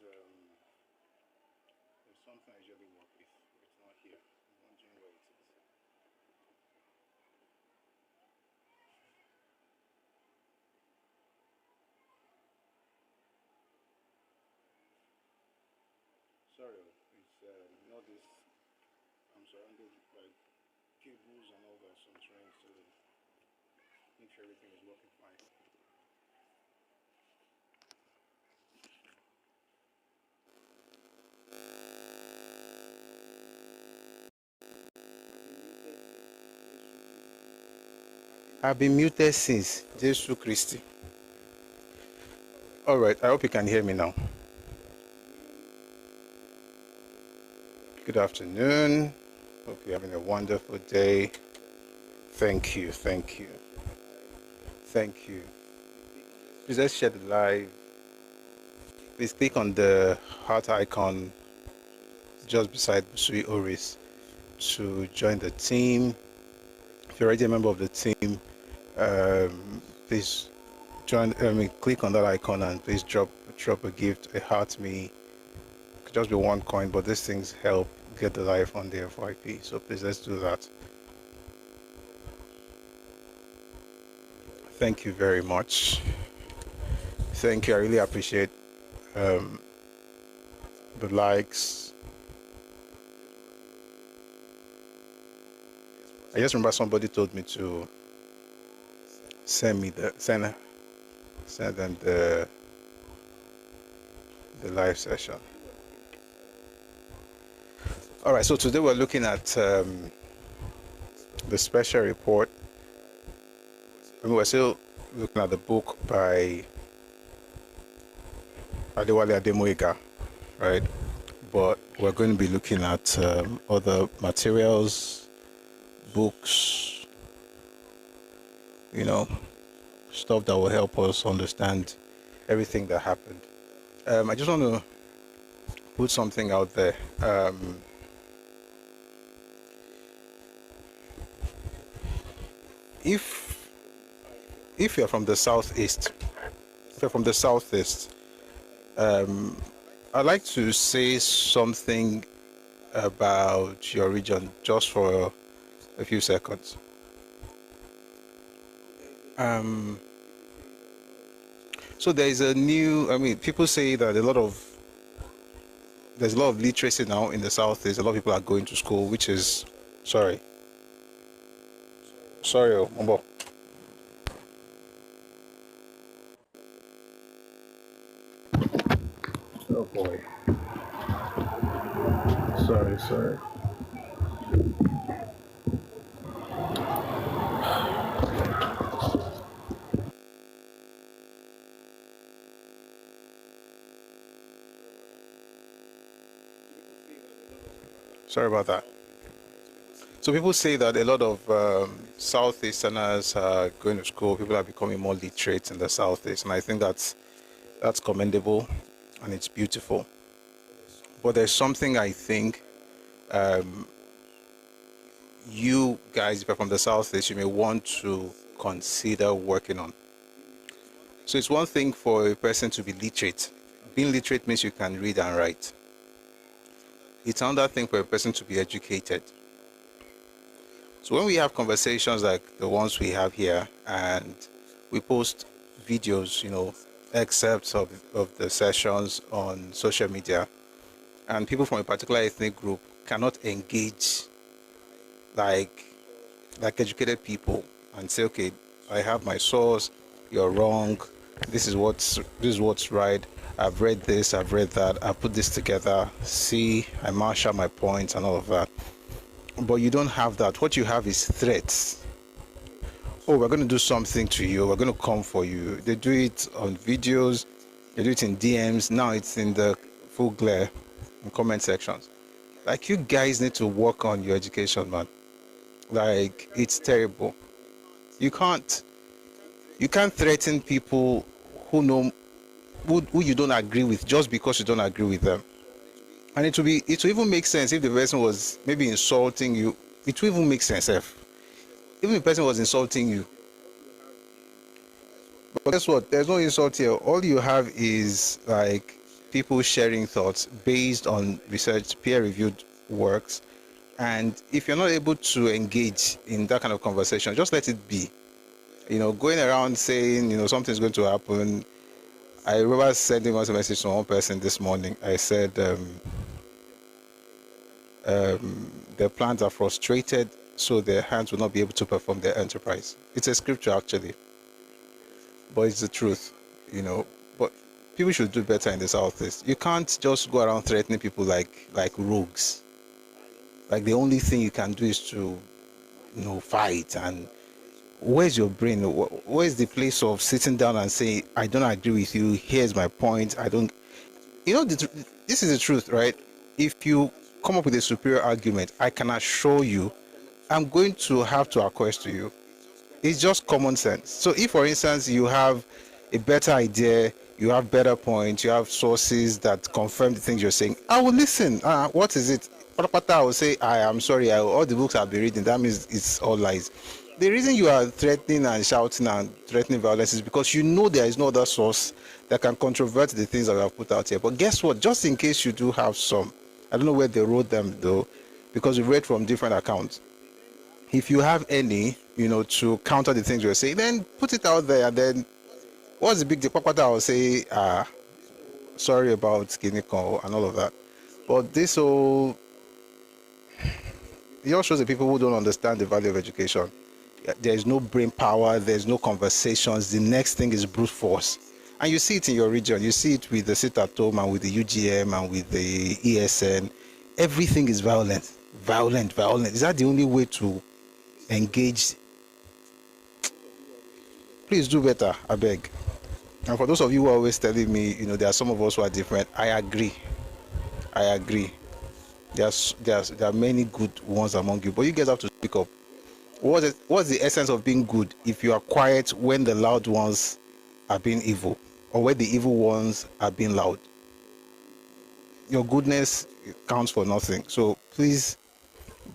there's something I usually work with, but it's not here. I'm wondering where it is. Sorry, it's not this. I'm surrounded by cables and all that, so I'm trying to make sure everything is working fine. I've been muted since Jesus Christi. All right, I hope you can hear me now. Good afternoon. Hope you're having a wonderful day. Thank you, thank you, thank you. Please let's share the live. Please click on the heart icon just beside Busui Oris to join the team. If you're already a member of the team, please join. Click on that icon and please drop a gift, a heart me. It could just be one coin, but these things help get the live on the FYP. So please let's do that. Thank you very much. Thank you. I really appreciate the likes. I just remember somebody told me to send them the live session. All right, so today we're looking at the special report. We're still looking at the book by Adewale Ademoyiga, right? But we're going to be looking at other materials, books, stuff that will help us understand everything that happened. I just want to put something out there. If you're from the southeast, I'd like to say something about your region just for a few seconds. So there is people say that there's a lot of literacy now in the southeast. A lot of people are going to school, which is sorry, Mombo. Oh boy. Sorry. Sorry about that. So people say that a lot of Southeasterners are going to school. People are becoming more literate in the Southeast, and I think that's commendable and it's beautiful. But there's something I think you guys, if you're from the Southeast, you may want to consider working on. So it's one thing for a person to be literate. Being literate means you can read and write. It's another thing for a person to be educated. So when we have conversations like the ones we have here, and we post videos, excerpts of the sessions on social media, and people from a particular ethnic group cannot engage like educated people and say, okay, I have my source, you're wrong, this is what's right, I've read this, I've read that, I put this together, see, I marshal my points and all of that. But you don't have that. What you have is threats. Oh, we're going to do something to you, we're going to come for you. They do it on videos, they do it in DMs, now it's in the full glare in comment sections. Like, you guys need to work on your education, man. Like, it's terrible. You can't threaten people who you don't agree with just because you don't agree with them. And it will even make sense if the person was maybe insulting you. It will even make sense even if the person was insulting you. But guess what? There's no insult here. All you have is like people sharing thoughts based on research, peer-reviewed works. And if you're not able to engage in that kind of conversation, just let it be. Going around saying, something's going to happen. I remember sending one message to one person this morning. I said, their plans are frustrated, so their hands will not be able to perform their enterprise. It's a scripture, actually, but it's the truth, But people should do better in the Southeast. You can't just go around threatening people like rogues. Like the only thing you can do is to, fight. And where's your brain? Where's the place of sitting down and saying, I don't agree with you. Here's my point. I don't. This is the truth, right? If you come up with a superior argument, I can assure you, I'm going to have to acquiesce to you. It's just common sense. So if, for instance, you have a better idea, you have better points, you have sources that confirm the things you're saying, I will listen. What is it? I will say, I am sorry, all the books I've been reading, that means it's all lies. The reason you are threatening and shouting and threatening violence is because you know there is no other source that can controvert the things that we have put out here. But guess what? Just in case you do have some, I don't know where they wrote them though, because we read from different accounts. If you have any, to counter the things you're saying, then put it out there. And then what's the big deal? I will say, sorry about Kiniko and all of that. But this whole, it also shows the people who don't understand the value of education. There is no brain power, there's no conversations. The next thing is brute force. And you see it in your region. You see it with the sit at home and with the UGM and with the ESN. Everything is violent. Violent, violent. Is that the only way to engage? Please do better, I beg. And for those of you who are always telling me, there are some of us who are different, I agree. There are many good ones among you, but you guys have to speak up. What's the essence of being good if you are quiet when the loud ones are being evil, or when the evil ones are being loud? Your goodness counts for nothing. So please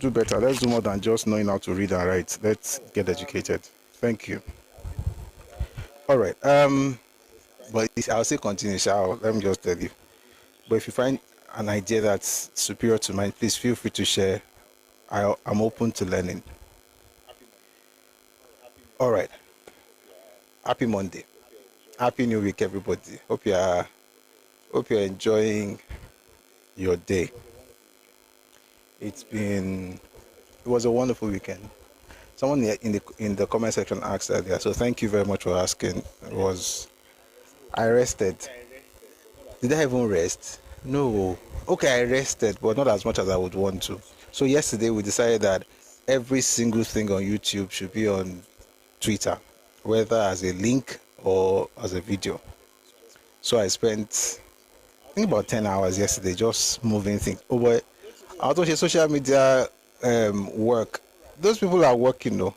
do better. Let's do more than just knowing how to read and write. Let's get educated. Thank you. All right. But I'll say continue. Let me just tell you. But if you find an idea that's superior to mine, please feel free to share. I'm open to learning. All right. Happy Monday. Happy New Week, everybody. Hope you're enjoying your day. It was a wonderful weekend. Someone in the comment section asked earlier, so thank you very much for asking. I rested. Did I even rest? No. Okay, I rested, but not as much as I would want to. So yesterday we decided that every single thing on YouTube should be on Twitter, whether as a link or as a video. So I spent, I think, about 10 hours yesterday just moving things. Oh boy, I was social media work. Those people are working though.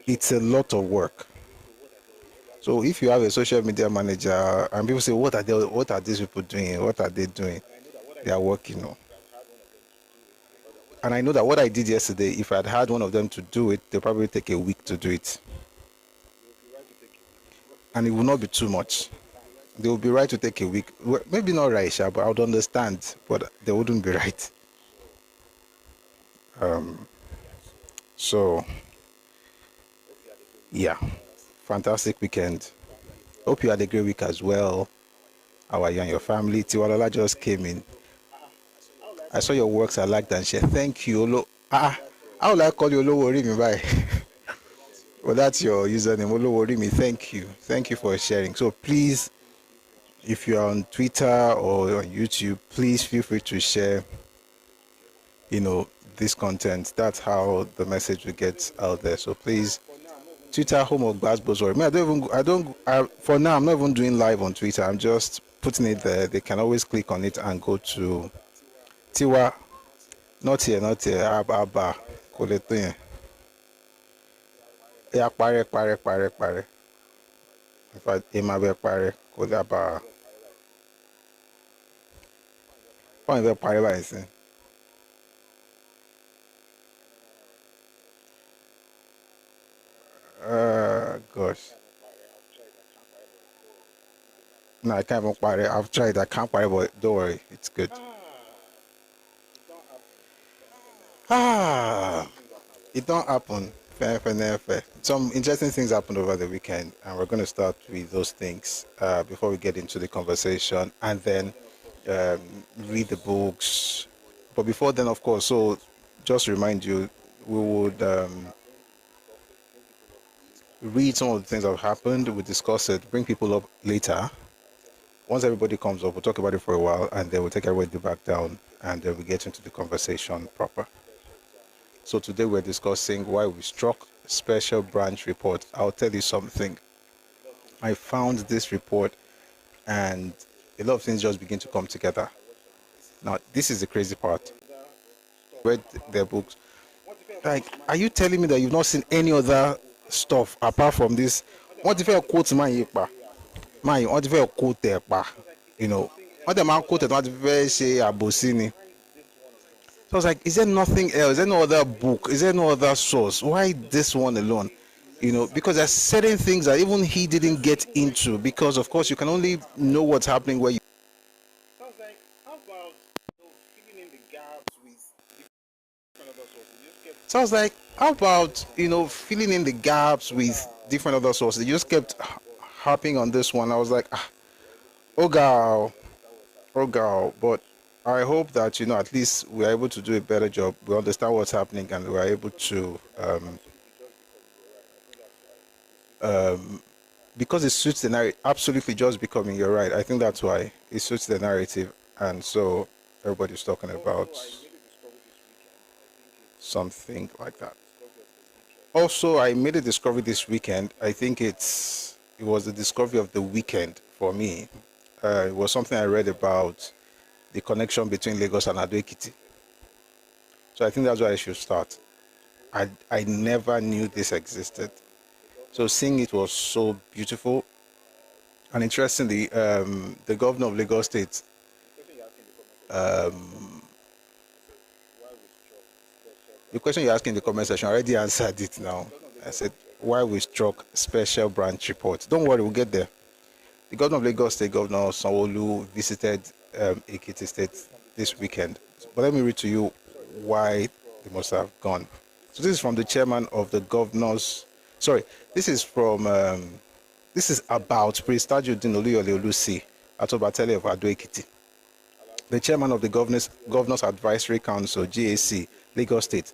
It's a lot of work. So if you have a social media manager and people say, what are these people doing? What are they doing? They are working. And I know that what I did yesterday, if I had one of them to do it, they'll probably take a week to do it. And it will not be too much. They will be right to take a week. Well, maybe not right, but I would understand, but they wouldn't be right. So, yeah, fantastic weekend. Hope you had a great week as well. How are you and your family? Tiwalola just came in. I saw your works, I liked and shared. Thank you. How will I call you Oloworimi by? Well, that's your username, Oloworimi. Thank you. Thank you for sharing. So please, if you're on Twitter or on YouTube, please feel free to share, this content. That's how the message will get out there. So please, Twitter, home of Gbasgbos. For now, I'm not even doing live on Twitter. I'm just putting it there. They can always click on it and go to Tiwa. Not here. Abba. Koleto. Yeah, pare. In fact, Emabe pare. Kolaba. Wọ́n ìfẹ́ parí báyìí sí. Gosh. No, I can't even quite. I've tried. I can't quite, but don't worry, it's good. Ah, it don't happen. Fair, fair, fair, fair. Some interesting things happened over the weekend, and we're going to start with those things before we get into the conversation, and then um, read the books. But before then, of course, so just to remind you, we would read some of the things that have happened. We discuss it, bring people up later. Once everybody comes up, we'll talk about it for a while, and then we'll take everybody back down, and then we get into the conversation proper. So today we're discussing why we struck special branch report. I'll tell you something. I found this report, and a lot of things just begin to come together. Now, this is the crazy part. Read their books. Like, are you telling me that you've not seen any other stuff apart from this? What if I quote man? What if I quote there? You know, what the man quoted, what if I say Abosini? So I was like, is there nothing else? Is there no other book? Is there no other source? Why this one alone? You know, because there's certain things that even he didn't get into, because of course you can only know what's happening where you. So I was like, how about filling in the gaps with different other sources? So I was like, how about filling in the gaps with different other sources? You just kept harping on this one. I was like, oh girl, oh girl, but I hope that at least we're able to do a better job. We understand what's happening, and we're able to because it suits the narrative. Absolutely, just becoming. You're right. I think that's why it suits the narrative, and so everybody's talking about something like that. Also, I made a discovery this weekend. I think it was the discovery of the weekend for me. It was something I read about the connection between Lagos and Ekiti. So I think that's where I should start. I never knew this existed. So seeing it was so beautiful. And interestingly, the governor of Lagos State, the question you're asking in the comment section, I already answered it now. I said, why we struck special branch report. Don't worry, we'll get there. The governor of Lagos State, Governor Sanwo-Olu, visited Ekiti State this weekend. But let me read to you why they must have gone. So this is from the chairman of the governors. Sorry, this is from. This is about Prince Tajudeen Oluyole Olusi, Atobatele of Ado Ekiti. The chairman of the Governors Advisory Council (GAC) Lagos State,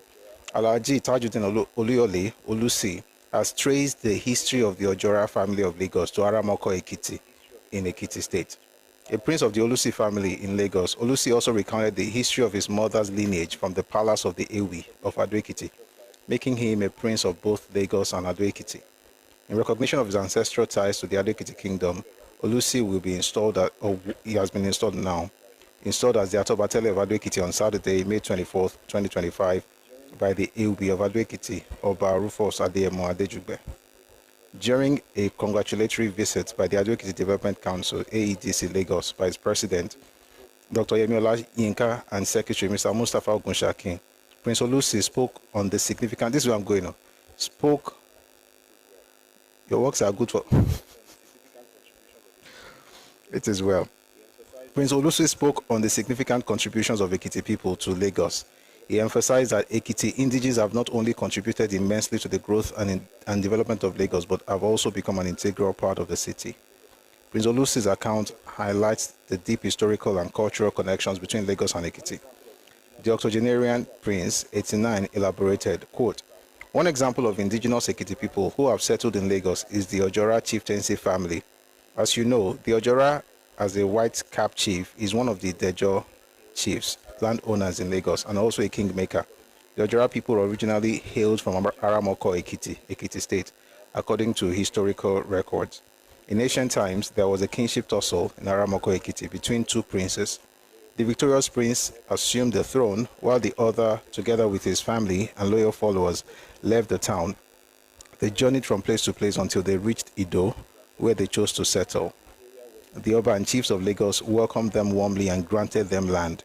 Alhaji Tajudeen Oluyole Olusi, has traced the history of the Ojora family of Lagos to Aramoko Ekiti in Ekiti State. A prince of the Olusi family in Lagos, Olusi also recounted the history of his mother's lineage from the palace of the Ewi of Ado Ekiti, making him a prince of both Lagos and Ado Ekiti. In recognition of his ancestral ties to the Ado Ekiti kingdom, Olusi will be installed, or he has been installed now, installed as the Atobatele of Ado Ekiti on Saturday, May 24th, 2025, by the Ewi of Ado Ekiti, Oba Rufus Adeyemo Adejugbe. During a congratulatory visit by the Ado Ekiti Development Council, AEDC Lagos, by its president, Dr. Yemiola Yinka, and Secretary Mr. Mustafa Ogunshakin, Prince Olusi spoke on the significant, this is where I'm going now, your works are good for, it is well. Prince Olusi spoke on the significant contributions of Ekiti people to Lagos. He emphasized that Ekiti indigenes have not only contributed immensely to the growth and development of Lagos, but have also become an integral part of the city. Prince Olusi's account highlights the deep historical and cultural connections between Lagos and Ekiti. The octogenarian Prince 89 elaborated, quote, one example of indigenous Ekiti people who have settled in Lagos is the Ojora chieftaincy family. As you know, the Ojora, as a white cap chief, is one of the Dejo chiefs, landowners in Lagos, and also a kingmaker. The Ojora people originally hailed from Aramoko, Ekiti State, according to historical records. In ancient times, there was a kingship tussle in Aramoko, Ekiti between two princes. The victorious prince assumed the throne, while the other, together with his family and loyal followers, left the town. They journeyed from place to place until they reached Ido, where they chose to settle. The Oba and chiefs of Lagos welcomed them warmly and granted them land.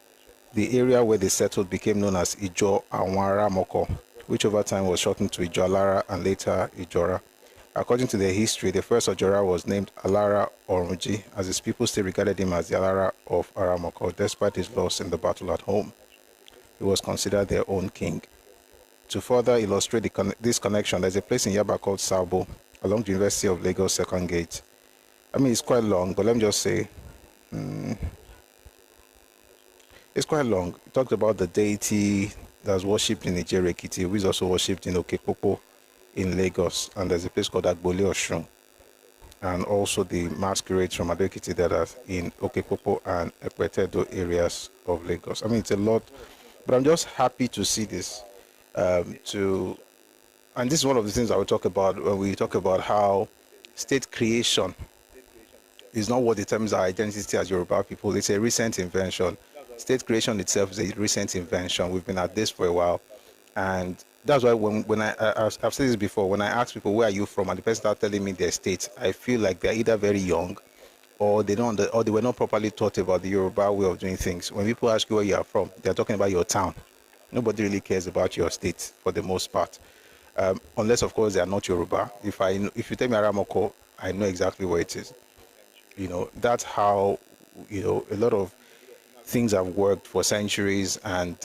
The area where they settled became known as Ijo Anwara Moko, which over time was shortened to Ijo Alara and later Ijora. According to their history, the first Ojora was named Alara Orunji, as his people still regarded him as the Alara of Aramoko, despite his loss in the battle at home. He was considered their own king. To further illustrate this connection, there's a place in Yaba called Sabo, along the University of Lagos Second Gate. I mean, it's quite long, but let me just say, it's quite long. It talks about the deity that's worshipped in Nigeria, Ekiti, who is also worshipped in Okepopo in Lagos, and there's a place called Agbole Oshun, and also the masquerades from Ado-Ekiti that are in Okepopo and Ekwetedo areas of Lagos. I mean, it's a lot, but I'm just happy to see this. And this is one of the things I will talk about when we talk about how state creation is not what determines our identity as Yoruba people. It's a recent invention. State creation itself is a recent invention. We've been at this for a while, and that's why I've said this before, when I ask people where are you from and the person starts telling me their state, I feel like they're either very young or they were not properly taught about the Yoruba way of doing things. When people ask you where you are from, they're talking about your town. Nobody really cares about your state for the most part, unless of course they are not Yoruba. If you tell me Aramoko, I know exactly where it is. That's how a lot of things have worked for centuries, and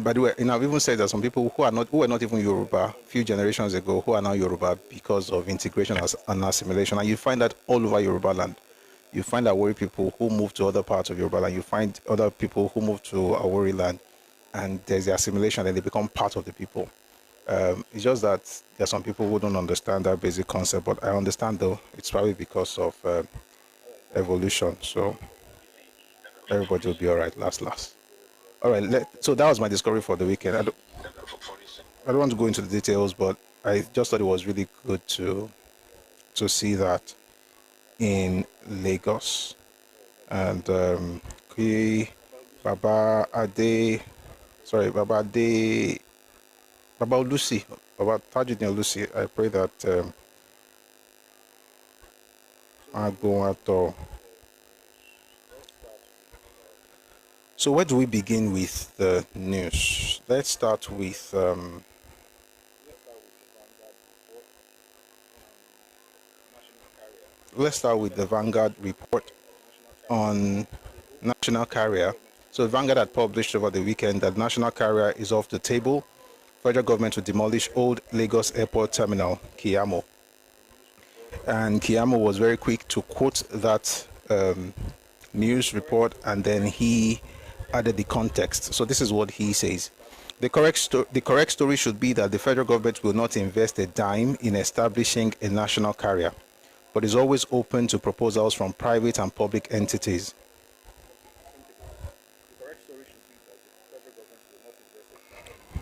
by the way, I've even said that some people who were not even Yoruba a few generations ago, who are now Yoruba because of integration and assimilation, and you find that all over Yoruba land. You find Awori people who move to other parts of Yoruba land. You find other people who move to Awori land, and there's the assimilation, and they become part of the people. It's just that there are some people who don't understand that basic concept, but I understand though. It's probably because of evolution. So everybody will be all right last. All right. So that was my discovery for the weekend. I don't want to go into the details, but I just thought it was really good to see that in Lagos. And Baba Lucy, Baba Tajuddin Lucy. I pray that I go at. So where do we begin with the news? Let's start with the Vanguard report on national carrier. So Vanguard had published over the weekend that national carrier is off the table. Federal government to demolish old Lagos Airport Terminal, Kiamo. And Kiamo was very quick to quote that news report, and then he added the context. So this is what he says. The correct story should be that the federal government will not invest a dime in establishing a national carrier, but is always open to proposals from private and public entities.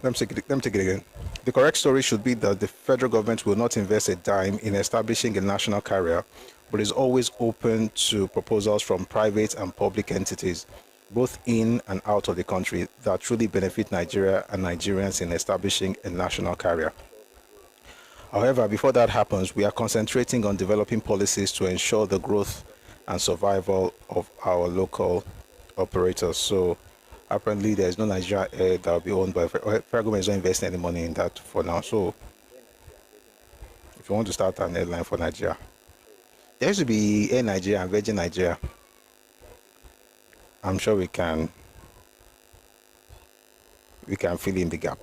Let me take it again. The correct story should be that the federal government will not invest a dime in establishing a national carrier, but is always open to proposals from private and public entities, both in and out of the country, that truly benefit Nigeria and Nigerians in establishing a national carrier. However, before that happens, we are concentrating on developing policies to ensure the growth and survival of our local operators. So apparently there is no Nigeria air that will be owned by federal government. Is not investing any money in that for now. So if you want to start an airline for Nigeria, there used to be Air Nigeria and Virgin Nigeria. I'm sure we can fill in the gap.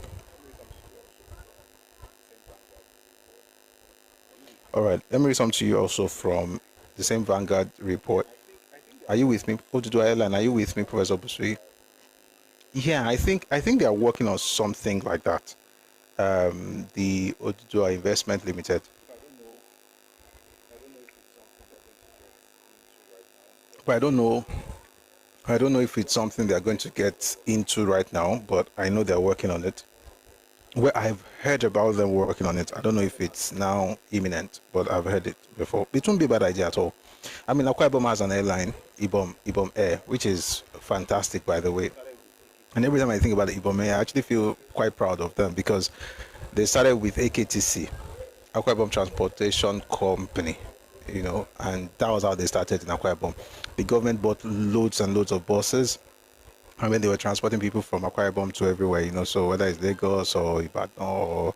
All right, let me read something to you also from the same Vanguard report. Are you with me? Oduduwa Airline, are you with me, Professor Busui? Yeah, I think they are working on something like that. The Oduduwa Investment Limited. But I don't know if it's something they're going to get into right now, but I know they're working on it. Well, I've heard about them working on it. I don't know if it's now imminent, but I've heard it before. It won't be a bad idea at all. I mean, Akwa Ibom has an airline, Ibom Air, which is fantastic, by the way. And every time I think about the Ibom Air, I actually feel quite proud of them because they started with AKTC, Akwa Ibom Transportation Company, and that was how they started in Akwa Ibom. The government bought loads and loads of buses. And when they were transporting people from Akwa Ibom to everywhere, so whether it's Lagos or Ibadan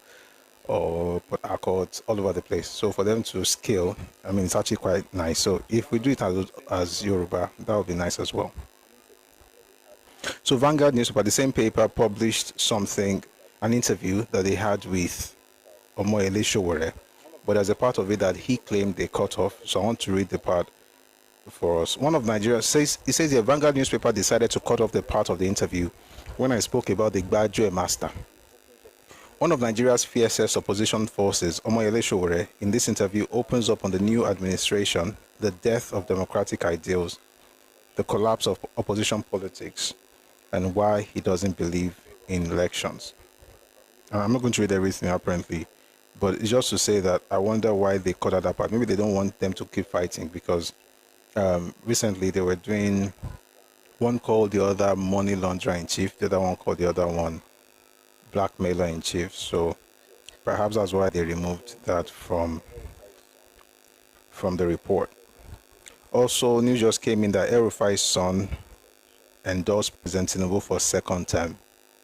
or put accords all over the place. So for them to scale, I mean, it's actually quite nice. So if we do it as Yoruba, that would be nice as well. So Vanguard newspaper, the same paper published an interview that they had with Omoyele Sowore, but as a part of it that he claimed they cut off. So I want to read the part for us. One of Nigeria says, it says the Vanguard newspaper decided to cut off the part of the interview when I spoke about the Gbadjo master. One of Nigeria's fiercest opposition forces, Omoyele Sowore, in this interview opens up on the new administration, the death of democratic ideals, the collapse of opposition politics, and why he doesn't believe in elections. I'm not going to read everything apparently, but it's just to say that I wonder why they cut out that part. Maybe they don't want them to keep fighting because recently they were doing one called the other money launderer in chief, the other one called the other one blackmailer in chief. So perhaps that's why they removed that from the report. Also, news just came in that El-Rufai's son endorsed President Tinubu for second term.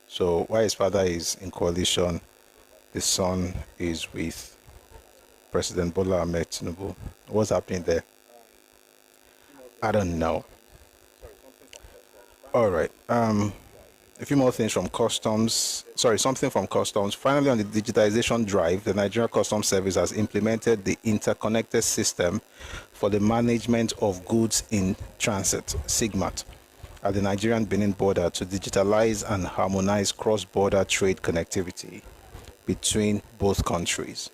So while his father is in coalition, his son is with President Bola Ahmed Tinubu. What's happening there? I don't know. All right. A few more things from customs. Something from customs. Finally, on the digitization drive, the Nigerian Customs Service has implemented the interconnected system for the management of goods in transit, SIGMAT, at the Nigerian-Benin border to digitalize and harmonize cross-border trade connectivity between both countries.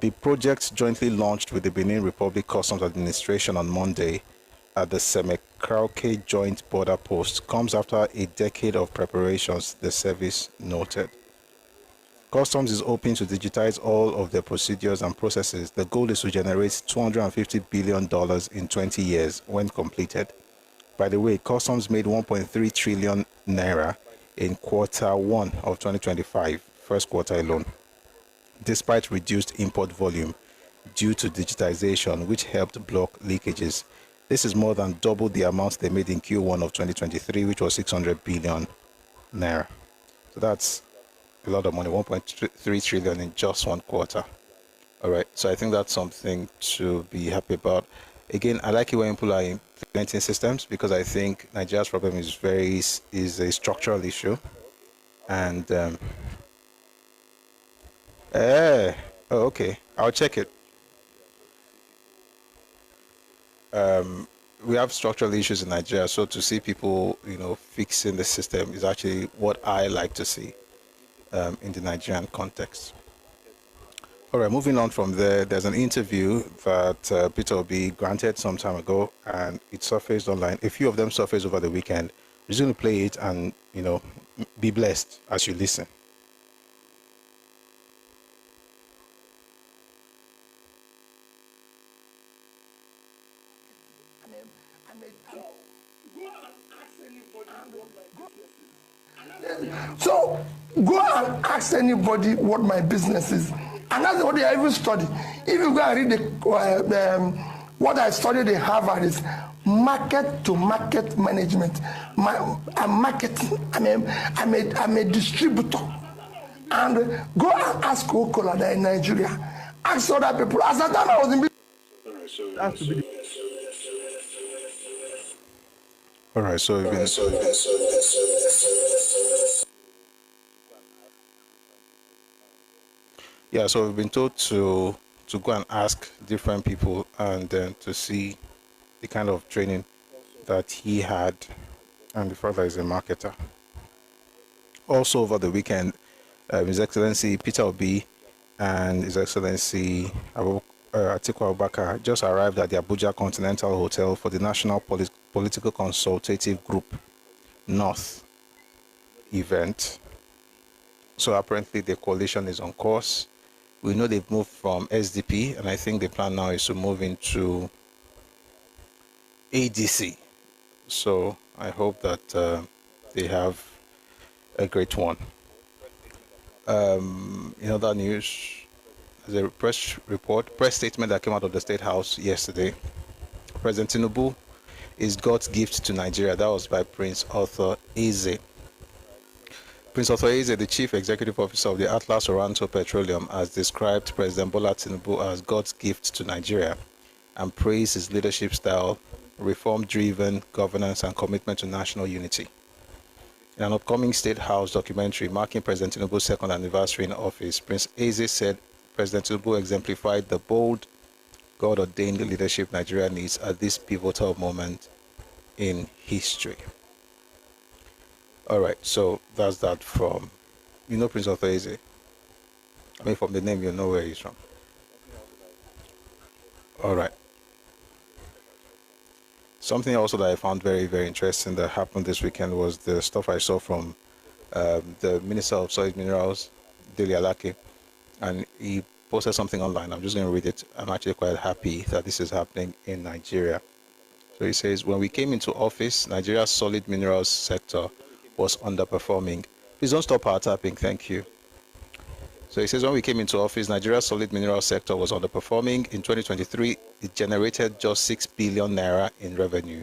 The project jointly launched with the Benin Republic Customs Administration on Monday at the Semekrauke Joint Border Post comes after a decade of preparations, the service noted. Customs is hoping to digitize all of their procedures and processes. The goal is to generate $250 billion in 20 years when completed. By the way, Customs made 1.3 trillion naira in quarter one of 2025, first quarter alone, despite reduced import volume due to digitization, which helped block leakages. This is more than double the amount they made in Q1 of 2023, which was 600 billion naira. So that's a lot of money, 1.3 trillion in just one quarter. All right, so I think that's something to be happy about. Again, I like it when people are implementing systems because I think Nigeria's problem is a structural issue. And okay, I'll check it. We have structural issues in Nigeria, so to see people, fixing the system is actually what I like to see in the Nigerian context. All right, moving on from there, there's an interview that Peter Obi granted some time ago, and it surfaced online. A few of them surfaced over the weekend. I'm just going to play it and, be blessed as you listen. So go and ask anybody what my business is, and that's what I even study. If you go and read what I studied in Harvard is market to market management. I'm marketing. I'm a distributor, and go and ask Coca-Cola in Nigeria. Ask other people. As that time I was in. All right, so we've been told to go and ask different people and then to see the kind of training that he had and the fact that he's a marketer. Also over the weekend, His Excellency Peter Obi and His Excellency Atiku Abubakar just arrived at the Abuja Continental Hotel for the National Political Consultative Group North event. So apparently the coalition is on course. We know they've moved from SDP, and I think the plan now is to move into ADC. So I hope that they have a great one. In other news, there's a press statement that came out of the State House yesterday. President Tinubu is God's gift to Nigeria. That was by Prince Arthur Eze. Prince Otoyeze, the Chief Executive Officer of the Atlas Oranto Petroleum, has described President Bola Tinubu as God's gift to Nigeria and praised his leadership style, reform-driven governance, and commitment to national unity. In an upcoming State House documentary marking President Tinubu's second anniversary in office, Prince Eze said President Tinubu exemplified the bold, God-ordained leadership Nigeria needs at this pivotal moment in history. All right, so that's that from, Prince Otoyeze. I mean, from the name, you know where he's from. All right. Something also that I found very, very interesting that happened this weekend was the stuff I saw from the Minister of Soil Minerals, Dele Alake, and he posted something online. I'm just going to read it. I'm actually quite happy that this is happening in Nigeria. So he says, when we came into office, Nigeria's solid minerals sector was underperforming. Please don't stop our tapping, thank you. So he says, when we came into office, Nigeria's solid mineral sector was underperforming. In 2023, it generated just 6 billion naira in revenue.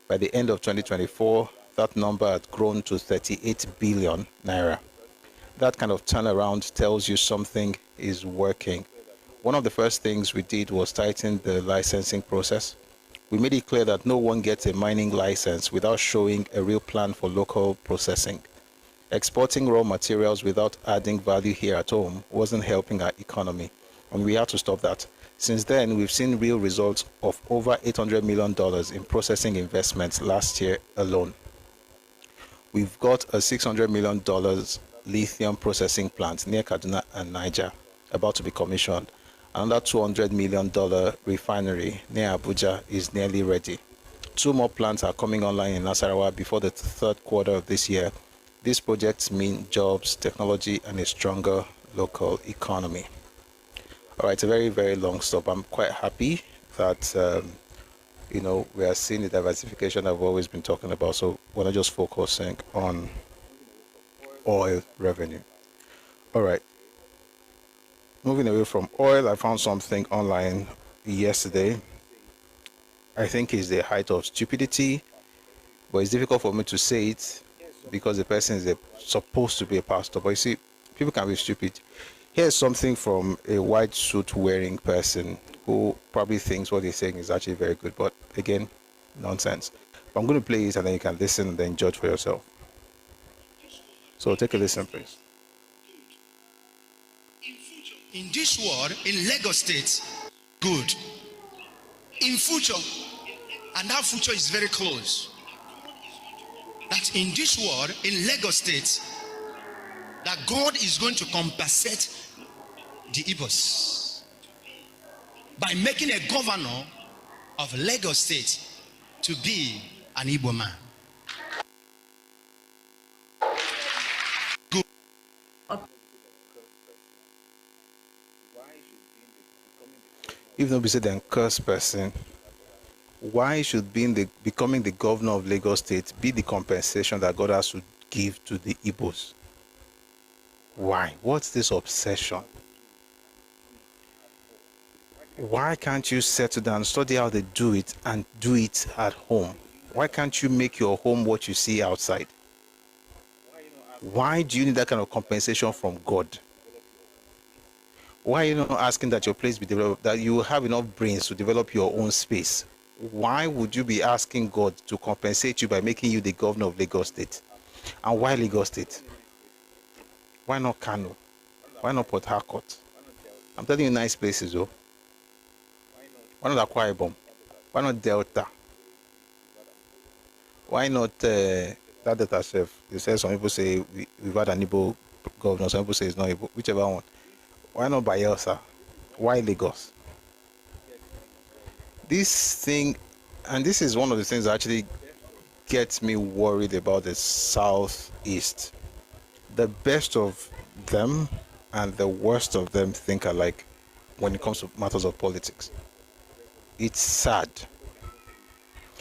By the end of 2024, that number had grown to 38 billion naira. That kind of turnaround tells you something is working. One of the first things we did was tighten the licensing process. We made it clear that no one gets a mining license without showing a real plan for local processing. Exporting raw materials without adding value here at home wasn't helping our economy, and we had to stop that. Since then, we've seen real results of over $800 million in processing investments last year alone. We've got a $600 million lithium processing plant near Kaduna and Niger about to be commissioned. Another $200 million refinery near Abuja is nearly ready. 2 more plants are coming online in Nasarawa before the third quarter of this year. These projects mean jobs, technology, and a stronger local economy. All right, it's a very, very long stop. I'm quite happy that, we are seeing the diversification I've always been talking about. So we're not just focusing on oil revenue. All right. Moving away from oil, I found something online yesterday. I think it's the height of stupidity, but it's difficult for me to say it because the person is supposed to be a pastor. But you see, people can be stupid. Here's something from a white suit wearing person who probably thinks what he's saying is actually very good, but again, nonsense. But I'm going to play it and then you can listen and then judge for yourself. So take a listen, please. In this world, in Lagos State, good. In future, and that future is very close. That in this world, in Lagos State, that God is going to compensate the Igbos by making a governor of Lagos State to be an Igbo man. Good. If not be said then curse person, why should becoming the governor of Lagos State be the compensation that God has to give to the Igbos? Why? What's this obsession? Why can't you settle down, study how they do it, and do it at home? Why can't you make your home what you see outside? Why do you need that kind of compensation from God? Why are you not asking that your place be developed, that you have enough brains to develop your own space? Why would you be asking God to compensate you by making you the governor of Lagos State? And why Lagos State? Why not Kano? Why not Port Harcourt? I'm telling you nice places, though. Why not Akwa Ibom? Why not Delta? Why not that Delta chef? They say some people say we've had an Igbo governor, some people say it's not Igbo, whichever one. Why not Bayelsa? Why Lagos? This thing, and this is one of the things that actually gets me worried about the Southeast. The best of them and the worst of them think alike when it comes to matters of politics. It's sad.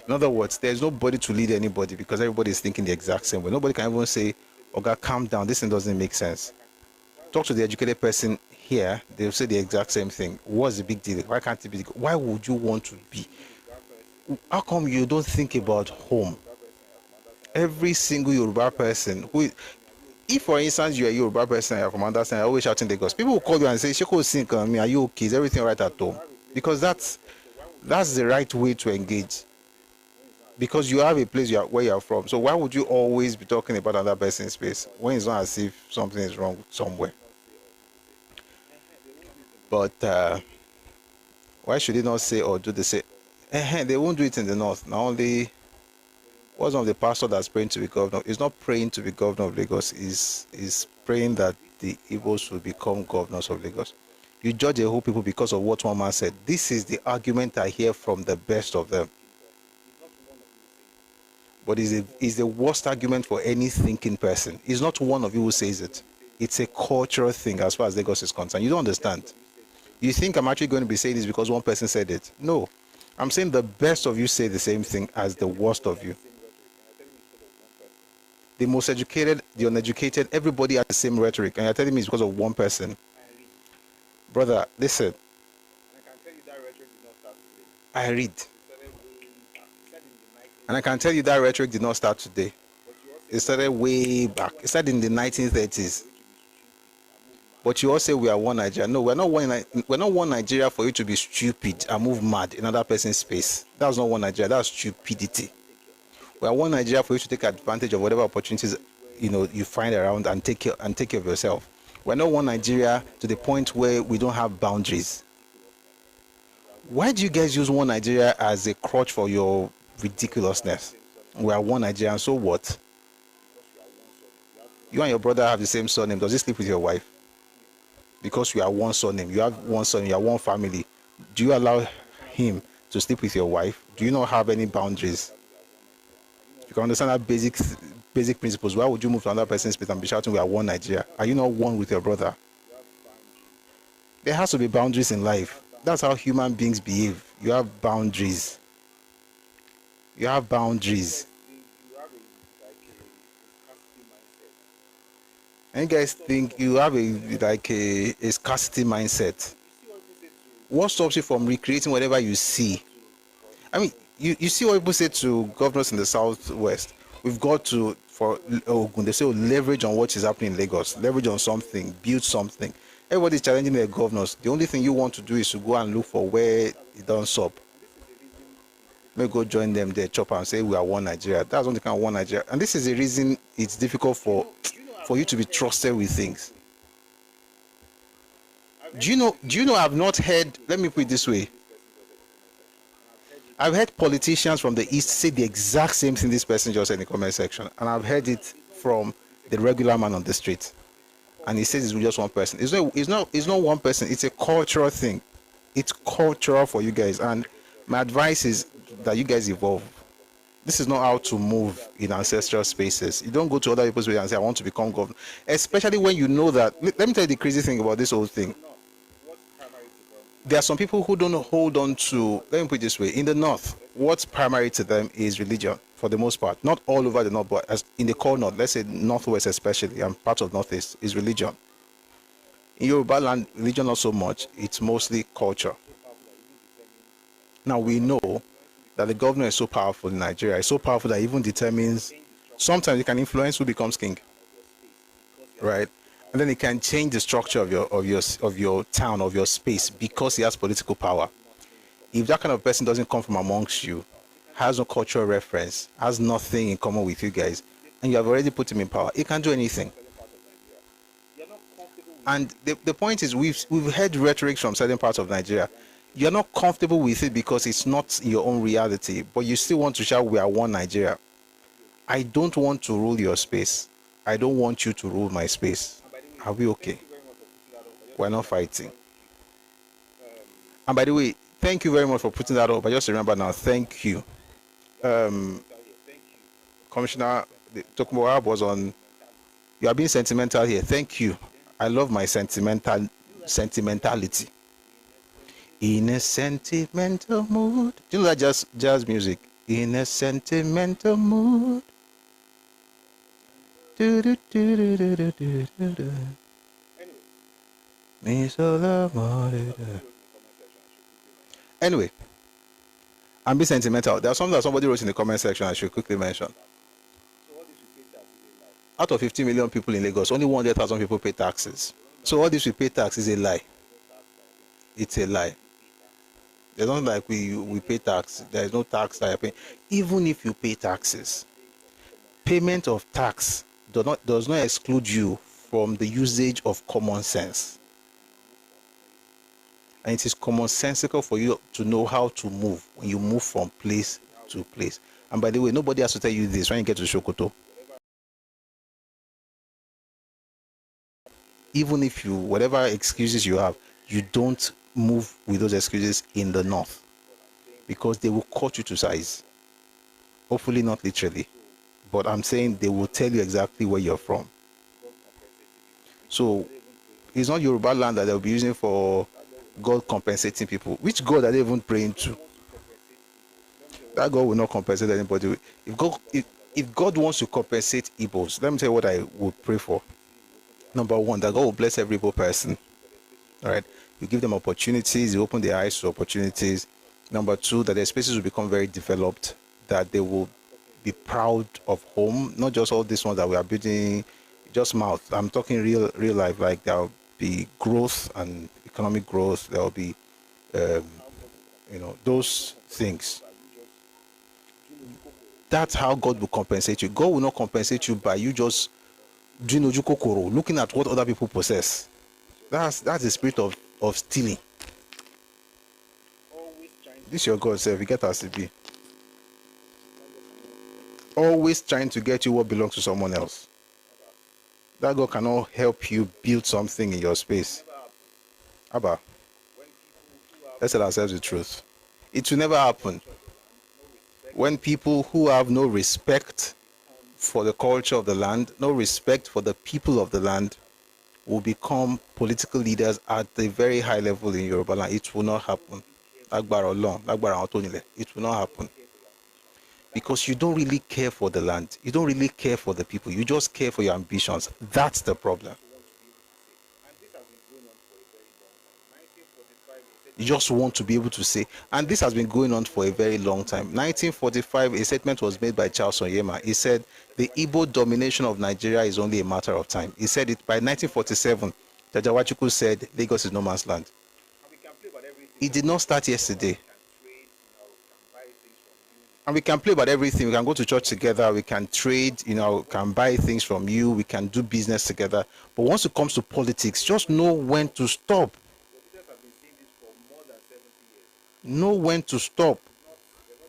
In other words, there's nobody to lead anybody because everybody is thinking the exact same way. Nobody can even say, "Okay, calm down, this thing doesn't make sense." Talk to the educated person here, they'll say the exact same thing. What's the big deal? Why can't it be? Why would you want to be? How come you don't think about home? Every single Yoruba person If, for instance, you're a Yoruba person, you're from understand, you're always shouting Lagos, people will call you and say, Sheko Sink, are you okay? Is everything right at home? Because that's the right way to engage. Because you have a place where you're from. So why would you always be talking about another person's space when it's not as if something is wrong somewhere? But why should they not say or do the same? They won't do it in the north. Not only was one of the pastor that's praying to be governor. He's not praying to be governor of Lagos. He's praying that the Igbos will become governors of Lagos. You judge a whole people because of what one man said. This is the argument I hear from the best of them. But it's the worst argument for any thinking person. It's not one of you who says it. It's a cultural thing as far as Lagos is concerned. You don't understand. You think I'm actually going to be saying this because one person said it? No. I'm saying the best of you say the same thing as the worst of you. The most educated, the uneducated, everybody has the same rhetoric. And you're telling me it's because of one person. Brother, listen. I read. And I can tell you that rhetoric did not start today. It started way back. It started in the 1930s. But you all say we are one Nigeria. No, we're not one Nigeria for you to be stupid and move mad in another person's space. That's not one Nigeria. That's stupidity. We are one Nigeria for you to take advantage of whatever opportunities you find around and take care of yourself. We're not one Nigeria to the point where we don't have boundaries. Why do you guys use one Nigeria as a crutch for your ridiculousness? We are one Nigeria, and so what? You and your brother have the same surname. Does he sleep with your wife? Because you are one surname, you have one son, you are one family. Do you allow him to sleep with your wife? Do you not have any boundaries? You can understand that basic principles. Why would you move to another person's space and be shouting, we are one Nigeria? Are you not one with your brother? There has to be boundaries in life. That's how human beings behave. You have boundaries. You have boundaries. And you guys think you have a scarcity mindset. What stops you from recreating whatever you see? I mean, you see what people say to governors in the southwest. We've got to, they say, leverage on what is happening in Lagos, leverage on something, build something. Everybody's challenging their governors. The only thing you want to do is to go and look for where it don't stop. Maybe go join them there, chop and say we are one Nigeria. That's one kind of one Nigeria. And this is the reason it's difficult for you to be trusted with things. Do you know I've not heard, let me put it this way. I've heard politicians from the East say the exact same thing this person just said in the comment section. And I've heard it from the regular man on the street. And he says it's just one person. It's not one person. It's a cultural thing. It's cultural for you guys. And my advice is that you guys evolve. This is not how to move in ancestral spaces. You don't go to other people's space and say, I want to become governor. Especially when you know that. Let me tell you the crazy thing about this whole thing. There are some people who don't hold on to, let me put it this way, in the north, what's primary to them is religion, for the most part. Not all over the north, but as in the core north, let's say northwest especially, and parts of northeast, is religion. In Yoruba land, religion not so much, it's mostly culture. Now we know that the governor is so powerful in Nigeria. It's so powerful that it even determines, sometimes it can influence who becomes king, right? And then it can change the structure of your town, of your space, because he has political power. If that kind of person doesn't come from amongst you, has no cultural reference, has nothing in common with you guys, and you have already put him in power, he can't do anything. And the point is, we've heard rhetoric from certain parts of Nigeria. You're not comfortable with it because it's not your own reality, but you still want to shout, we are one Nigeria. I don't want to rule your space. I don't want you to rule my space. Are we okay? We're not fighting. And by the way, thank you very much for putting that up. I just remember now, thank you. Commissioner Tokumbo was on, you are being sentimental here. Thank you. I love my sentimentality. In a sentimental mood. Do you know that jazz music? In a sentimental mood. Anyway, I'm being sentimental. There's something that somebody wrote in the comment section I should quickly mention. Out of 50 million people in Lagos, only 100,000 people pay taxes. So all this we pay tax is a lie. It's a lie. It's not like we pay tax. There is no tax that you pay. Even if you pay taxes, payment of tax does not exclude you from the usage of common sense. And it is commonsensical for you to know how to move when you move from place to place. And by the way, nobody has to tell you this when you get to Sokoto. Even if you, whatever excuses you have, you don't move with those excuses in the north, because they will cut you to size. Hopefully not literally, but I'm saying they will tell you exactly where you're from. So it's not Yoruba land that they'll be using for God compensating people. Which God are they even praying to? That God will not compensate anybody. If God wants to compensate Igbos, let me tell you what I would pray for. Number one, that God will bless every Igbo person. All right, you give them opportunities, you open their eyes to opportunities. Number two, that their spaces will become very developed, that they will be proud of home, not just all these ones that we are building just mouth. I'm talking real life. Like there will be growth and economic growth. There will be those things. That's how God will compensate you. God will not compensate you by you just doing ojukokoro, looking at what other people possess. That's the spirit of stealing. This your God self, you get as it be. Always trying to get you what belongs to someone else. That God cannot help you build something in your space. Abba, let's tell ourselves the truth. It will never happen. When people who have no respect for the culture of the land, no respect for the people of the land, will become political leaders at a very high level in Yoruba land, it will not happen. It will not happen. Because you don't really care for the land. You don't really care for the people. You just care for your ambitions. That's the problem. You just want to be able to say, and this has been going on for a very long time. 1945, a statement was made by Charles Onyema. He said, the Igbo domination of Nigeria is only a matter of time. He said it by 1947. Jajawachuku said, Lagos is no man's land. It did not start yesterday. And we can play about everything. We can go to church together. We can trade, can buy things from you. We can do business together. But once it comes to politics, just know when to stop. Know when to stop.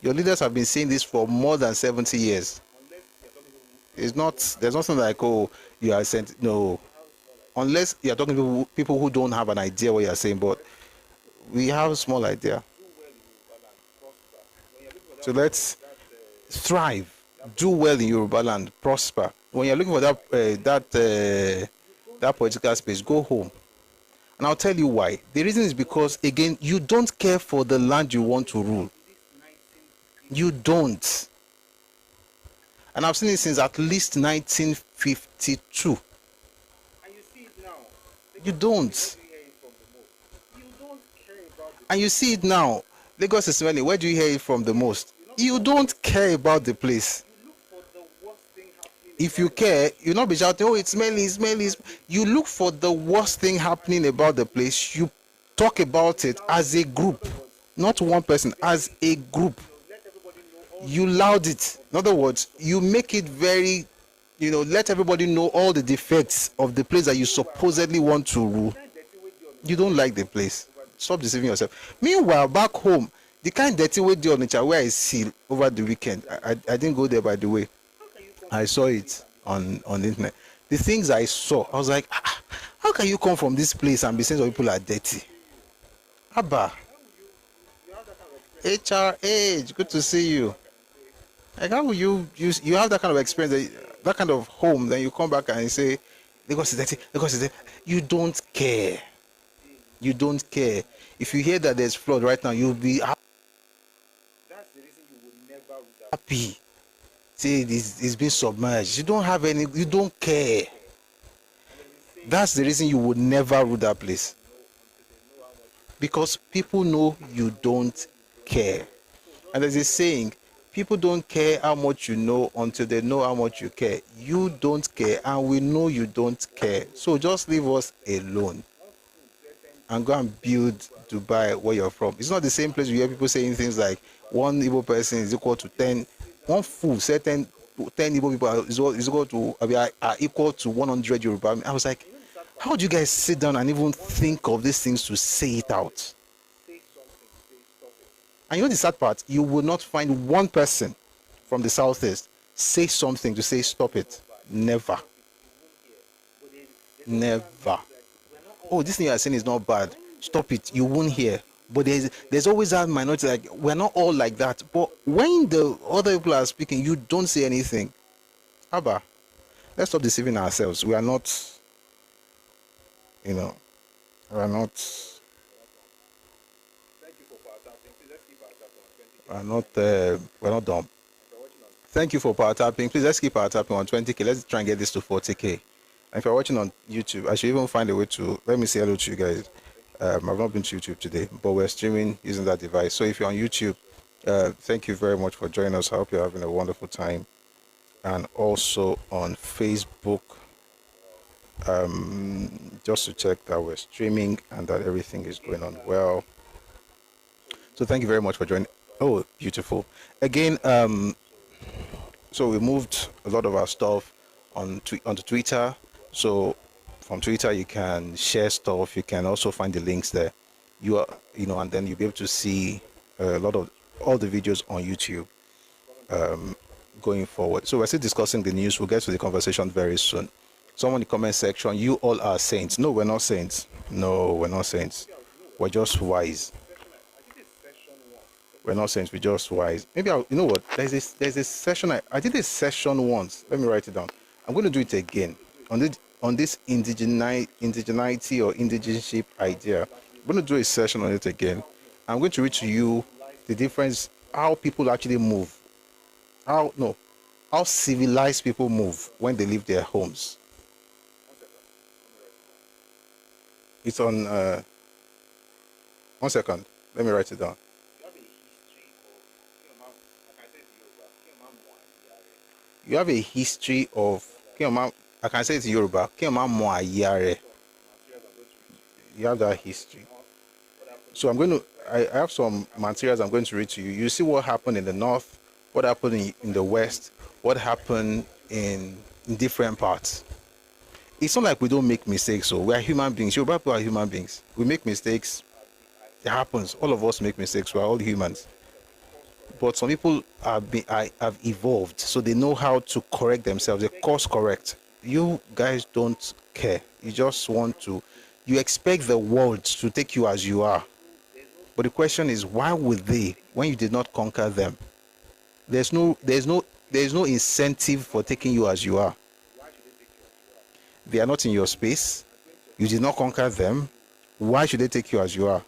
Your leaders have been saying this for more than 70 years. There's nothing like, oh, you are sent. No. Unless you're talking to people who don't have an idea what you're saying, but we have a small idea. So let's thrive, do well in Yoruba land, prosper. When you're looking for that political space, go home. And I'll tell you why. The reason is because, again, you don't care for the land you want to rule. You don't. And I've seen it since at least 1952. You don't. And you see it now. Lagos is smelling. Where do you hear it from the most? You don't care about the place. If you care, you'll not be shouting, oh, it's smelly, smelly. You look for the worst thing happening about the place. You talk about it as a group, not one person, as a group. You loud it. In other words, you make it very, let everybody know all the defects of the place that you supposedly want to rule. You don't like the place. Stop deceiving yourself. Meanwhile, back home, the kind of dirty way on nature where I see over the weekend, I didn't go there, by the way. I saw it on the internet. The things I saw, I was like, how can you come from this place and be saying people are dirty? Abba, HRH, good to see you. Like, how will you have that kind of experience, that kind of home, then you come back and say, Lagos is dirty, Lagos is dirty. You don't care. You don't care. If you hear that there's flood right now, you'll be happy. That's the reason you will never happy. Say it's been submerged. You don't have any, you don't care. That's the reason you would never rule that place. Because people know you don't care. And there's a saying, People don't care how much you know until they know how much you care. You don't care, and we know you don't care. So just leave us alone and go and build Dubai where you're from. It's not the same place you hear people saying things like one Igbo person is equal to 10. One fool said 10 Igbo people is equal to, are equal to 100 Yoruba. I was like, how do you guys sit down and even think of these things to say it out? And you know the sad part? You will not find one person from the southeast say something to say stop it. Never. Never. Oh, this thing you are saying is not bad. Stop it. You won't hear. But there's always that minority, like we're not all like that. But when the other people are speaking, you don't say anything. Abba, let's stop deceiving ourselves. We are not, we are not. We're not dumb. Thank you for power tapping. Please let's keep power tapping on 20k. Let's try and get this to 40k. And if you're watching on YouTube, I should even find a way to let me say hello to you guys. I've not been to YouTube today, but we're streaming using that device. So if you're on YouTube, thank you very much for joining us. I hope you're having a wonderful time. And also on Facebook, just to check that we're streaming and that everything is going on well. So thank you very much for joining. Oh, beautiful. Again, so we moved a lot of our stuff onto Twitter. So from Twitter, you can share stuff. You can also find the links there. And then you'll be able to see a lot of all the videos on YouTube going forward. So we're still discussing the news. We'll get to the conversation very soon. Someone in the comment section, you all are saints. No, we're not saints. No, we're not saints. We're just wise. We're not saints, we're just wise. Maybe you know what? There's a session I did a session once. Let me write it down. I'm going to do it again on this indigeneity or indigenship idea. I'm going to do a session on it again. I'm going to read to you the difference, how people actually move, how civilized people move when they leave their homes. It's on. 1 second. Let me write it down. You have a history of, I can say it in Yoruba, you have that history. So I have some materials I'm going to read to you. You see what happened in the north, what happened in the west, what happened in different parts. It's not like we don't make mistakes, so we are human beings. Yoruba people are human beings. We make mistakes. It happens. All of us make mistakes. We are all humans. But some people have evolved, so they know how to correct themselves. They course correct. You guys don't care. You just want to. You expect the world to take you as you are. But the question is, why would they when you did not conquer them? There's no incentive for taking you as you are. They are not in your space. You did not conquer them. Why should they take you as you are?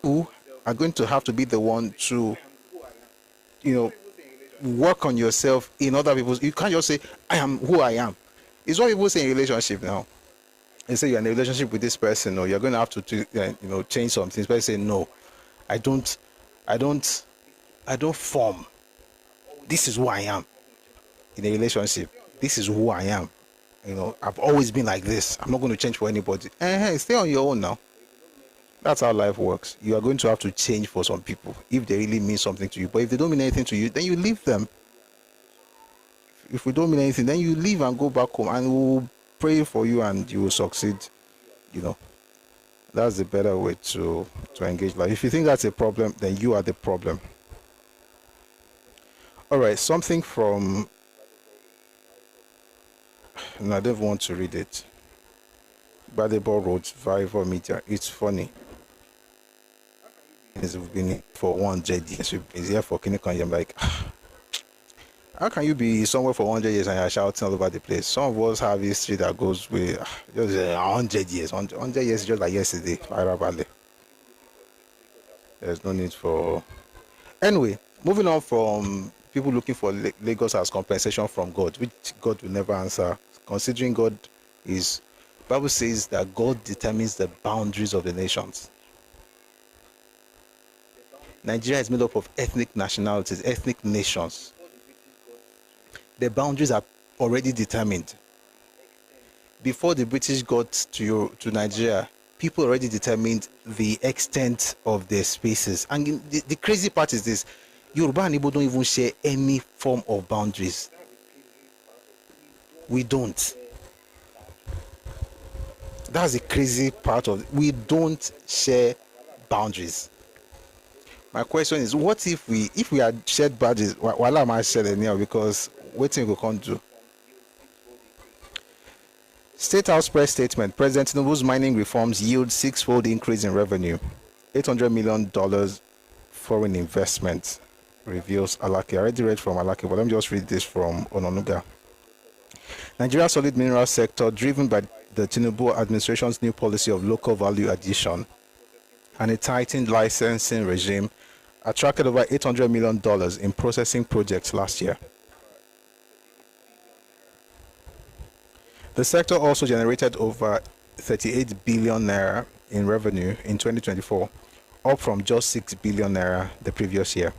You are going to have to be the one to work on yourself in other people's. You can't just say I am who I am. It's what people say in relationship now. They say you're in a relationship with this person, or you're going to have to change some things. But you say no, I don't form. This is who I am in a relationship. This is who I am. I've always been like this. I'm not going to change for anybody. Stay on your own now. That's how life works. You are going to have to change for some people if they really mean something to you. But if they don't mean anything to you, then you leave them. If we don't mean anything, then you leave and go back home, and we'll pray for you and you will succeed. That's the better way to engage life. If you think that's a problem, then you are the problem. All right, something from... And I don't want to read it. Badebo wrote Viva Media. It's funny. We've been for 100 years. We've been here for Kinikon. I'm like, how can you be somewhere for 100 years and you're shouting all over the place? Some of us have history that goes with just 100 years. 100 years is just like yesterday. There's no need for... Anyway, moving on from people looking for Lagos as compensation from God, which God will never answer. Considering God is... Bible says that God determines the boundaries of the nations. Nigeria is made up of ethnic nationalities, ethnic nations. The boundaries are already determined. Before the British got to Nigeria, people already determined the extent of their spaces. And the crazy part is this: Yoruba and Igbo don't even share any form of boundaries. We don't. That's the crazy part of it. We don't share boundaries. My question is, what if we had shared boundaries? Why am I shared anyhow? Because what thing we can't do? State House press statement: President Tinubu's mining reforms yield six-fold increase in revenue. $800 million foreign investment, reveals Alake. I already read from Alake, but let me just read this from Ononuga. Nigeria's solid mineral sector, driven by the Tinubu administration's new policy of local value addition and a tightened licensing regime, attracted over $800 million in processing projects last year. The sector also generated over 38 billion naira in revenue in 2024, up from just 6 billion naira the previous year,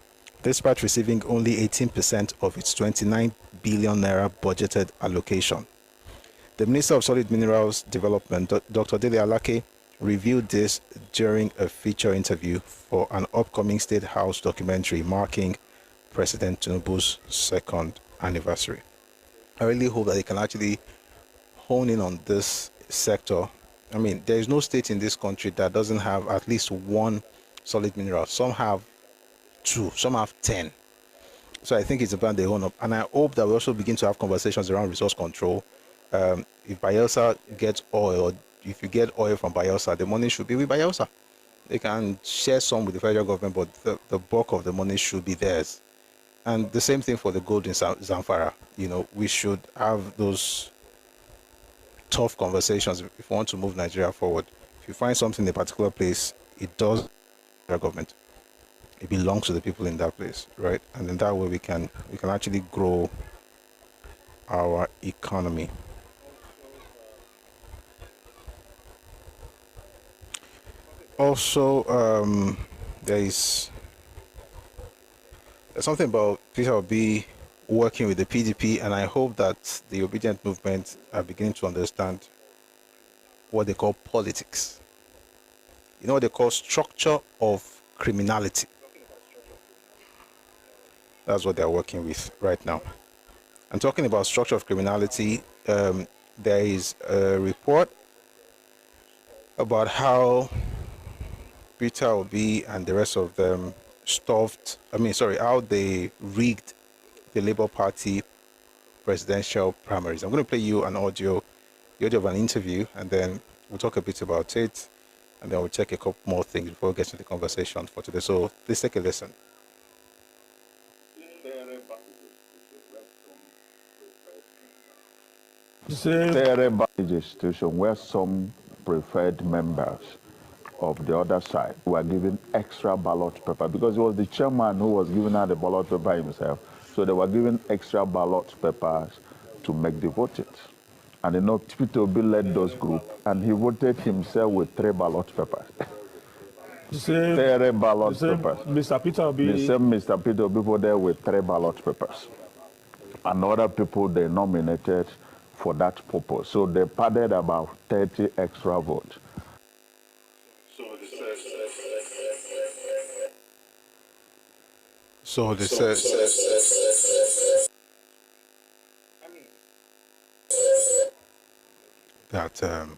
despite receiving only 18% of its 29 billion naira budgeted allocation. The Minister of Solid Minerals Development, Dr. Dele Alake, revealed this during a feature interview for an upcoming State House documentary marking President Tinubu's second anniversary. I really hope that they can actually hone in on this sector. I mean, there is no state in this country that doesn't have at least one solid mineral. Some have 2, some have 10. So I think it's about the hone up. And I hope that we also begin to have conversations around resource control. If Bayelsa gets oil, or if you get oil from Bayelsa, the money should be with Bayelsa. They can share some with the federal government, but the bulk of the money should be theirs. And the same thing for the gold in Zamfara. You know, we should have those tough conversations if we want to move Nigeria forward. If you find something in a particular place, it does the government. It belongs to the people in that place, right? And in that way we can actually grow our economy. Also, there's something about Peter Obi working with the PDP, and I hope that the obedient movement are beginning to understand what they call politics. You know what they call structure of criminality. That's what they're working with right now. And talking about structure of criminality, there is a report about how Peter Obi and the rest of them how they rigged the Labour Party presidential primaries. I'm going to play you the audio of an interview, and then we'll talk a bit about it, and then we'll check a couple more things before we get to the conversation for today. So please take a listen. There are institution where some preferred members of the other side were given extra ballot paper because it was the chairman who was giving out the ballot paper himself. So they were given extra ballot papers to make the voting. And you know, Peter Obi led those groups, and he voted himself with 3 ballot papers. The same Mr. Peter Obi. The same Mr. Peter Obi voted with 3 ballot papers. And other people they nominated for that purpose. So they padded about 30 extra votes. So they said that some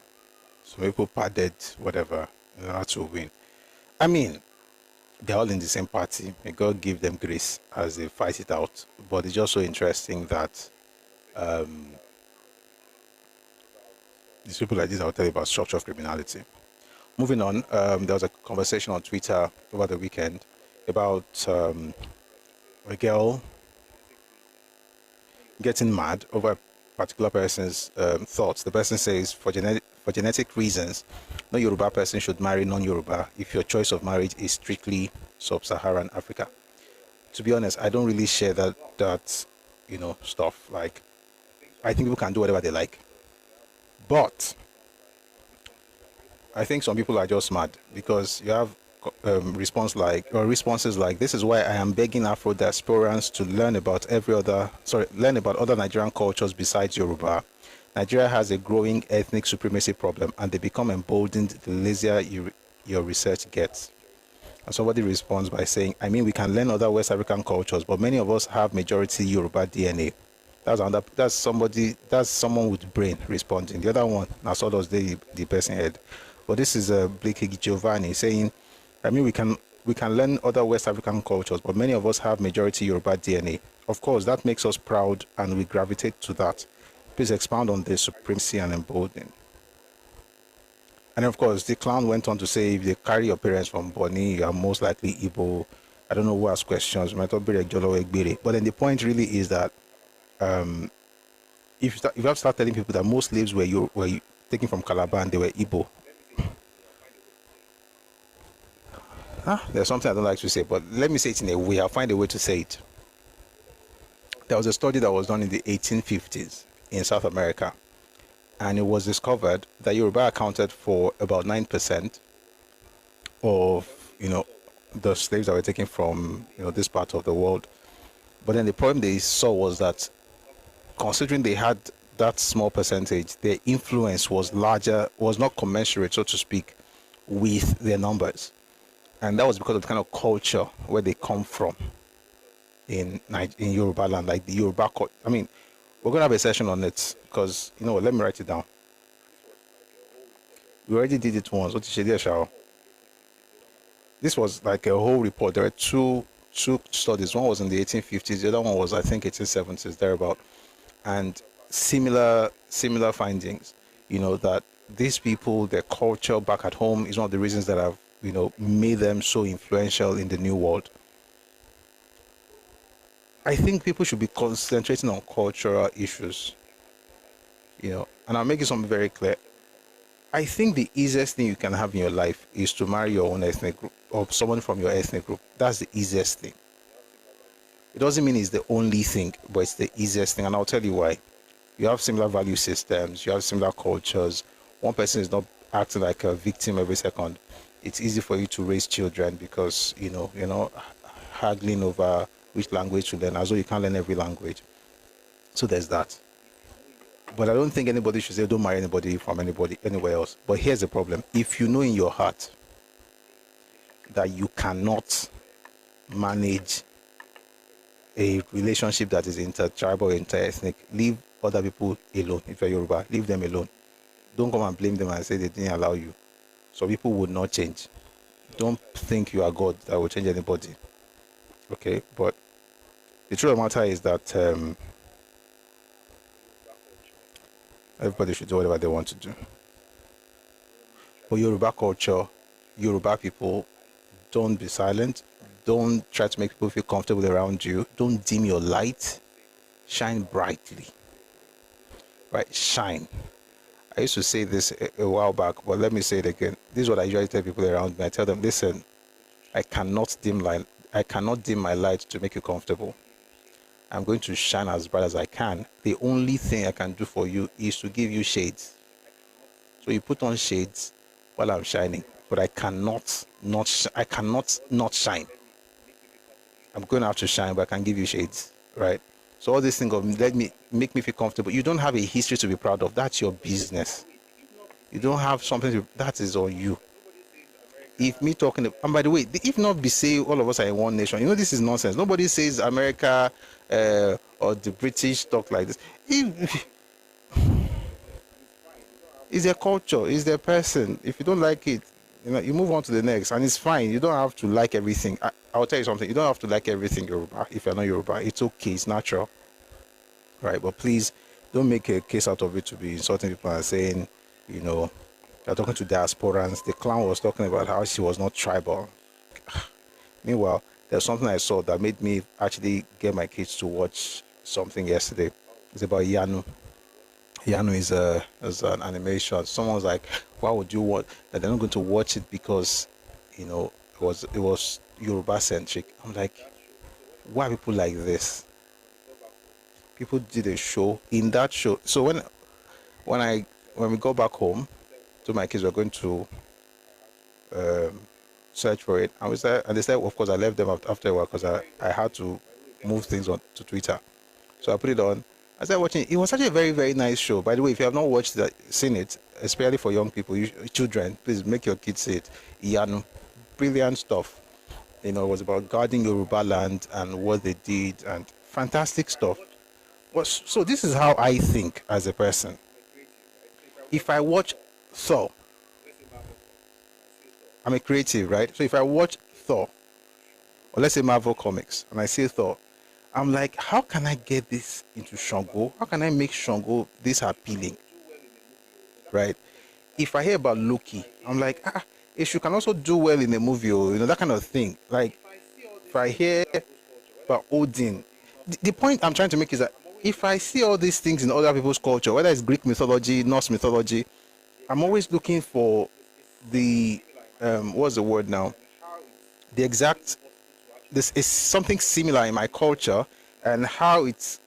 people padded whatever in order to win. I mean, they're all in the same party. May God give them grace as they fight it out. But it's just so interesting that these people like this, I'll tell you about structure of criminality. Moving on, there was a conversation on Twitter over the weekend about a girl getting mad over a particular person's thoughts. The person says, for genetic reasons, no Yoruba person should marry non-Yoruba if your choice of marriage is strictly sub-Saharan Africa. To be honest, I don't really share that stuff. Like, I think people can do whatever they like. But I think some people are just mad because you have responses like, "This is why I am begging Afro diasporans to learn about other Nigerian cultures besides Yoruba. Nigeria has a growing ethnic supremacy problem, and they become emboldened the lazier your research gets." And somebody responds by saying, "I mean, we can learn other West African cultures, but many of us have majority Yoruba DNA." That's someone with brain responding. The other one, now so does the person head. But this is Blake Giovanni saying, "I mean, we can learn other West African cultures, but many of us have majority Yoruba DNA. Of course, that makes us proud, and we gravitate to that. Please expound on the supremacy and emboldening." And of course, the clown went on to say, "If they carry your parents from Bonny, you are most likely Igbo." I don't know who asked questions. But then the point really is that if you have to start telling people that most slaves were taken from Calabar and they were Igbo, there's something I don't like to say, but let me say it in a way. I'll find a way to say it. There was a study that was done in the 1850s in South America, and it was discovered that Yoruba accounted for about 9% of the slaves that were taken from this part of the world. But then the problem they saw was that, considering they had that small percentage, their influence was not commensurate, so to speak, with their numbers. And that was because of the kind of culture where they come from in Yoruba land, like the Yoruba culture. I mean, we're going to have a session on it because, let me write it down. We already did it once. This was like a whole report. There were two studies. One was in the 1850s. The other one was, I think, 1870s, thereabout. And similar findings, that these people, their culture back at home is one of the reasons that have, made them so influential in the new world. I think people should be concentrating on cultural issues, and I'll make it something very clear. I think the easiest thing you can have in your life is to marry your own ethnic group or someone from your ethnic group. That's the easiest thing. It doesn't mean it's the only thing, but it's the easiest thing, and I'll tell you why. You have similar value systems, you have similar cultures. One person is not acting like a victim every second. It's easy for you to raise children because, you're not haggling over which language to learn, as though you can't learn every language. So there's that. But I don't think anybody should say, don't marry anybody from anywhere else. But here's the problem. If you know in your heart that you cannot manage a relationship that is intertribal, inter-ethnic, leave other people alone. If you're Yoruba, leave them alone. Don't come and blame them and say they didn't allow you. So people would not change. Don't think you are God that will change anybody. Okay? But the truth of the matter is that everybody should do whatever they want to do. But Yoruba culture, Yoruba people, don't be silent. Don't try to make people feel comfortable around you. Don't dim your light. Shine brightly. Right? Shine. I used to say this a while back, but let me say it again. This is what I usually tell people around me. I tell them, listen, I cannot dim my light to make you comfortable. I'm going to shine as bright as I can. The only thing I can do for you is to give you shades. So you put on shades while I'm shining, but I cannot not shine. I'm going to have to shine, but I can give you shades, right? So all this thing of make me feel comfortable. You don't have a history to be proud of. That's your business. You don't have something that is on you. If me talking, and by the way, if not be say all of us are in one nation, this is nonsense. Nobody says America or the British talk like this. It's their culture, it's their person. If you don't like it, you move on to the next, and it's fine. You don't have to like everything. I'll tell you something. You don't have to like everything Yoruba. If you're not Yoruba, it's okay. It's natural, right? But please don't make a case out of it to be insulting people and saying, you're talking to diasporans. The clown was talking about how she was not tribal. Meanwhile, there's something I saw that made me actually get my kids to watch something yesterday. It's about Yanu. Yanu is an animation. Someone was like, why would you want that? They're not going to watch it because it was Yoruba centric. I'm like, why are people like this? People did a show. In that show, so when we go back home, to my kids, we're going to search for it. And they said, of course, I left them after a while because I had to move things on to Twitter. So I put it on. I started watching it. It was actually a very, very nice show. By the way, if you have not watched that, seen it, especially for young people, children, please make your kids see it. Iyanu, brilliant stuff. It was about guarding Yoruba land and what they did, and fantastic stuff. So this is how I think as a person. If I watch Thor, I'm a creative, right? So if I watch Thor, or let's say Marvel Comics, and I see Thor, I'm like, how can I get this into Shango? How can I make Shango this appealing? Right? If I hear about Loki, I'm like, if you can also do well in a movie, or that kind of thing. Like, if I hear about Odin, the point I'm trying to make is that if I see all these things in other people's culture, whether it's Greek mythology, Norse mythology, I'm always looking for the what's the word now? The exact. This is something similar in my culture, and how it's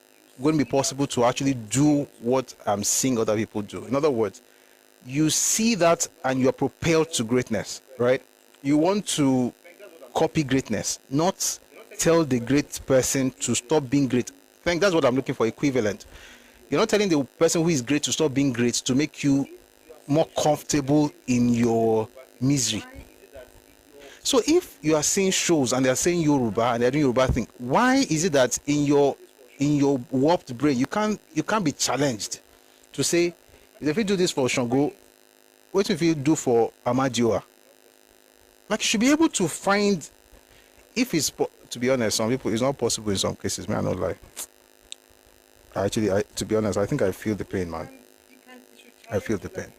going to be possible to actually do what I'm seeing other people do. In other words, you see that and you're propelled to greatness, right? You want to copy greatness, not tell the great person to stop being great. I think that's what I'm looking for, equivalent. You're not telling the person who is great to stop being great to make you more comfortable in your misery. So if you are seeing shows and they are saying Yoruba and they're doing Yoruba thing, why is it that in your warped brain you can't be challenged to say, if you do this for Shango, what if you do for Amadioa? Like, you should be able to find, if it's, to be honest, some people, it's not possible in some cases, man, I don't lie. To be honest, I think I feel the pain, man. I feel the pain.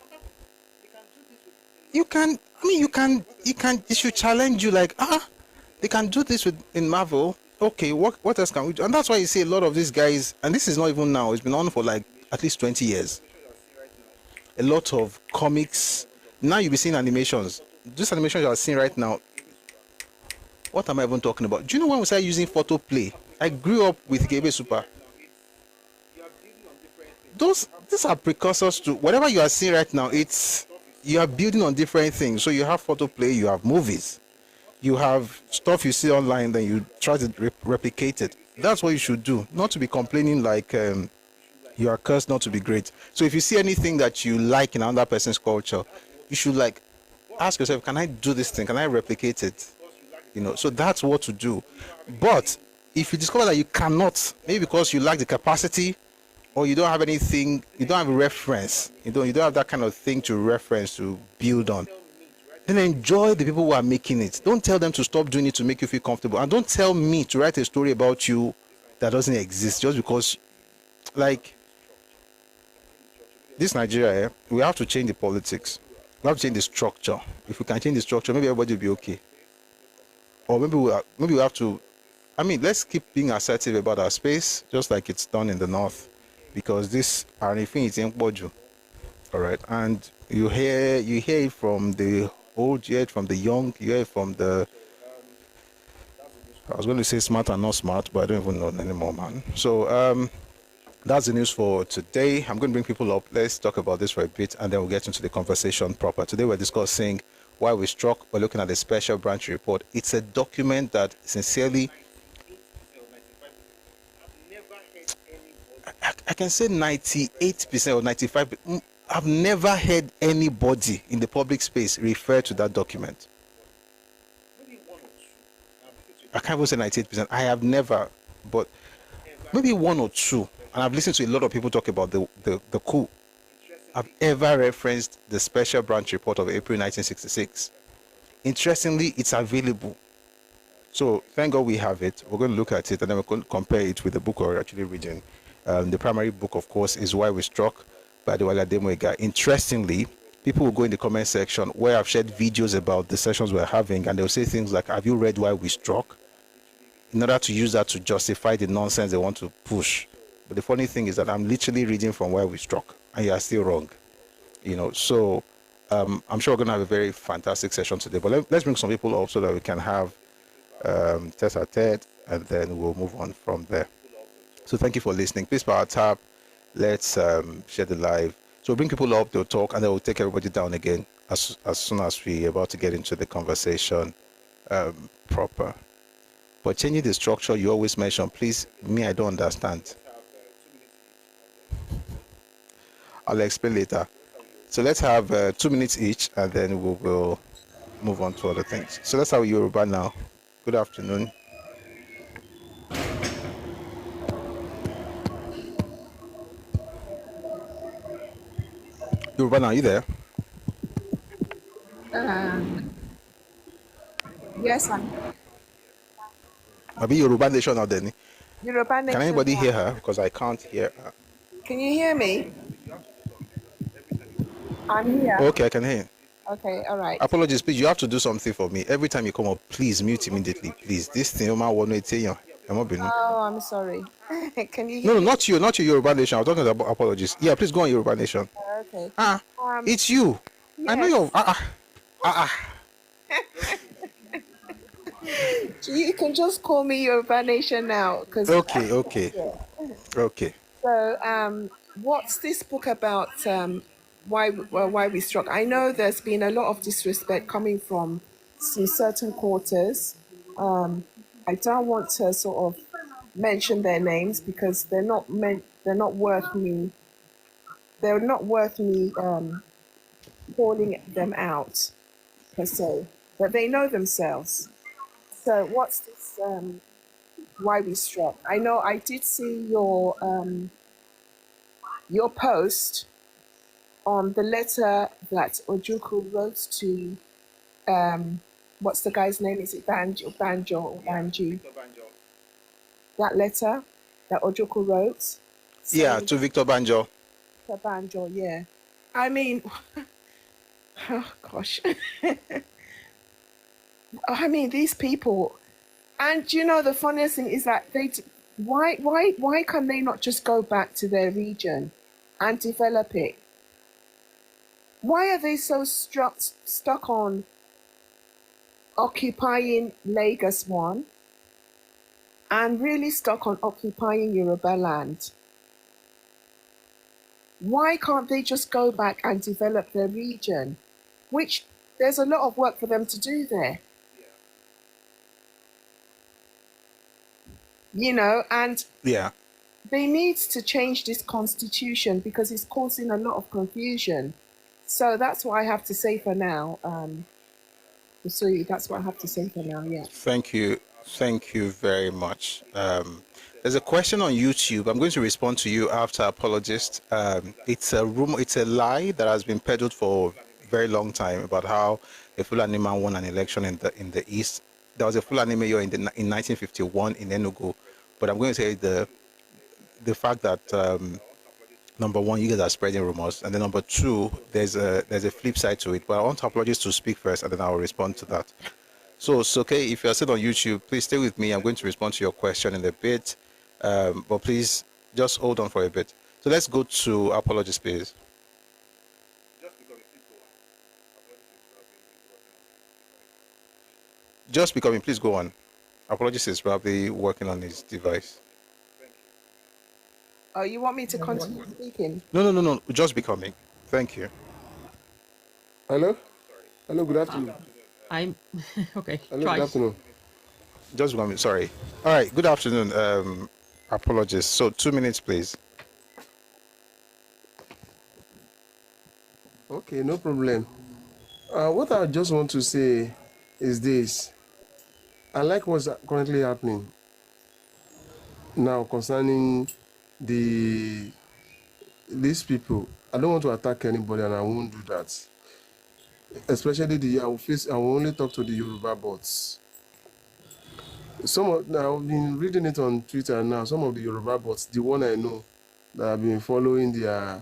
It should challenge you, like, they can do this in Marvel. Okay, what else can we do? And that's why you see a lot of these guys, and this is not even now, it's been on for like at least 20 years. A lot of comics. Now you'll be seeing animations. These animations you are seeing right now, what am I even talking about? Do you know when we started using photo play? I grew up with Gebe Super. These are precursors to whatever you are seeing right now. You are building on different things. So you have photo play, you have movies, you have stuff you see online, then you try to replicate it. That's what you should do, not to be complaining like you are cursed not to be great. So if you see anything that you like in another person's culture, you should like ask yourself, can I do this thing? Can I replicate it? So that's what to do. But if you discover that you cannot, maybe because you lack the capacity, or you don't have anything, you don't have a reference, you don't have that kind of thing to reference, to build on, then enjoy the people who are making it. Don't tell them to stop doing it to make you feel comfortable. And don't tell me to write a story about you that doesn't exist just because, like, this Nigeria, we have to change the politics. We have to change the structure. If we can change the structure, maybe everybody will be okay. Or maybe we have to, let's keep being assertive about our space, just like it's done in the north. Because this anything is in Boju, all right, and you hear it from the old, you hear it from the young, you hear it from the, I was going to say smart and not smart, but I don't even know anymore, man. So that's the news for today. I'm going to bring people up. Let's talk about this for a bit, and then we'll get into the conversation proper. Today we're discussing why we struck. We're looking at the special branch report. It's a document that sincerely, I can say 98% or 95%. I've never heard anybody in the public space refer to that document. I can't even say 98%. I have never, but maybe one or two. And I've listened to a lot of people talk about the coup. I've ever referenced the special branch report of April 1966. Interestingly, it's available. So thank God we have it. We're going to look at it and then we're going to compare it with the book we're actually reading. The primary book, of course, is Why We Struck by the Demwega. Interestingly, people will go in the comment section where I've shared videos about the sessions we're having, and they'll say things like, have you read Why We Struck? In order to use that to justify the nonsense they want to push. But the funny thing is that I'm literally reading from Why We Struck, and you are still wrong. So I'm sure we're going to have a very fantastic session today. But let's bring some people up so that we can have tete-a-tete, and then we'll move on from there. So thank you for listening. Please power tap. Let's share the live. So bring people up, they'll talk, and then we'll take everybody down again as soon as we're about to get into the conversation. proper. But changing the structure you always mention, please, me, I don't understand. I'll explain later. So let's have 2 minutes each, and then we will move on to other things. So let's have Yoruba now. Good afternoon. Yoruba now, you there? Yes, I'm Maybe Yoruba Nation now then. Yoruba Can Nation. anybody hear her? Because I can't hear her. Can you hear me? I'm here. Okay, I can hear you. Okay, all right. Apologies, please. You have to do something for me. Every time you come up, please mute immediately, please. This thing, no Oh, I'm sorry. Can you hear no, me? not you, Yoruba Nation. I'm talking about apologies. Yeah, please go on Yoruba Nation. Okay. It's you. I know Yes. You can just call me Yoruba Nation now, because Okay. So, what's this book about? Why we struck? I know there's been a lot of disrespect coming from some certain quarters. I don't want to sort of mention their names because they're not meant. They're not worth me. They're not worth me calling them out per se, but they know themselves. So, what's this? Why we struck? I know I did see your post on the letter that Ojukwu wrote to, what's the guy's name? Is it Banjo or Banji? That letter that Ojukwu wrote? Yeah, to Victor Banjo. To Banjo, yeah. I mean, oh gosh. I mean, these people, and you know, the funniest thing is that why can they not just go back to their region and develop it? Why are they so stuck on occupying Lagos one and really stuck on occupying Yoruba land? Why can't they just go back and develop their region? Which there's a lot of work for them to do there. You know, and Yeah. they need to change this constitution because it's causing a lot of confusion. So that's what I have to say for now. So that's what I have to say for now. Yeah. Thank you very much. There's a question on YouTube. I'm going to respond to you after apologist. It's a rumor, it's a lie that has been peddled for a very long time about how a Fulani man won an election in the east. There was a Fulani mayor in 1951 in Enugu, but I'm going to say the fact that number one, you guys are spreading rumors, and then number two, there's a flip side to it. But I want apologists to speak first, and then I will respond to that. So, okay, if you're still on YouTube, please stay with me. I'm going to respond to your question in a bit, but please just hold on for a bit. So let's go to apologies, please. Just becoming, please go on. Apologies is probably working on his device. Oh, you want me to continue speaking? No. Just becoming. Thank you. Hello? Hello, good afternoon. I'm okay. Hello, Try. good afternoon. Just becoming, sorry. All right, good afternoon. Apologies. So 2 minutes, please. Okay, no problem. What I just want to say is this. I like what's currently happening now concerning these people. I don't want to attack anybody and I won't do that. Especially I will only talk to the Yoruba bots. I've been reading it on Twitter now. Some of the Yoruba bots, the one I know that have been following their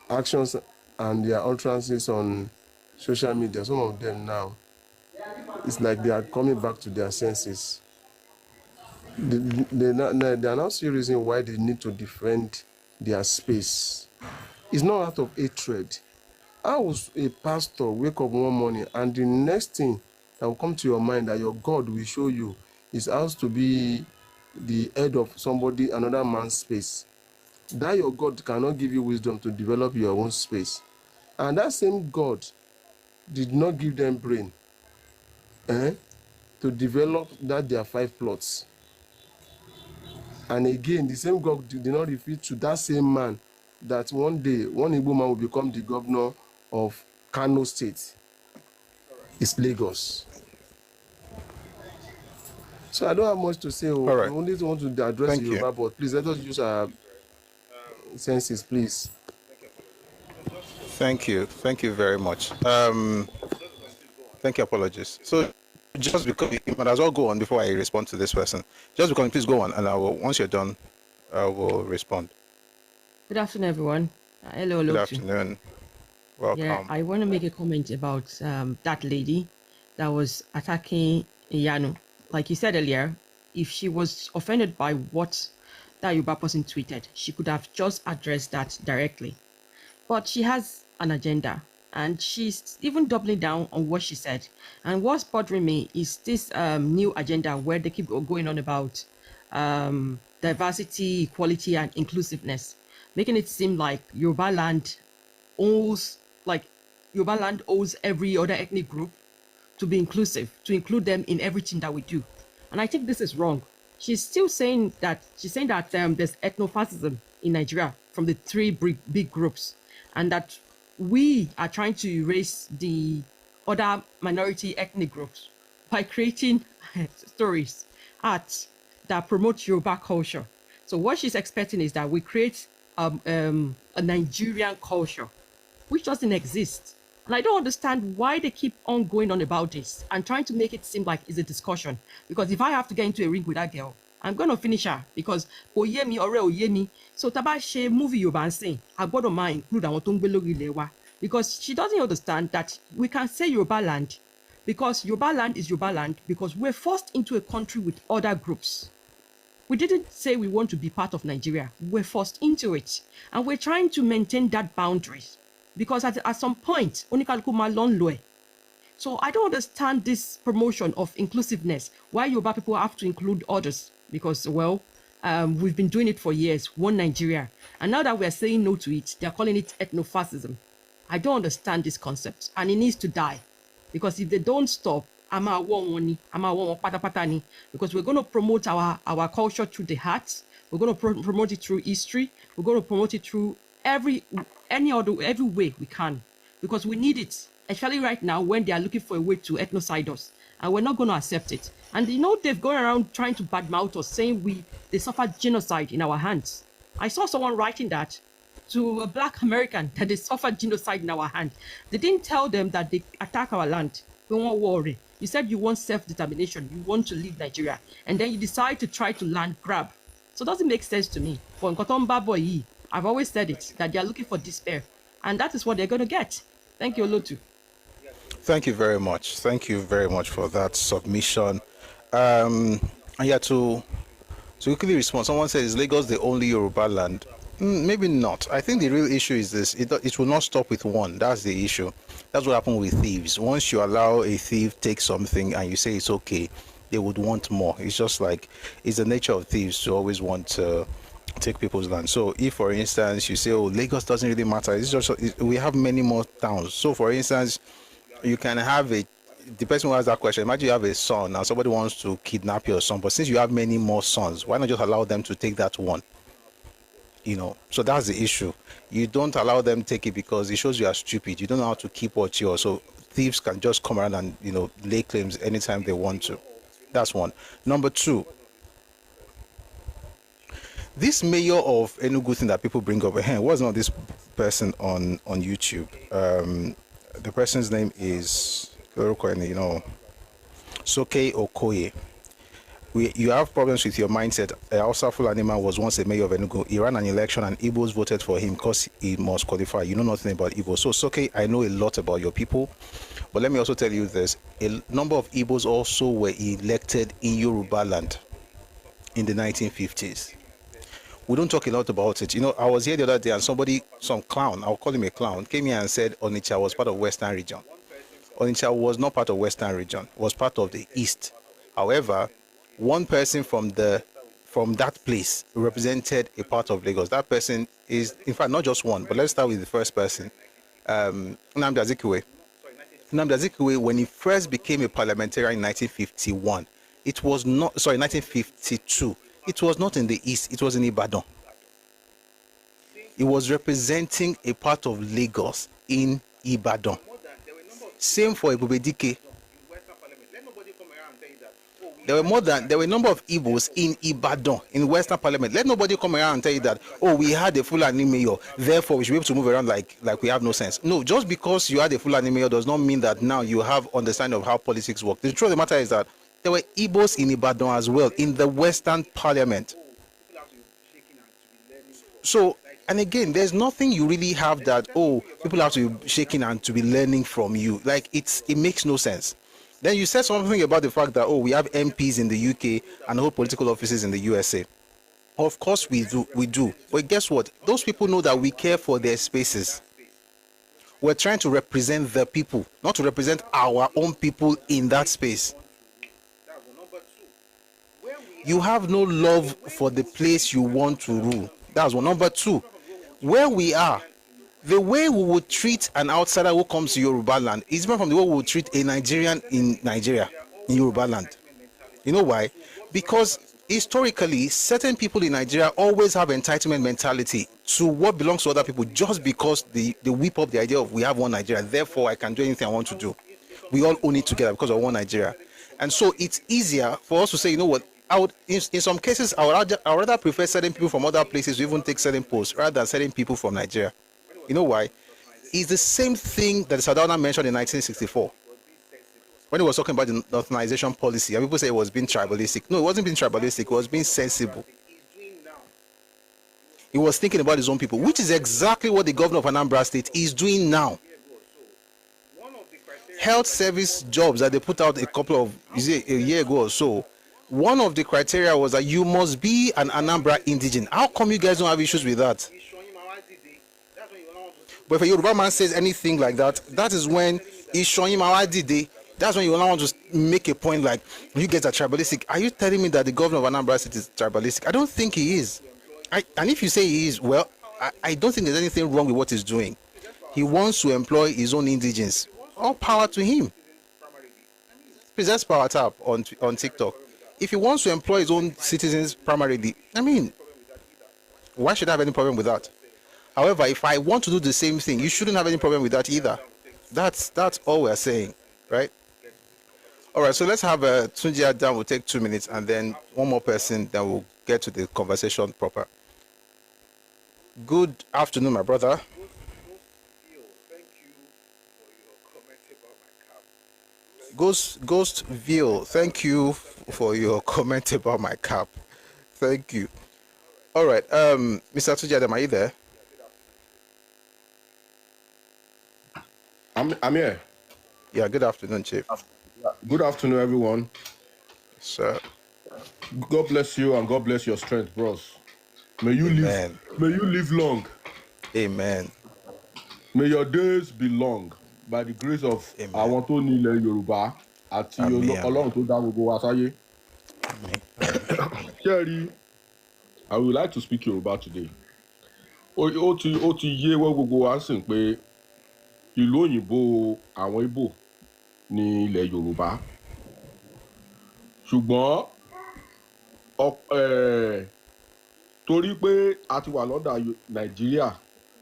actions and their utterances on social media, some of them now, it's like they are coming back to their senses. They are now seeing reason why they need to defend their space. It's not out of hatred. How will a pastor wake up one morning and the next thing that will come to your mind that your God will show you is how to be the head of somebody, another man's space? That your God cannot give you wisdom to develop your own space. And that same God did not give them brain. to develop that their 5 plots. And again, the same God did not reveal to that same man that one day, one Igbo man will become the governor of Kano State. It's Lagos. So I don't have much to say. All I right. only want to address Thank you. Yoruba, but please let us use our senses, please. Thank you. Thank you very much. Thank you, apologies. So just because you might as well go on before I respond to this person. Just because, please go on, and I will, once you're done, I will respond. Good afternoon, everyone. Hello, Good Lotu. afternoon. Welcome. Yeah, I want to make a comment about that lady that was attacking Iyanu. Like you said earlier, if she was offended by what that Yoruba person tweeted, she could have just addressed that directly. But she has an agenda, and she's even doubling down on what she said. And what's bothering me is this new agenda where they keep going on about diversity, equality, and inclusiveness, making it seem like Yoruba land owes every other ethnic group to be inclusive, to include them in everything that we do. And I think this is wrong. She's saying that there's ethnofascism in Nigeria from the three big groups, and that we are trying to erase the other minority ethnic groups by creating stories, art that promote Yoruba culture. So what she's expecting is that we create a Nigerian culture, which doesn't exist. And I don't understand why they keep on going on about this and trying to make it seem like it's a discussion. Because if I have to get into a ring with that girl, I'm going to finish her because oyemi ore oyemi. So taba she movie you ban saying, I got to mind include àwọn tó ń gbé lórí ilẹ̀ wa, because she doesn't understand that we can say Yoruba land because Yoruba land is Yoruba land because we're forced into a country with other groups. We didn't say we want to be part of Nigeria. We're forced into it. And we're trying to maintain that boundaries. Because at some point, onikaluku ma lon lo e. So I don't understand this promotion of inclusiveness. Why Yoruba people have to include others? Because, well, we've been doing it for years, one Nigeria. And now that we're saying no to it, they're calling it ethnofascism. I don't understand this concept. And it needs to die. Because if they don't stop, because we're going to promote our culture through the arts, we're going to promote it through history, we're going to promote it through every way we can, because we need it, especially right now when they are looking for a way to ethnocide us, and we're not going to accept it. And they've gone around trying to badmouth us, saying they suffered genocide in our hands. I saw someone writing that to a Black American, that they suffered genocide in our hands. They didn't tell them that they attack our land. We won't worry. You said you want self-determination, you want to leave Nigeria, and then you decide to try to land grab. So it doesn't make sense to me. For Nkotomba Boyi, I've always said it, that they're looking for despair, and that is what they're going to get. Thank you, Olotu. Thank you very much. Thank you very much for that submission. And yeah, to quickly respond, someone said, is Lagos the only Yoruba land? Maybe not. I think the real issue is this. It will not stop with one. That's the issue. That's what happened with thieves. Once you allow a thief take something and you say it's okay, they would want more. It's just like, it's the nature of thieves to always want to take people's land. So if, for instance, you say, oh, Lagos doesn't really matter, it's just we have many more towns. So for instance, you can have the person who has that question, imagine you have a son and somebody wants to kidnap your son, but since you have many more sons, why not just allow them to take that one? So that's the issue. You don't allow them take it because it shows you are stupid. You don't know how to keep what's yours. So thieves can just come around and lay claims anytime they want to. That's one. Number two, this mayor of Enugu thing that people bring up, what's not this person on YouTube? The person's name is Soke Okoye. You have problems with your mindset. Hausa Fulani man was once a mayor of Enugu. He ran an election and Igbos voted for him because he must qualify. You know nothing about Igbo. So Soke, I know a lot about your people, but let me also tell you this. A number of Igbos also were elected in Yoruba land in the 1950s. We don't talk a lot about it. I was here the other day and some clown, I'll call him a clown, came here and said Onitsha was part of Western region. Onitsha was not part of Western region, was part of the East. However, one person from that place represented a part of Lagos. That person is, in fact, not just one, but let's start with the first person, Nnamdi Azikiwe. Nnamdi Azikiwe, when he first became a parliamentarian in 1951, it was not, sorry, 1952, it was not in the east, it was in Ibadan. He was representing a part of Lagos in Ibadan. Same for Ebube Dike. There were a number of Igbos in Ibadan, in Western Parliament. Let nobody come around and tell you that, oh, we had a Fulani mayor, therefore we should be able to move around like we have no sense. No, just because you had a Fulani mayor does not mean that now you have understanding of how politics work. The truth of the matter is that there were Igbos in Ibadan as well, in the Western Parliament. So, and again, there's nothing you really have that, oh, people have to be shaking and to be learning from you. Like, it makes no sense. Then you said something about the fact that, oh, we have MPs in the UK and hold political offices in the USA. Of course we do. But guess what? Those people know that we care for their spaces. We're trying to represent the people, not to represent our own people in that space. You have no love for the place you want to rule. That's one. Number two, where we are, the way we would treat an outsider who comes to Yoruba land is different from the way we would treat a Nigerian in Nigeria, in Yoruba land. You know why? Because historically, certain people in Nigeria always have entitlement mentality to what belongs to other people just because they whip up the idea of we have one Nigeria, therefore I can do anything I want to do. We all own it together because of one Nigeria. And so it's easier for us to say, you know what, in some cases, I would rather prefer certain people from other places to even take certain posts rather than certain people from Nigeria. You know why? It's the same thing that Sardauna mentioned in 1964 when he was talking about the northernization policy. And people say it was being tribalistic. No, it wasn't being tribalistic. It was being sensible. He was thinking about his own people, which is exactly what the governor of Anambra State is doing now. Health service jobs that they put out a year ago or so, one of the criteria was that you must be an Anambra indigen. How come you guys don't have issues with that? But if a Yoruba man says anything like that, that is when he's showing him how did. That's when you want to make a point like, you guys are tribalistic. Are you telling me that the governor of Anambra State is tribalistic? I don't think he is. And if you say he is, well, I don't think there's anything wrong with what he's doing. He wants to employ his own indigents. All power to him. Please, that's Power Tap on TikTok. If he wants to employ his own citizens primarily, I mean, why should I have any problem with that? However, if I want to do the same thing, you shouldn't have any problem with that either. That's all we're saying, right? All right, so let's have Tunji Adam. We'll take 2 minutes, and then one more person, then we'll get to the conversation proper. Good afternoon, my brother. Ghost Veal, thank you for your comment about my cap. Thank you. All right, Mr. Tunji Adam, are you there? I'm here. Yeah, good afternoon, Chief. Good afternoon, everyone. Sir. God bless you and God bless your strength, bros. May you live long. Amen. May your days be long by the grace of àwọn tó ní ilẹ̀ Yorùbá àti Ọlọ́run tó dá gbogbo wa sáyé. Sherry, I would like to speak Yoruba today. Ó ti yé wọ́n gbogbo wa sìn pé ìlú òyìnbó àwọn Ìgbò ní ilẹ̀ Yorùbá. Ṣùgbọ́n torí pé a ti wà lọ́dà Nàìjíríà,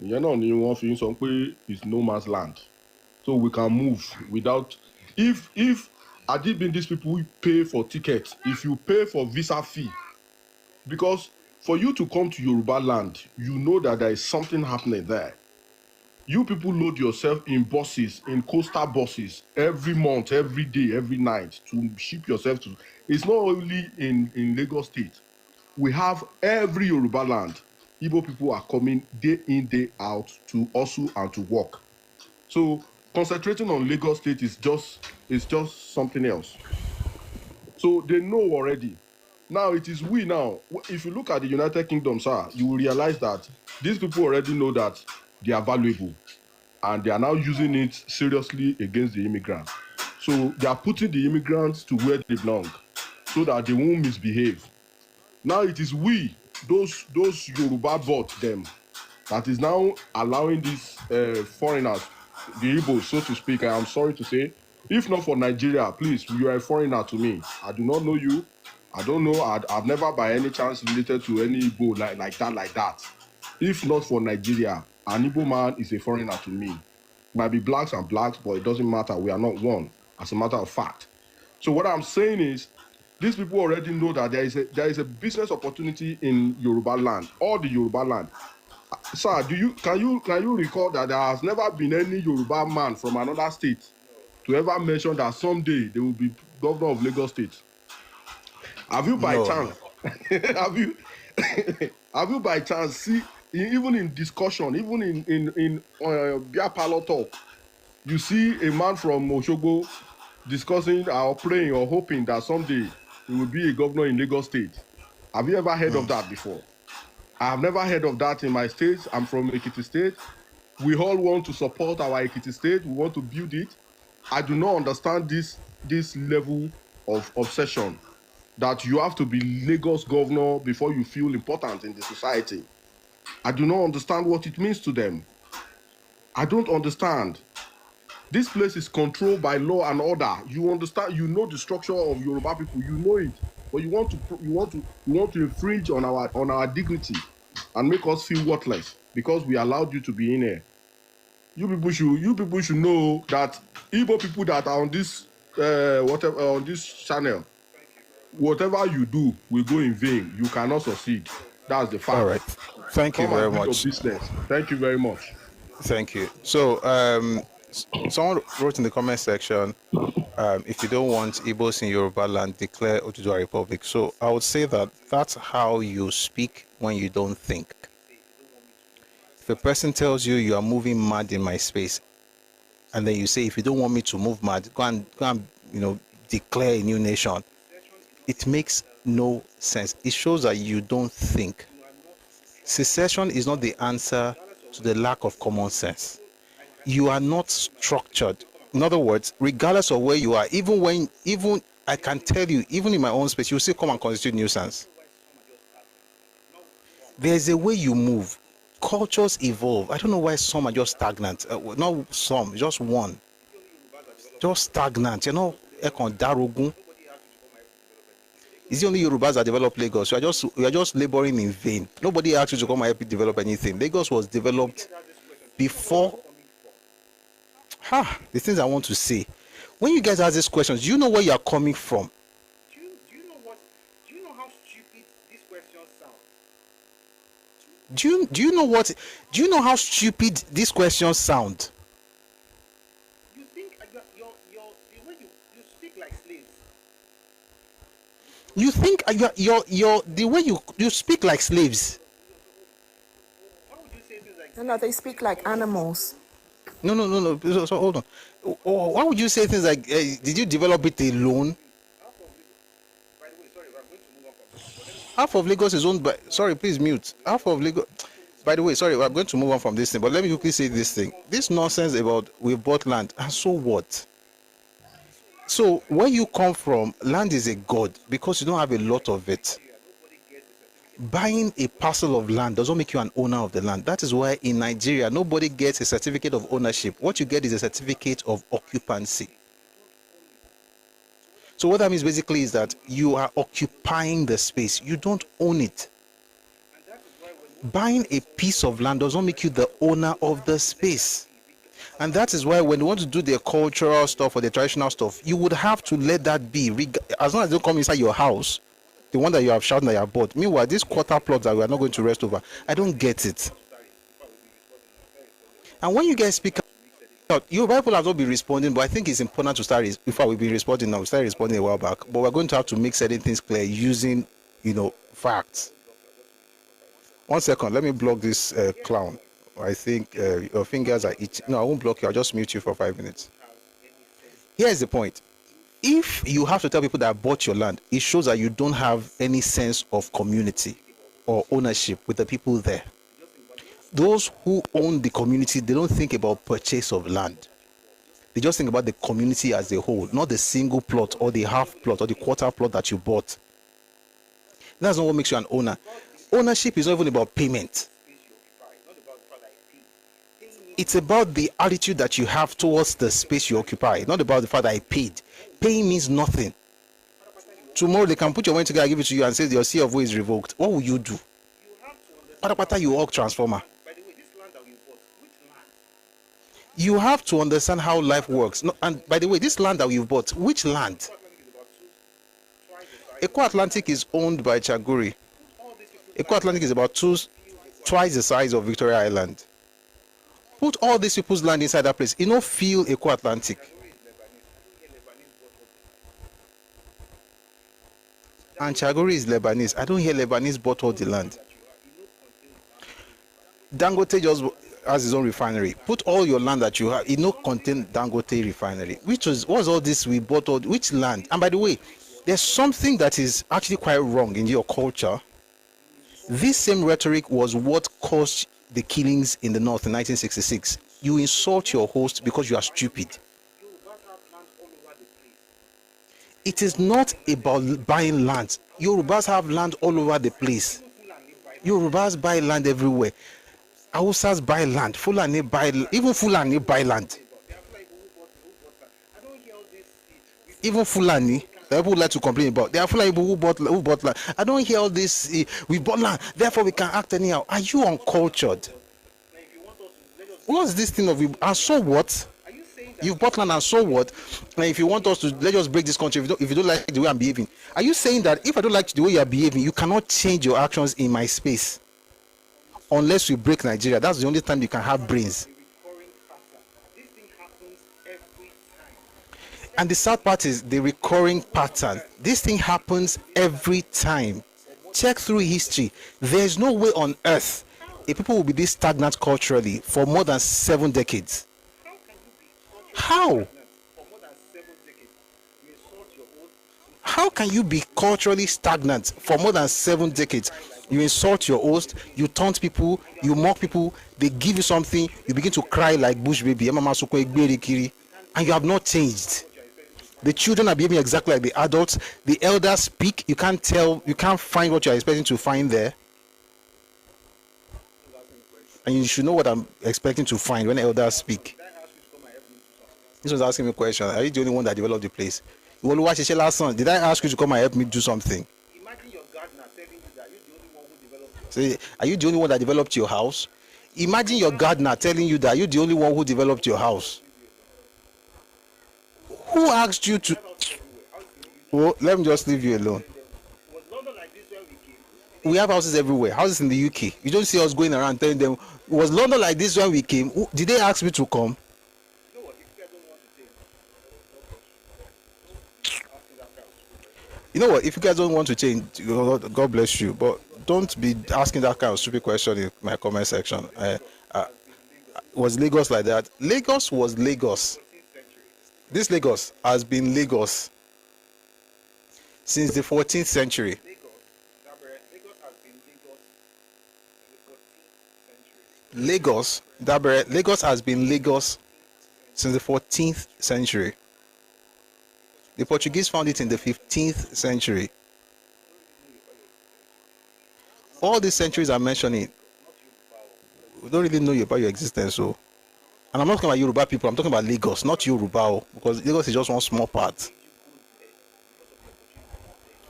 ìyẹn náà ni wọ́n fi ń sọ pé it's no man's land. So we can move without, if had it been these people who pay for tickets, if you pay for visa fee, because for you to come to Yoruba land, you know that there is something happening there. You people load yourself in buses, in coastal buses, every month, every day, every night to ship yourself to. It's not only in Lagos State. We have every Yoruba land. Igbo people are coming day in, day out to hustle and to work. So concentrating on Lagos State is just something else. So they know already. Now it is we now. If you look at the United Kingdom, sir, you will realize that these people already know that they are valuable, and they are now using it seriously against the immigrants. So they are putting the immigrants to where they belong, so that they won't misbehave. Now it is we, those Yoruba bought them, that is now allowing these foreigners the Igbos, so to speak, I am sorry to say, if not for Nigeria, please, you are a foreigner to me. I do not know you. I don't know. I've never by any chance related to any Igbo like that. If not for Nigeria, an Igbo man is a foreigner to me. Might be blacks and blacks, but it doesn't matter. We are not one, as a matter of fact. So what I'm saying is, these people already know that there is a business opportunity in Yoruba land, all the Yoruba land. Sir, can you recall that there has never been any Yoruba man from another state to ever mention that someday they will be governor of Lagos State? Have you by No, no. chance have you have you by chance see, even in discussion, even in beer parlor talk, you see a man from Oshogbo discussing or praying or hoping that someday he will be a governor in Lagos State? Have you ever heard of that before? I have never heard of that in my state. I'm from Ekiti State. We all want to support our Ekiti State. We want to build it. I do not understand this level of obsession that you have to be Lagos governor before you feel important in the society. I do not understand what it means to them. I don't understand. This place is controlled by law and order. You understand? You know the structure of Yoruba people. You know it, but you want to infringe on our dignity and make us feel worthless because we allowed you to be in here. You people should know that Igbo people that are on this on this channel, whatever you do will go in vain. You cannot succeed. That's the fact. All right. Thank you Come very and do your much. business. Thank you very much. Thank you. So, someone wrote in the comment section, if you don't want Igbos in Yoruba land, declare Oduduwa Republic. So, I would say that that's how you speak when you don't think. If a person tells you you are moving mad in my space, and then you say, if you don't want me to move mad, go and declare a new nation, it makes no sense. It shows that you don't think. Secession is not the answer to the lack of common sense. You are not structured. In other words, regardless of where you are, even I can tell you, even in my own space, you still come and constitute nuisance. There's a way you move. Cultures evolve. I don't know why some are just stagnant. Not some, just one. Just stagnant. Darogun. It's the only Yorubas that developed Lagos. You are just laboring in vain. Nobody asked you to come and help you develop anything. Lagos was developed before. The things I want to say. When you guys ask these questions, do you know where you are coming from? Do you know how stupid these questions sound? Do you know how stupid these questions sound? You think the way you speak like slaves. You think the way you speak like slaves. Why would you say things like No, they speak like animals. No. So hold on. Why would you say things like, did you develop it alone? by the way, sorry, I'm going to move on from this. Half of Lagos is owned by. Sorry, please mute. Half of Lagos. By the way, sorry, I'm going to move on from this thing, but let me quickly say this thing. This nonsense about we bought land, and so what? So where you come from, land is a god because you don't have a lot of it. Buying a parcel of land doesn't make you an owner of the land. That is why in Nigeria, nobody gets a certificate of ownership. What you get is a certificate of occupancy. So what that means basically is that you are occupying the space. You don't own it. Buying a piece of land doesn't make you the owner of the space. And that is why when you want to do the cultural stuff or the traditional stuff, you would have to let that be. As long as they don't come inside your house, the one that you have shouted that you have bought. Meanwhile, these quarter plots that we are not going to rest over, I don't get it. And when you guys speak out, your people have not been responding, but I think it's important to start. In fact, we've been responding now. We started responding a while back, but we're going to have to make certain things clear using, facts. 1 second, let me block this clown. I think your fingers are itching. No, I won't block you. I'll just mute you for 5 minutes. Here's the point. If you have to tell people that bought your land, it shows that you don't have any sense of community or ownership with the people there. Those who own the community, they don't think about purchase of land. They just think about the community as a whole, not the single plot or the half plot or the quarter plot that you bought. That's not what makes you an owner. Ownership is not even about payment. It's about the attitude that you have towards the space you occupy, not about the fact that I paid. Paying means nothing. Tomorrow they can put your money together, give it to you, and say your C of O is revoked. What will you do? Patapata, you hawk transformer. By the way, this land that we bought, which land? You have to understand how life works. No, and by the way, this land that you've bought, which land? Eco Atlantic is owned by Chaguri. Eco Atlantic is about twice the size of Victoria Island. Put all these people's land inside that place. You know, feel Eco Atlantic. And Chaguri is Lebanese. I don't hear Lebanese bought all the land. Dangote just has his own refinery. Put all your land that you have. It no contain Dangote refinery. What's all this we bought all? Which land? And by the way, there's something that is actually quite wrong in your culture. This same rhetoric was what caused the killings in the north in 1966. You insult your host because you are stupid. It is not about buying land. Yorubas have land all over the place. Yorubas buy land everywhere. Hausas buy land. Fulani buy, even Fulani buy land. Even Fulani, the people like to complain about. There are Fulani people who bought land. I don't hear all this. We bought land, therefore we can act anyhow. Are you uncultured? What's this thing of you? And so what? You've bought land and so what? And if you want us to, let us break this country. If you don't like the way I'm behaving, are you saying that if I don't like the way you are behaving, you cannot change your actions in my space? Unless we break Nigeria, that's the only time you can have brains. And the sad part is the recurring pattern. This thing happens every time. Check through history. There's no way on earth a people will be this stagnant culturally for more than 7 decades. How? How can you be culturally stagnant for more than 7 decades? You insult your host, you taunt people, you mock people, they give you something, you begin to cry like bush baby, and you have not changed. The children are behaving exactly like the adults. The elders speak, you can't find what you are expecting to find there. And you should know what I'm expecting to find when elders speak. This was asking me a question. Are you the only one that developed the place? Did I ask you to come and help me do something? Imagine your gardener telling you that you're the only one who developed. So, are you the only one that developed your house? Imagine your gardener telling you that you're the only one who developed your house. Who asked you to? Well, let me just leave you alone. We have houses everywhere. Houses in the UK. You don't see us going around telling them, was London like this when we came? Did they ask me to come? You know what? If you guys don't want to change, God bless you. But don't be asking that kind of stupid question in my comment section. Was Lagos like that? Lagos was Lagos. This Lagos has been Lagos since the 14th century. Lagos has been Lagos since the 14th century. The Portuguese found it in the 15th century. All these centuries I'm mentioning, we don't really know about your existence. So, and I'm not talking about Yoruba people, I'm talking about Lagos, not Yoruba, because Lagos is just one small part.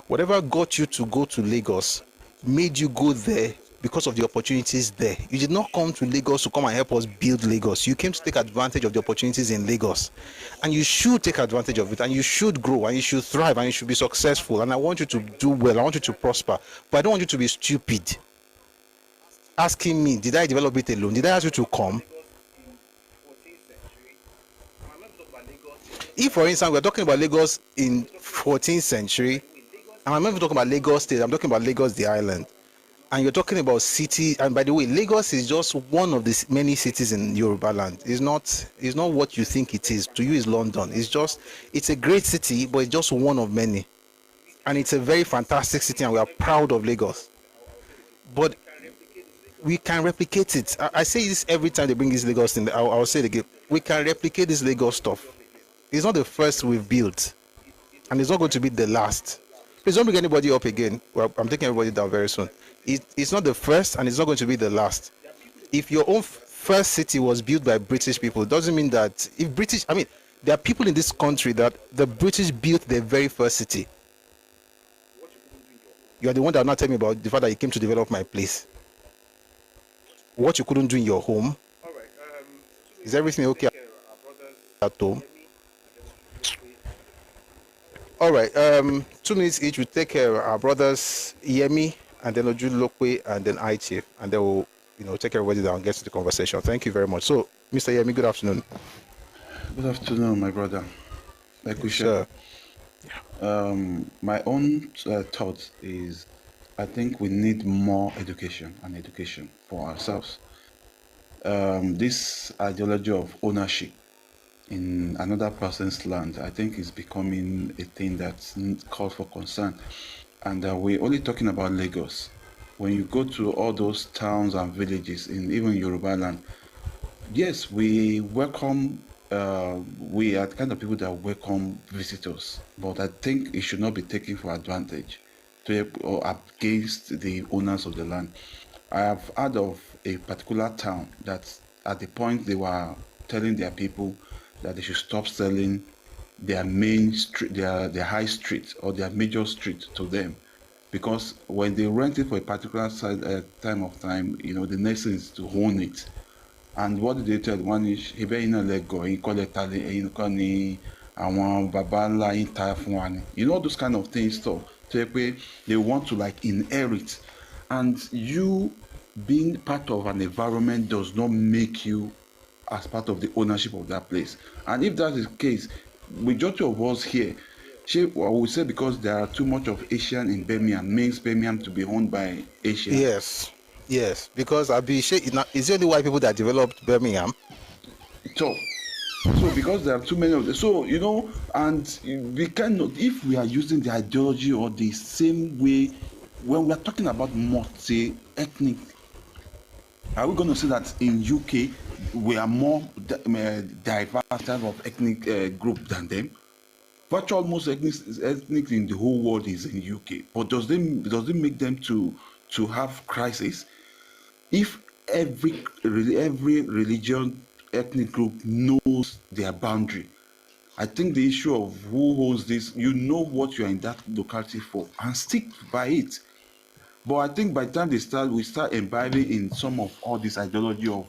Whatever got you to go to Lagos made you go there because of the opportunities there. You did not come to Lagos to come and help us build Lagos. You came to take advantage of the opportunities in Lagos. And you should take advantage of it, and you should grow, and you should thrive, and you should be successful. And I want you to do well, I want you to prosper. But I don't want you to be stupid. Asking me, did I develop it alone? Did I ask you to come? If, for instance, we're talking about Lagos in 14th century, and I'm not even talking about Lagos State, I'm talking about Lagos, the island. And you're talking about city, and by the way, Lagos is just one of the many cities in Yoruba land. It's not what you think it is. To you, it's London. It's a great city, but it's just one of many. And it's a very fantastic city, and we are proud of Lagos. But we can replicate it. I say this every time they bring this Lagos thing. I'll say it again. We can replicate this Lagos stuff. It's not the first we've built, and it's not going to be the last. Please don't bring anybody up again. Well, I'm taking everybody down very soon. It's not the first, and it's not going to be the last. If your own first city was built by British people, doesn't mean that if British, I mean, there are people in this country that the British built their very first city. You are the one that will not tell me about the fact that you came to develop my place. What you couldn't do in your home. All right. Is everything okay at home? All right. 2 minutes each. We take care of our brothers Yemi and then Oju Lokwe and then I Chief, and then we'll take everybody down and get to the conversation. Thank you very much. So, Mr. Yemi, good afternoon. Good afternoon, my brother. Like we Sure. my own thought is, I think we need more education for ourselves. This ideology of ownership in another person's land, I think, is becoming a thing that calls for concern. And we're only talking about Lagos. When you go to all those towns and villages in even Yoruba land, yes, we welcome. We are the kind of people that welcome visitors, but I think it should not be taken for advantage or against the owners of the land. I have heard of a particular town that at the point they were telling their people that they should stop selling their main street, their high street or their major street to them, because when they rent it for a particular time, the next thing is to own it. And what did they tell one is ibẹ̀ iná lẹ́gọ̀ọ́ yín kọ́lẹ̀ talẹ̀ ẹ̀yin kọ́ ni àwọn baba ńlá yín ta fún wa ni. Those kind of things stuff. So they want to like inherit, and you being part of an environment does not make you as part of the ownership of that place. And if that is the case, majority of us here, I would say because there are too much of Asian in Birmingham, makes Birmingham to be owned by Asians. Yes, because it's the only white people that developed Birmingham. So because there are too many of them, and we cannot, if we are using the ideology or the same way, when we are talking about multi-ethnic, are we going to say that in UK we are more diverse type of ethnic group than them? Virtually almost ethnic in the whole world is in UK, but does it make them to have crisis? If every religion, ethnic group knows their boundary, I think the issue of who holds this, what you're in that locality for, and stick by it. But I think by the time we start imbibing in some of all this ideology of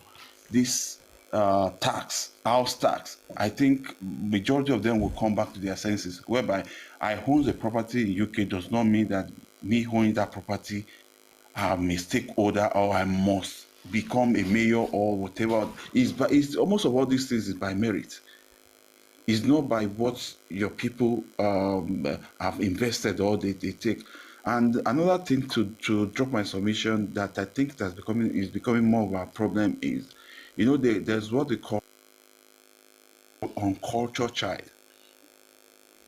this house tax, I think majority of them will come back to their senses, whereby I own a property in UK does not mean that me owning that property, I'm a stakeholder or I must become a mayor or whatever. It's almost of all these things is by merit. It's not by what your people have invested or they take. And another thing to drop my submission that I think is becoming more of a problem is, there's what they call uncultured child.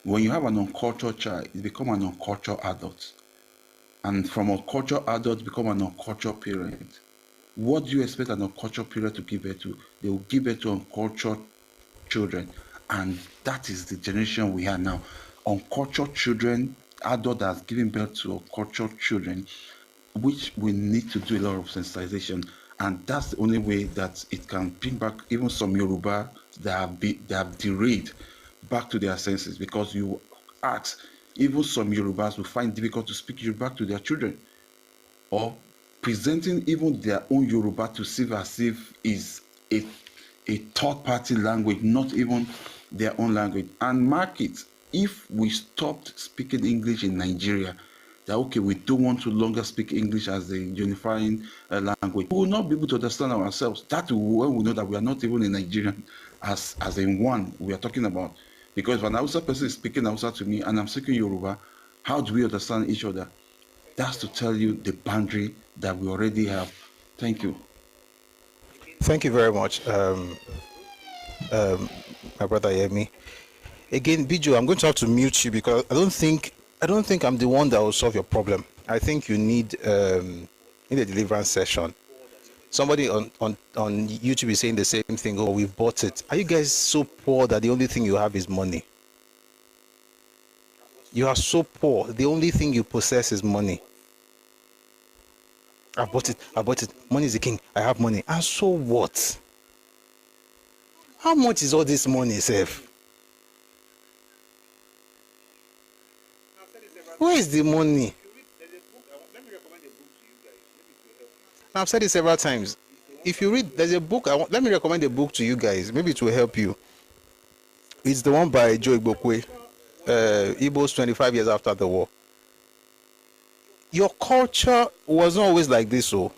When you have an uncultured child, it becomes an uncultured adult. And from a cultured adult become an uncultured parent. What do you expect an uncultured parent to give birth to? They will give birth to uncultured children. And that is the generation we have now. Uncultured children, adult that's giving birth to uncultured children, which we need to do a lot of sensitization. And that's the only way that it can bring back even some Yoruba that have derailed back to their senses. Because you ask, even some Yorubas will find it difficult to speak Yoruba to their children, or presenting even their own Yoruba to see as if is a third-party language, not even their own language. And mark it, if we stopped speaking English in Nigeria, that okay, we don't want to longer speak English as the unifying language, we will not be able to understand ourselves. That when we know that we are not even in Nigerian as in one we are talking about. Because if an Hausa person is speaking Hausa to me and I'm speaking Yoruba, how do we understand each other? That's to tell you the boundary that we already have. Thank you. Thank you very much, my brother Yemi. Again, Bijo, I'm going to have to mute you because I don't think I'm the one that will solve your problem. I think you need a deliverance session. Somebody on YouTube is saying the same thing. Oh, we've bought it. Are you guys so poor that the only thing you have is money? You are so poor. The only thing you possess is money. I bought it. I bought it. Money is the king. I have money. And so what? How much is all this money, Seth? Where is the money? Let me recommend a book to you guys. Maybe it will help you. I've said it several times. If you read, there's a book. Let me recommend a book to you guys. Maybe it will help you. It's the one by Joe Igbokwe, Igbo's 25 years after the war. Your culture wasn't always like this, so.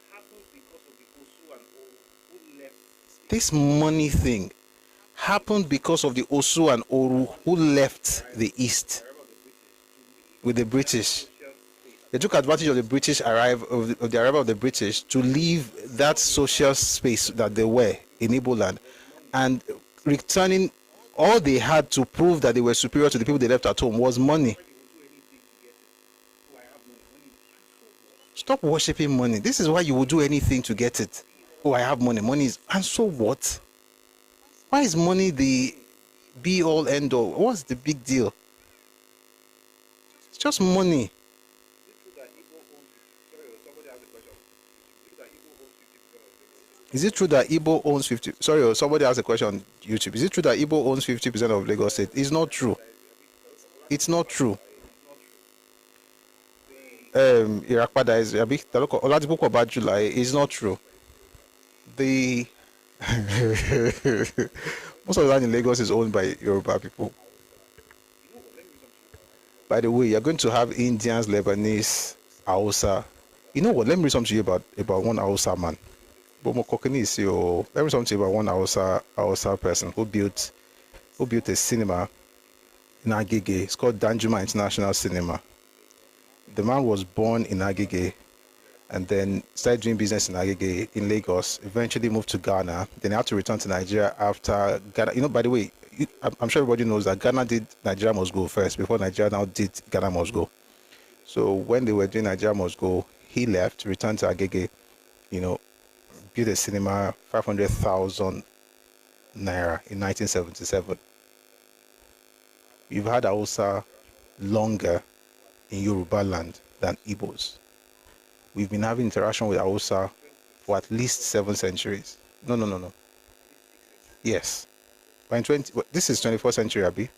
Happens because of the Osu and Oru who left. This money thing happened because of the Osu and Oru who left the East with the British. They took advantage of the British of the arrival of the British to leave that social space that they were in Igbo land, and returning all they had to prove that they were superior to the people they left at home was money. Stop worshipping money. This is why you will do anything to get it. Oh, I have money. Money is, and so what? Why is money the be all end all? What's the big deal? It's just money. Is it true that Igbo owns 50? Sorry, somebody asked a question on YouTube. Is it true that Igbo owns 50% of Lagos State? It's not true. It's not true. Irakpada is Oladipo about July is not true. The most of the land in Lagos is owned by Yoruba people. By the way, you're going to have Indians, Lebanese, Hausa. You know what? Let me read something to you about one Hausa man. Let me read something to you about one Hausa person who built a cinema in Agege. It's called Danjuma International Cinema. The man was born in Agege and then started doing business in Agege in Lagos, eventually moved to Ghana. Then he had to return to Nigeria after Ghana. You know, by the way, I'm sure everybody knows that Ghana did Nigeria Must Go first before Nigeria now did Ghana Must Go. So when they were doing Nigeria Must Go, he left, returned to Agege, built a cinema, 500,000 naira in 1977. We've had Hausa longer in Yoruba land than Igbos. We've been having interaction with Hausa for at least 7 centuries. No. Yes. But this is 24th century, Abi.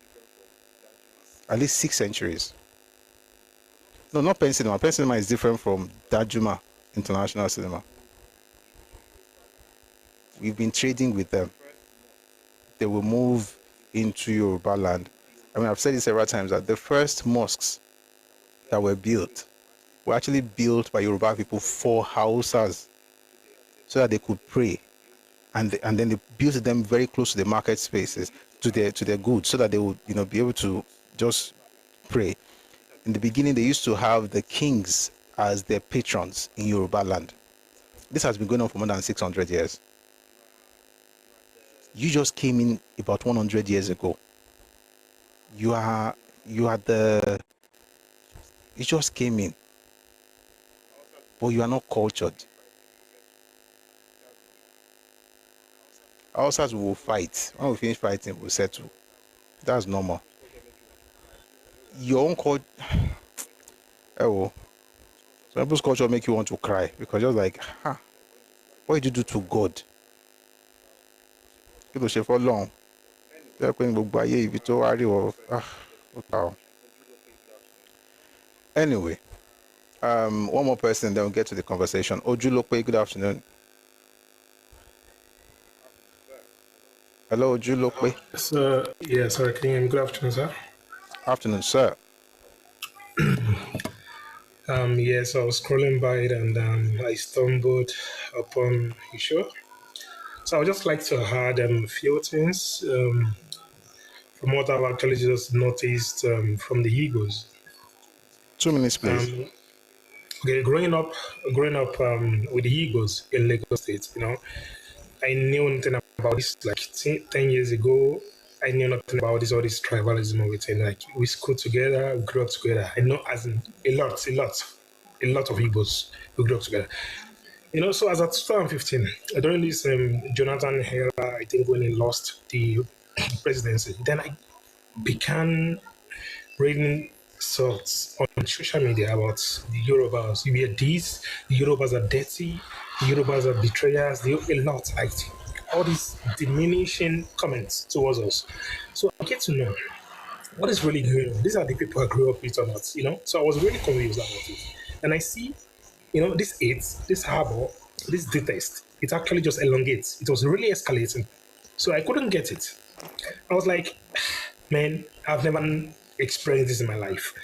At least 6 centuries. No, not Pen Cinema. Pen Cinema is different from Dajuma International Cinema. We've been trading with them. They will move into Yoruba land. I mean, I've said it several times that the first mosques that were built were actually built by Yoruba people for Hausas so that they could pray. And then they built them very close to the market spaces, to their goods, so that they would, be able to just pray. In the beginning, they used to have the kings as their patrons in Yoruba land. This has been going on for more than 600 years. You just came in about 100 years ago. You just came in, but you are not cultured. Hausas will fight. When we finish fighting, we'll settle. That's normal. Your own culture, some people's culture make you want to cry because you're like, what did you do to God? For long. Anyway, one more person, then we'll get to the conversation. Ojulope, good afternoon. Hello, Ojulope. Sir, yeah, sorry, can you hear me? Good afternoon, sir. Afternoon, sir. Yes, I was scrolling by it and I stumbled upon your show. So I would just like to add a few things from what I've actually just noticed from the egos. 2 minutes, please. Okay, growing up with the egos in Lagos State, I knew nothing about this. Like 10 years ago, I knew nothing about all this tribalism and everything. Like we schooled together, we grew up together. I know as in a lot of Igbos we grew up together. So as at 2015, during this Jonathan era, I think when he lost the presidency, then I began reading sorts on social media about the Yorubas. We are these, the Yorubas are dirty, the Yorubas are betrayers, they a lot, like all these diminishing comments towards us. So I get to know what is really going on. These are the people I grew up with or not, you know? So I was really confused about it. And I see, you know, this hate, this harbor, this detest, it actually just elongates. It was really escalating. So I couldn't get it. I was like, man, I've never experienced this in my life.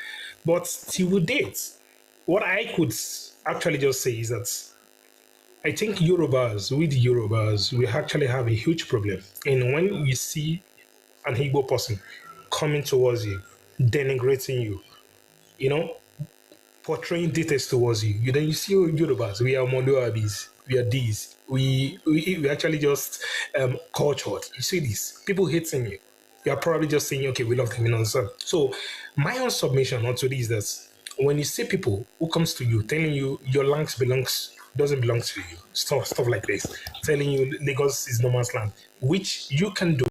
But till date, what I could actually just say is that I think Yorubas, with Yorubas, we actually have a huge problem. And when you see an Igbo person coming towards you, denigrating you, you know, portraying details towards you, then you see Yorubas, we are Mondoabis, we are these, we actually just cultured. You see this, people hating you. You are probably just saying, okay, we love them, you know. So my own submission onto this is that when you see people who comes to you telling you your lands doesn't belong to you, stuff like this, telling you Lagos is no man's land, which you can do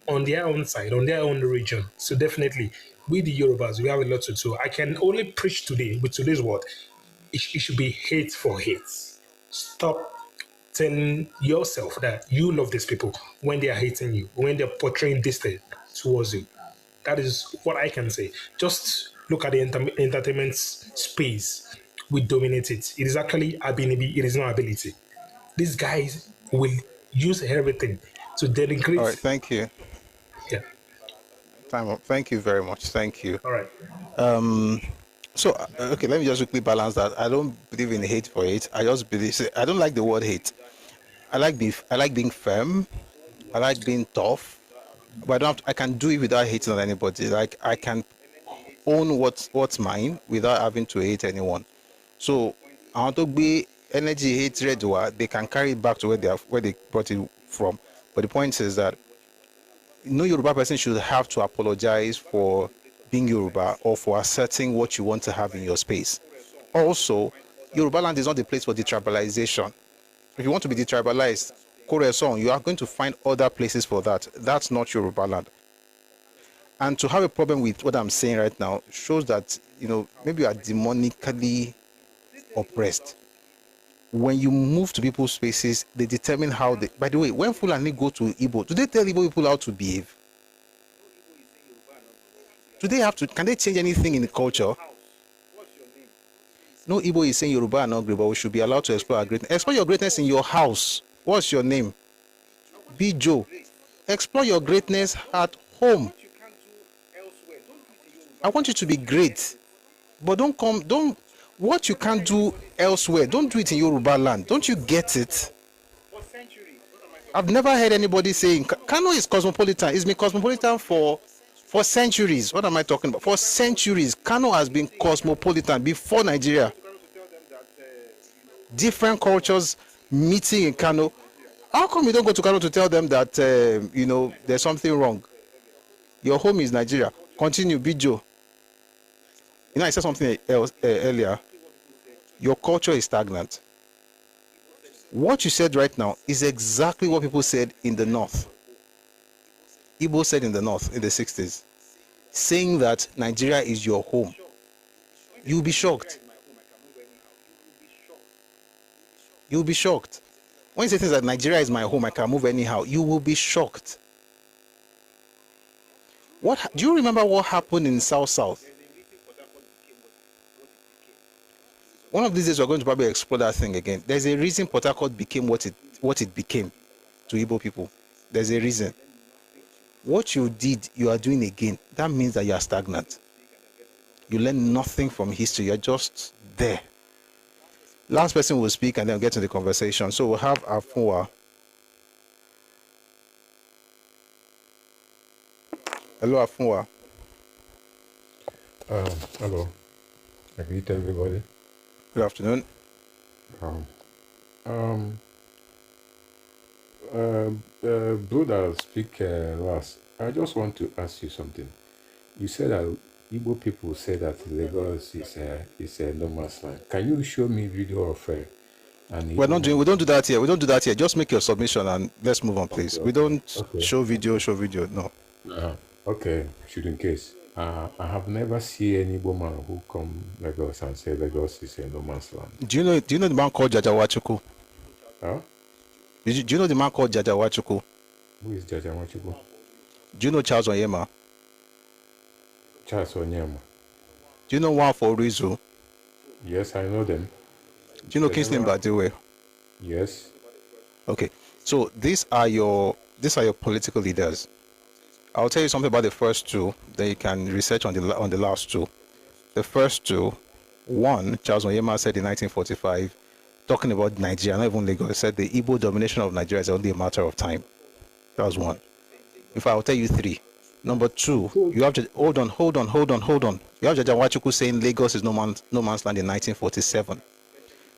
on their own side, on their own region. So definitely, we the Yorubas, we have a lot to do. I can only preach today with today's word. It should be hate for hate. Stop telling yourself that you love these people when they are hating you, when they're portraying distance towards you. That is what I can say. Just look at the entertainment space. We dominate it. It is actually ability. It is not ability. These guys will use everything to denigrate. All right, thank you. Yeah. Time up. Thank you very much. Thank you. All right. So, okay, let me just quickly balance that. I don't believe in hate for hate. I just believe, I don't like the word hate. I like being firm. I like being tough. But I can do it without hating on anybody. Like, I can own what's mine without having to hate anyone. So, I want to be energy, hatred, they can carry it back to where they brought it from. But the point is that no Yoruba person should have to apologize for being Yoruba or for asserting what you want to have in your space. Also, Yoruba land is not the place for detribalization. If you want to be detribalized, Koreson, you are going to find other places for that. That's not Yoruba land. And to have a problem with what I'm saying right now shows that, maybe you are demonically oppressed. When you move to people's spaces, they determine how they... By the way, when Fulani go to Igbo, do they tell Igbo people how to behave? Do they have to... Can they change anything in the culture? No Igbo is saying Yoruba are not great, but we should be allowed to explore our greatness. Explore your greatness in your house. What's your name? Bijo. Explore your greatness at home. I want you to be great. But don't... What you can't do elsewhere, don't do it in Yoruba land. Don't you get it? I've never heard anybody saying Kano is cosmopolitan. It's been cosmopolitan for centuries. What am I talking about? For centuries, Kano has been cosmopolitan before Nigeria. Different cultures meeting in Kano. How come you don't go to Kano to tell them that there's something wrong? Your home is Nigeria. Continue, Bijo. I said something else earlier. Your culture is stagnant. What you said right now is exactly what people said in the North. Igbo said in the North in the 60s, saying that Nigeria is your home. You'll be shocked. You'll be shocked. When you say things like Nigeria is my home, I can move anyhow, you will be shocked. Do you remember what happened in South? One of these days, we're going to probably explore that thing again. There's a reason Port Harcourt became what it became to Igbo people. There's a reason. What you did, you are doing again. That means that you are stagnant. You learn nothing from history. You're just there. Last person will speak and then we'll get to the conversation. So we'll have Afunwa. Hello, Afunwa. Hello. I greet everybody. Good afternoon. Brother, speak last. I just want to ask you something. You said that Igbo people say that Lagos is a no man's land. Can you show me video of we don't do that here. We don't do that here. Just make your submission and let's move on, please. Okay. We don't show video. No. Okay, shoot in case. I have never seen any woman who come Lagos and say Lagos is a no man's land. Do you know the man called Jajawachuku? Huh? Do you know the man called Jajawachuku? Who is Jaja Machuku? Do you know Charles Onyema? Charles Onyema. Do you know one for Rizu? Yes, I know them. Do you know Kingsley Mbadiwe? Yes. Okay, so these are your political leaders. I'll tell you something about the first two. Then you can research on the last two. The first two, one, Charles Onyema said in 1945, talking about Nigeria, not even Lagos, said the Igbo domination of Nigeria is only a matter of time. That was one. In fact, I'll tell you three. Number two, you have to hold on. You have Jajawachuku saying Lagos is no man's land in 1947.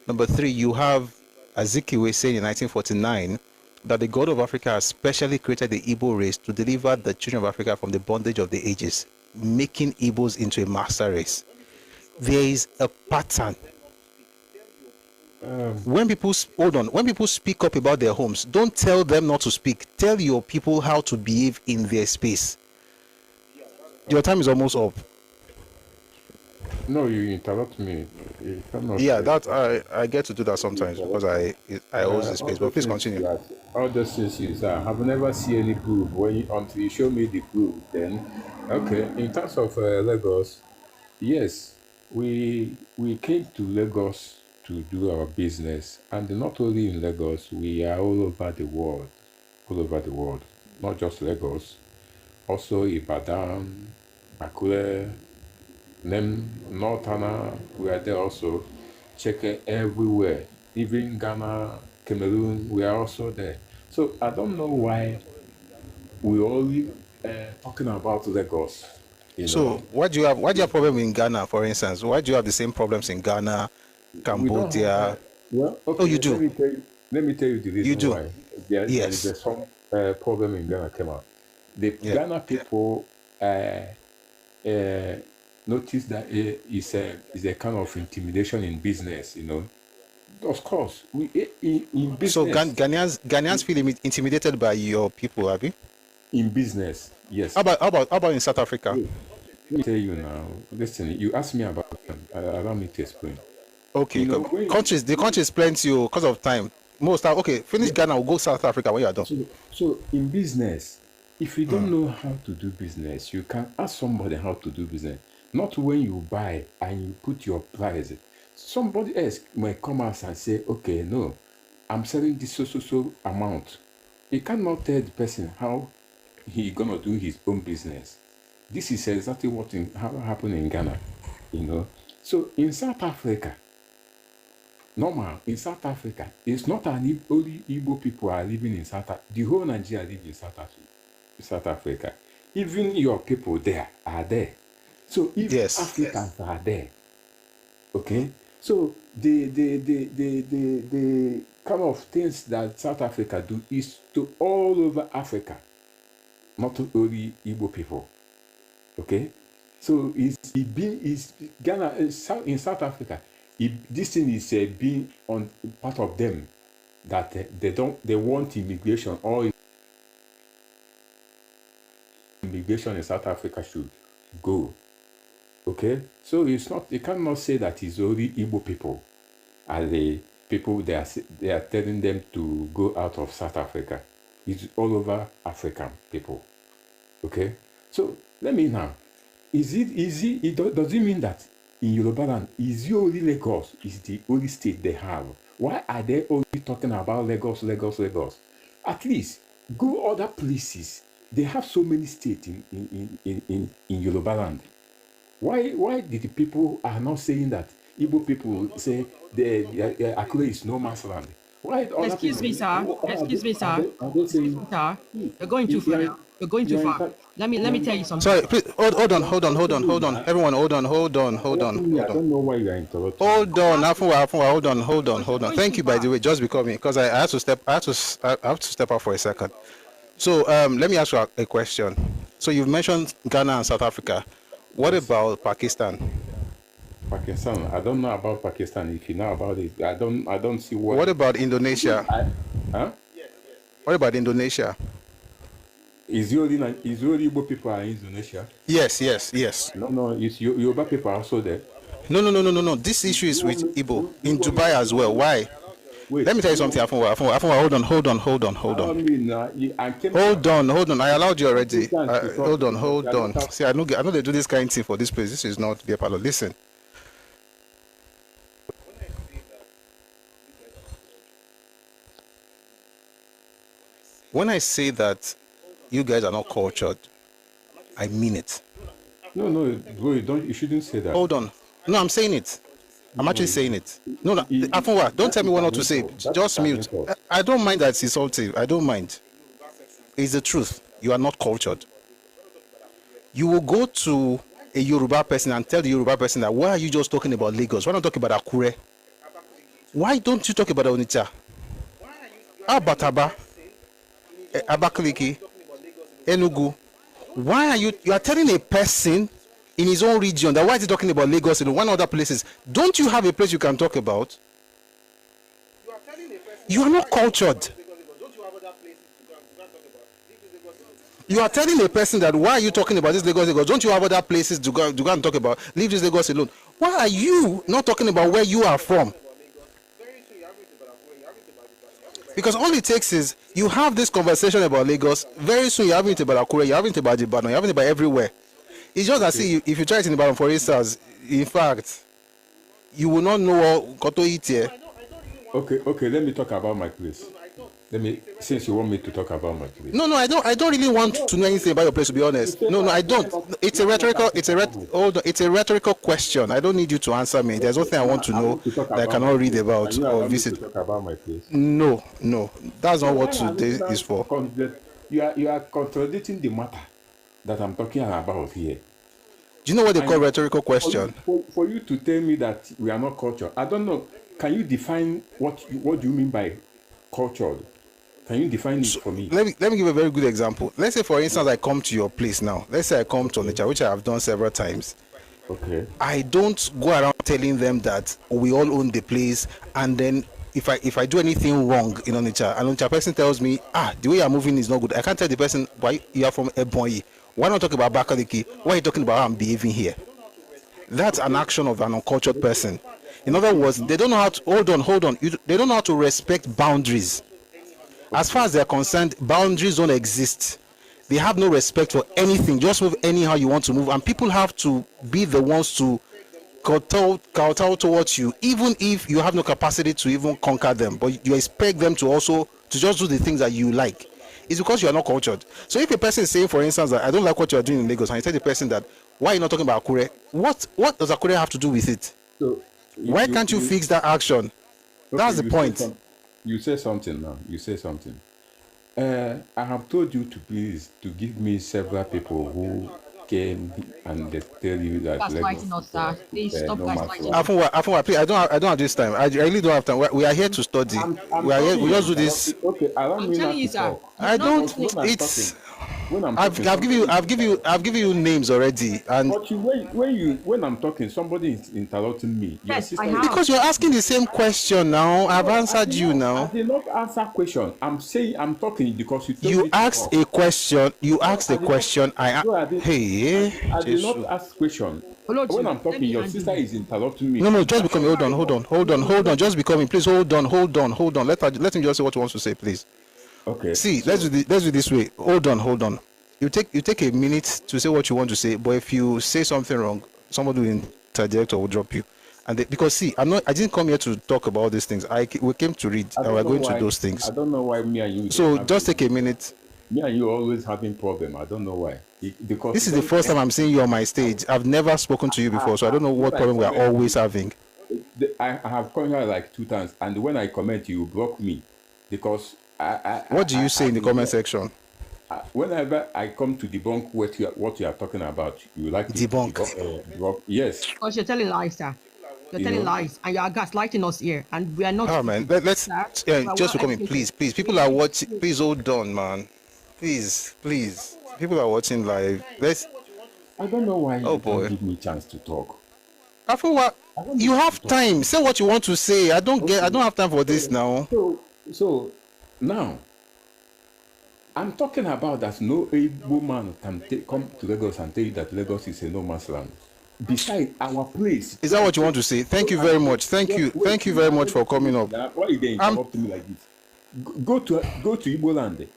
Number three, you have Azikiwe saying in 1949 that the God of Africa has specially created the Igbo race to deliver the children of Africa from the bondage of the ages, making Igbos into a master race. There is a pattern. When people speak up about their homes, don't tell them not to speak. Tell your people how to behave in their space. Your time is almost up. No, you interrupt me. You cannot. Yeah, that I get to do that sometimes because I hold the space. But please continue. All those things you say, I have never seen any proof. Until you show me the proof, then okay. In terms of Lagos, yes, we came to Lagos to do our business, and not only in Lagos, we are all over the world, not just Lagos, also Ibadan, Akure. Then Northern, we are there also. Check everywhere. Even Ghana, Cameroon, we are also there. So I don't know why we only talking about Lagos. So why do you have problem in Ghana, for instance? Why do you have the same problems in Ghana, Cambodia? Well, okay, oh, you do. Let me tell you the reason you do. why. There is some problem in Ghana came out. The Ghana people notice that is a kind of intimidation in business, Of course, in business. So Ghanaians feel intimidated by your people, have you? In business, yes. How about in South Africa? Let me tell you now. Listen, you asked me about them. Allow me to explain. Okay, the country explains to you because of time. Finish Ghana, we'll go South Africa when you are done. So in business, if you don't know how to do business, you can ask somebody how to do business. Not when you buy and you put your price. Somebody else might come out and say, okay, no, I'm selling this so amount. You cannot tell the person how he's gonna do his own business. This is exactly what happened in Ghana, So in South Africa, it's not only Igbo people are living in South Africa. The whole Nigeria lives in South Africa. Even your people there are there. So if Africans are there, okay. So the kind of things that South Africa do is to all over Africa, not only Igbo people. Okay. So Ghana in South Africa. This thing is being on part of them that they want immigration or immigration in South Africa should go. Okay, so it's not. You cannot say that it's only Igbo people, and the people they are telling them to go out of South Africa. It's all over African people. Okay, so let me now. Does it mean that in Yoruba land is it only Lagos is the only state they have? Why are they only talking about Lagos? At least go other places. They have so many states in Yoruba land. Why did the people are not saying that Igbo people say Akure is no man's land? Why? Excuse me, sir. You're going too far. You're going too far. Let me tell you something. Sorry, please hold on. Everyone, hold on. I don't know why you are interrupting. Hold on. Thank you, by the way, just because I have to step out for a second. So let me ask you a question. So you've mentioned Ghana and South Africa. What about Pakistan? Pakistan. I don't know about Pakistan. If you know about it, I don't see what. What about Indonesia? Huh? What about Indonesia? Is the only Igbo people are in Indonesia? Yes, yes, yes. No, it's Yoruba people are also there. No. This issue is with Igbo in Dubai as well. Why? Wait, Let me tell you something, Afunwa. Hold on. Hold on. I allowed you already. Hold on. See, I know they do this kind of thing for this place. This is not beer parlor. Listen. When I say that you guys are not cultured, I mean it. No, bro, you shouldn't say that. Hold on. No, I'm saying it. I'm actually saying it. No, Afunwa, don't tell me what not to say. Just mute. I don't mind that it's insulting. I don't mind. It's the truth. You are not cultured. You will go to a Yoruba person and tell the Yoruba person that, why are you just talking about Lagos? Why not talk about Akure? Why don't you talk about Onitsha? Abataba, Abakaliki, Enugu. Why are you are telling a person in his own region that why is he talking about Lagos and one other places? Don't you have a place you can talk about? You are not cultured. You are telling a person that why are you talking about this Lagos? Don't you have other places to go and talk about? Leave this Lagos alone. Why are you not talking about where you are from? Because all it takes is you have this conversation about Lagos. Very soon you're having it about Akure, you're having it about Ibadan, you're having it about everywhere. It's just as if you try it in Ibadan, for instance, in fact, you will not know what to eat here. Okay, let me talk about my place. Since you want me to talk about my place. No, I don't really want to know anything about your place, to be honest. No, I don't. It's a rhetorical question. I don't need you to answer me. There's nothing I want to know that I cannot read about or visit. Talk about my place. No, that's not what today is for. You are contradicting the matter that I'm talking about here. Do you know what they call rhetorical question? For you to tell me that we are not cultured, I don't know. Can you define what do you mean by cultured? Can you define it for me? Let me give a very good example. Let's say, for instance, I come to your place now. Let's say I come to Onitsha, which I have done several times. Okay. I don't go around telling them that we all own the place, and then if I do anything wrong in Onitsha, an Onitsha person tells me, the way you're moving is not good. I can't tell the person why you are from Ebonyi. Why not talk about Bakaliki? Why are you talking about how I'm behaving here? That's an action of an uncultured person. In other words, they don't know how to hold on. They don't know how to respect boundaries. As far as they're concerned, boundaries don't exist. They have no respect for anything. Just move anyhow you want to move, and people have to be the ones to kowtow towards you, even if you have no capacity to even conquer them. But you expect them to just do the things that you like. It's because you are not cultured. So if a person is saying, for instance, that I don't like what you are doing in Lagos, and you tell the person that why are you not talking about Akure? What does Akure have to do with it? So why can't you fix that action? That's the point. You say something now. I have told you to please to give me several people who came and they tell you that gaslighting us, sir. Please stop gaslighting. Afunwa, please, I don't have this time. I really don't have time. We are here to study. We are here. We just do this. Okay, I'm telling you, sir. I don't. It's. I've given you names already, and but when I'm talking, somebody is interrupting me. Yes, I have. Because you're asking the same question now. I've answered you now. I did not answer question. I'm saying I'm talking because you asked a question. You asked a question. I did not ask question. When I'm talking, your sister is interrupting me. No, just becoming. Hold on. Just becoming. Please hold on. Let him just say what he wants to say, please. Okay. See, let's do this way. Hold on. You take a minute to say what you want to say, but if you say something wrong, somebody will interject or will drop you. And because see, I didn't come here to talk about these things. We came to read, and we're going to those things. I don't know why me and you. So just take a minute. Me and you always having problem. I don't know why. Because this is the first time I'm seeing you on my stage. I've never spoken to you before, so I don't know what problem we are always having. I have come here like 2 times, and when I comment, you block me because. What do you say in the comment section? Whenever I come to debunk what you are talking about, you like to debunk. Yes. Because you're telling lies, sir. You're telling lies, and you are gaslighting us here, and we are not. Oh man, let's just come in, please. People are watching. Please hold on, man. Please. People are watching live. I don't know why you boy. don't give me a chance to talk. I feel what you have time. Say what you want to say. I don't have time for this now. So now, I'm talking about that no able man can come to Lagos and tell you that Lagos is a no man's land. Besides, our place. Is that what you want to say? Thank you very much. Thank you very much for coming up. Why are they interrupting me like this? Go to Igbo land.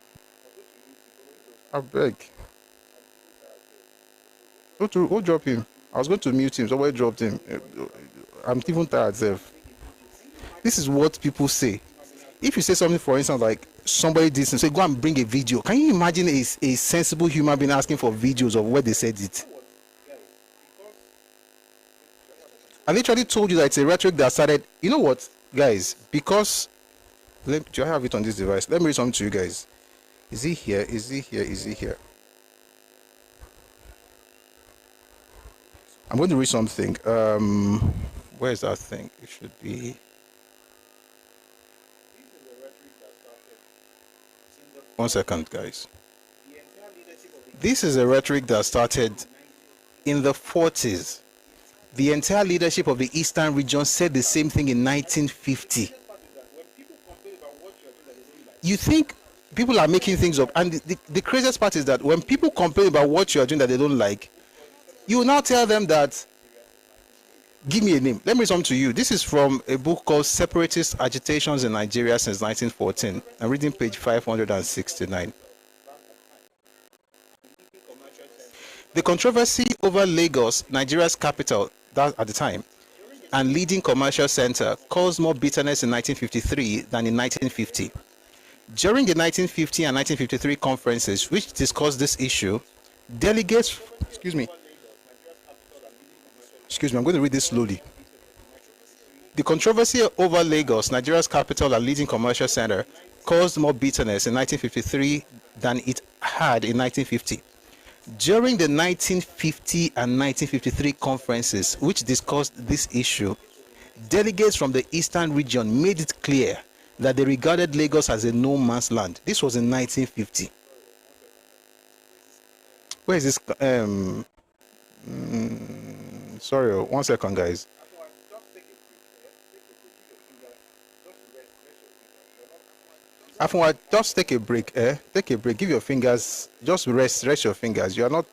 I beg. Go drop him. I was going to mute him. Somebody dropped him. I'm even tired, Zev. This is what people say. If you say something, for instance, like somebody did something, say go and bring a video. Can you imagine a sensible human being asking for videos of where they said it? I literally told you that it's a rhetoric that started. You know what, guys? Because do I have it on this device? Let me read something to you guys. Is he here? Is he here? Is he here? I'm going to read something. Where is that thing? It should be. One second, guys. This is a rhetoric that started in the 40s. The entire leadership of the Eastern region said the same thing in 1950. You think people are making things up, and the craziest part is that when people complain about what you are doing that they don't like, you now tell them that, give me a name. Let me read something to you. This is from a book called Separatist Agitations in Nigeria since 1914. I'm reading page 569. The controversy over Lagos, Nigeria's capital at the time, and leading commercial center caused more bitterness in 1953 than in 1950. During the 1950 and 1953 conferences which discussed this issue, delegates, excuse me, I'm going to read this slowly. The controversy over Lagos, Nigeria's capital and leading commercial center, caused more bitterness in 1953 than it had in 1950. During the 1950 and 1953 conferences which discussed this issue, delegates from the Eastern region made it clear that they regarded Lagos as a no man's land. This was in 1950. Where is this? Sorry, 1 second, guys. Afterward, just take a break, Take a break. Give your fingers, just rest your fingers. You don't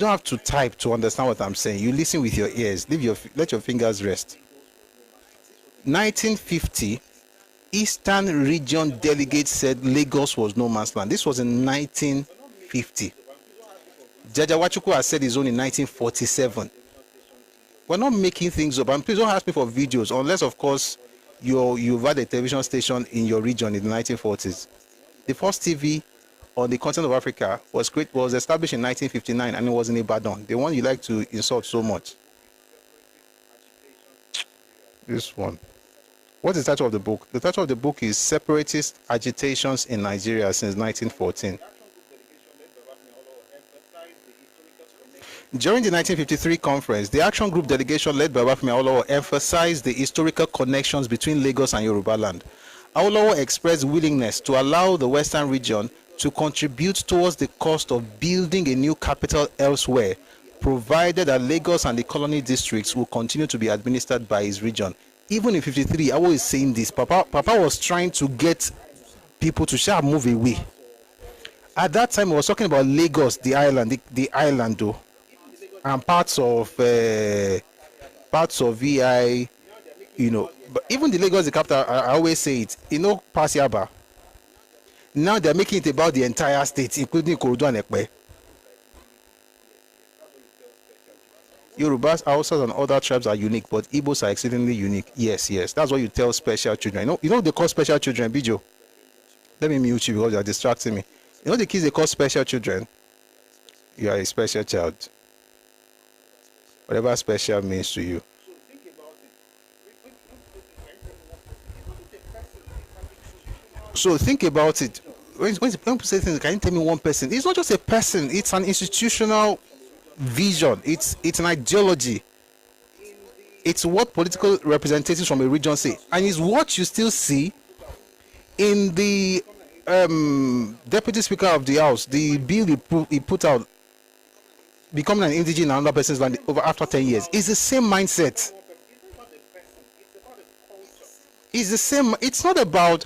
have to type to understand what I'm saying. You listen with your ears. Let your fingers rest. 1950, Eastern region delegates said Lagos was no man's land. This was in 1950. Jaja Wachuku has said his own in 1947. We're not making things up. And please don't ask me for videos, unless, of course, you've had a television station in your region in the 1940s. The first TV on the continent of Africa was established in 1959, and it was in Ibadan, the one you like to insult so much. This one. What is the title of the book? The title of the book is Separatist Agitations in Nigeria since 1914. During the 1953 conference, the action group delegation led by Babafemi Awolowo emphasized the historical connections between Lagos and Yoruba land. Awolowo expressed willingness to allow the Western region to contribute towards the cost of building a new capital elsewhere, provided that Lagos and the colony districts will continue to be administered by his region. Even in 53, I was saying this. Papa was trying to get people to move away. At that time, he was talking about Lagos, the island, the island though. And parts of VI, but even the Lagos, the capital, I always say it, Pasiaba. Now they're making it about the entire state, including Ikorodu and Ekpe. Yorubas, Hausas, and other tribes are unique, but Igbos are exceedingly unique. Yes, that's what you tell special children. You know they call special children, Bijo. Let me mute you because you're distracting me. You know the kids they call special children? You are a special child. Whatever special means to you. So think about it. When people say things, can you tell me one person? It's not just a person. It's an institutional vision. It's an ideology. It's what political representatives from a region say, and it's what you still see in the Deputy Speaker of the House. The bill he put out, becoming an indigene in another person's land over after 10 years. It's the same mindset. It's the same. It's not about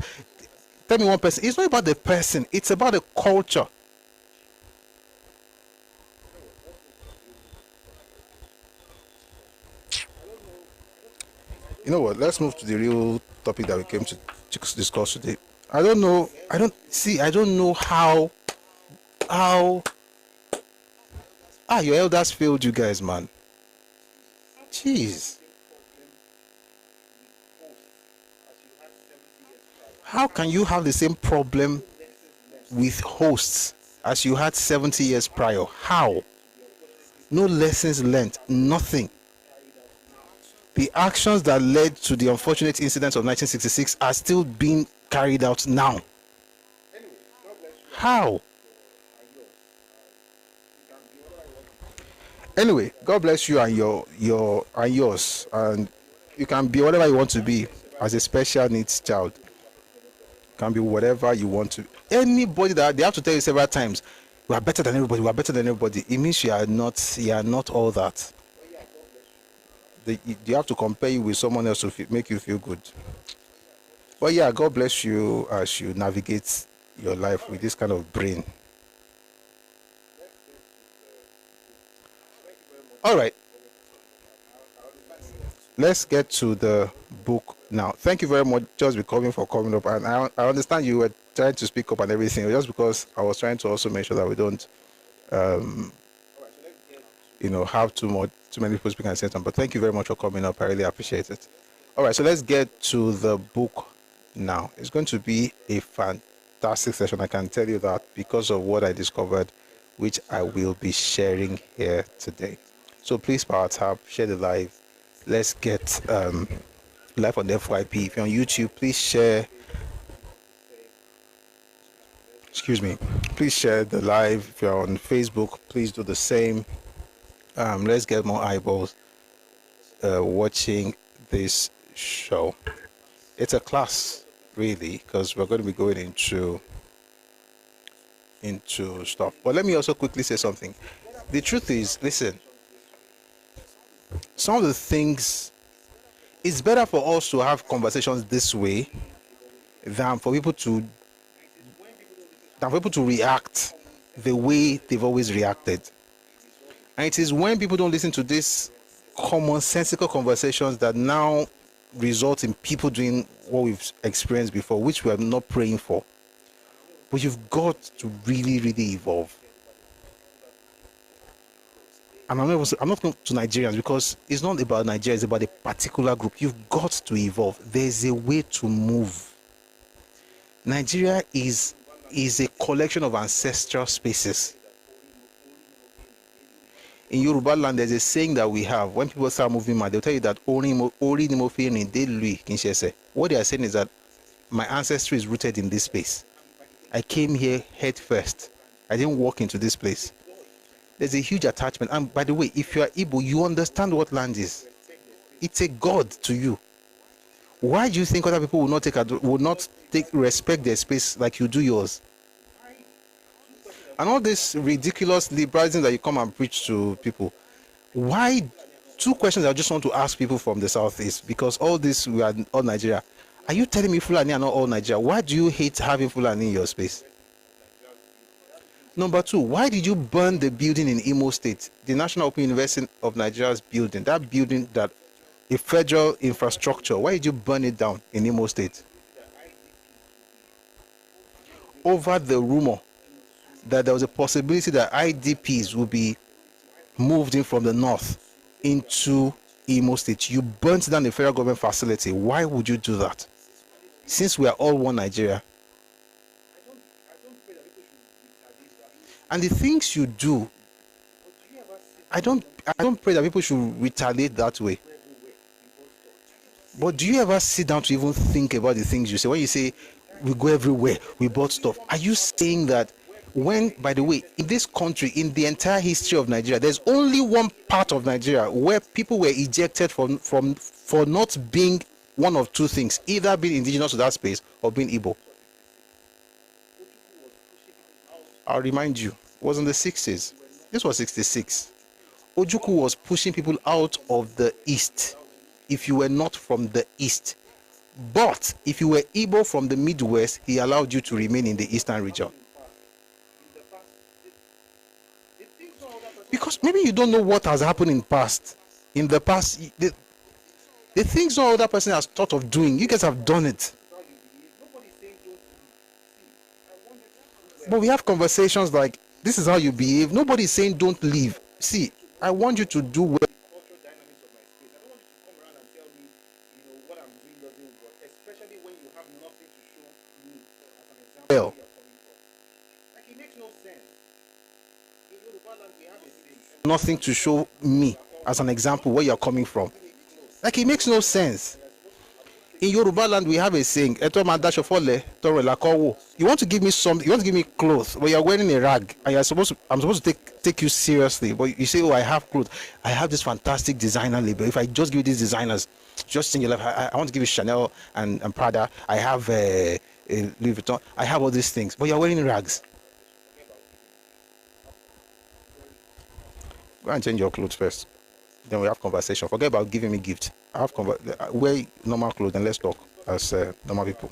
tell me one person. It's not about the person. It's about the culture. You know what? Let's move to the real topic that we came to discuss today. I don't know. I don't know how your elders failed you guys, man. Jeez. How can you have the same problem with hosts as you had 70 years prior? How? No lessons learned, nothing. The actions that led to the unfortunate incidents of 1966 are still being carried out now. How? Anyway, God bless you and yours, and you can be whatever you want to be as a special needs child. Can be whatever you want to. Anybody that they have to tell you several times, we are better than everybody. We are better than everybody. It means you are not. You are not all that. You have to compare you with someone else to make you feel good. But yeah, God bless you as you navigate your life with this kind of brain. All right. Let's get to the book now. Thank you very much, just for coming up. And I understand you were trying to speak up and everything, just because I was trying to also make sure that we don't, have too many people speaking at the same time. But thank you very much for coming up. I really appreciate it. All right, so let's get to the book now. It's going to be a fantastic session. I can tell you that because of what I discovered, which I will be sharing here today. So please power tap, share the live. Let's get live on the FYP. If you're on YouTube, please share. Please share the live. If you're on Facebook, please do the same. Let's get more eyeballs watching this show. It's a class, really, because we're going to be going into stuff. But let me also quickly say something. The truth is, listen, some of the things, it's better for us to have conversations this way than for people to react the way they've always reacted. And it is when people don't listen to these commonsensical conversations that now result in people doing what we've experienced before, which we are not praying for. But you've got to really, really evolve. And I'm not going to Nigerians, because it's not about Nigeria, it's about a particular group. You've got to evolve. There's a way to move. Nigeria is a collection of ancestral spaces. In Yoruba land, there's a saying that we have. When people start moving mad, they'll tell you that what they are saying is that my ancestry is rooted in this space. I came here head first. I didn't walk into this place. There's a huge attachment. And by the way, if you are Igbo, you understand what land is. It's a god to you. Why do you think other people will not respect their space like you do yours? And all this ridiculous liberalism that you come and preach to people. Why? Two questions I just want to ask people from the southeast, because all this, we are all Nigeria. Are you telling me Fulani are not all Nigeria? Why do you hate having Fulani in your space? Number two, why did you burn the building in Imo State, the National Open University of Nigeria's building, that building, that a federal infrastructure? Why did you burn it down in Imo State? Over the rumor that there was a possibility that IDPs will be moved in from the north into Imo State. You burnt down the federal government facility. Why would you do that? Since we are all one Nigeria. And the things you do, I don't pray that people should retaliate that way. But do you ever sit down to even think about the things you say? When you say we go everywhere, we bought stuff, are you saying that when, by the way, in this country, in the entire history of Nigeria, there's only one part of Nigeria where people were ejected for not being one of two things, either being indigenous to that space or being Igbo? I'll remind you, it was in the 60s. This was 66. Ojukwu was pushing people out of the east. If you were not from the east, But if you were Igbo from the Midwest, he allowed you to remain in the Eastern region. Because maybe you don't know what has happened in past. In the past, the things no other person has thought of doing, you guys have done it. But we have conversations like, this is how you behave. Nobody's saying don't leave. See, I want you to do well. Well, nothing to show me as an example where you're coming from. Like, it makes no sense. In Yoruba land, we have a saying, you want to give me something, you want to give me clothes, but you're wearing a rag, and I'm supposed to take you seriously, but you say, oh, I have clothes, I have this fantastic designer label, if I just give you these designers, just in your life, I want to give you Chanel and Prada, I have Louis Vuitton, I have all these things, but you're wearing rags. Go and change your clothes first, then we have conversation. Forget about giving me gifts. Wear normal clothes and let's talk as normal people.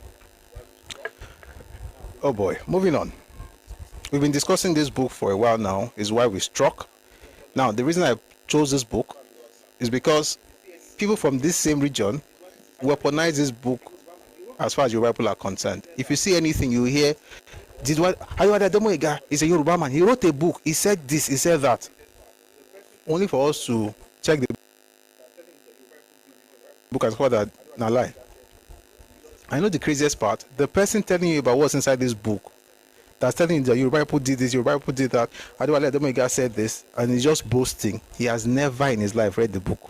Oh boy, moving on. We've been discussing this book for a while now, is why we struck. Now, the reason I chose this book is because people from this same region weaponize this book as far as Yoruba people are concerned. If you see anything, you hear, he's a Yoruba man, he wrote a book, he said this, he said that. Only for us to check the book as well that na lie. I know the craziest part, the person telling you about what's inside this book, that's telling you that Yoruba people did this, Yoruba people did that, Adewale Ademoyiga said this, and he's just boasting. He has never in his life read the book.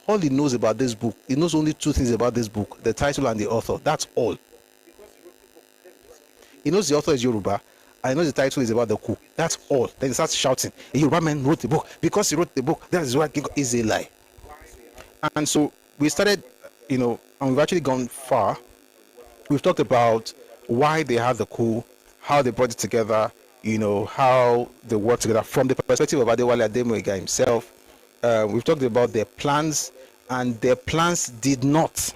All he knows about this book, he knows only two things about this book, the title and the author. That's all. He knows the author is Yoruba, and he knows the title is about the coup. That's all. Then he starts shouting, a Yoruba man wrote the book. Because he wrote the book, that is why King is a lie. And so we started, and we've actually gone far. We've talked about why they had the coup, how they brought it together, how they worked together from the perspective of Adewale Ademoyiga himself. We've talked about their plans, and their plans did not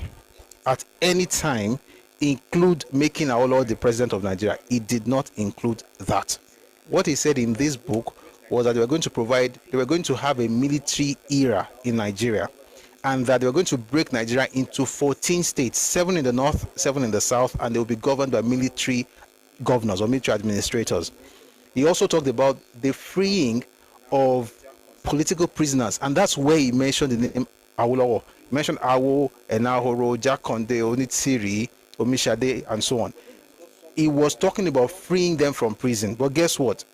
at any time include making Awolowo the president of Nigeria. It did not include that. What he said in this book was that they were going to have a military era in Nigeria, and that they were going to break Nigeria into 14 states, 7 in the north, 7 in the south, and they will be governed by military governors or military administrators. He also talked about the freeing of political prisoners, and that's where he mentioned the name Awolowo. He mentioned Awo, Enahoro, Jakonde, Onitsiri, Omishade, and so on. He was talking about freeing them from prison. But guess what?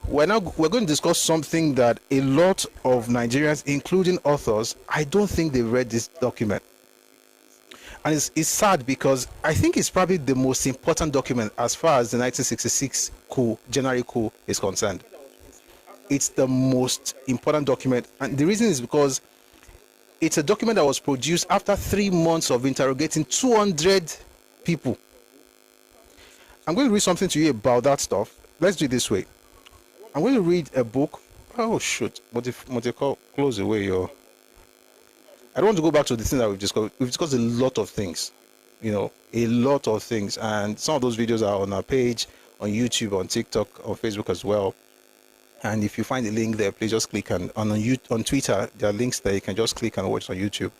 We're going to discuss something that a lot of Nigerians, including authors, I don't think they read this document. And it's sad because I think it's probably the most important document as far as the 1966 coup, January coup, is concerned. It's the most important document, and the reason is because it's a document that was produced after 3 months of interrogating 200 people. I'm going to read something to you about that stuff. Let's do it this way. I'm going to read a book. Oh shoot! What if close away your? I don't want to go back to the thing that we've discussed. We've discussed a lot of things, a lot of things, and some of those videos are on our page, on YouTube, on TikTok, on Facebook as well. And if you find the link there, please just click on Twitter. There are links there. You can just click and watch on YouTube.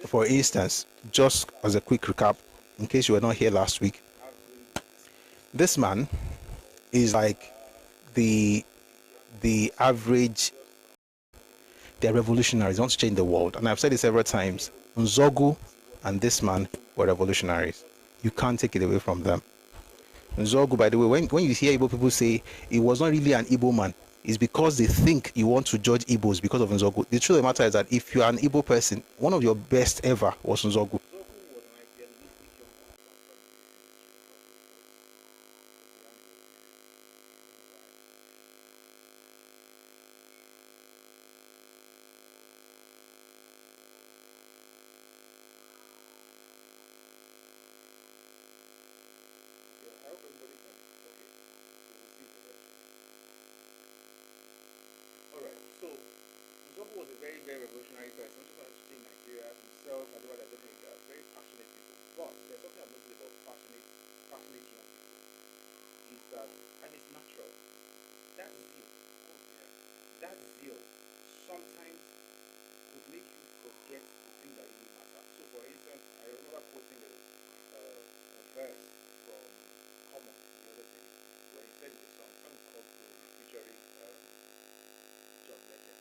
For instance, just as a quick recap, in case you were not here last week, this man is like the average. They're revolutionaries. They want to change the world. And I've said it several times. Nzogu and this man were revolutionaries. You can't take it away from them. Nzogu, by the way, when you hear Igbo people say he was not really an Igbo man, it's because they think you want to judge Igbos because of Nzogu. The truth of the matter is that if you are an Igbo person, one of your best ever was Nzogu. Zobo was a very, very revolutionary person. Just wanted to change Nigeria himself and the other they are very passionate people. But there's something I've noticed about passionate young people is that, and it's natural, that zeal, that zeal sometimes would make you forget the things that really matter. So, for instance, I remember quoting a verse from Common the other day when he said in the song called Glory featuring John Legend.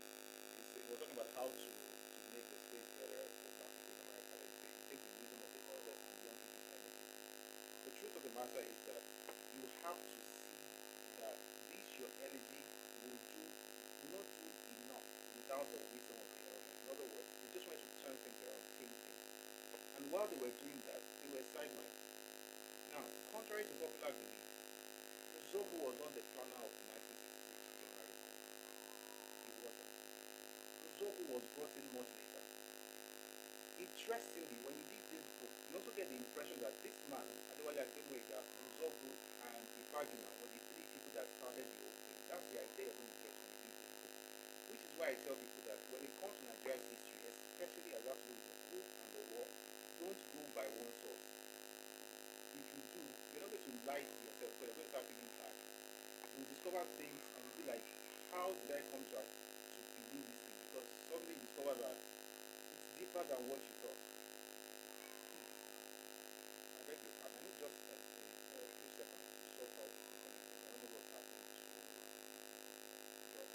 He was talking about how to make the space better for Black people in America. He takes the wisdom of the elders and young people's energy. The truth of the matter is that you have to see that this your energy will not do enough without the wisdom of the elders. In other words, they just wanted to turn things around, change things. And while they were doing that, they were sidelined. Now, contrary to popular belief, Zobo was not the planner of the 1966 January. He wasn't. Zobo was brought in much later. Interestingly, when you read this book, you also get the impression that this man, Adewale Ademoyega, Zobo, and Ifagina were the three people that started the whole thing. That's the idea you're going to get when you read this book. Which is why I tell people that when it comes to Nigeria's history, especially as that to do with the coup and the war, don't go by one source. If you do, you're not going to lie to yourself, so you're going to start feeling bad. You'll discover things and you'll be like, how did I come to believe this thing? Because suddenly you discover that it's deeper than what you thought. I beg your pardon. I need just a few seconds to sort out this connection. I don't know what's happening to Jordan. Okay,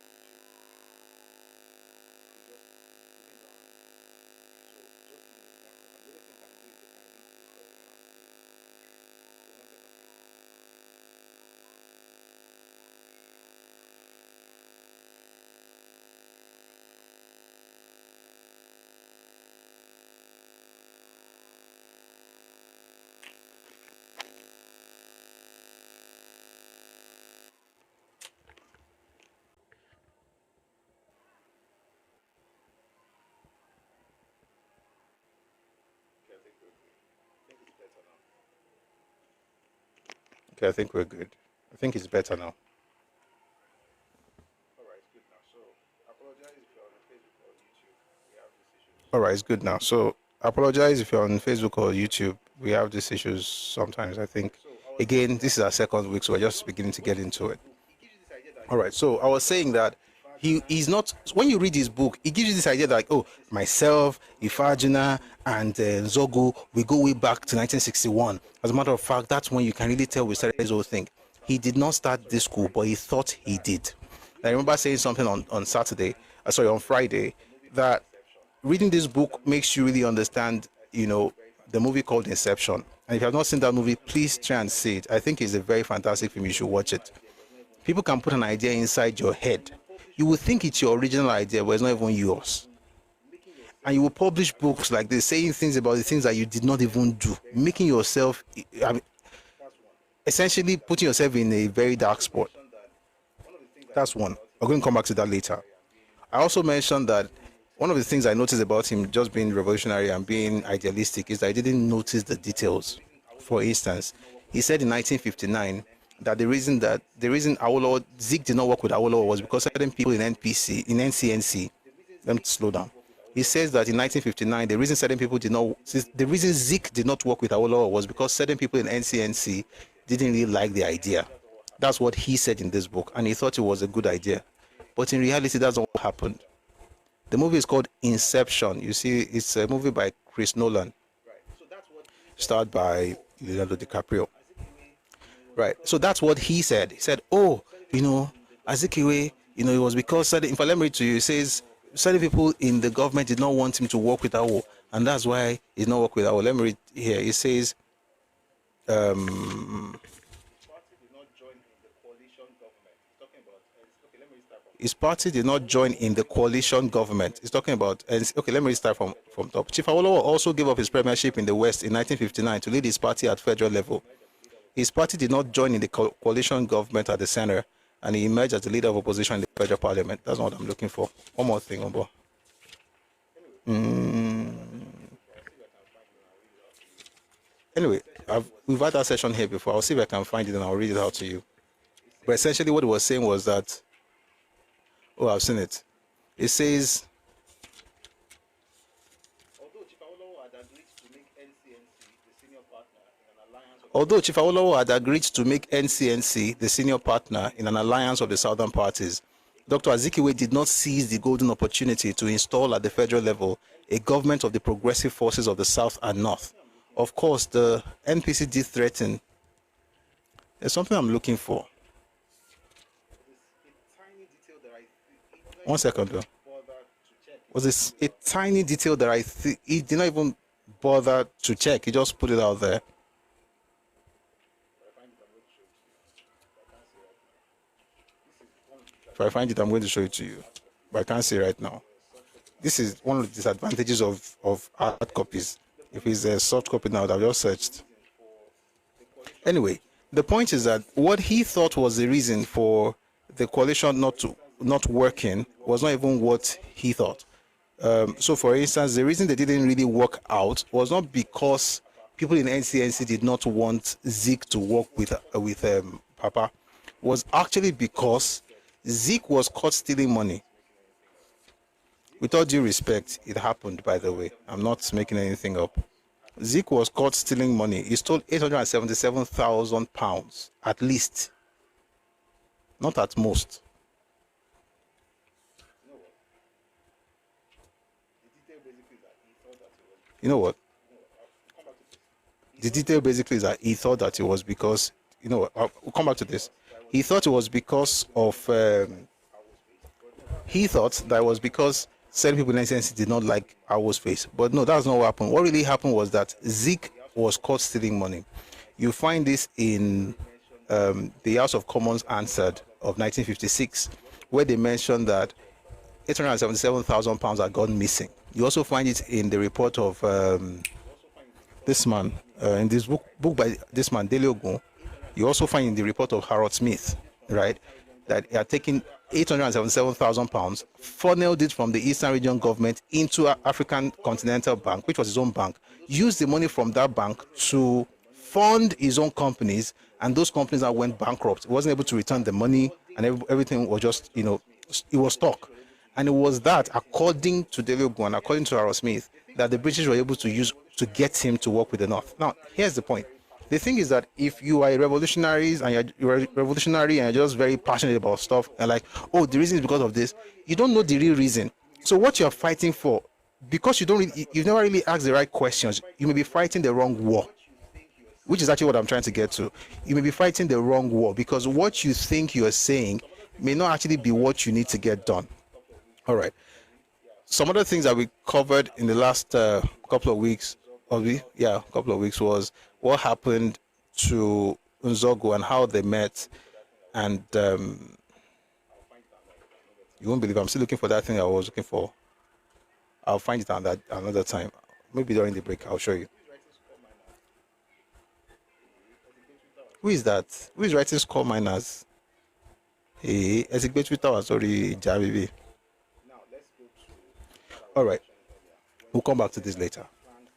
just within the hand. So just give me 1 second. The only thing I can do is I can read this for the hand. So 1 second, please. Okay, I think we're good. I think it's better now. Alright, it's good now. So apologize if you're on Facebook or YouTube. We have this issue. All right, it's good now. So I apologize if you're on Facebook or YouTube. We have these issues sometimes. I think again, this is our second week, so we're just beginning to get into it. All right. So I was saying that he's not. When you read his book, he gives you this idea that like, oh, myself, Ifagina, and Zogo, we go way back to 1961. As a matter of fact, that's when you can really tell we started this whole thing. He did not start this school, but he thought he did. I remember saying something on Saturday, sorry, on Friday, that reading this book makes you really understand, the movie called Inception. And if you have not seen that movie, please try and see it. I think it's a very fantastic film. You should watch it. People can put an idea inside your head. You will think it's your original idea, but it's not even yours. And you will publish books like this, saying things about the things that you did not even do, making yourself, essentially putting yourself in a very dark spot. That's one. We're going to come back to that later. I also mentioned that one of the things I noticed about him just being revolutionary and being idealistic is that I didn't notice the details. For instance, he said in 1959 that the reason Awolowo Zik did not work with Awolowo was because certain people in NCNC. Let me slow down. He says that in 1959 the reason Zik did not work with Awolowo was because certain people in NCNC didn't really like the idea. That's what he said in this book, and he thought it was a good idea. But in reality, that's not what happened. The movie is called Inception. You see, it's a movie by Chris Nolan, starred by Leonardo DiCaprio. Right. So that's what he said. He said, Azikiwe, it was because if I let me read to you, it says certain people in the government did not want him to work with Awo, and that's why he did not work with Awo. Let me read here. It says, his party did not join in the coalition government. It's talking about, okay, let me start from top. Chief Awolowo also gave up his premiership in the West in 1959 to lead his party at federal level. His party did not join in the coalition government at the center, and he emerged as the leader of opposition in the federal parliament. That's not what I'm looking for. One more thing, Ombo. Anyway, we've had that session here before. I'll see if I can find it and I'll read it out to you. But essentially what he was saying was that, I've seen it. It says, Although Chief Awolowo had agreed to make NCNC the senior partner in an alliance of the southern parties, Dr. Azikiwe did not seize the golden opportunity to install at the federal level a government of the progressive forces of the South and North. Of course, the NPC did threaten. There's something I'm looking for. One second, though. Was this a tiny detail that he did not even bother to check? He just put it out there. If I find it, I'm going to show it to you, but I can't see right now. This is one of the disadvantages of hard copies. If it's a soft copy now, I've just searched. Anyway, the point is that what he thought was the reason for the coalition not working was not even what he thought. So, for instance, the reason they didn't really work out was not because people in NCNC did not want Zeke to work with Papa. Was actually because Zeke was caught stealing money. With all due respect, it happened, by the way. I'm not making anything up. Zeke was caught stealing money. He stole £877,000, at least. Not at most. You know what? The detail basically is that he thought that it was because, you know what, we'll come back to this. He thought it was because of, he thought that it was because certain people in NCNC did not like Awo's face. But no, that's not what happened. What really happened was that Zeke was caught stealing money. You find this in the House of Commons Answered of 1956, where they mentioned that £877,000 had gone missing. You also find it in the report of this man, in this book by this man, Dele Ogun. You also find in the report of Harold Smith, right, that he had taken £877,000, funneled it from the Eastern Region government into African Continental Bank, which was his own bank, used the money from that bank to fund his own companies, and those companies that went bankrupt. He wasn't able to return the money, and everything was just, it was stuck. And it was that, according to Dele Ogun and according to Harold Smith, that the British were able to use to get him to work with the North. Now, here's the point. The thing is that if you are revolutionaries and you're a revolutionary and you're just very passionate about stuff and like, oh, the reason is because of this, you don't know the real reason. So what you're fighting for, because you've never really asked the right questions, you may be fighting the wrong war, which is actually what I'm trying to get to. You may be fighting the wrong war because what you think you're saying may not actually be what you need to get done. All right. Some other things that we covered in the last couple of weeks was what happened to Nzogu and how they met. And you won't believe I'm still looking for that thing I was looking for. I'll find it another time. Maybe during the break, I'll show you. Who is that? Who is writing Skull Miners? Hey, Ezigbe Twitter was already Javibi. All right. We'll come back to this later.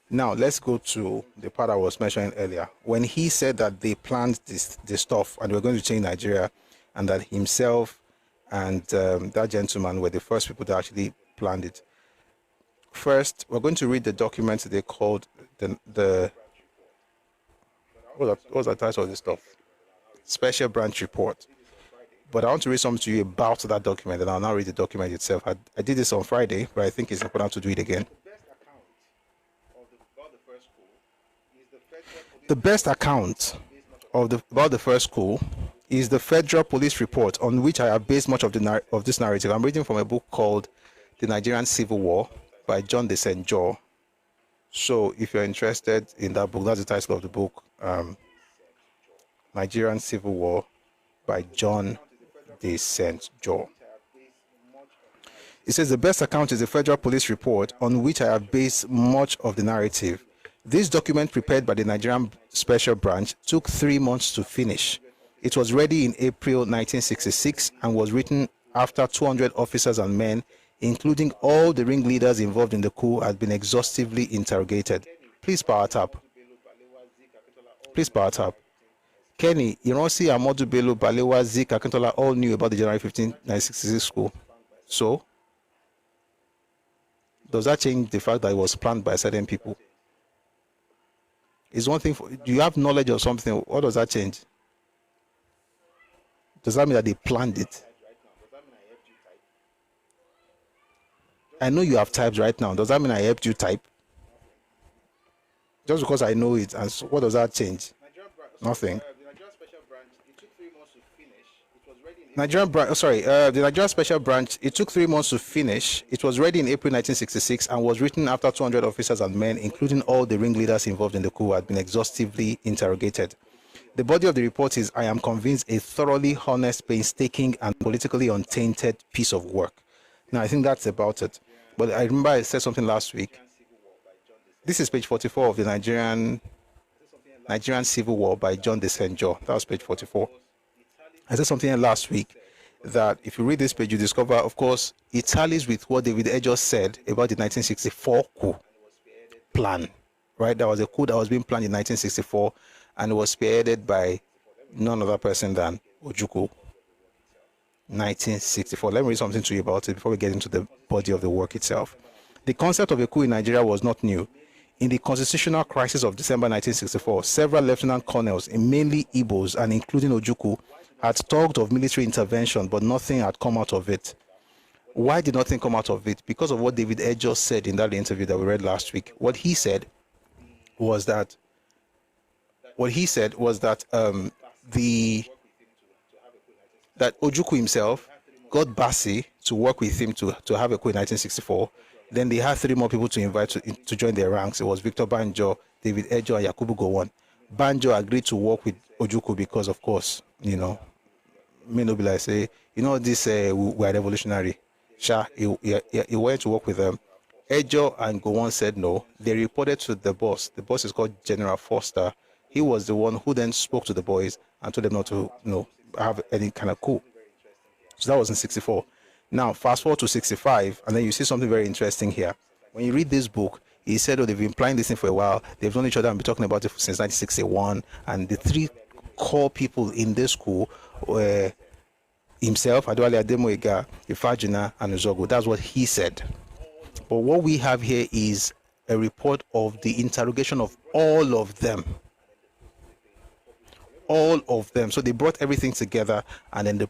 Now, let's go to the part I was mentioning earlier. When he said that they planned this stuff and they were going to change Nigeria, and that himself and that gentleman were the first people that actually planned it. First, we're going to read the document they called what's the title of this stuff? Special Branch Report. But I want to read something to you about that document, and I'll now read the document itself. I did this on Friday, but I think it's important to do it again. The best account about the first coup is the Federal Police Report, on which I have based much of this narrative. I'm reading from a book called The Nigerian Civil War by John de St. John. So if you're interested in that book, that's the title of the book, Nigerian Civil War by John de St. John. It says the best account is the Federal Police Report, on which I have based much of the narrative. This document, prepared by the Nigerian Special Branch, took 3 months to finish. It was ready in April 1966 and was written after 200 officers and men, including all the ringleaders involved in the coup, had been exhaustively interrogated. Please power tap. Please power tap. Kenny, Ironsi, Amodu Bello, Balewa, Zik, Akintola all knew about the January 15, 1966 coup. So, does that change the fact that it was planned by certain people? It's one thing do you have knowledge of something? What does that change? Does that mean that they planned it? I know you have typed right now. Does that mean I helped you type? Just because I know it, and so what does that change? Nothing. The Nigerian Special Branch, it took 3 months to finish. It was ready in April 1966 and was written after 200 officers and men, including all the ringleaders involved in the coup, had been exhaustively interrogated. The body of the report is, I am convinced, a thoroughly honest, painstaking, and politically untainted piece of work. Now, I think that's about it. But I remember I said something last week. This is page 44 of the Nigerian Civil War by John Desenjo. That was page 44. I said something last week that if you read this page, you discover, of course, it tallies with what David Edger said about the 1964 coup plan, right? That was a coup that was being planned in 1964 and was spearheaded by none other person than Ojukwu. 1964. Let me read something to you about it before we get into the body of the work itself. The concept of a coup in Nigeria was not new. In the constitutional crisis of December 1964, several lieutenant colonels, mainly Igbos and including Ojukwu, had talked of military intervention, but nothing had come out of it. Why did nothing come out of it? Because of what David Edger said in that interview that we read last week. What he said was that that Ojukwu himself got Bassi to work with him to have a coup in 1964. Then they had 3 more people to invite to join their ranks. It was Victor Banjo, David Edger, and Yakubu Gowon. Banjo agreed to work with Ojukwu because, of course, may not be like say, this we are revolutionary. He went to work with them. Edger and Gowon said no. They reported to the boss. The boss is called General Foster. He was the one who then spoke to the boys and told them not to have any kind of coup. So that was in 64. Now, fast forward to 65, and then you see something very interesting here. When you read this book, he said, they've been planning this thing for a while. They've known each other and been talking about it since 1961. And the 3 core people in this coup were himself, Adewale Ademoyiga, Ifajina, and Uzogu. That's what he said. But what we have here is a report of the interrogation of all of them. All of them. So they brought everything together and then they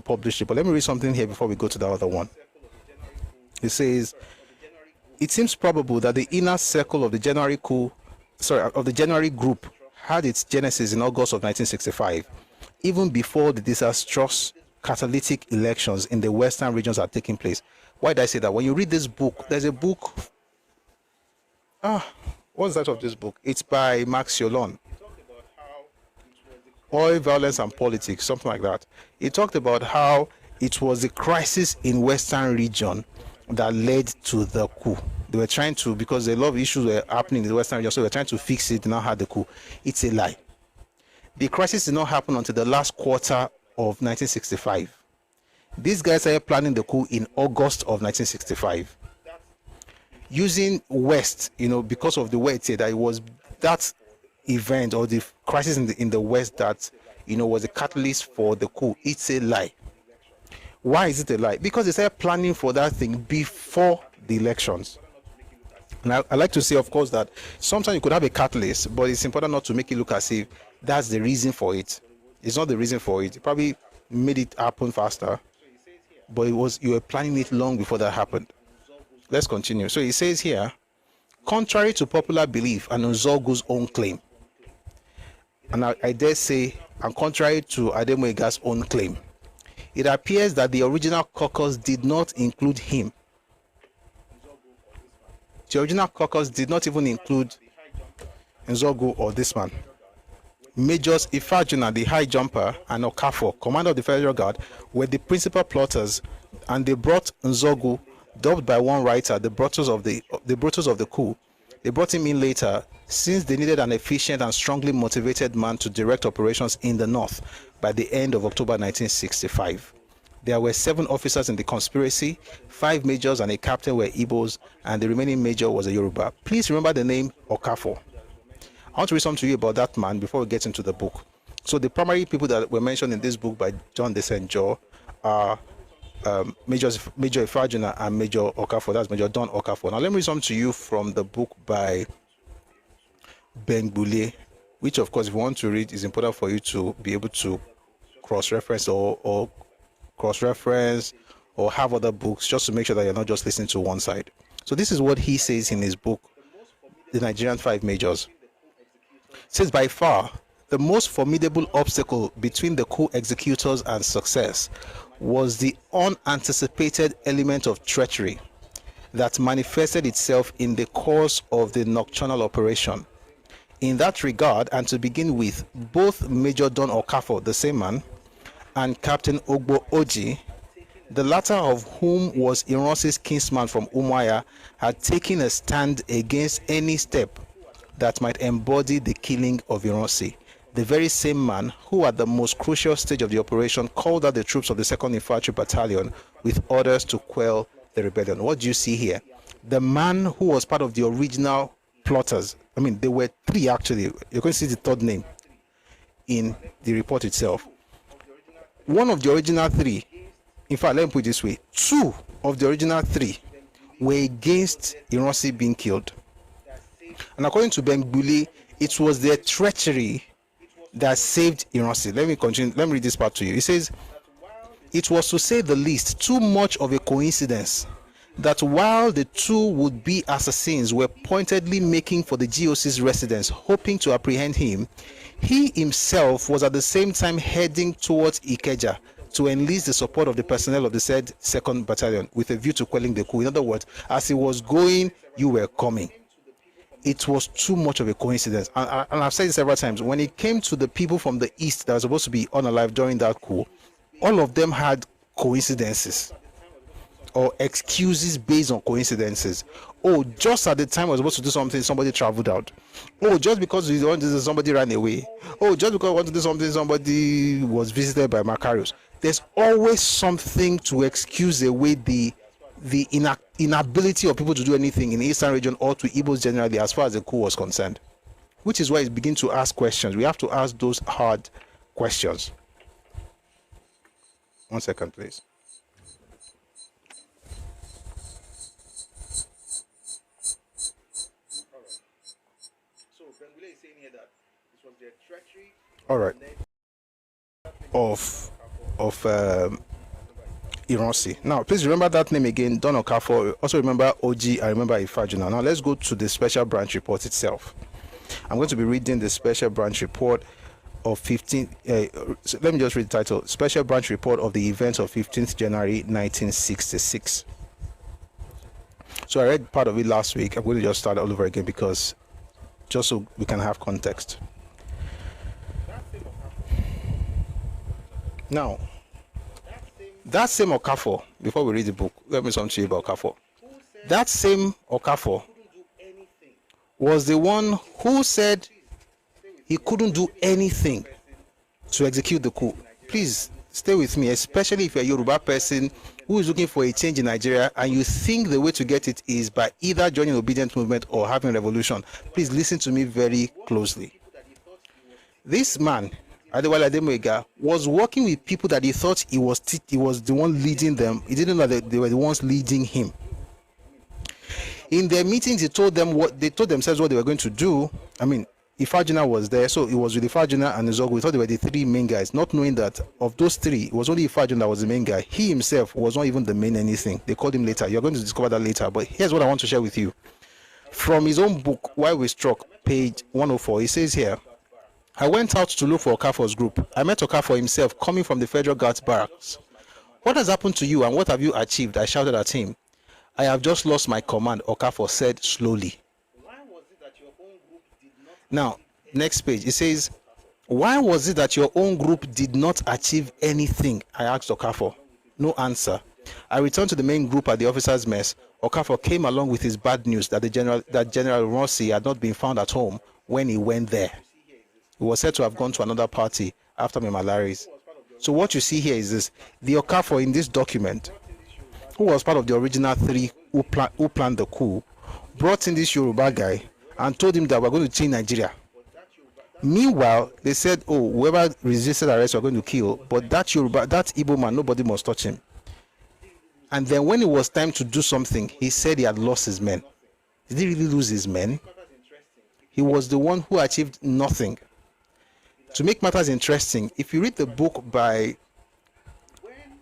published it. But let me read something here before we go to the other one. It says, it seems probable that the inner circle of the January group had its genesis in August of 1965, even before the disastrous catalytic elections in the western regions are taking place. Why did I say that? When you read this book, there's a book. What's that of this book? It's by Max Yolon. Oil, Violence and Politics, something like that. He talked about how it was the crisis in Western region that led to the coup. They were trying to, because a lot of issues were happening in the Western region, so they were trying to fix it, now had the coup. It's a lie. The crisis did not happen until the last quarter of 1965. These guys started planning the coup in August of 1965. Using West, because of the way it said that it was that event or the crisis in the West that was a catalyst for the coup. It's a lie. Why is it a lie? Because they started planning for that thing before the elections. And I like to say, of course, that sometimes you could have a catalyst, but it's important not to make it look as if that's the reason for it. It's not the reason for it. It probably made it happen faster, but you were planning it long before that happened. Let's continue. So it says here, contrary to popular belief and Nzogu's own claim, and I dare say, and contrary to Ademoyiga's own claim, it appears that the original caucus did not include him. The original caucus did not even include Nzogu or this man. Majors Ifajuna, the high jumper, and Okafor, commander of the Federal Guard, were the principal plotters, and they brought Nzogu, dubbed by one writer the Brutus of the coup. They brought him in later, since they needed an efficient and strongly motivated man to direct operations in the north by the end of October 1965. There were 7 officers in the conspiracy, 5 majors and a captain were Igbos, and the remaining major was a Yoruba. Please remember the name Okafor. I want to read something to you about that man before we get into the book. So the primary people that were mentioned in this book by John Desenjo are Major Ifajuna and Major Okafor. That's Major Don Okafor. Now let me read something to you from the book by Bengbule, which of course, if you want to read, is important for you to be able to cross-reference or cross-reference or have other books just to make sure that you're not just listening to one side. So this is what he says in his book, The Nigerian Five Majors. It says, by far, the most formidable obstacle between the coup executors and success was the unanticipated element of treachery that manifested itself in the course of the nocturnal operation. In that regard, and to begin with, both Major Don Okafor, the same man, and Captain Ogbo Oji, the latter of whom was Ironsi's kinsman from Umuahia, had taken a stand against any step that might embody the killing of Ironsi, the very same man who at the most crucial stage of the operation called out the troops of the 2nd Infantry Battalion with orders to quell the rebellion. What do you see here? The man who was part of the original plotters, I mean, there were three actually. You're going to see the third name in the report itself. One of the original three, in fact, let me put it this way, two of the original three were against Ironsi being killed. And according to Bengbule, it was their treachery that saved Ironsi. Let me continue. Let me read this part to you. It says, it was, to say the least, too much of a coincidence that while the two would-be assassins were pointedly making for the GOC's residence, hoping to apprehend him, he himself was at the same time heading towards Ikeja to enlist the support of the personnel of the said 2nd Battalion with a view to quelling the coup. In other words, as he was going, you were coming. It was too much of a coincidence. And I've said it several times. When it came to the people from the east that were supposed to be unalive during that coup, all of them had coincidences or excuses based on coincidences. Oh, just at the time I was supposed to do something, somebody traveled out. Oh, just because we wanted to do somebody ran away. Oh, just because I wanted to do something, somebody was visited by Macarius. There's always something to excuse away the inability of people to do anything in the Eastern region or to Igbos generally as far as the coup was concerned. Which is why it begins to ask questions. We have to ask those hard questions. 1 second, please. All right. Of Ironsi. Now, please remember that name again, Don Okafor. Also remember Oji. I remember Ifajuna. Now, let's go to the special branch report itself. I'm going to be reading the special branch report of 15. So let me just read the title: Special Branch Report of the Events of 15th January 1966. So I read part of it last week. I'm going to just start all over again because just so we can have context. Now, that same Okafor, before we read the book, let me say something to you about Okafor. That same Okafor was the one who said he couldn't do anything to execute the coup. Please stay with me, especially if you're a Yoruba person who is looking for a change in Nigeria and you think the way to get it is by either joining obedient movement or having revolution. Please listen to me very closely. This man, Adewale Ademega, was working with people that he thought he was the one leading them. He didn't know that they were the ones leading him. In their meetings, he told them what they told themselves what they were going to do. I mean, Ifajuna was there, so it was with Ifajuna and Nzogu. We thought they were the three main guys, not knowing that of those three, it was only Ifajuna that was the main guy. He himself was not even the main anything. They called him later. You're going to discover that later. But here's what I want to share with you. From his own book, Why We Struck, page 104, he says here, I went out to look for Okafor's group. I met Okafor himself coming from the Federal Guards barracks. What has happened to you and what have you achieved? I shouted at him. I have just lost my command, Okafor said slowly. Now, next page, it says, why was it that your own group did not achieve anything? I asked Okafor. No answer. I returned to the main group at the officers' mess. Okafor came along with his bad news that General Rossi had not been found at home when he went there. He was said to have gone to another party after Memalaris. So what you see here is this: the Okafor in this document, who was part of the original three who planned the coup, brought in this Yoruba guy and told him that we're going to change Nigeria. Meanwhile, they said, oh, whoever resisted arrest, we're going to kill. But that Igbo man, nobody must touch him. And then when it was time to do something, he said he had lost his men. Did he really lose his men? He was the one who achieved nothing. To make matters interesting, if you read the book by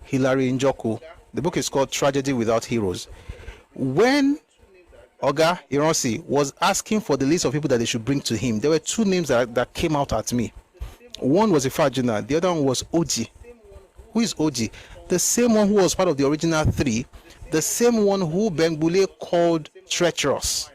Hilary Njoku, the book is called Tragedy Without Heroes. When Oga Ironsi was asking for the list of people that they should bring to him, there were two names that came out at me. One was Ifajuna, the other one was Oji. Who is Oji? The same one who was part of the original three, the same one who Bengbule called treacherous,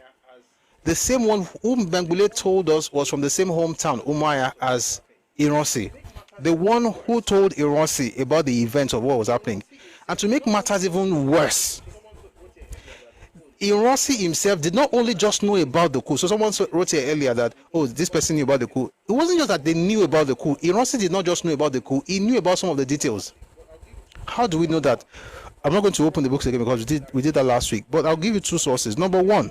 the same one whom Bengbule told us was from the same hometown, Umaya, as Ironsi, the one who told Ironsi about the events of what was happening. And to make matters even worse, Ironsi himself did not only just know about the coup. So someone wrote here earlier that, oh, this person knew about the coup. It wasn't just that they knew about the coup. Ironsi did not just know about the coup, he knew about some of the details. How do we know that? I'm not going to open the books again because we did that last week, but I'll give you two sources. Number one,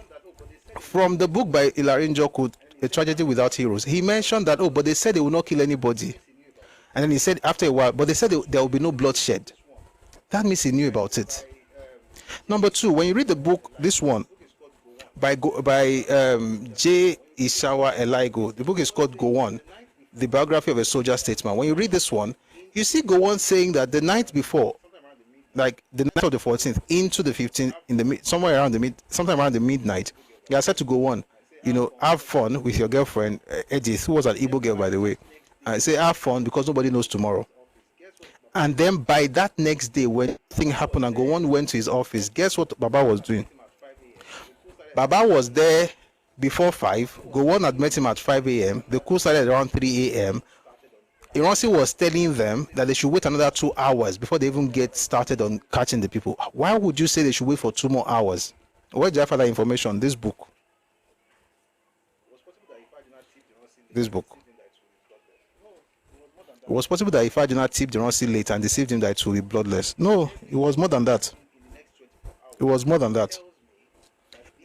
from the book by Hilary Njoku, A Tragedy Without Heroes, he mentioned that, oh, but they said they will not kill anybody. And then he said after a while, but they said there will be no bloodshed. That means he knew about it. Number two, when you read the book, this one, by J. Ishawa Elaigo, the book is called Go On, The Biography of a Soldier Statesman. When you read this one, you see Go On saying that the night before, like the night of the 14th into the 15th, sometime around the midnight, he said to Go On, have fun with your girlfriend, Edith, who was an Igbo girl, by the way. I say have fun because nobody knows tomorrow. And then by that next day, when thing happened and Go On went to his office, guess what Baba was doing? Baba was there before 5. Go On had met him at 5 a.m. The coup started around 3 a.m. Ironsi was telling them that they should wait another 2 hours before they even get started on catching the people. Why would you say they should wait for 2 more hours? Where did I find that information? This book. This book. It was possible that if I did not tip Ironsi late and deceived him, that it will be bloodless. No, it was more than that. It was more than that.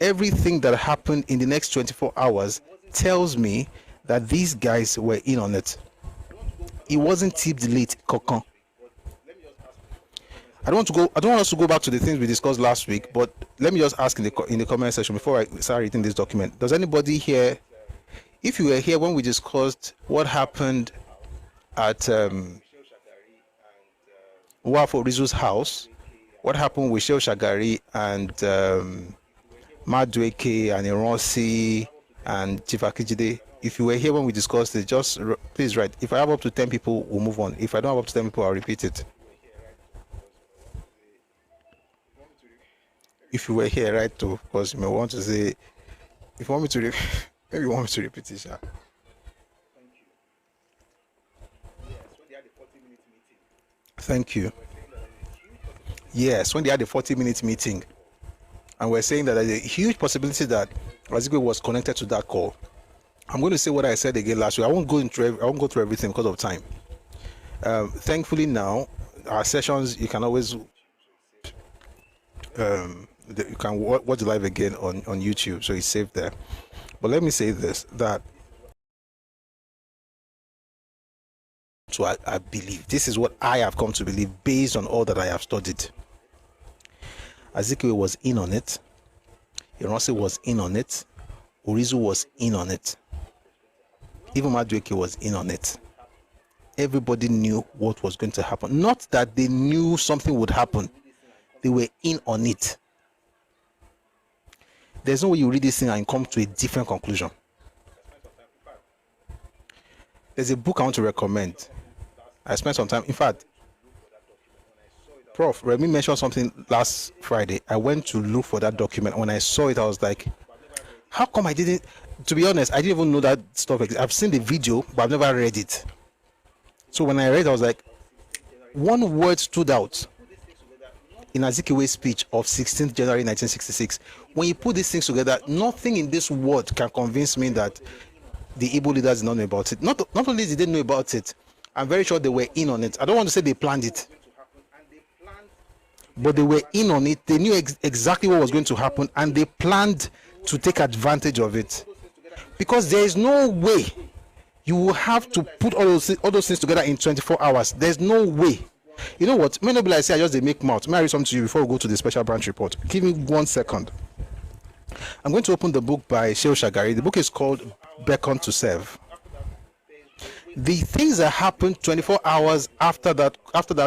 Everything that happened in the next 24 hours tells me that these guys were in on it. It wasn't tipped late, Kokon. I don't want us to go back to the things we discussed last week, but let me just ask in the comment section before I start reading this document. Does anybody here, if you were here when we discussed what happened at Wafo Rizu's house, what happened with Sheo Shagari and Madueke and Ironsi and Chief Akijide, if you were here when we discussed it, just please write. If I have up to 10 people, we'll move on. If I don't have up to 10 people, I'll repeat it. If you were here, right, too, because you may want to say, if you want me to, maybe you want me to repeat it, yeah. Thank you. Yes, when they had a 40-minute meeting, and we're saying that there's a huge possibility that Razigwe was connected to that call. I'm going to say what I said again last week. I won't go through everything because of time. Thankfully now, our sessions, you can always you can watch the live again on YouTube, so it's saved there. But let me say this, that so I believe, this is what I have come to believe based on all that I have studied. Azikiwe was in on it. Ironsi was in on it. Orizu was in on it. Even Madueke was in on it. Everybody knew what was going to happen. Not that they knew something would happen. They were in on it. There's no way you read this thing and come to a different conclusion. There's a book I want to recommend. I spent some time, in fact, Prof, Remy mentioned something last Friday. I went to look for that document. When I saw it, I was like, how come I didn't, to be honest, I didn't even know that stuff exists. I've seen the video, but I've never read it. So when I read it, I was like, one word stood out in Azikiwe's speech of 16th January 1966. When you put these things together, nothing in this word can convince me that the Igbo leaders did not know about it. Not only did they know about it, I'm very sure they were in on it. I don't want to say they planned it, but they were in on it. They knew exactly what was going to happen, and they planned to take advantage of it. Because there is no way you will have to put all those things together in 24 hours. There's no way. You know what? May not be like say I just make mouth. May I read something to you before we go to the special branch report? Give me 1 second. I'm going to open the book by Sheo Shagari. The book is called beckon to serve. The things that happened 24 hours after that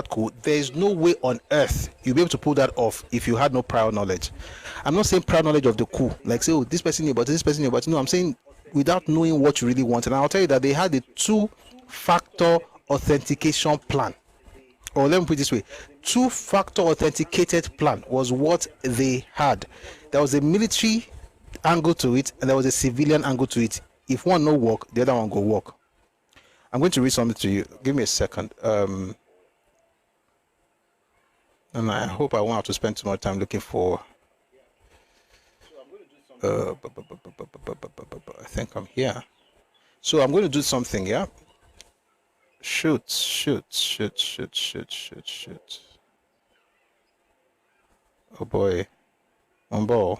coup, there is no way on earth you'll be able to pull that off if you had no prior knowledge. I'm not saying prior knowledge of the coup, like say, oh, this person knew about it, this person knew about it. No, I'm saying without knowing what you really want. And I'll tell you that they had a 2-factor authentication plan. Or let me put it this way, 2-factor authenticated plan was what they had. There was a military angle to it and there was a civilian angle to it. If one no work, the other one go work. I'm going to read something to you. Give me a second. And I hope I won't have to spend too much time looking for. I think I'm here. So I'm going to do something, yeah? Shoot. Oh boy. On ball.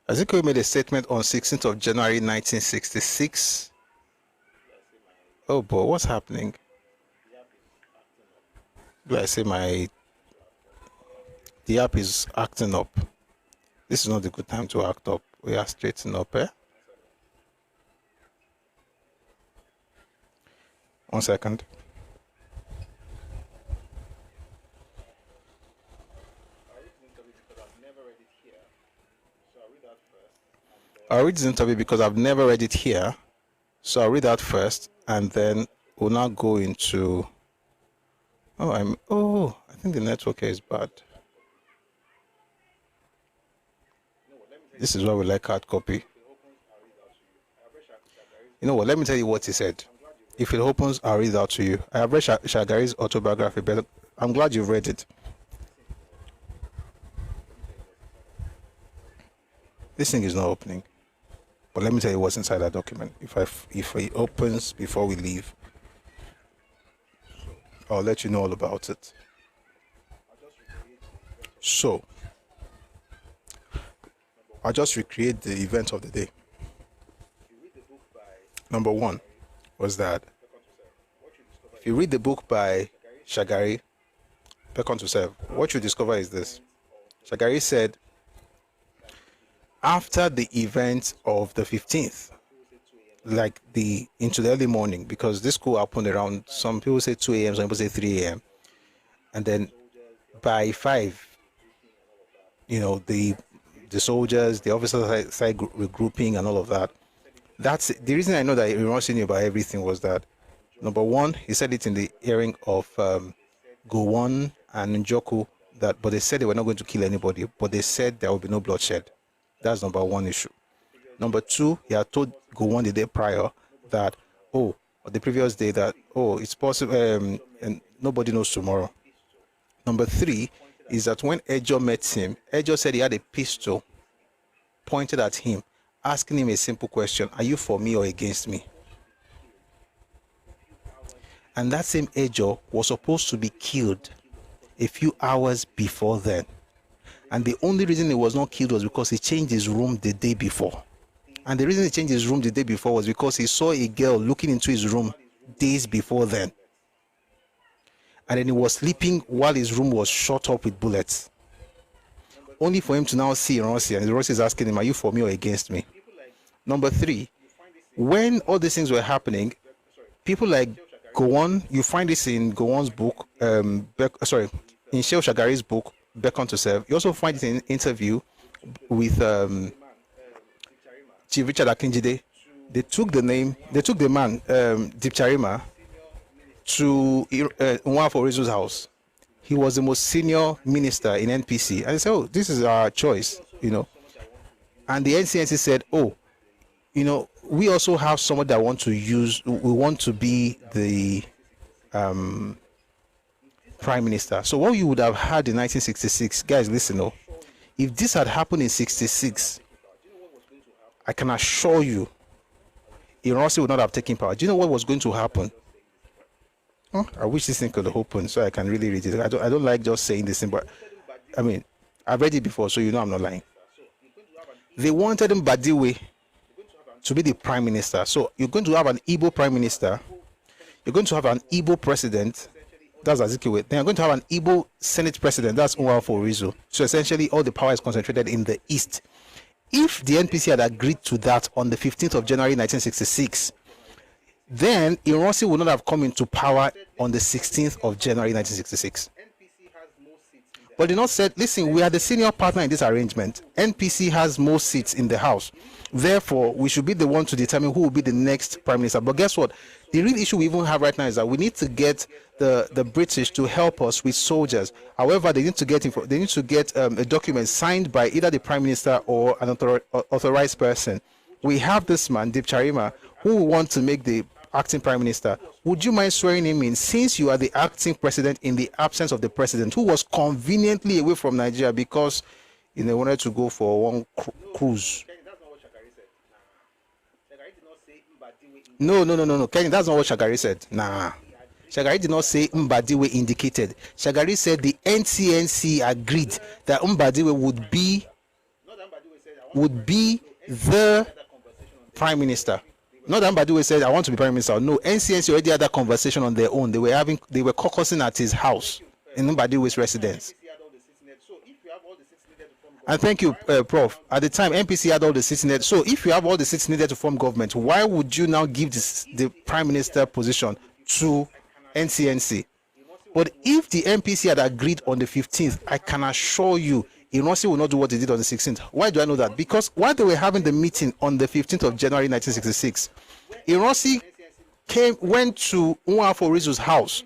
Azikiwe made a statement on 16th of January 1966. Oh boy, what's happening? Do I say the app is acting up? This is not a good time to act up. We are straightening up, eh? 1 second. I'll read this interview because I've never read it here. So I'll read that first and then we'll now go into. I think the network here is bad. This is why we like hard copy. You know what? Let me tell you what he said. If it opens, I'll read it out to you. I have read Shagari's autobiography, but I'm glad you've read it. This thing is not opening. But let me tell you what's inside that document. If it opens before we leave, I'll let you know all about it. So, I'll just recreate the event of the day. Number one was that if you read the book by Shagari, Beckon to Serve, what you discover is this. Shagari said, after the event of the 15th, like into the early morning, because this coup happened around, some people say 2 a.m., some people say 3 a.m. And then by 5, the soldiers, the officers started regrouping and all of that. That's the reason I know that he knew about everything was that, number one, he said it in the hearing of Gowon and Njoku, but they said they were not going to kill anybody, but they said there will be no bloodshed. That's number one issue. Number two, he had told Gowon the day prior that, or the previous day that, it's possible, and nobody knows tomorrow. Number three is that when Ejo met him, Ejo said he had a pistol pointed at him, asking him a simple question: are you for me or against me? And that same Ejo was supposed to be killed a few hours before then. And the only reason he was not killed was because he changed his room the day before. And the reason he changed his room the day before was because he saw a girl looking into his room days before then. And then he was sleeping while his room was shot up with bullets. Only for him to now see Rossi, and Rossi is asking him, are you for me or against me? Number three, when all these things were happening, people like Gowon, you find this in Gowon's book, in Shehu Shagari's book, Beckon to Serve. You also find it in an interview with Chief Richard Akinjide. They took the man, Dipcharima, to Nwafor Rizu's house. He was the most senior minister in NPC. And they said, this is our choice, And the NCNC said, we also have someone that we want to be the prime minister. So what you would have had in 1966, guys, listen, if this had happened in 66, I can assure you, Iransi would not have taken power. Do you know what was going to happen? I wish this thing could open so I can really read it. I don't like just saying this thing, but I mean, I've read it before, so I'm not lying. They wanted Mbadiwe to be the prime minister. So you're going to have an Igbo prime minister. You're going to have an Igbo president. That's Azikiwe. Then you're going to have an Igbo Senate president. That's Nwafo Orizu. So essentially, all the power is concentrated in the east. If the NPC had agreed to that on the 15th of January 1966, then Ironsi would not have come into power on the 16th of January 1966. But they not said, listen, we are the senior partner in this arrangement. NPC has more seats in the House. Therefore, we should be the one to determine who will be the next prime minister. But guess what? The real issue we even have right now is that we need to get the British to help us with soldiers. However, they need to get a document signed by either the prime minister or an authorized person. We have this man, Deep Charima, who will want to make the acting prime minister. Would you mind swearing him in, since you are the acting president in the absence of the president, who was conveniently away from Nigeria because they wanted to go for one cruise? No. Kenny, that's not what Shagari said. Nah. Shagari did not say Mbadiwe indicated. Shagari said the NCNC agreed that Mbadiwe would be the prime minister. Not that Mbadiwe said, I want to be prime minister. No, NCNC already had that conversation on their own. They were caucusing at his house in Mbadiwe's residence. And thank you, Prof. At the time, NPC had all the seats needed. So if you have all the seats needed to form government, why would you now give the prime minister position to NCNC? But if the NPC had agreed on the 15th, I can assure you, Ironsi will not do what they did on the 16th. Why do I know that? Because while they were having the meeting on the 15th of January 1966, Ironsi went to Nwafo Orizu's house,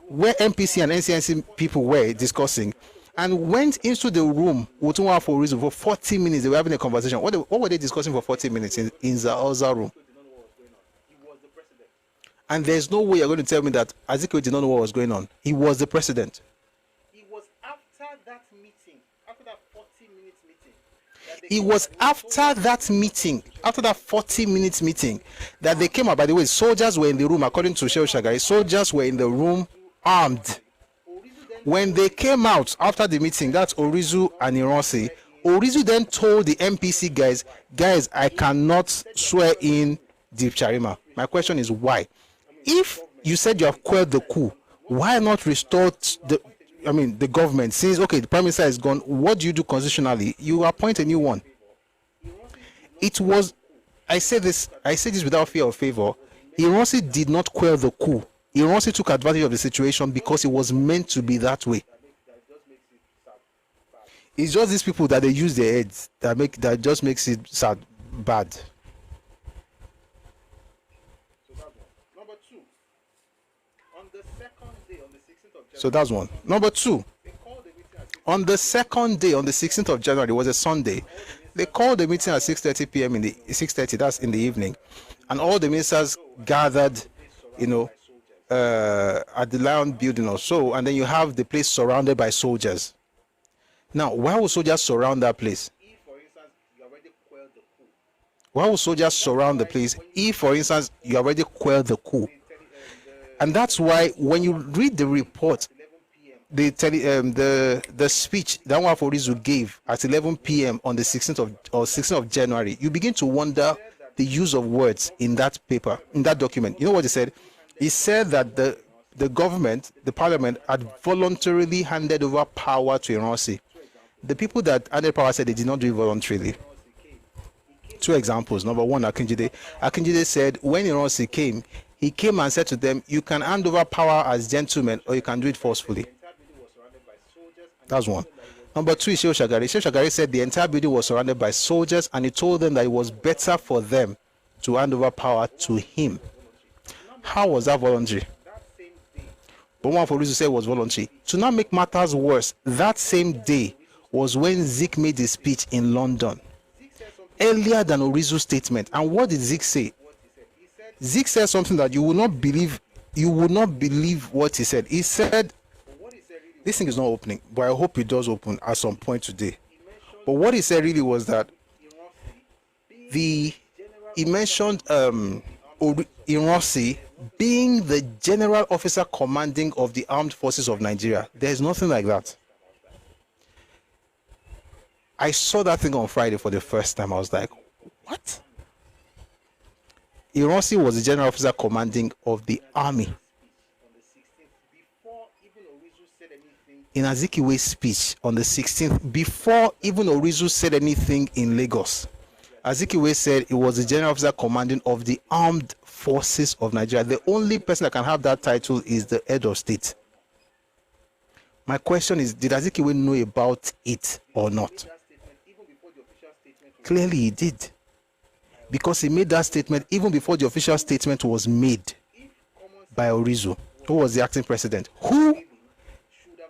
where NPC and NCNC people were discussing, and went into the room with Nwafo Orizu for 40 minutes. They were having a conversation. What were they discussing for 40 minutes in the other room? And there's no way you're going to tell me that Azikiwe did not know what was going on. He was the president. It was after that meeting, after that 40-minute meeting. It was after that meeting, after that 40-minute meeting, that they came up. By the way, soldiers were in the room, according to Shehu Shagari. Soldiers were in the room armed. When they came out after the meeting, that's Orizu and Ironsi. Orizu then told the NPC guys, I cannot swear in Deep Charima. My question is why? If you said you have quelled the coup, why not restore the government? Since, okay, the prime minister is gone, what do you do constitutionally? You appoint a new one. It was, I say this without fear of favor, Ironsi did not quell the coup. Ironsi took advantage of the situation because it was meant to be that way. It's just these people that they use their heads that just makes it sad, bad. So that's one. Number two, on the second day, on the 16th of January, it was a Sunday. They called the meeting at 6:30 p.m. That's in the evening, and all the ministers gathered, at the Lion Building or so, and then you have the place surrounded by soldiers. Now, why would soldiers surround that place? Why would soldiers surround the place if, for instance, you already quelled the coup? And that's why when you read the report, the speech that Nwafo Orizu gave at 11 p.m. on the 16th of January, you begin to wonder the use of words in that paper, in that document. You know what he said? He said that the government, the parliament, had voluntarily handed over power to Ironsi. The people that handed power said they did not do it voluntarily. Two examples. Number one, Akinjide. Akinjide said when Ironsi came, he came and said to them, you can hand over power as gentlemen or you can do it forcefully. That's one. Number two is Shehu Shagari. Shehu Shagari said the entire building was surrounded by soldiers, and he told them that it was better for them to hand over power to him. How was that voluntary? But one for reason said it was voluntary. To not make matters worse, that same day was when Zik made his speech in London, earlier than Orizu's statement. And what did Zik say? Zik said something that you will not believe. You will not believe what he said. He said, this thing is not opening, but I hope it does open at some point today. But what he said really was that he mentioned Ironsi being the general officer commanding of the armed forces of Nigeria. There is nothing like that. I saw that thing on Friday for the first time. I was like, what? Ironsi was the general officer commanding of the army. In Azikiwe's speech on the 16th, before even Orizu said anything in Lagos, Azikiwe said he was the general officer commanding of the armed forces of Nigeria. The only person that can have that title is the head of state. My question is, did Azikiwe know about it or not? Clearly he did. Because he made that statement even before the official statement was made by Orizu, who was the acting president. Who,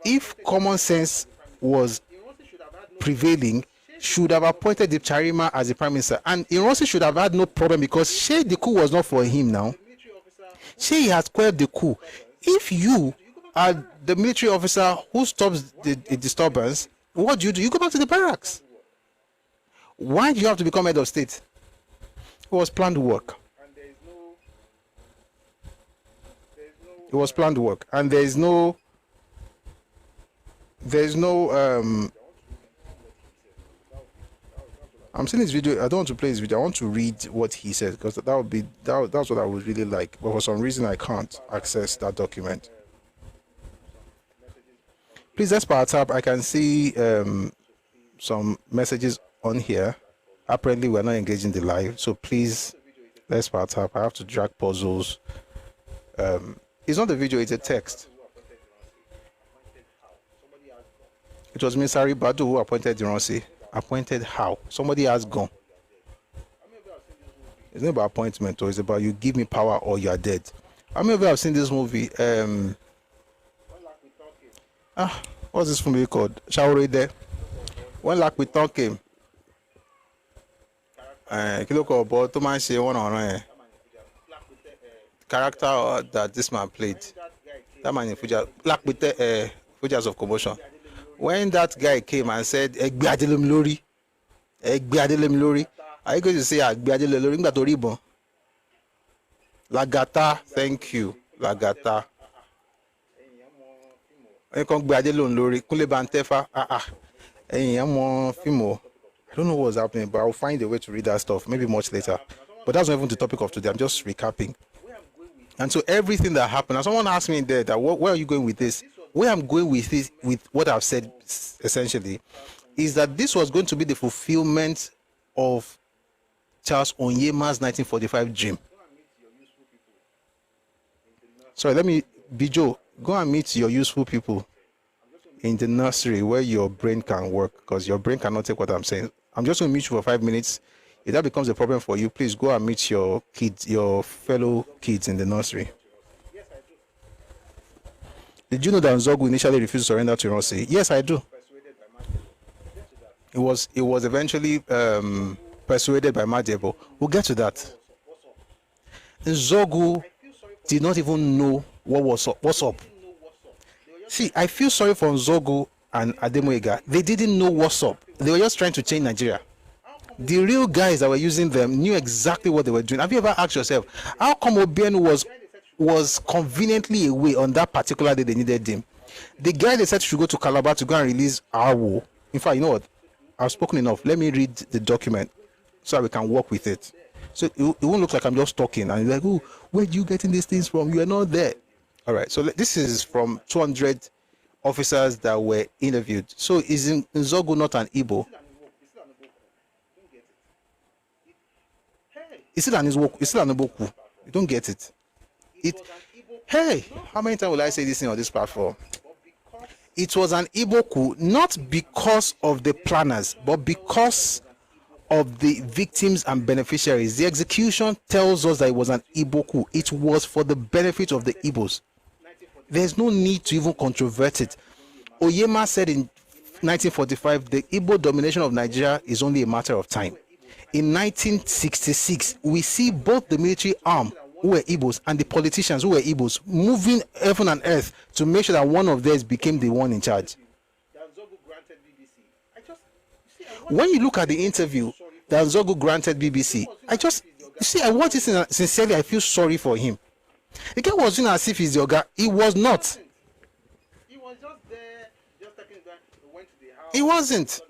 if common sense was prevailing, should have appointed the Charima as the prime minister. And Ironsi should have had no problem because the coup was not for him now. He has quelled the coup. If you are the military officer who stops the disturbance, what do? You go back to the barracks. Why do you have to become head of state? It was planned work. It was planned work. And there's no I'm seeing this video. I don't want to play this video. I want to read what he said because that's what I would really like. But for some reason I can't access that document. Please, let's power tap. I can see some messages on here. Apparently we're not engaging the live, so please let's power tap. I have to drag puzzles. It's not a video, it's a text. It was Misari Badu who appointed Ironsi. Appointed how? Somebody has gone. It's not about appointment, or it's about you give me power or you are dead. How many of you have seen this movie? What's this movie called? Shall there? When Lack We Talk came. Character that this man played. That man in Fuja. Lack with the Fujas of Commotion. When that guy came and said, Egbe Adelem Lori, are you going to say Egbe Adelem Lori? Ngba to ribon. Lagata, thank you. Lagata. I don't know what's happening, but I'll find a way to read that stuff, maybe much later. But that's not even the topic of today. I'm just recapping. And so everything that happened, and someone asked me there that where are you going with this? Where I'm going with this, with what I've said essentially, is that this was going to be the fulfillment of Charles Onyema's 1945 dream. Sorry, Bijo, go and meet your useful people in the nursery where your brain can work, because your brain cannot take what I'm saying. I'm just going to meet you for 5 minutes. If that becomes a problem for you, please go and meet your kids, your fellow kids in the nursery. Did you know that Nzogu initially refused to surrender to Ironsi? Yes, I do. It was eventually persuaded by Madebo. We'll get to that. Nzogu did not even know what's up. See, I feel sorry for Nzogu and Ademoyega. They didn't know what's up. They were just trying to change Nigeria. The real guys that were using them knew exactly what they were doing. Have you ever asked yourself, how come Obiano was conveniently away on that particular day they needed him? The guy they said should go to Calabar to go and release Awo. In fact, you know what? I've spoken enough. Let me read the document so we can work with it. So it won't look like I'm just talking and you're like, oh, where are you getting these things from? You are not there. All right. So this is from 200 officers that were interviewed. So is Nzogu not an Igbo? Is it an Igbo? You don't get it. Hey, how many times will I say this thing on this platform? It was an Igbo coup, not because of the planners, but because of the victims and beneficiaries. The execution tells us that it was an Igbo coup. It was for the benefit of the Igbos. There's no need to even controvert it. Oyema said in 1945, the Igbo domination of Nigeria is only a matter of time. In 1966, we see both the military arm, who were Igbos, and the politicians, who were Igbos, moving heaven and earth to make sure that one of theirs became the one in charge. When you look at the interview that Nzogu granted BBC, I watch it sincerely, I feel sorry for him. The guy was doing as if he's your guy. He was not. He was just there, just taking that, went to the house. He wasn't.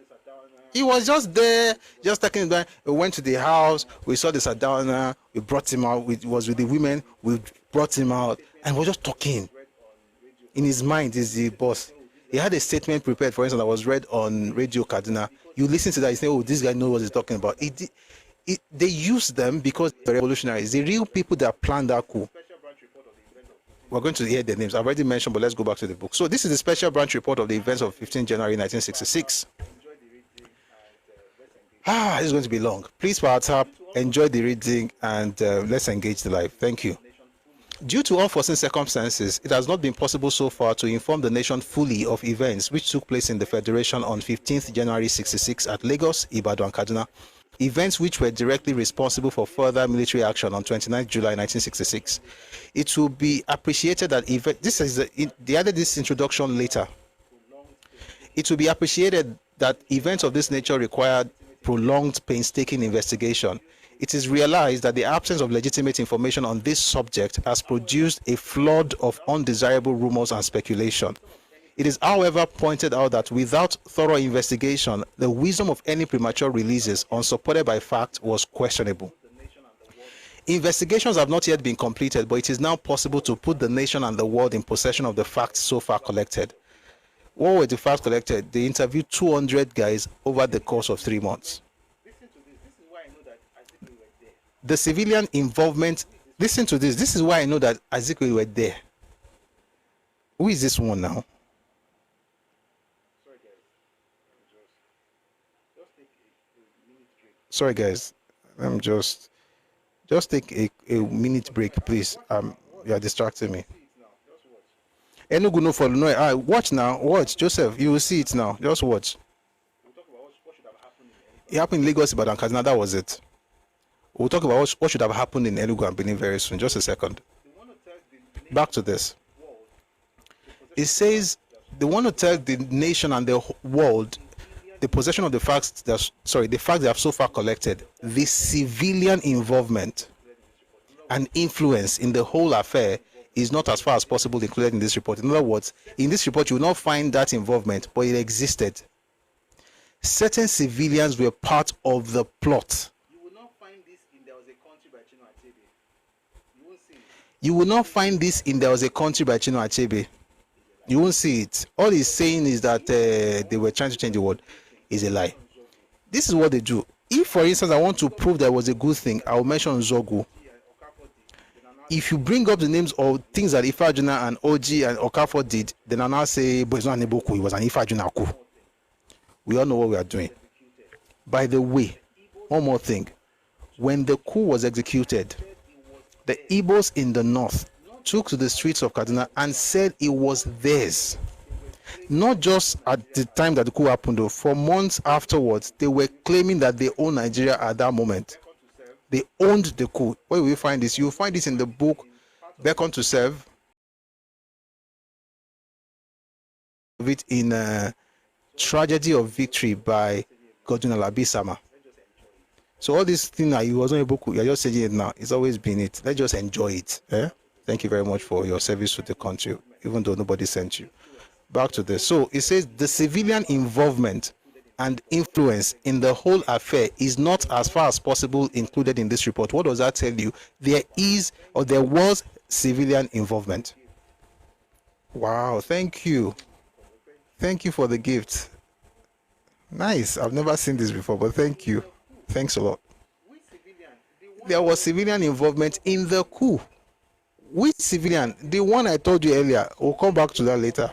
He was just there, just taking it. We went to the house, we saw the Sadana, we brought him out. We was with the women, we brought him out, and we're just talking. In his mind, is the boss. He had a statement prepared, for instance, that was read on Radio Kaduna. You listen to that, you say, "Oh, this guy knows what he's talking about." They use them because they're revolutionaries. The real people that planned that coup. We're going to hear the names. I've already mentioned, but let's go back to the book. So this is the special branch report of the events of 15 January 1966. It's going to be long. Please, for our tap, enjoy the reading and let's engage the live. Thank you. Due to unforeseen circumstances, it has not been possible so far to inform the nation fully of events which took place in the Federation on 15th January 66 at Lagos, Ibadan, and Kaduna. Events which were directly responsible for further military action on 29th July 1966. It will be appreciated that they added this introduction later. It will be appreciated that events of this nature required prolonged, painstaking investigation. It is realized that the absence of legitimate information on this subject has produced a flood of undesirable rumors and speculation. It is, however, pointed out that without thorough investigation, the wisdom of any premature releases unsupported by fact was questionable. Investigations have not yet been completed, but it is now possible to put the nation and the world in possession of the facts so far collected. What were the facts collected? They interviewed 200 guys over the course of 3 months. The civilian involvement, listen to this. This is why I know that Azikiwe were there. Who is this one now? Sorry guys, I'm just take a minute break, please. You are distracting me. Enugu no follow no. Watch now. Watch, Joseph. You will see it now. Just watch. It happened in Lagos, Ibadan, Kaduna. That was it. We'll talk about what should have happened in Enugu and Benin very soon. Just a second. Back to this. It says they want to tell the nation and the world the possession of the facts the facts they have so far collected, the civilian involvement and influence in the whole affair is not as far as possible included in this report. In other words, in this report you will not find that involvement, but it existed. Certain civilians were part of the plot. You will not find this in There Was a Country by Chinua Achebe. You won't see it. All he's saying is that they were trying to change the world. Is a lie. This is what they do. If, for instance, I want to prove that it was a good thing, I will mention Zogu. If you bring up the names of things that Ifajuna and Oji and Okafor did, then I'll now say, but it's not an Eboku, it was an Ifajuna coup. We all know what we are doing. By the way, one more thing. When the coup was executed, the Igbos in the north took to the streets of Kaduna and said it was theirs. Not just at the time that the coup happened, though. For months afterwards, they were claiming that they owned Nigeria at that moment. They owned the coup. Where will you find this? You'll find this in the book Beckon to Serve. It in Tragedy of Victory by Godwin Alabi-Sama. So all this thing that you wasn't able to, you're just saying it now. It's always been it. Let's just enjoy it. Thank you very much for your service to the country, even though nobody sent you. Back to this. So it says the civilian involvement and influence in the whole affair is not as far as possible included in this report. What does that tell you? There was civilian involvement. Wow, thank you. Thank you for the gift. Nice. I've never seen this before, but thank you. Thanks a lot. There was civilian involvement in the coup. Which civilian? The one I told you earlier. We'll come back to that later.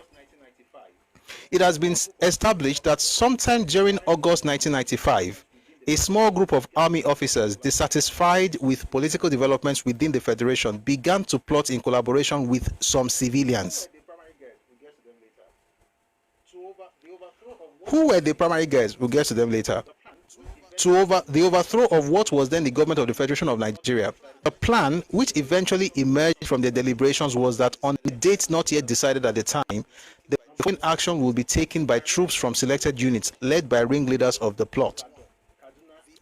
It has been established that sometime during August 1995, a small group of army officers dissatisfied with political developments within the Federation began to plot in collaboration with some civilians. Who were the primary guys? We'll get to them later. The overthrow of what was then the government of the Federation of Nigeria. The plan, which eventually emerged from the deliberations, was that on a date not yet decided at the time, the following action will be taken by troops from selected units led by ringleaders of the plot.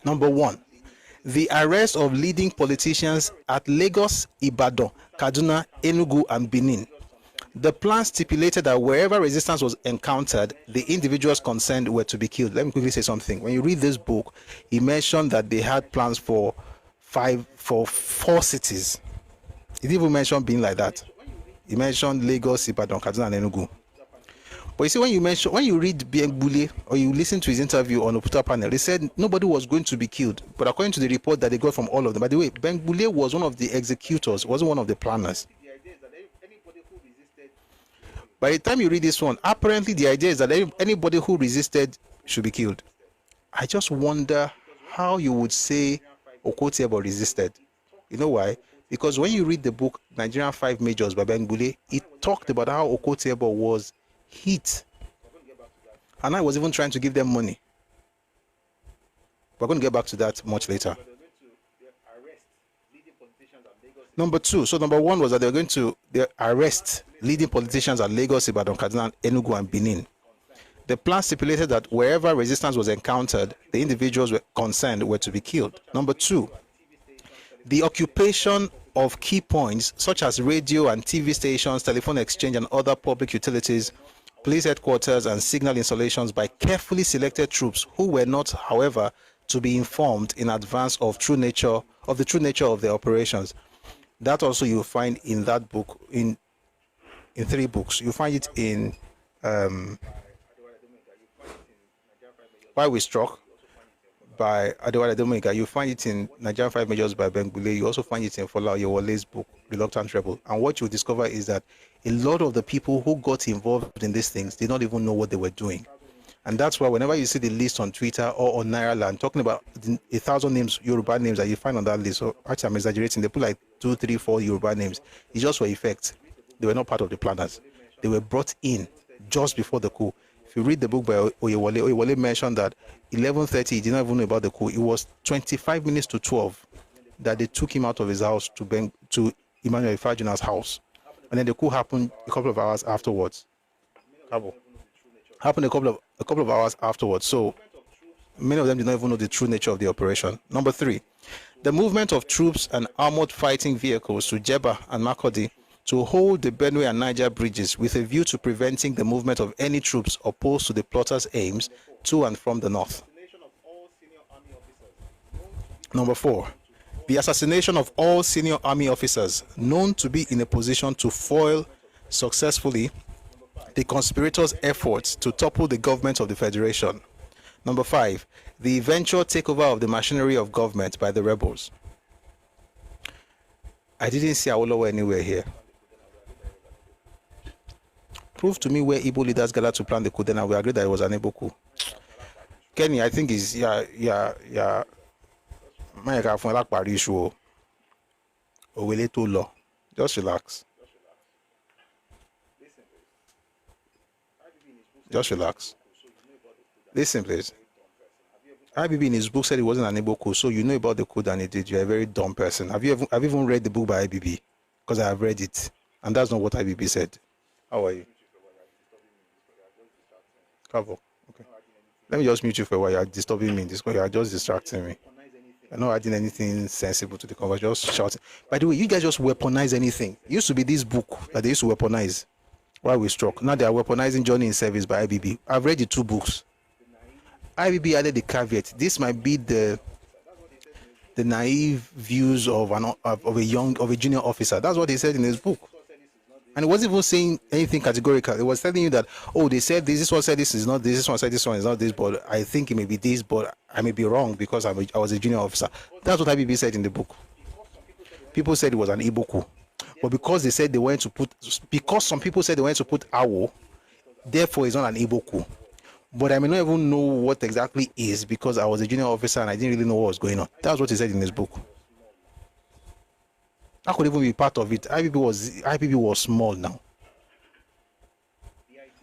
Number 1, the arrest of leading politicians at Lagos, Ibadan, Kaduna, Enugu, and Benin. The plan stipulated that wherever resistance was encountered, the individuals concerned were to be killed. Let me quickly say something. When you read this book, he mentioned that they had plans for 4 cities. He didn't even mention being like that. He mentioned Lagos, Ibadan, Kaduna, and Enugu. But you see, when you read Bengbule or you listen to his interview on Oputa panel, he said nobody was going to be killed. But according to the report that they got from all of them, by the way, Bengbule was one of the executors, wasn't one of the planners. By the time you read this one, apparently the idea is that anybody who resisted should be killed. I just wonder how you would say Okotiebo resisted. You know why? Because when you read the book Nigerian 5 Majors by Bengbule, it talked about how Okotiebo was hit. And I was even trying to give them money. We're going to get back to that much later. Number 2. So number 1 was that they're going to arrest leading politicians at Lagos, Ibadan, Kaduna, Enugu, and Benin. The plan stipulated that wherever resistance was encountered, the individuals concerned were to be killed. Number 2, the occupation of key points such as radio and TV stations, telephone exchange, and other public utilities, police headquarters, and signal installations by carefully selected troops who were not, however, to be informed in advance of the true nature of their operations. That also you'll find in that book, in 3 books. You find it in Why We Struck by Adewale Ademoyinka. You find it in Nigerian 5 Majors by Bengbule. You also find it in Fola Oyewole's book, Reluctant Rebel. And what you discover is that a lot of the people who got involved in these things did not even know what they were doing. And that's why whenever you see the list on Twitter or on Nairaland talking about 1,000 names, Yoruba names that you find on that list, so actually I'm exaggerating, they put like 2, 3, 4 Yoruba names. It's just for effect. They were not part of the planners. They were brought in just before the coup. If you read the book by Oyewole mentioned that 11:30, he did not even know about the coup. It was 25 minutes to 12 that they took him out of his house to Emmanuel Ifajina's house. And then the coup happened a couple of hours afterwards. Happened a couple of hours afterwards. So many of them did not even know the true nature of the operation. Number 3, the movement of troops and armored fighting vehicles to Jebba and Makurdi to hold the Benue and Niger bridges with a view to preventing the movement of any troops opposed to the plotters' aims to and from the north. Number 4, the assassination of all senior army officers known to be in a position to foil successfully the conspirators' efforts to topple the government of the Federation. Number 5, the eventual takeover of the machinery of government by the rebels. I didn't see Awolowo anywhere here. Prove to me where Igbo leaders gathered to plan the coup, then I will agree that it was an Igbo coup. Kenny, I think is just relax. Just relax. Listen, please. IBB in his book said it wasn't an Igbo coup, so you know about the coup than he did. You're a very dumb person. Have you even read the book by IBB? Because I have read it, and that's not what IBB said. How are you? Cover. Okay. Let me just mute you for a while. You're disturbing me in this. You are just distracting me. You're not adding anything sensible to the conversation. Just shouting. By the way, you guys just weaponize anything. It used to be this book that they used to weaponize. Why We Struck. Now they are weaponizing Journey in Service by IBB. I've read the 2 books. IBB added the caveat. This might be the naive views of a junior officer. That's what he said in his book. And it wasn't even saying anything categorical. It was telling you that, oh, they said this one said this is not this, this one said this one is not this, but I think it may be this, but I may be wrong because I was a junior officer. That's what IBB said in the book. People said it was an Igbo coup. But because they said because some people said they wanted to put Awo, therefore it's not an Igbo coup. But I may not even know what exactly is because I was a junior officer and I didn't really know what was going on. That's what he said in his book. I could even be part of it. IBB was small now.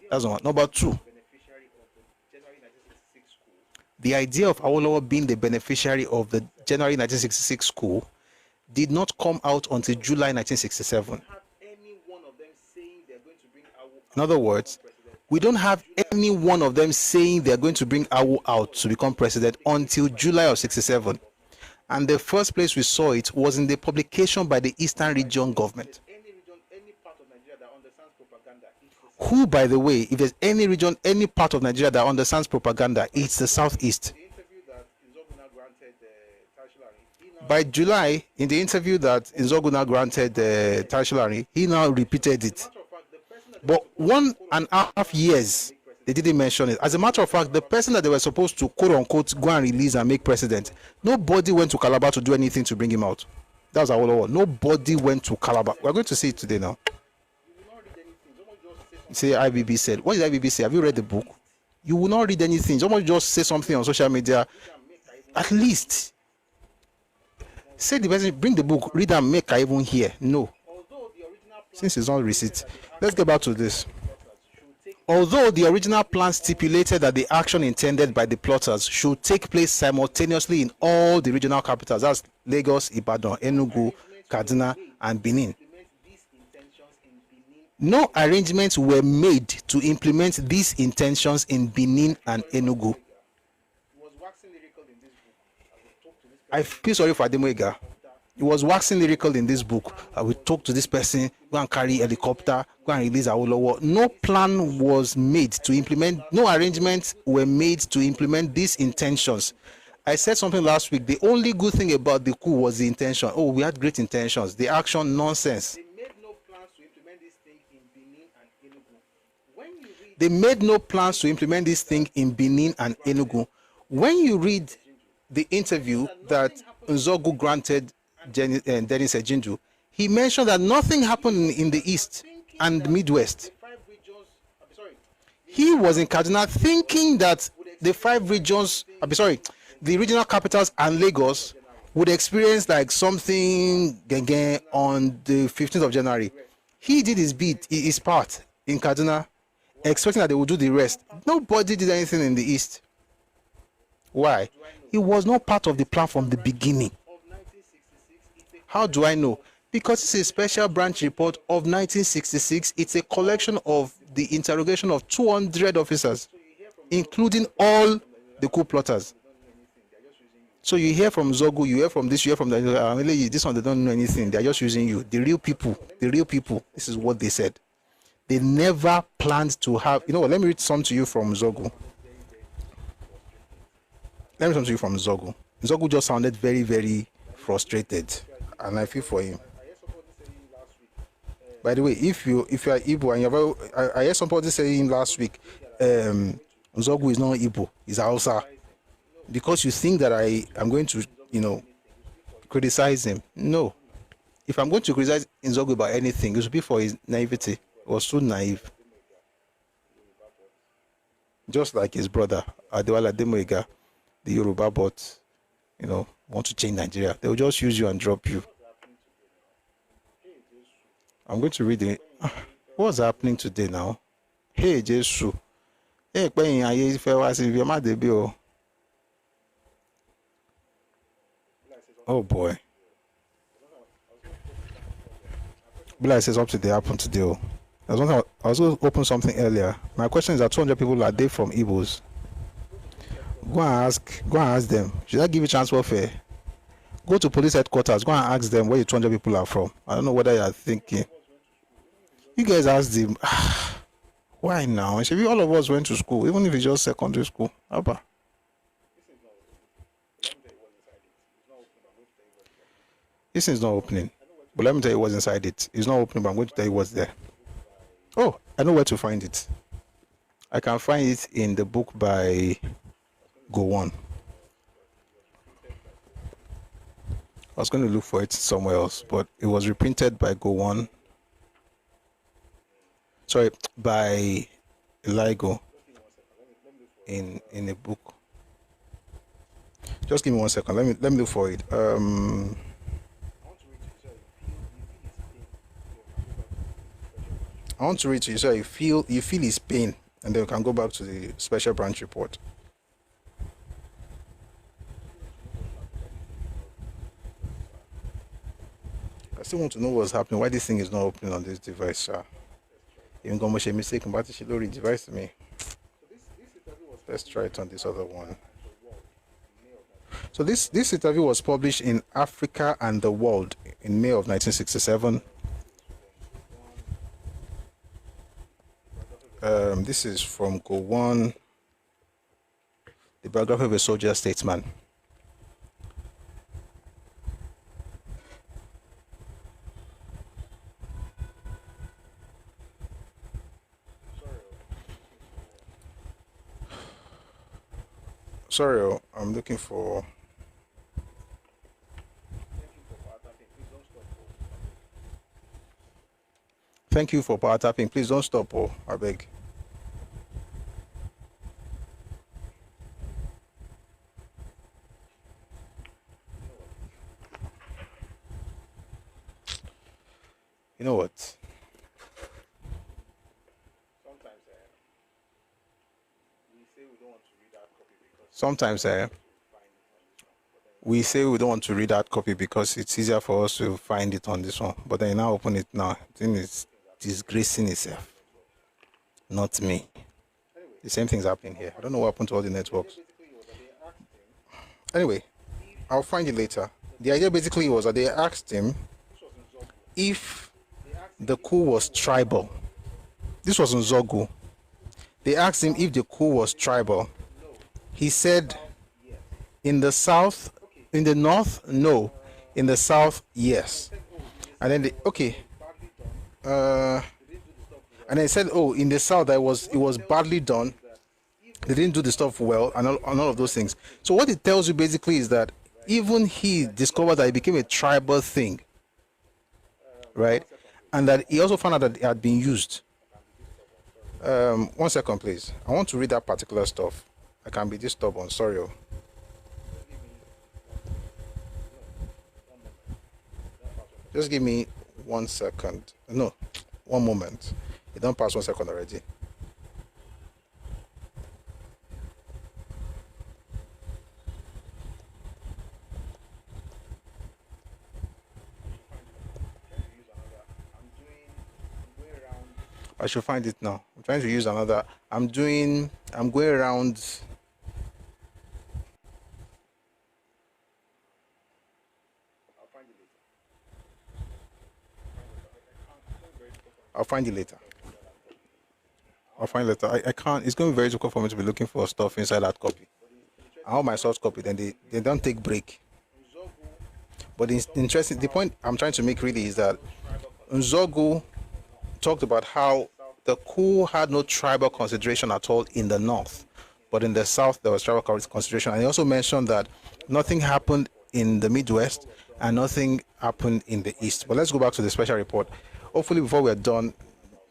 That's one. Number 2. The idea of Awolowo being the beneficiary of the January 1966 coup did not come out until July 1967. In other words, we don't have any one of them saying they're going to bring Awo out to become president until July of 67. And the first place we saw it was in the publication by the Eastern Region government. Who, by the way, if there's any region, any part of Nigeria that understands propaganda, it's the southeast. By July, in the interview that Nzogu now granted Tashilari, he now repeated it. But 1.5 years, they didn't mention it. As a matter of fact, the person that they were supposed to, quote unquote, go and release and make president, nobody went to Calabar to do anything to bring him out. That was our. Nobody went to Calabar. We're going to see it today now. Say IBB said, what did IBB say? Have you read the book? You will not read anything. Someone just say something on social media. At least say the person, bring the book, read and make I even hear. No. Since it's not receipt. Let's get back to this. Although the original plan stipulated that the action intended by the plotters should take place simultaneously in all the regional capitals, that's Lagos, Ibadan, Enugu, Kaduna, and Benin, no arrangements were made to implement these intentions in Benin and Enugu. I feel sorry for Ademoyega. He was waxing lyrical in this book. I will talk to this person, go and carry helicopter, go and release Awolowo. No plan was made to implement, no arrangements were made to implement these intentions. I said something last week. The only good thing about the coup was the intention. Oh, we had great intentions. The action, nonsense. They made no plans to implement this thing in Benin and Enugu. When you read the interview that Nzogu granted Dennis Ejinju, he mentioned that nothing happened in the East and Midwest. He was in Kaduna thinking that the five regions, the regional capitals and Lagos would experience like something on the 15th of January. He did his part in Kaduna, expecting that they would do the rest. Nobody did anything in the East. Why? It was not part of the plan from the beginning. How do I know? Because it's a special branch report of 1966. It's a collection of the interrogation of 200 officers, including all the coup plotters. So you hear from Zogu, you hear from this, you hear from that. This one, they don't know anything. They're just using you. The real people. This is what they said. They never planned to have. You know what? Let me read some to you from Zogu. Zogu just sounded very, very frustrated, and I feel for him. By the way, if you are Igbo and I heard somebody saying last week, Zogu is not Igbo, he's Hausa, because you think that I am going to, criticize him. No, if I'm going to criticize Nzogu about anything, it should be for his naivety. He was so naive, just like his brother Adewale Ademoyega, the Yoruba bot, want to change Nigeria. They will just use you and drop you. I'm going to read it. What's happening today now? Hey, Jesus. Hey, oh boy. Bila says up to the happen today. I was going to open something earlier. My question is that 200 people, are they from Igbos? Go and ask them. Should I give you transfer fare? Go to police headquarters. Go and ask them where the 200 people are from. I don't know whether you are thinking. You guys ask them. Why now? All of us went to school, even if it's just secondary school. Abba. This is not opening. But let me tell you what's inside it. It's not opening, but I'm going to tell you what's there. Oh, I know where to find it. I can find it in the book by Gowon. I was going to look for it somewhere else, but it was reprinted by Gowon. Sorry, by Eligo in a book. Just give me 1 second. Let me look for it. I want to read to you so you feel his pain, and then we can go back to the special branch report. I still want to know what's happening, why this thing is not opening on this device. Even go much a mistake about the Shilori device to me. Let's try it on this other one. So this interview was published in Africa and the World in May of 1967. This is from Gowon, the biography of a soldier statesman. Sorry, I'm looking for. Thank you for power tapping. Please don't stop, oh, I beg. You know what? Sometimes we say we don't want to read that copy because it's easier for us to find it on this one. But then you now open it now. Then it's disgracing itself. Not me. The same thing's happening here. I don't know what happened to all the networks. Anyway, I'll find it later. The idea basically was that they asked him if the coup was tribal. This was in Zogu. They asked him if the coup was tribal. He said, in the south, in the north, no. In the south, yes. And then and then he said, oh, in the south, it was badly done. They didn't do the stuff well, and all of those things. So what it tells you basically is that even he discovered that it became a tribal thing, right? And that he also found out that it had been used. 1 second, please. I want to read that particular stuff. I can be this stubborn. Sorry. Just give me 1 second. No, 1 moment. You don't pass 1 second already. I should find it now. I'm trying to use another. I'm going around. I'll find it later. I can't. It's going to be very difficult for me to be looking for stuff inside that copy. I have my source copy. Then they don't take break. But it's interesting. The point I'm trying to make really is that Nzogu talked about how the coup had no tribal consideration at all in the north, but in the south there was tribal consideration. And he also mentioned that nothing happened in the Midwest and nothing happened in the east. But let's go back to the special report. Hopefully before we're done,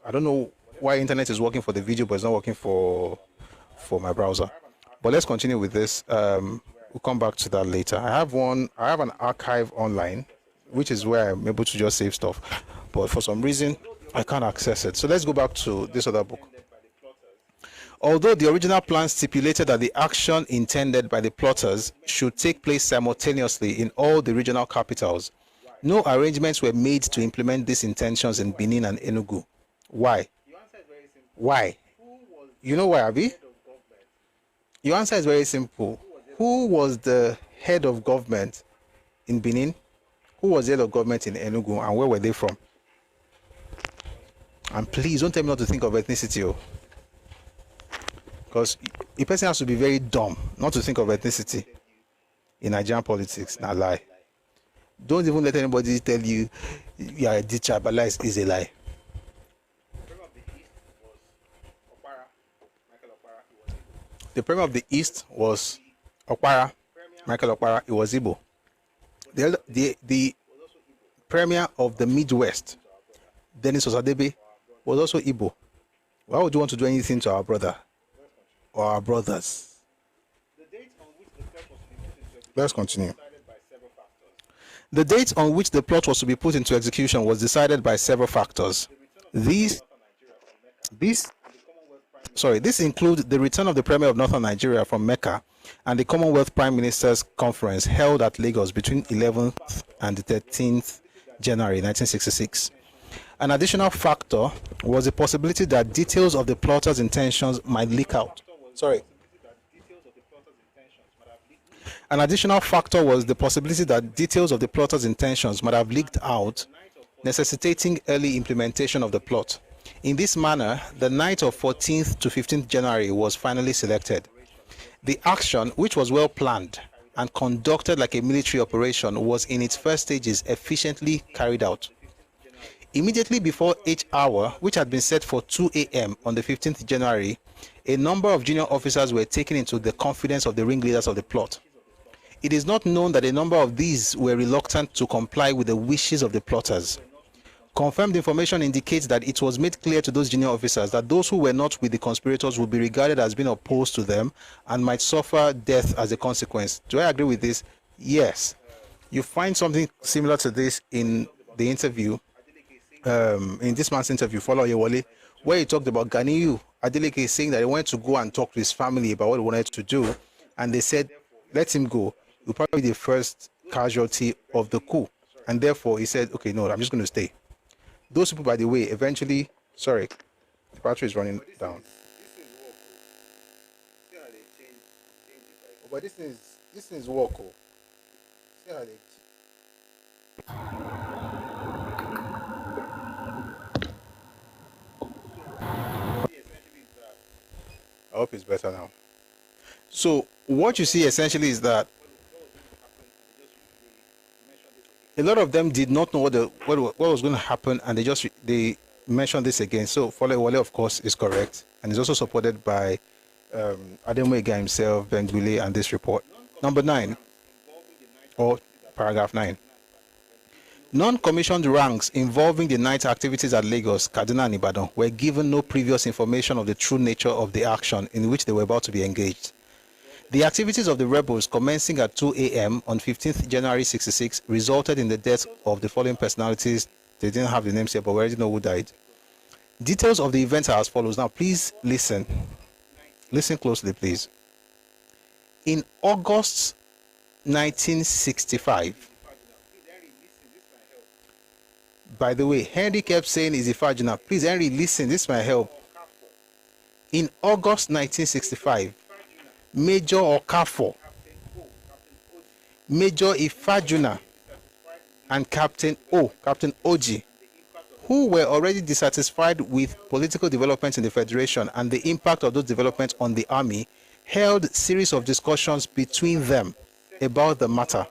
I don't know why internet is working for the video but it's not working for my browser. But let's continue with this. We'll come back to that later. I have an archive online, which is where I'm able to just save stuff, but for some reason I can't access it. So let's go back to this other book. Although the original plan stipulated that the action intended by the plotters should take place simultaneously in all the regional capitals, no arrangements were made to implement these intentions in Benin and Enugu. Why? Why? You know why, Abi? Your answer is very simple. Who was the head of government in Benin? Who was the head of government in Enugu, and where were they from? And please don't tell me not to think of ethnicity, because a person has to be very dumb not to think of ethnicity in Nigerian politics. Not lie. Don't even let anybody tell you you are a detribalized is a lie. The Premier of the East was Okpara, Michael Okpara. It was Igbo. The Premier of the Midwest, Dennis Osadebe, was also Igbo. Why would you want to do anything to our brother or our brothers? Let's continue. The date on which the plot was to be put into execution was decided by several factors. These include the return of the Premier of Northern Nigeria from Mecca and the Commonwealth Prime Ministers Conference held at Lagos between 11th and the 13th January 1966. An additional factor was the possibility that details of the plotters' intentions might leak out. An additional factor was the possibility that details of the plotters' intentions might have leaked out, necessitating early implementation of the plot. In this manner, the night of 14th to 15th January was finally selected. The action, which was well planned and conducted like a military operation, was in its first stages efficiently carried out. Immediately before 8 hour, which had been set for 2 a.m. on the 15th January, a number of junior officers were taken into the confidence of the ringleaders of the plot. It is not known that a number of these were reluctant to comply with the wishes of the plotters. Confirmed information indicates that it was made clear to those junior officers that those who were not with the conspirators would be regarded as being opposed to them and might suffer death as a consequence. Do I agree with this? Yes. You find something similar to this in the interview, in this man's interview, Follow Yewole, where he talked about Ganiyu Adeleke saying that he wanted to go and talk to his family about what he wanted to do, and they said, let him go. He'll probably be the first casualty of the coup. And therefore, he said, okay, no, I'm just going to stay. Those people, by the way, eventually, sorry, the battery is running down. But this is work. See how they... I hope it's better now. So what you see essentially is that a lot of them did not know what was going to happen, and they mentioned this again. So Follow Wale, of course, is correct, and is also supported by Ademwega himself, Benguile, and this report. Number 9, or paragraph 9. Non-commissioned ranks involving the night activities at Lagos, Kaduna, and Ibadan were given no previous information of the true nature of the action in which they were about to be engaged. The activities of the rebels commencing at 2 a.m. on 15th January 66 resulted in the death of the following personalities. They didn't have the names here, but we already know who died. Details of the events are as follows. Now, please listen. Listen closely, please. In August 1965, by the way, Henry kept saying is Ifajuna. Please, Henry, listen. This might help. In August 1965, Major Okafor, Major Ifajuna, and Captain Oji, who were already dissatisfied with political developments in the Federation and the impact of those developments on the army, held a series of discussions between them about the matter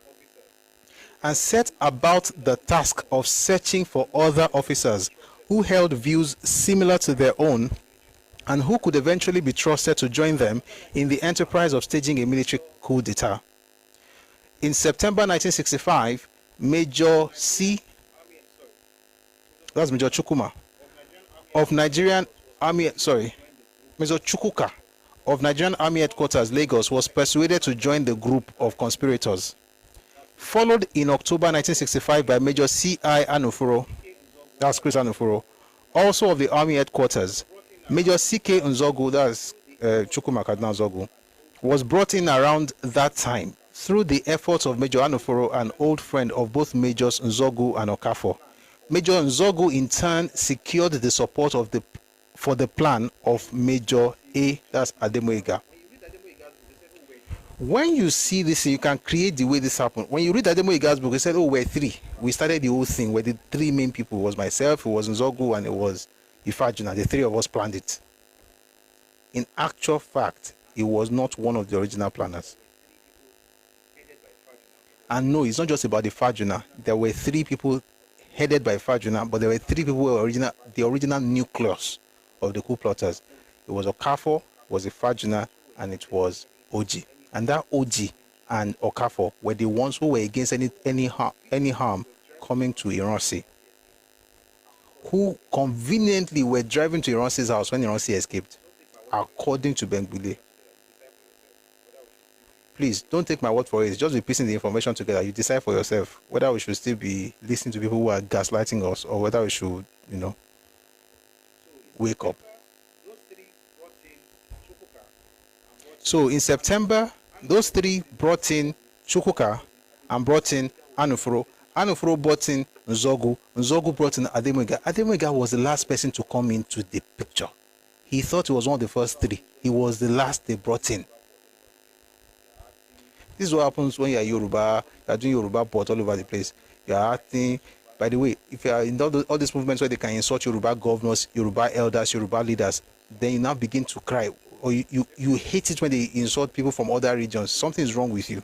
and set about the task of searching for other officers who held views similar to their own and who could eventually be trusted to join them in the enterprise of staging a military coup d'etat. In September 1965, Major Chukuma of Nigerian Army, Major Chukuka of Nigerian Army Headquarters, Lagos, was persuaded to join the group of conspirators. Followed in October 1965 by Major C.I. Anufuro, that's Chris Anufuro, also of the Army Headquarters. Major C.K. Nzogu, that's Chukuma Kaduna Nzogu, was brought in around that time through the efforts of Major Anufuro, an old friend of both Majors Nzogu and Okafor. Major Nzogu in turn secured the support for the plan of Major A, that's Ademwega. When you see this, you can create the way this happened. When you read Ademwega's book, he said, oh, we're 3. We started the whole thing where the 3 main people. It was myself, it was Nzogu, and it was Ifajuna. The 3 of us planned it. In actual fact, it was not one of the original planners. And no, it's not just about the Ifajuna. There were 3 people headed by Ifajuna, but there were 3 people who were the original nucleus of the coup plotters. It was Okafor, was Ifajuna, and it was Oji. And that Oji and Okafor were the ones who were against any harm coming to Ironsi, who conveniently were driving to Ironsi's house when Ironsi escaped, according to Benguile. Please, don't take my word for it. Just be piecing the information together. You decide for yourself whether we should still be listening to people who are gaslighting us or whether we should, wake up. So in September, those 3 brought in Chukuka and brought in Anufuro. Anufuro brought in Nzogu. Nzogu brought in Ademwega. Ademwega was the last person to come into the picture. He thought he was one of the first 3. He was the last they brought in. This is what happens when you're Yoruba, you're doing Yoruba port all over the place. You're acting, By the way, if you are in all these movements where they can insult Yoruba governors, Yoruba elders, Yoruba leaders, then you now begin to cry, or you hate it when they insult people from other regions. Something is wrong with you.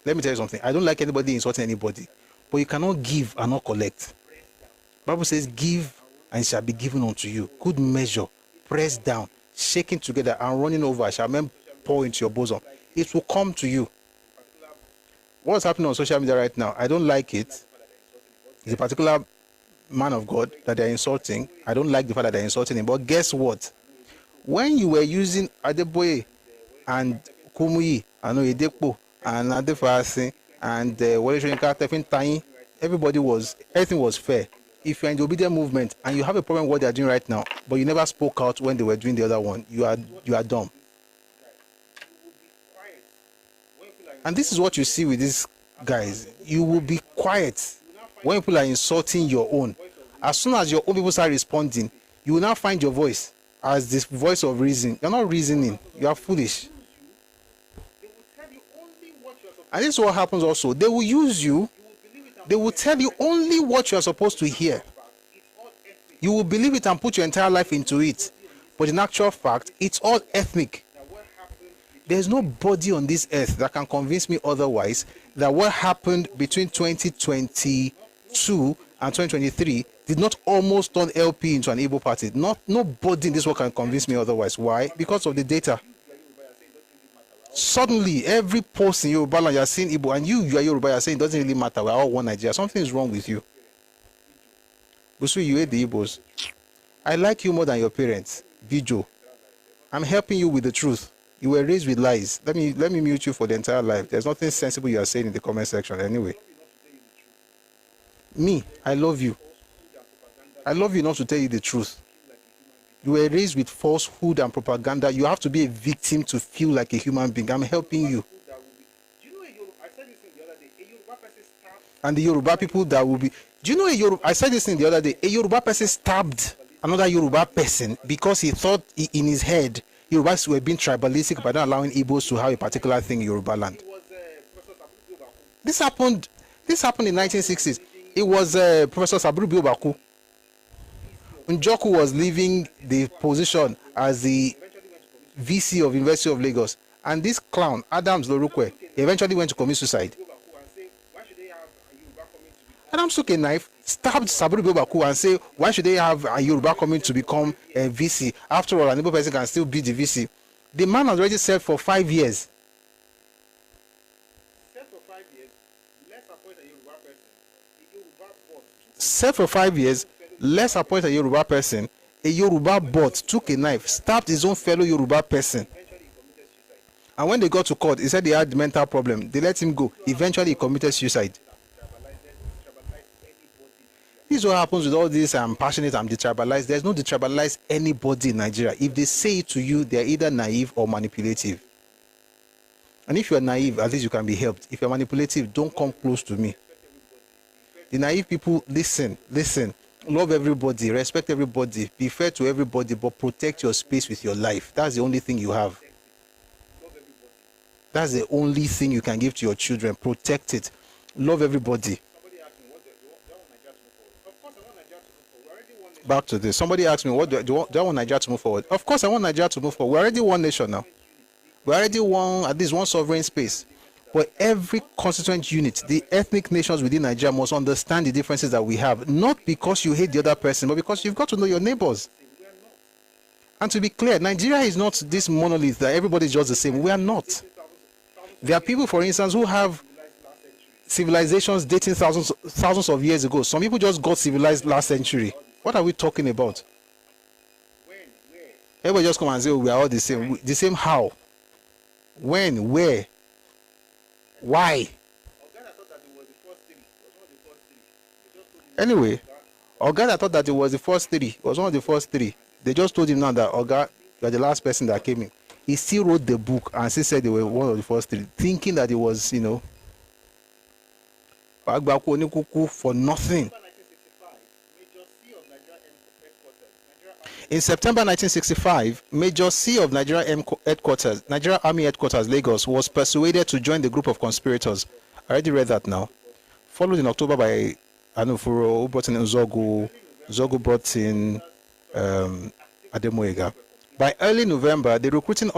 Let me tell you something. I don't like anybody insulting anybody, but you cannot give and not collect. Bible says, give and it shall be given unto you. Good measure, pressed down, shaking together and running over, shall men pour into your bosom. It will come to you. What's happening on social media right now, I don't like it. It's a particular man of God that they're insulting. I don't like the fact that they're insulting him. But guess what? When you were using Adeboye and Kumuyi and Oyedepo and Adefarasin and Wole Soyinka, everything was fair. If you're in the obedient movement and you have a problem with what they're doing right now, but you never spoke out when they were doing the other one, you are dumb. And this is what you see with these guys. You will be quiet when people are insulting your own. As soon as your own people start responding, you will now find your voice as this voice of reason. You're not reasoning. You are foolish. And this is what happens also. They will use you. They will tell you only what you are supposed to hear. You will believe it and put your entire life into it. But in actual fact, it's all ethnic. There's nobody on this earth that can convince me otherwise that what happened between 2022 and 2023 did not almost turn LP into an Igbo party. Nobody in this world can convince me otherwise. Why? Because of the data. Suddenly, every post in Yoruba land, you're saying Igbo, and you are Yoruba, you're saying it doesn't really matter. We're all one Nigeria. Something is wrong with you. Busu, you hate the Igbos. I like you more than your parents. Bijo. I'm helping you with the truth. You were raised with lies. Let me mute you for the entire life. There's nothing sensible you are saying in the comment section anyway. Me, I love you. I love you not to tell you the truth. You were raised with falsehood and propaganda. You have to be a victim to feel like a human being. I'm helping you. And the Yoruba people that will be... Do you know I said this thing the other day. A Yoruba person stabbed another Yoruba person because he thought in his head Yorubas were being tribalistic by not allowing Igbos to have a particular thing in Yoruba land. This happened in 1960s. It was Professor Saburi Biobaku. Njoku was leaving the position as the VC of University of Lagos. And this clown, Adams Lorukwe, eventually went to commit suicide. Adams took a knife, stabbed Saburi Biobaku and said, why should they have a Yoruba coming to become a VC? After all, an Igbo person can still be the VC. The man has already served for 5 years. Served for 5 years, let's appoint a Yoruba person. A Yoruba bot took a knife, stabbed his own fellow Yoruba person. And when they got to court, he said he had mental problem. They let him go. Eventually, he committed suicide. This is what happens with all this. I'm passionate, I'm detribalized. There's no detribalized anybody in Nigeria. If they say it to you, they're either naive or manipulative. And if you're naive, at least you can be helped. If you're manipulative, don't come close to me. The naive people, listen. Love everybody, respect everybody, be fair to everybody, but protect your space with your life. That's the only thing you have. That's the only thing you can give to your children. Protect it. Love everybody. Back to this. Somebody asked me, what do I want Nigeria to move forward? Of course, I want Nigeria to move forward. We're already one nation now. We already won at least one sovereign space. But every constituent unit, the ethnic nations within Nigeria must understand the differences that we have. Not because you hate the other person, but because you've got to know your neighbors. And to be clear, Nigeria is not this monolith that everybody's just the same. We are not. There are people, for instance, who have civilizations dating thousands of years ago. Some people just got civilized last century. What are we talking about? Everybody just come and say, oh, we are all the same. The same how? When? Where? Why? Anyway, Oga thought that it was the first three. It was one of the first three. They just told him now that, Oga, you are the last person that came in. He still wrote the book and still said they were one of the first three, thinking that it was, for nothing. In September 1965, Major C of Nigeria Army Headquarters, Lagos, was persuaded to join the group of conspirators. I already read that now. Followed in October by Anufuro, who brought in Zogu. Zogu brought in Ademoyega. By early November, the recruiting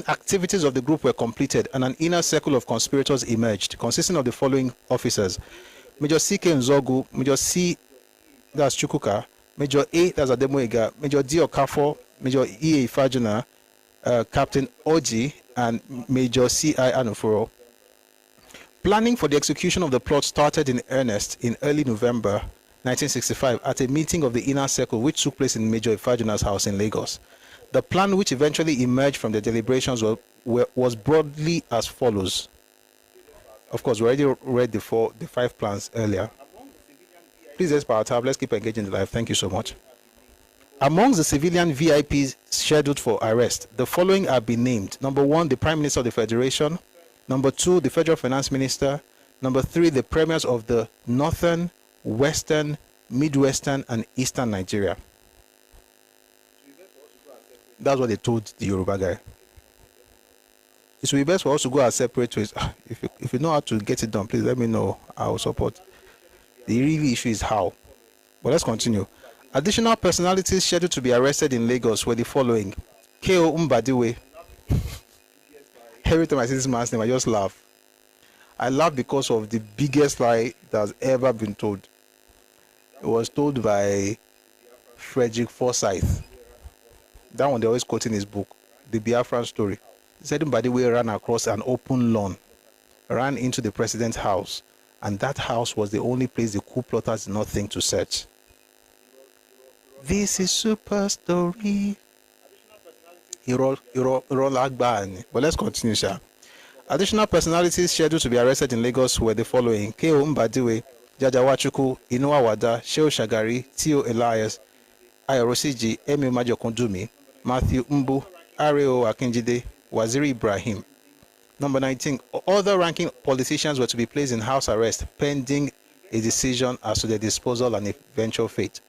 activities of the group were completed and an inner circle of conspirators emerged, consisting of the following officers: Major C.K. Nzogu, Major C, that's Chukuka, Major A, that's Ademoyega, Major D. Okafo, Major E. Ifajuna, Captain Oji, and Major C.I. Anufuro. Planning for the execution of the plot started in earnest in early November 1965 at a meeting of the inner circle which took place in Major Ifajuna's house in Lagos. The plan which eventually emerged from the deliberations was broadly as follows. Of course, we already read the 5 plans earlier. Please, let's power tab. Let's keep engaging the live. Thank you so much. Amongst the civilian VIPs scheduled for arrest, the following are being named. Number 1, the Prime Minister of the Federation. Number 2, the Federal Finance Minister. Number 3, the premiers of the Northern, Western, Midwestern, and Eastern Nigeria. That's what they told the Yoruba guy. It will be best for us to go our separate ways. If you know how to get it done, please let me know. I will support. The real issue is how. But let's continue. Additional personalities scheduled to be arrested in Lagos were the following: K.O. Mbadiwe. Every time I see this man's name, I just laugh. I laugh because of the biggest lie that has ever been told. It was told by Frederick Forsyth. That one they always quote in his book, The Biafran Story. He said Mbadiwe ran across an open lawn, ran into the president's house, and that house was the only place the coup plotters did not think to search. This is super story. But let's continue, sir. Additional personalities scheduled to be arrested in Lagos were the following: K.O. Mbadiwe, Jajawachuku, Inuwa Wada, Sheo Shagari, Tio Elias, Ayorosiji, Emi Majokondumi, Matthew Mbu, Areo Akinjide, Waziri Ibrahim. Number 19, other ranking politicians were to be placed in house arrest pending a decision as to their disposal and eventual fate.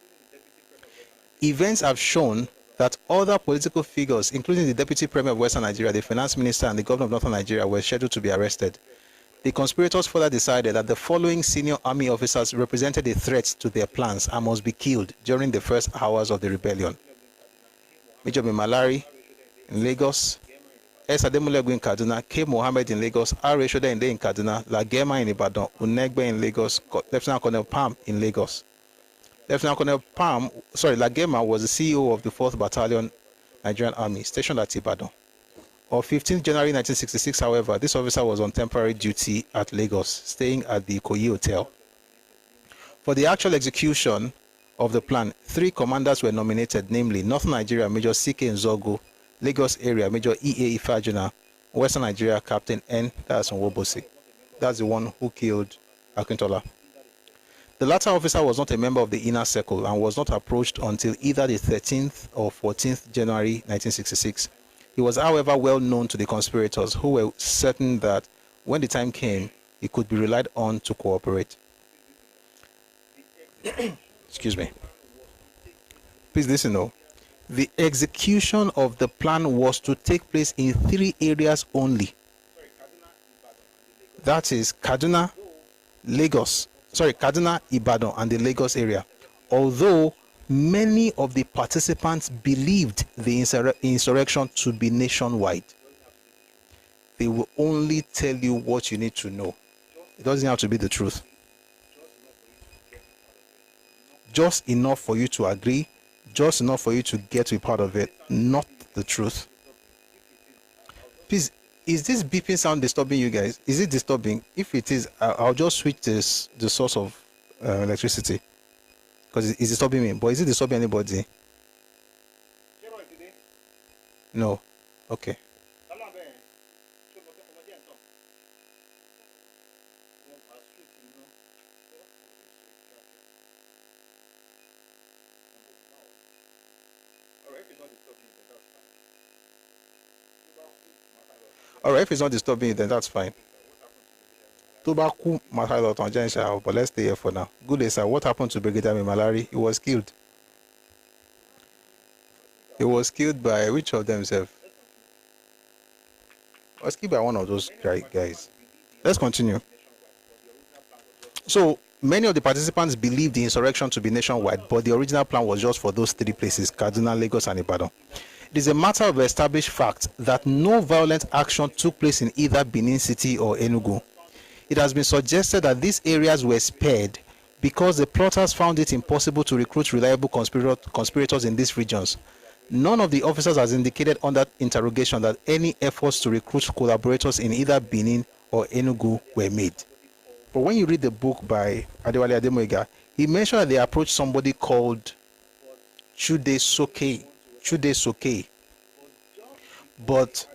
Events have shown that other political figures, including the Deputy Premier of Western Nigeria, the Finance Minister, and the Governor of Northern Nigeria, were scheduled to be arrested. The conspirators further decided that the following senior army officers represented a threat to their plans and must be killed during the first hours of the rebellion: Major Malari in Lagos, S. Ademulegwu in Kaduna, K. Mohammed in Lagos, R. Reshoda in Kaduna, Lagema in Ibadan, Unegbe in Lagos, Lieutenant Colonel Pam in Lagos. Lagema was the CEO of the 4th Battalion Nigerian Army, stationed at Ibadan. On 15th January 1966, however, this officer was on temporary duty at Lagos, staying at the Ikoyi Hotel. For the actual execution of the plan, 3 commanders were nominated, namely Northern Nigeria, Major C.K. Nzogu, Lagos area, Major E.A. Ifajuna, Western Nigeria, Captain N. That's Nwobosi. That's the one who killed Akintola. The latter officer was not a member of the inner circle and was not approached until either the 13th or 14th January 1966. He was, however, well known to the conspirators, who were certain that when the time came, he could be relied on to cooperate. Excuse me. Please listen now. The execution of the plan was to take place in 3 areas only. That is Kaduna, Ibadan, and the Lagos area. Although many of the participants believed the insurrection to be nationwide, they will only tell you what you need to know. It doesn't have to be the truth. Just enough for you to agree, just enough for you to get to be part of it, not the truth. Please, is this beeping sound disturbing you guys? Is it disturbing? If it is, I'll just switch the source of electricity, because it's disturbing me. But is it disturbing anybody? No. Okay. Alright, if it's not disturbing you, then that's fine. Tobacco matter but let's stay here for now. Good day, sir. What happened to Brigadier Malari? He was killed. He was killed by which of them, sir? Was killed by one of those guys. Let's continue. So, Many of the participants believed the insurrection to be nationwide, but the original plan was just for those three places, Kaduna, Lagos, and Ibadan. It is a matter of established fact that no violent action took place in either Benin City or Enugu. It has been suggested that these areas were spared because the plotters found it impossible to recruit reliable conspirators in these regions. None of the officers has indicated under interrogation that any efforts to recruit collaborators in either Benin or Enugu were made. But when you read the book by Adewale Ademoyiga, he mentioned that they approached somebody called Chude Soke, but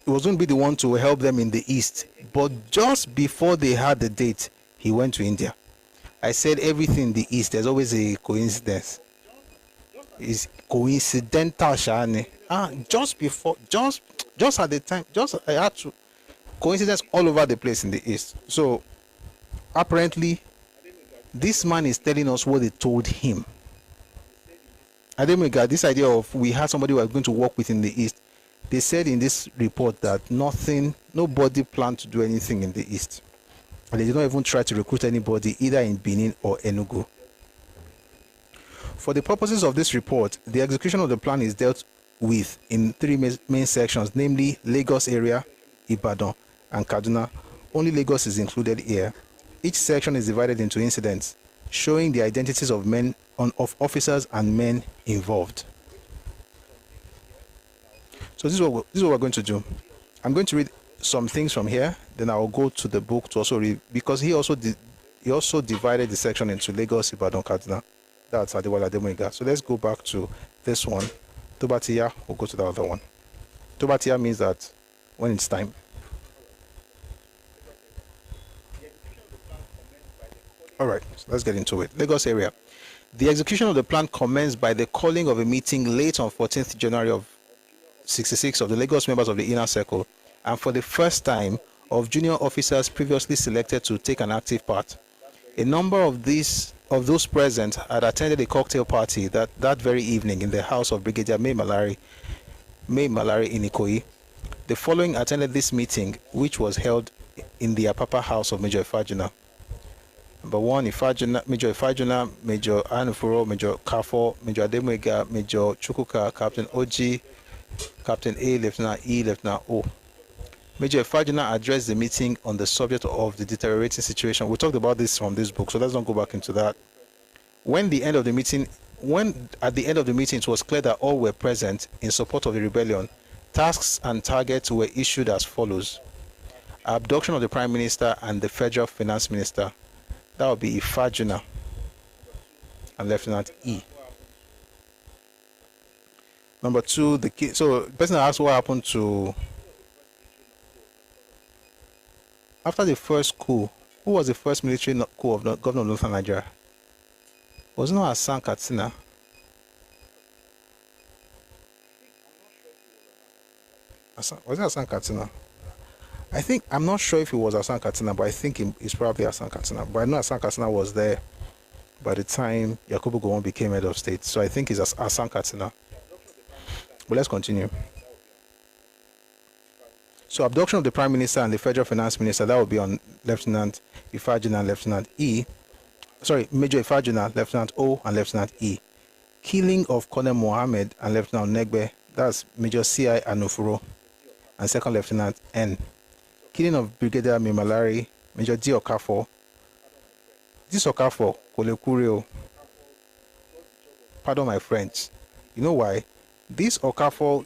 he was going to be the one to help them in the east. But just before they had the date, he went to India. I said everything in the east, there's always a coincidence. It's coincidental, Shani. Just before, just at the time, I had to coincidence all over the place in the east. So apparently, this man is telling us what they told him. Ademoyiga, this idea of we had somebody we were going to work with in the east, they said in this report that nobody planned to do anything in the east. And they did not even try to recruit anybody either in Benin or Enugu. For the purposes of this report, the execution of the plan is dealt with in three main sections, namely Lagos area, Ibadan, and Kaduna. Only Lagos is included here. Each section is divided into incidents, showing the identities of officers and men involved. So this is what we're going to do. I'm going to read some things from here, then I'll go to the book to also read, because he also divided the section into Lagos, Ibadan, Kaduna. That's Adewale Ademoyiga. So let's go back to this one. Tobatiya, we'll go to the other one. Tobatiya means that when it's time. All right, so let's get into it. Lagos area. The execution of the plan commenced by the calling of a meeting late on 14th January of 66 of the Lagos members of the Inner Circle, and for the first time of junior officers previously selected to take an active part. A number of those present had attended a cocktail party that very evening in the house of Brigadier May Malari in Ikoyi. The following attended this meeting, which was held in the Apapa house of Major Ifajuna. Number 1, Major Ifajuna, Major Anufuro, Major Kafo, Major Ademoyiga, Major Chukwuka, Captain Oji, Captain A, Lieutenant E, Lieutenant O. Major Ifajuna addressed the meeting on the subject of the deteriorating situation. We talked about this from this book, so let's not go back into that. When at the end of the meeting it was clear that all were present in support of the rebellion, tasks and targets were issued as follows. Abduction of the Prime Minister and the Federal Finance Minister. That would be Ifajuna and Lieutenant E. Number 2, the person asked what happened to after the first coup. Who was the first military coup of Governor of Northern Nigeria? Was it not Hassan Katsina? Was it Hassan Katsina? I'm not sure if it was Hassan Katsina, but I think it's probably Hassan Katsina. But I know Hassan Katsina was there by the time Yakubu Gowon became head of state. So I think it's Hassan Katsina. But let's continue. So abduction of the Prime Minister and the Federal Finance Minister, that would be on Lieutenant Ifajuna and Lieutenant E. Sorry, Major Ifajuna, Lieutenant O, and Lieutenant E. Killing of Colonel Mohammed and Lieutenant Negbe, that's Major C.I. Anufuro, and Second Lieutenant N. Killing of Brigadier Mimalari, Major D. Okafo. This Okafo, Kolekurio. Pardon my French. You know why? This Okafo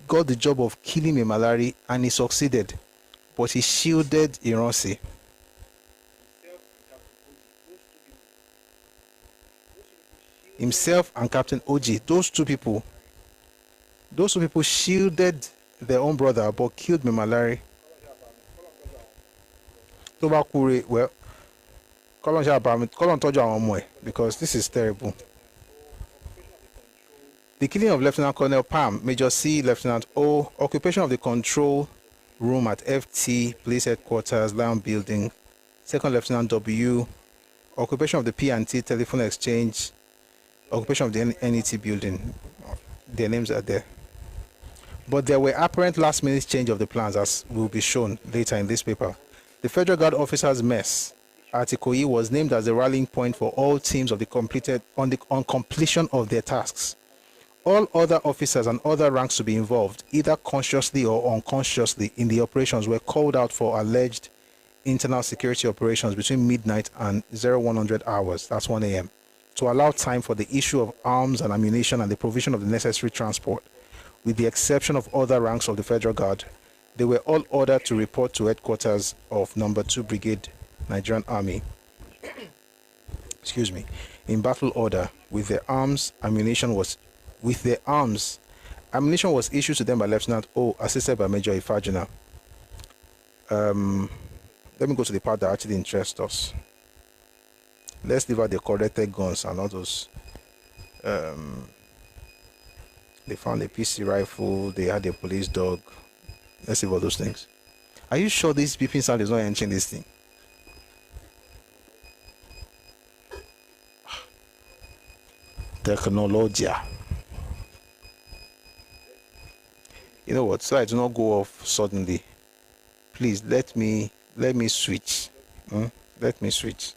got the job of killing Mimalari and he succeeded, but he shielded Ironsi. Himself and Captain Oji, those two people shielded their own brother but killed Mimalari. Well, because this is terrible. The killing of Lieutenant Colonel Pam, Major C, Lieutenant O, occupation of the control room at FT, Police Headquarters, Lion Building, Second Lieutenant W, occupation of the P&T Telephone Exchange, occupation of the NET Building. Their names are there. But there were apparent last-minute change of the plans, as will be shown later in this paper. The Federal Guard officers' mess Article E was named as the rallying point for all teams of the completed on completion of their tasks. All other officers and other ranks to be involved, either consciously or unconsciously, in the operations were called out for alleged internal security operations between midnight and 0100 hours, that's 1 a.m., to allow time for the issue of arms and ammunition and the provision of the necessary transport. With the exception of other ranks of the Federal Guard, they were all ordered to report to headquarters of Number 2 Brigade, Nigerian Army, in battle order. Ammunition was issued to them by Lieutenant O, assisted by Major Ifajina. Let me go to the part that actually interests us. Let's leave out the corrected guns and all those. They found a PC rifle, they had a police dog. Let's leave all those things. Are you sure this beeping sound is not entering this thing? Technology. You know what? So I do not go off suddenly. Please let me switch. Let me switch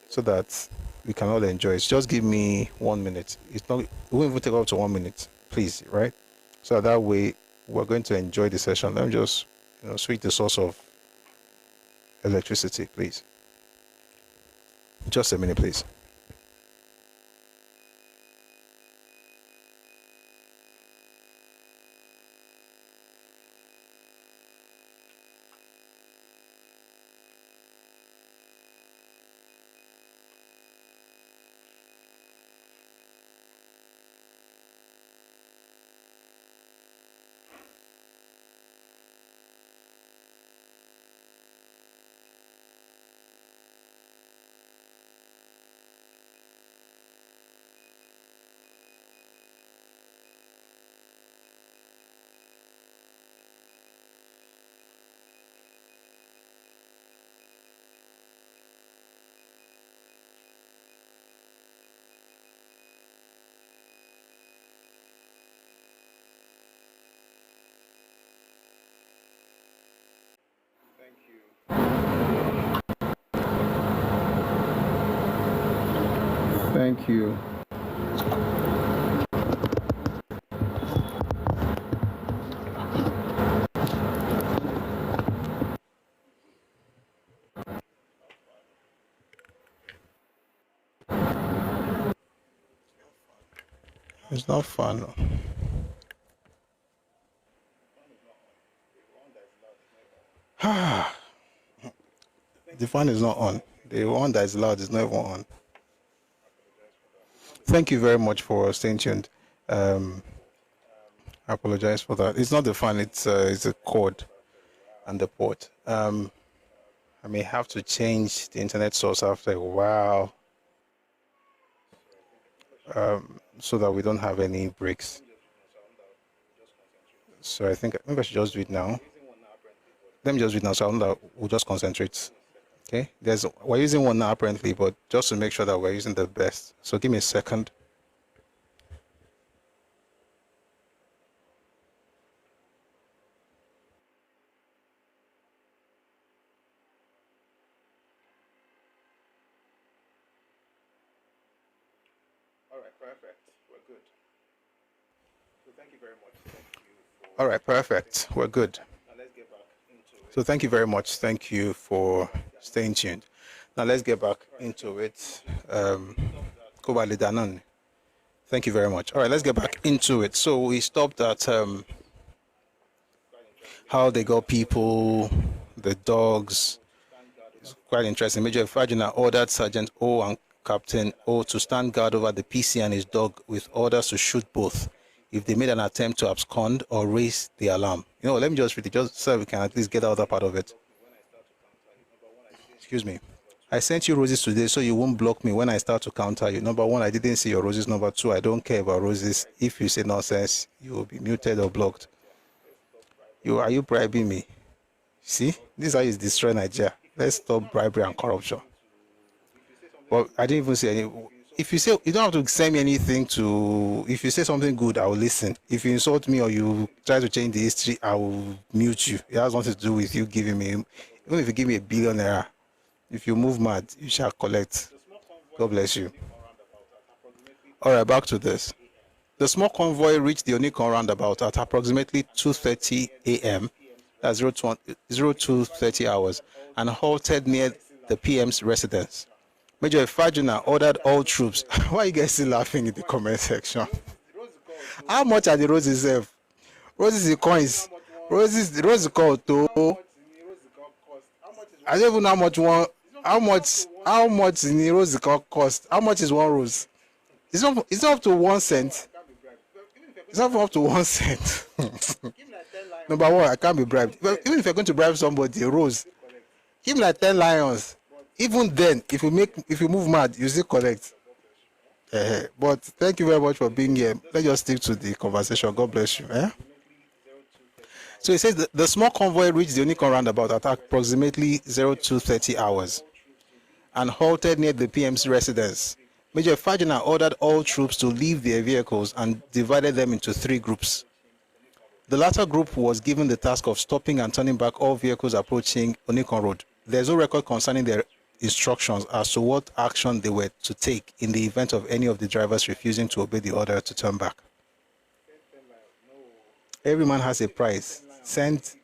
so that we can all enjoy it. Just give me 1 minute. It won't even take up to 1 minute, please, right? So that way we're going to enjoy the session. Let me just switch the source of electricity, please. Just a minute, please. Thank you. It's not fun. The fan is not on. The one that is loud is not even on. Thank you very much for staying tuned. I apologize for that. It's not the fan, it's a cord and the port. I may have to change the internet source after a while, so that we don't have any breaks. So I think maybe I should just do it now. Let me just do it now, so we'll just concentrate. Okay, we're using one now apparently, but just to make sure that we're using the best. So give me a second. All right, perfect. We're good. So thank you very much. All right, perfect. We're good. So thank you very much. Thank you for staying tuned. Now let's get back into it. Thank you very much. All right, let's get back into it. So we stopped at how they got people, the dogs. It's quite interesting. Major Fajina ordered Sergeant O and Captain O to stand guard over the PC and his dog with orders to shoot both if they made an attempt to abscond or raise the alarm. Let me just read it, just so we can at least get the other part of it. Excuse me. I sent you roses today so you won't block me when I start to counter you. Number one, I didn't see your roses. Number two, I don't care about roses. If you say nonsense, you will be muted or blocked. Are you bribing me? See, this is how you destroy Nigeria. Let's stop bribery and corruption. Well, I didn't even say any. If you say, you don't have to send me anything if you say something good, I will listen. If you insult me or you try to change the history, I will mute you. It has nothing to do with you giving me, even if you give me $1 billion, If you move mad, you shall collect. God bless you. All right, back to this. The small convoy reached the Onikon roundabout at approximately 2:30 a.m. That's 02:30 hours, and halted near the PM's residence. Major Ifajuna ordered all troops. Why are you guys still laughing in the comment section? How much are the roses? Roses the coins. Roses, rose called to. I don't even know how much one. How much in the rose cost? How much is one rose? It's not up to 1 cent. It's not up to 1 cent. Number one, I can't be bribed. Well, even if you're going to bribe somebody, a rose, give me like 10 lions. Even then, if you move mad, you still collect. But thank you very much for being here. Let's just stick to the conversation. God bless you. So it says the small convoy reached the Onikon roundabout at approximately 02:30 hours and halted near the PM's residence. Major Fajina ordered all troops to leave their vehicles and divided them into 3 groups. The latter group was given the task of stopping and turning back all vehicles approaching Onikon Road. There is no record concerning their instructions as to what action they were to take in the event of any of the drivers refusing to obey the order to turn back. Every man has a price. Send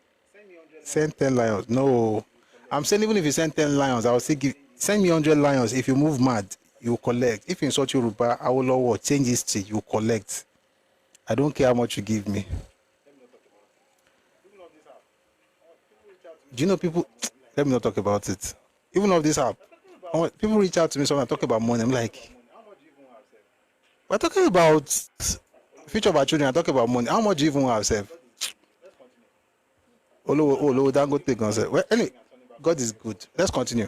10 lions. No. I'm saying even if you send 10 lions, I will say send me 100 lions. If you move mad, you collect. If you insult Yoruba, I will change history, you collect. I don't care how much you give me. Do you know people? Let me not talk about it. Even of this app, people reach out to me, so I talk about money. I'm like, we're talking about future of our children. I talk about money. How much do you even have, self? Well, anyway, God is good. Let's continue.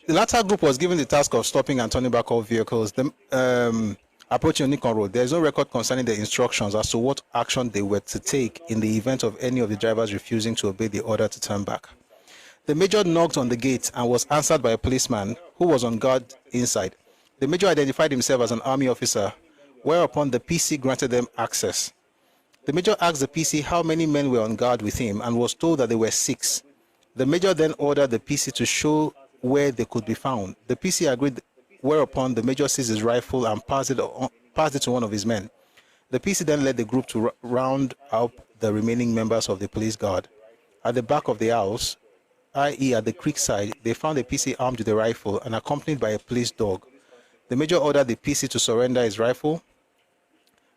The latter group was given the task of stopping and turning back all vehicles approaching Nikon Road. There is no record concerning the instructions as to what action they were to take in the event of any of the drivers refusing to obey the order to turn back. The major knocked on the gate and was answered by a policeman who was on guard inside. The major identified himself as an army officer, whereupon the PC granted them access. The major asked the PC how many men were on guard with him and was told that there were 6. The major then ordered the PC to show where they could be found. The PC agreed, whereupon the major seized his rifle and passed it to one of his men. The PC then led the group to round up the remaining members of the police guard. At the back of the house, i.e. at the creek side, they found a PC armed with a rifle and accompanied by a police dog. The major ordered the PC to surrender his rifle.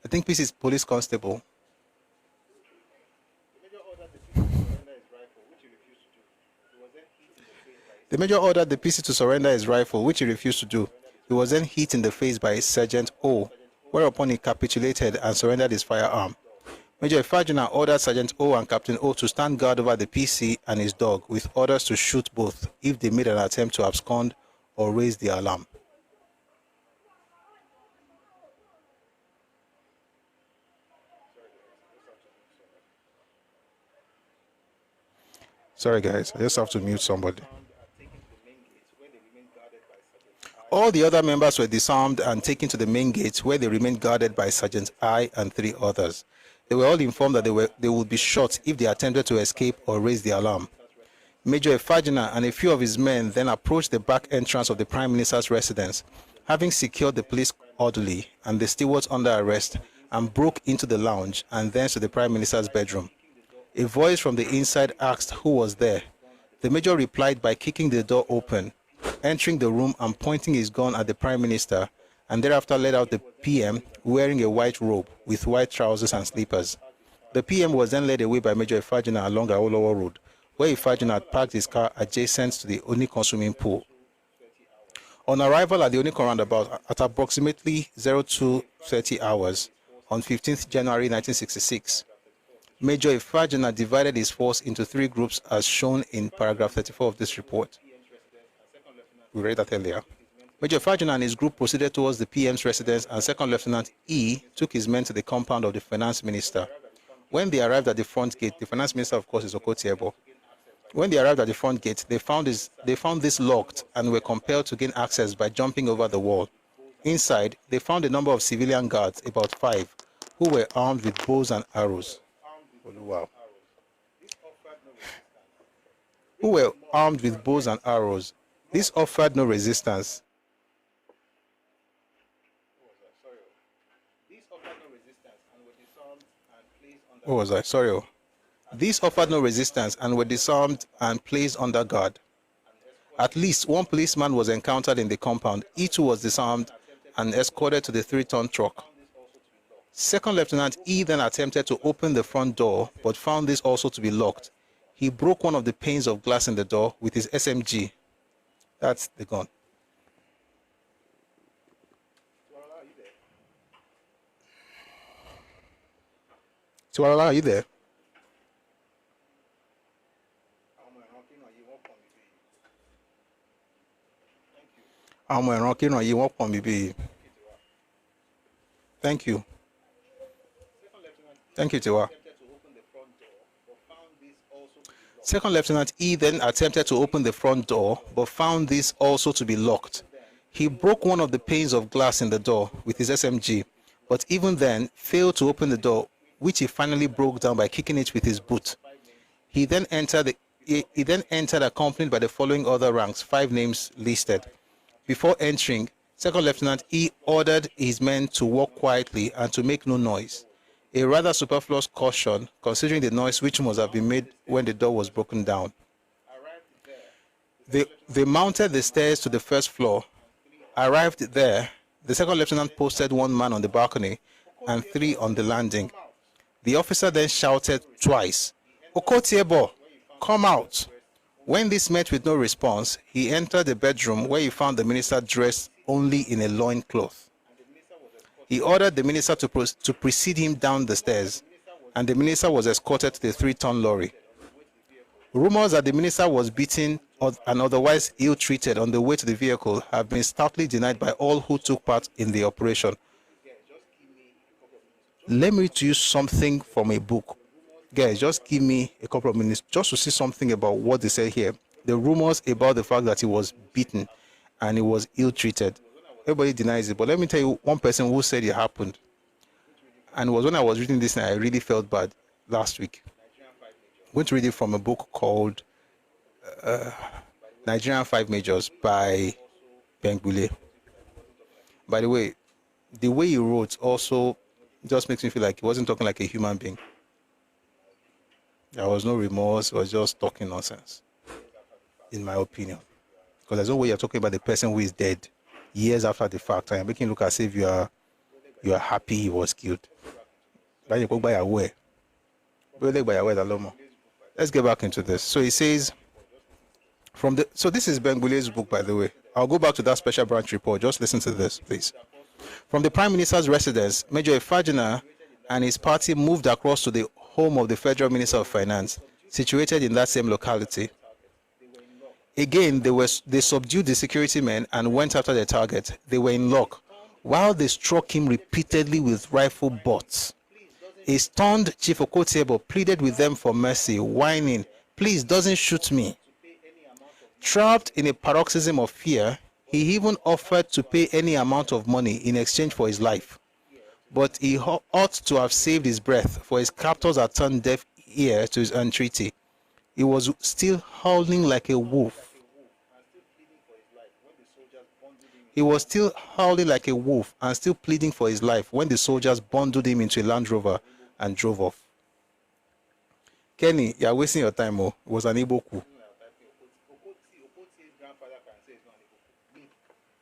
I think PC is police constable. The major ordered the PC to surrender his rifle, which he refused to do. He was then hit in the face by Sergeant O, whereupon he capitulated and surrendered his firearm. Major Ifajina ordered Sergeant O and Captain O to stand guard over the PC and his dog, with orders to shoot both if they made an attempt to abscond or raise the alarm. Sorry guys, I just have to mute somebody. All the other members were disarmed and taken to the main gate, where they remained guarded by Sergeant I and 3 others. They were all informed that they would be shot if they attempted to escape or raise the alarm. Major Ifajina and a few of his men then approached the back entrance of the Prime Minister's residence, having secured the police orderly and the stewards under arrest, and broke into the lounge and thence to the Prime Minister's bedroom. A voice from the inside asked who was there. The major replied by kicking the door open, entering the room and pointing his gun at the Prime Minister, and thereafter led out the PM wearing a white robe with white trousers and slippers. The PM was then led away by Major Ifajina along Awolowo Road, where Ifajina had parked his car adjacent to the Onikon swimming pool. On arrival at the Onikon roundabout at approximately 02:30 hours on 15th January 1966, Major Ifajina divided his force into 3 groups as shown in paragraph 34 of this report. We read that earlier. Major Fajina and his group proceeded towards the PM's residence, and Second Lieutenant E took his men to the compound of the finance minister. When they arrived at the front gate, the finance minister, of course, is Okotiebo. When they arrived at the front gate, they found this locked and were compelled to gain access by jumping over the wall. Inside, they found a number of civilian guards, about 5, who were armed with bows and arrows. Who were armed with bows and arrows. This offered no resistance. What was I? Sorry. These offered no resistance and were disarmed and placed under guard. At least one policeman was encountered in the compound. He too was disarmed and escorted to the 3-ton truck. Second Lieutenant E then attempted to open the front door, but found this also to be locked. He broke one of the panes of glass in the door with his SMG. That's the gun. Tiwala, are you there? Thank you. Thank you, Tiwa. Second Lieutenant E then attempted to open the front door, but found this also to be locked. He broke one of the panes of glass in the door with his SMG, but even then failed to open the door, which he finally broke down by kicking it with his boot. He then entered accompanied by the following other ranks, 5 names listed. Before entering, Second Lieutenant E ordered his men to walk quietly and to make no noise. A rather superfluous caution, considering the noise which must have been made when the door was broken down. They mounted the stairs to the first floor. Arrived there, the second lieutenant posted 1 man on the balcony and 3 on the landing. The officer then shouted twice, "Okotiebo, come out." When this met with no response, he entered the bedroom where he found the minister dressed only in a loincloth. He ordered the minister to precede him down the stairs, and the minister was escorted to the 3-ton lorry. Rumors that the minister was beaten and otherwise ill-treated on the way to the vehicle have been stoutly denied by all who took part in the operation. Let me read to you something from a book. Guys, just give me a couple of minutes just to see something about what they say here. The rumors about the fact that he was beaten and he was ill-treated. Everybody denies it, but let me tell you one person who said it happened. And it was when I was reading this and I really felt bad last week. I'm going to read it from a book called Nigerian 5 Majors by Bengbule. By the way he wrote also just makes me feel like he wasn't talking like a human being. There was no remorse, he was just talking nonsense, in my opinion. Because there's no way you're talking about the person who is dead years after the fact and you're making it look as if you are happy he was killed. Let's get back into this. So he says, so this is Bengbule's book, by the way. I'll go back to that special branch report. Just listen to this, please. From the Prime Minister's residence, Major Ifajina and his party moved across to the home of the Federal Minister of Finance, situated in that same locality. Again, they subdued the security men and went after their target. They were in lock, while they struck him repeatedly with rifle butts. A stunned Chief Okotiebo pleaded with them for mercy, whining, "Please, doesn't shoot me." Trapped in a paroxysm of fear, he even offered to pay any amount of money in exchange for his life. But he ought to have saved his breath, for his captors had turned deaf ear to his entreaty. He was still howling like a wolf. He was still howling like a wolf and still pleading for his life when the soldiers bundled him into a Land Rover and drove off. Kenny, you're wasting your time. It was an Igbo coup.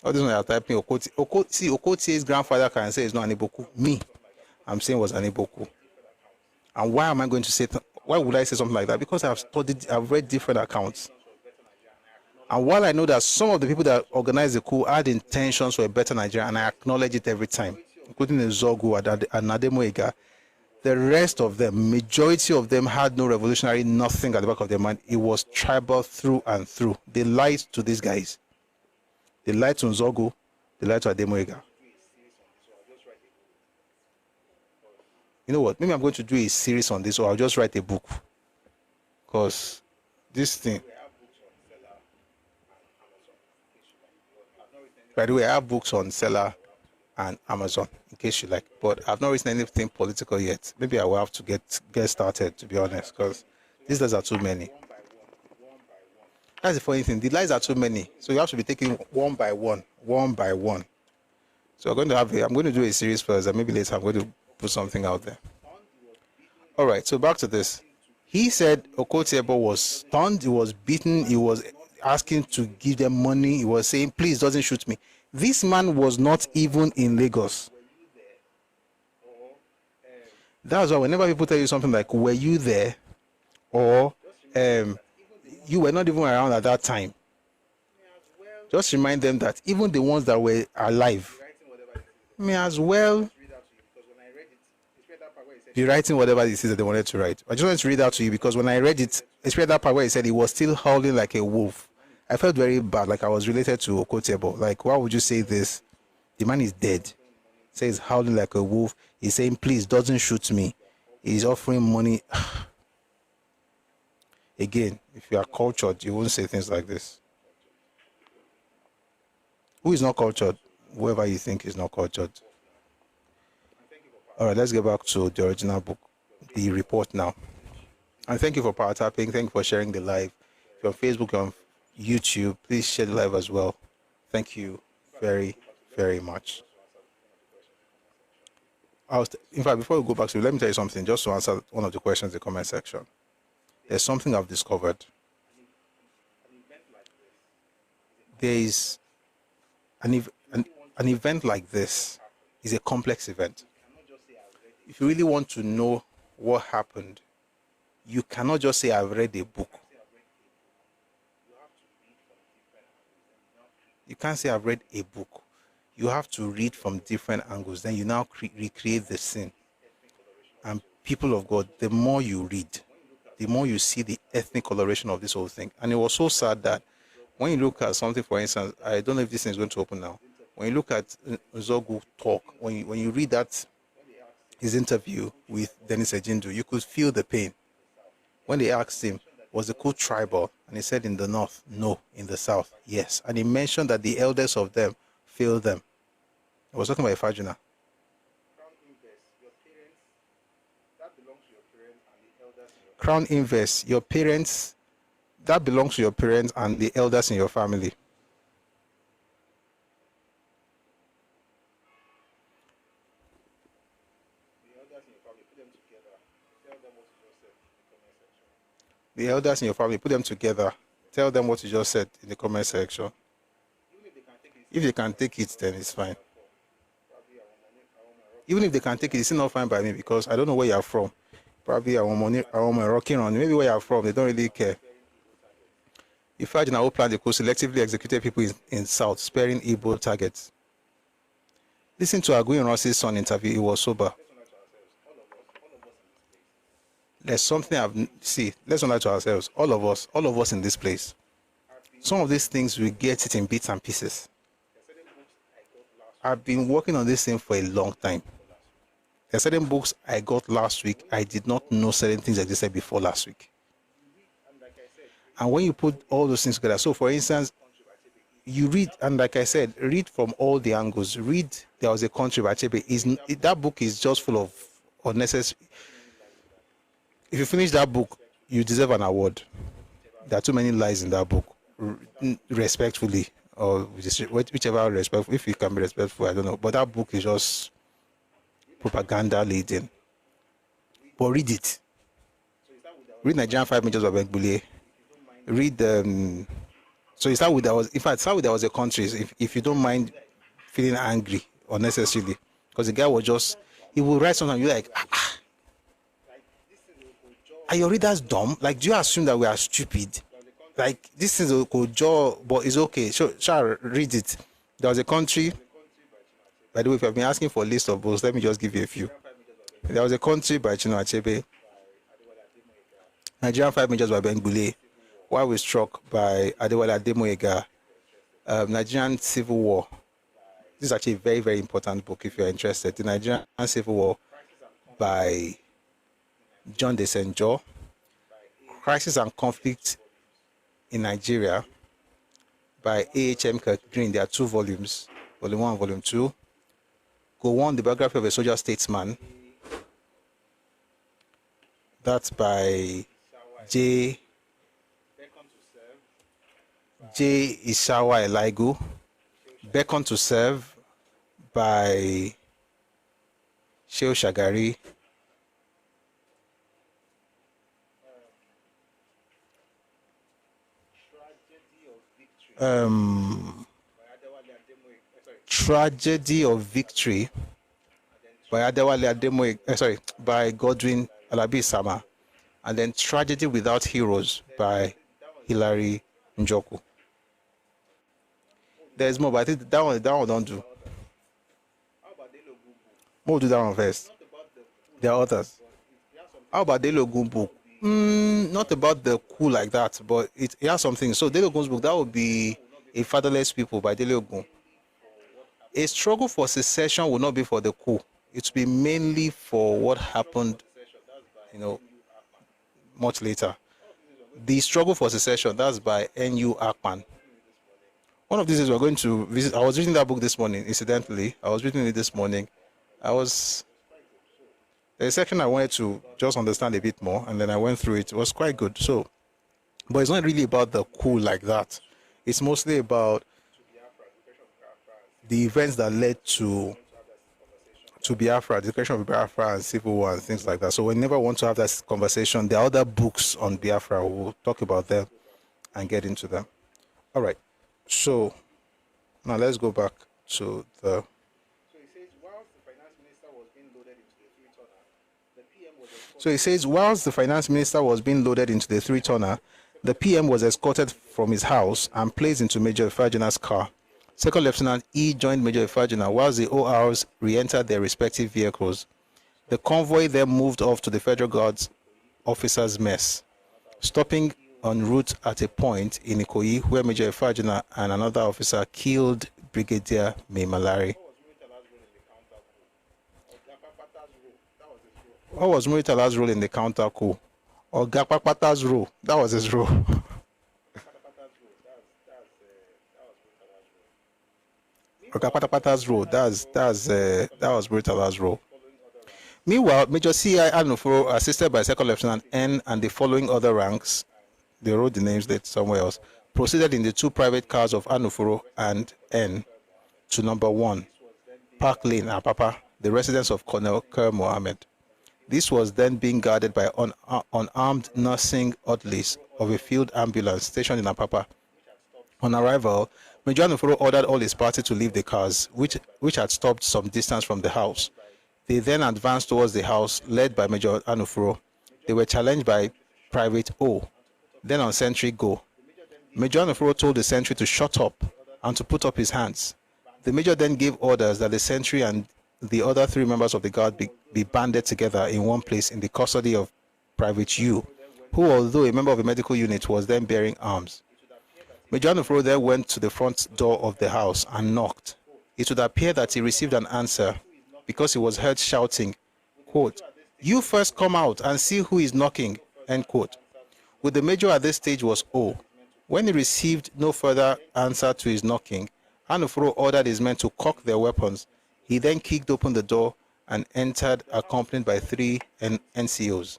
Oh, this one you're typing Okotie's grandfather can say it's not an Igbo coup. Me, I'm saying it was an Igbo coup. And why am I going to say? Why would I say something like that? Because I've read different accounts. And while I know that some of the people that organized the coup had intentions for a better Nigeria, and I acknowledge it every time, including the Zogu and Nademoega, the rest of them, majority of them had no revolutionary nothing at the back of their mind. It was tribal through and through. They lied to these guys. They lied to Zogu. They lied to Ademoega. You know what? Maybe I'm going to do a series on this, or I'll just write a book. Because this thing... By the way, I have books on Seller and Amazon, in case you like. But I've not written anything political yet. Maybe I will have to get started, to be honest, because these days are too many. That's the funny thing. The lies are too many, so you have to be taking one by one, one by one. So I'm going to do a series first, and maybe later I'm going to put something out there. All right. So back to this. He said Okotiebo was stunned. He was beaten. He was asking to give them money. He was saying, "Please, doesn't shoot me." This man was not even in Lagos. That's why whenever people tell you something like, "Were you there?" or "You were not even around at that time," just remind them that even the ones that were alive may as well be writing whatever it is that they wanted to write. I just wanted to read out to you because when I read it, especially that part where he said he was still howling like a wolf, I felt very bad, like I was related to Okotiebo. Like, why would you say this? The man is dead. Says howling like a wolf. He's saying, "Please, doesn't shoot me." He's offering money. Again, if you are cultured, you won't say things like this. Who is not cultured? Whoever you think is not cultured. All right, let's get back to the original book, the report now. And thank you for power tapping. Thank you for sharing the live. If you're on Facebook, you're on YouTube, please share the live as well. Thank you very, very much. In fact, before we go back to it, let me tell you something, just to answer one of the questions in the comment section. There's something I've discovered. There is an event like this is a complex event. If you really want to know what happened, you cannot just say, "I've read a book." You can't say, "I've read a book." You have to read from different angles. Then you now recreate the scene. And people of God, the more you read, the more you see the ethnic coloration of this whole thing. And it was so sad that when you look at something, for instance, I don't know if this thing is going to open now. When you look at Zogu talk, when you read that, his interview with Dennis Ejindu, you could feel the pain. When they asked him, was the coup tribal? And he said, in the north, no. In the south, yes. And he mentioned that the elders of them failed them. I was talking about Ifajuna. Crown Invest, your parents, that belongs to your parents and the elders in your family. The elders in your family, put them together. Tell them what you just said in the comment section. If they can take it, then it's fine. Even if they can take it, it's still not fine by me because I don't know where you're from. Probably I'm rocking on. Maybe where you're from, they don't really care. If I now plan the coup selectively executed people in South, sparing Igbo targets. Listen to Aguiyi Rossi's son interview, he was sober. There's something let's not lie to ourselves. All of us in this place. Some of these things, we get it in bits and pieces. I've been working on this thing for a long time. There are certain books I got last week. I did not know certain things existed before last week. And when you put all those things together, so for instance, you read, and like I said, read from all the angles. Read There Was a Country by Achebe. That book is just full of unnecessary. If you finish that book, you deserve an award. There are too many lies in that book. Respectfully, or whichever respectful, if you can be respectful, I don't know. But that book is just propaganda laden. But read it. Read Nigerian 5 Majors by Bengbule. Read so you start with There Was a Country. If you don't mind feeling angry unnecessarily, because the guy was just, he will write something, you're like, are your readers dumb? Like, do you assume that we are stupid? Like, this is a good job, but it's okay. Shall read it. There Was a Country. By the way, if you have been asking for a list of books, let me just give you a few. There Was a Country by Chinua Achebe. Nigerian 5 Majors by Bengbule. Why We Struck by Adewale Ademoyega. Nigerian Civil War. This is actually a very, very important book if you're interested. The Nigerian Civil War by John Desenjo. Crisis and Conflict in Nigeria by A.H.M. Kirk Green. There are 2 volumes, Volume 1 and Volume 2. Go On, The Biography of a Soldier Statesman. That's by J. J. Ishawa Elaigu, Beckon to Serve by Sheo Shagari, Tragedy of Victory by Adewale Ademoye, by Godwin Alabi Sama, and then Tragedy Without Heroes by Hilary Njoku. There's more, but I think that one don't do. We'll do that one first. There are others. How about Dele Ogun book? Not about the coup like that, but it has something. So Dele Ogun's book, that would be A Fatherless People by Dele Ogun. A struggle for secession will not be for the coup. It will be mainly for what happened, much later. The Struggle for Secession, that's by N.U. Akpan. One of these days we're going to visit. I was reading that book this morning, incidentally. I was reading it this morning. There's a section I wanted to just understand a bit more, and then I went through it. It was quite good. So, but it's not really about the coup like that. It's mostly about the events that led to Biafra, the creation of Biafra and civil war and things like that. So we never want to have that conversation. There are other books on Biafra. We'll talk about them and get into them. All right. So now let's go back to the. So it says, whilst the finance minister was being loaded into the three-tonner, the PM was escorted from his house and placed into Major Ifajina's car. Second Lieutenant E joined Major Ifajina whilst the ORs re-entered their respective vehicles. The convoy then moved off to the Federal Guards officers' mess, stopping en route at a point in Ikoyi where Major Ifajina and another officer killed Brigadier Maimalari. What was Muritala's role in the counter coup? Or Gapapata's role? That was his role. Or Gapapata's role. That was Muritala's role. Meanwhile, Major C.I. Anufuro, assisted by Second Lieutenant N and the following other ranks, they wrote the names there somewhere else, proceeded in the two private cars of Anufuro and N to number 1, Park Lane, Apapa, the residence of Colonel Kerr Mohammed. This was then being guarded by unarmed nursing orderlies of a field ambulance stationed in Apapa. On arrival, Major Anufuro ordered all his party to leave the cars, which had stopped some distance from the house. They then advanced towards the house, led by Major Anufuro. They were challenged by Private O, then on sentry Go. Major Anufuro told the sentry to shut up and to put up his hands. The major then gave orders that the sentry and the other 3 members of the guard be banded together in one place in the custody of Private U, who, although a member of a medical unit, was then bearing arms. Major Anufuro then went to the front door of the house and knocked. It would appear that he received an answer because he was heard shouting, quote, "You first come out and see who is knocking," end quote. With the major at this stage was O. When he received no further answer to his knocking, Anufuro ordered his men to cock their weapons. He then kicked open the door and entered, accompanied by 3 NCOs.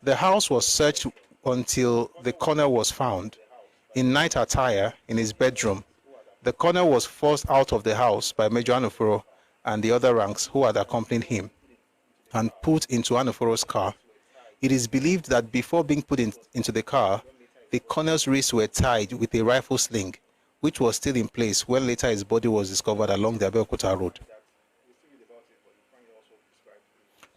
The house was searched until the colonel was found in night attire in his bedroom. The colonel was forced out of the house by Major Anufuro and the other ranks who had accompanied him and put into Anufuro's car. It is believed that before being put into the car, the colonel's wrists were tied with a rifle sling, which was still in place when later his body was discovered along the Abeokuta Road.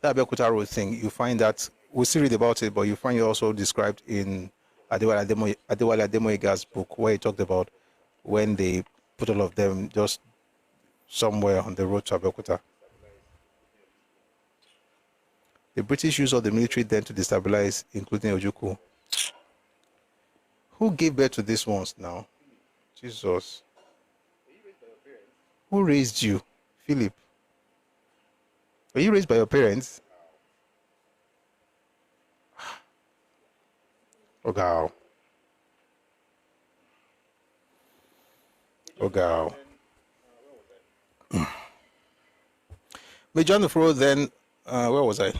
The Abeokuta Road thing, you find that, we still read about it, but you find it also described in Adewale Ademoyega's book, where he talked about when they put all of them just somewhere on the road to Abeokuta. The British used all the military then to destabilize, including Ojukwu. Who gave birth to these ones now? Jesus. Who raised you? Philip. Were you raised by your parents? Oh, God. Oh, God. Major Anufuro then, where was I?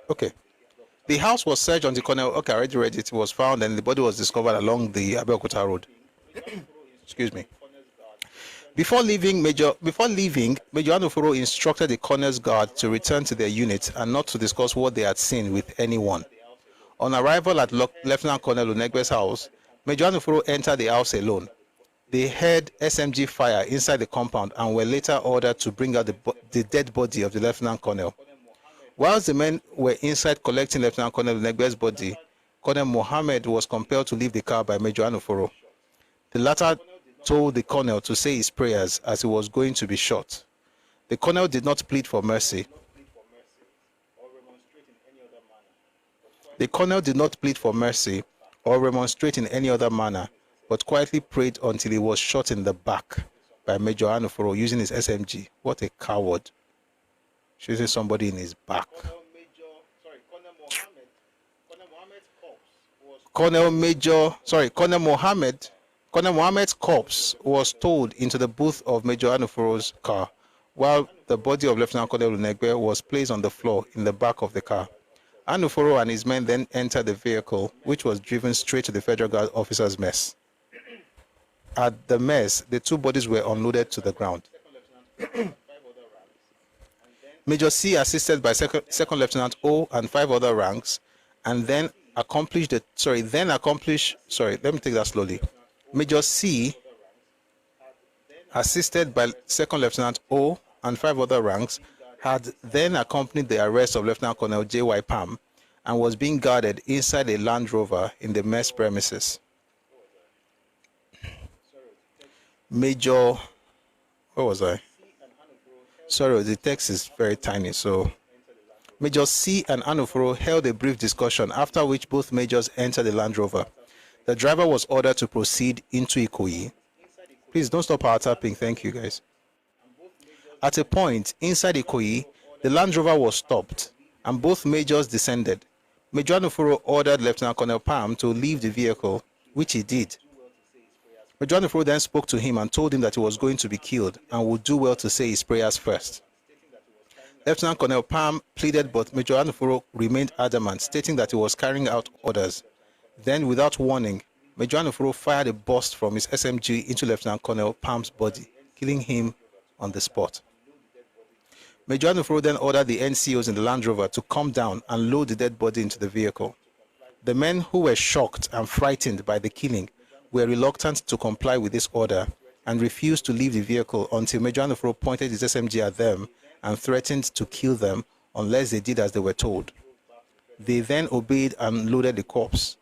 Okay. The house was searched until Colonel, okay, I already read it, was found and the body was discovered along the Abeokuta road. Excuse me. Before leaving, Major Anufuro instructed the corner's guard to return to their unit and not to discuss what they had seen with anyone. On arrival at Lieutenant Colonel Unegbe's house, Major Anufuro entered the house alone. They heard SMG fire inside the compound and were later ordered to bring out the dead body of the Lieutenant Colonel. Whilst the men were inside collecting Lieutenant Colonel Unegbe's body, Colonel Mohammed was compelled to leave the car by Major Anufuro. The latter told the colonel to say his prayers as he was going to be shot. The colonel did not plead for mercy. The colonel did not plead for mercy or remonstrate in any other manner, but quietly prayed until he was shot in the back by Major Anufuro using his SMG. What a coward. Shooting somebody in his back. Colonel Mohammed's corpse was towed into the booth of Major Anufuro's car, while the body of Lieutenant Colonel Unegbe was placed on the floor in the back of the car. Anufuro and his men then entered the vehicle, which was driven straight to the Federal Guard officers' mess. At the mess, the two bodies were unloaded to the ground. Major C, assisted by Second Lieutenant O and 5 other ranks, and then accomplished Major C, assisted by Second Lieutenant O and 5 other ranks, had then accompanied the arrest of Lieutenant Colonel J.Y. Pam and was being guarded inside a Land Rover in the mess premises. Major, where was I? Sorry, the text is very tiny, so Major C and Anufuro held a brief discussion, after which both majors entered the Land Rover. The driver was ordered to proceed into Ikoyi. Please don't stop our tapping, thank you guys. At a point inside Ikoyi, the Land Rover was stopped and both majors descended. Major Anufuro ordered Lieutenant Colonel Pam to leave the vehicle, which he did. Major Anufuro then spoke to him and told him that he was going to be killed and would do well to say his prayers first. Lieutenant Colonel Pam pleaded, but Major Anufuro remained adamant, stating that he was carrying out orders. Then, without warning, Major Anufuro fired a burst from his SMG into Lieutenant Colonel Pam's body, killing him on the spot. Major Anufuro then ordered the NCOs in the Land Rover to come down and load the dead body into the vehicle. The men, who were shocked and frightened by the killing, were reluctant to comply with this order and refused to leave the vehicle until Major Anufuro pointed his SMG at them and threatened to kill them unless they did as they were told. They then obeyed and loaded the corpse.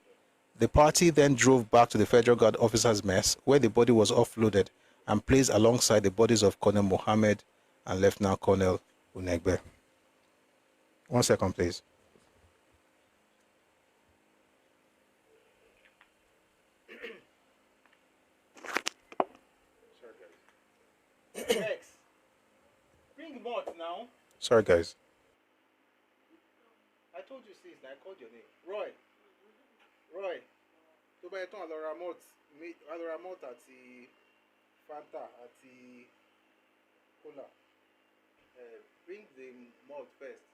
The party then drove back to the Federal Guard officers' mess, where the body was offloaded and placed alongside the bodies of Colonel Mohammed and Lieutenant Colonel Unegbe. 1 second, please. Bring more now. Sorry, guys. I told you, sis, I called your name. Roy. Tó bá yẹ tán àlọ́ ra malt àti Fanta àti Cola. Bring the malt first.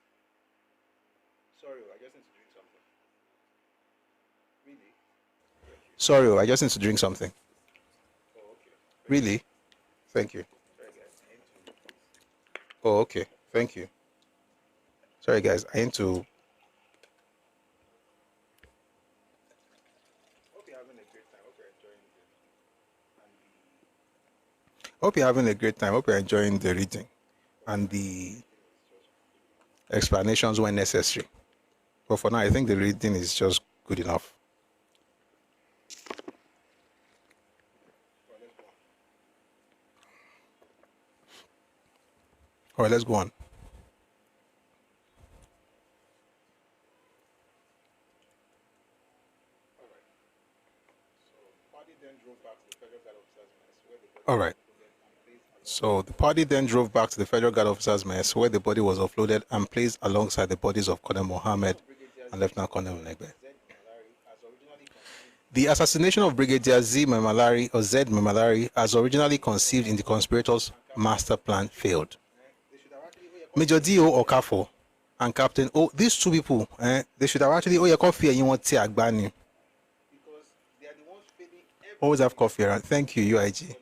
Sorry, I just need to drink something. Really? Sorry, I just need to drink something. Oh, okay. Really? Thank you. Sorry, guys. I need to... Oh, okay. Thank you. Sorry, guys. I need to... Hope you're having a great time. Hope you're enjoying the reading and the explanations when necessary. But for now, I think the reading is just good enough. All right, let's go on. All right. So the party then drove back to the Federal Guard officers' mess, where the body was offloaded and placed alongside the bodies of Colonel Mohammed and Lieutenant Colonel Unegbe. The assassination of Brigadier Z. Memalari, as originally conceived in the conspirators' master plan, failed. Major D.O. Okafo, and Captain O, these two people, they should have actually, you coffee and you want tea agbani. Always have coffee around. Thank you, UIG.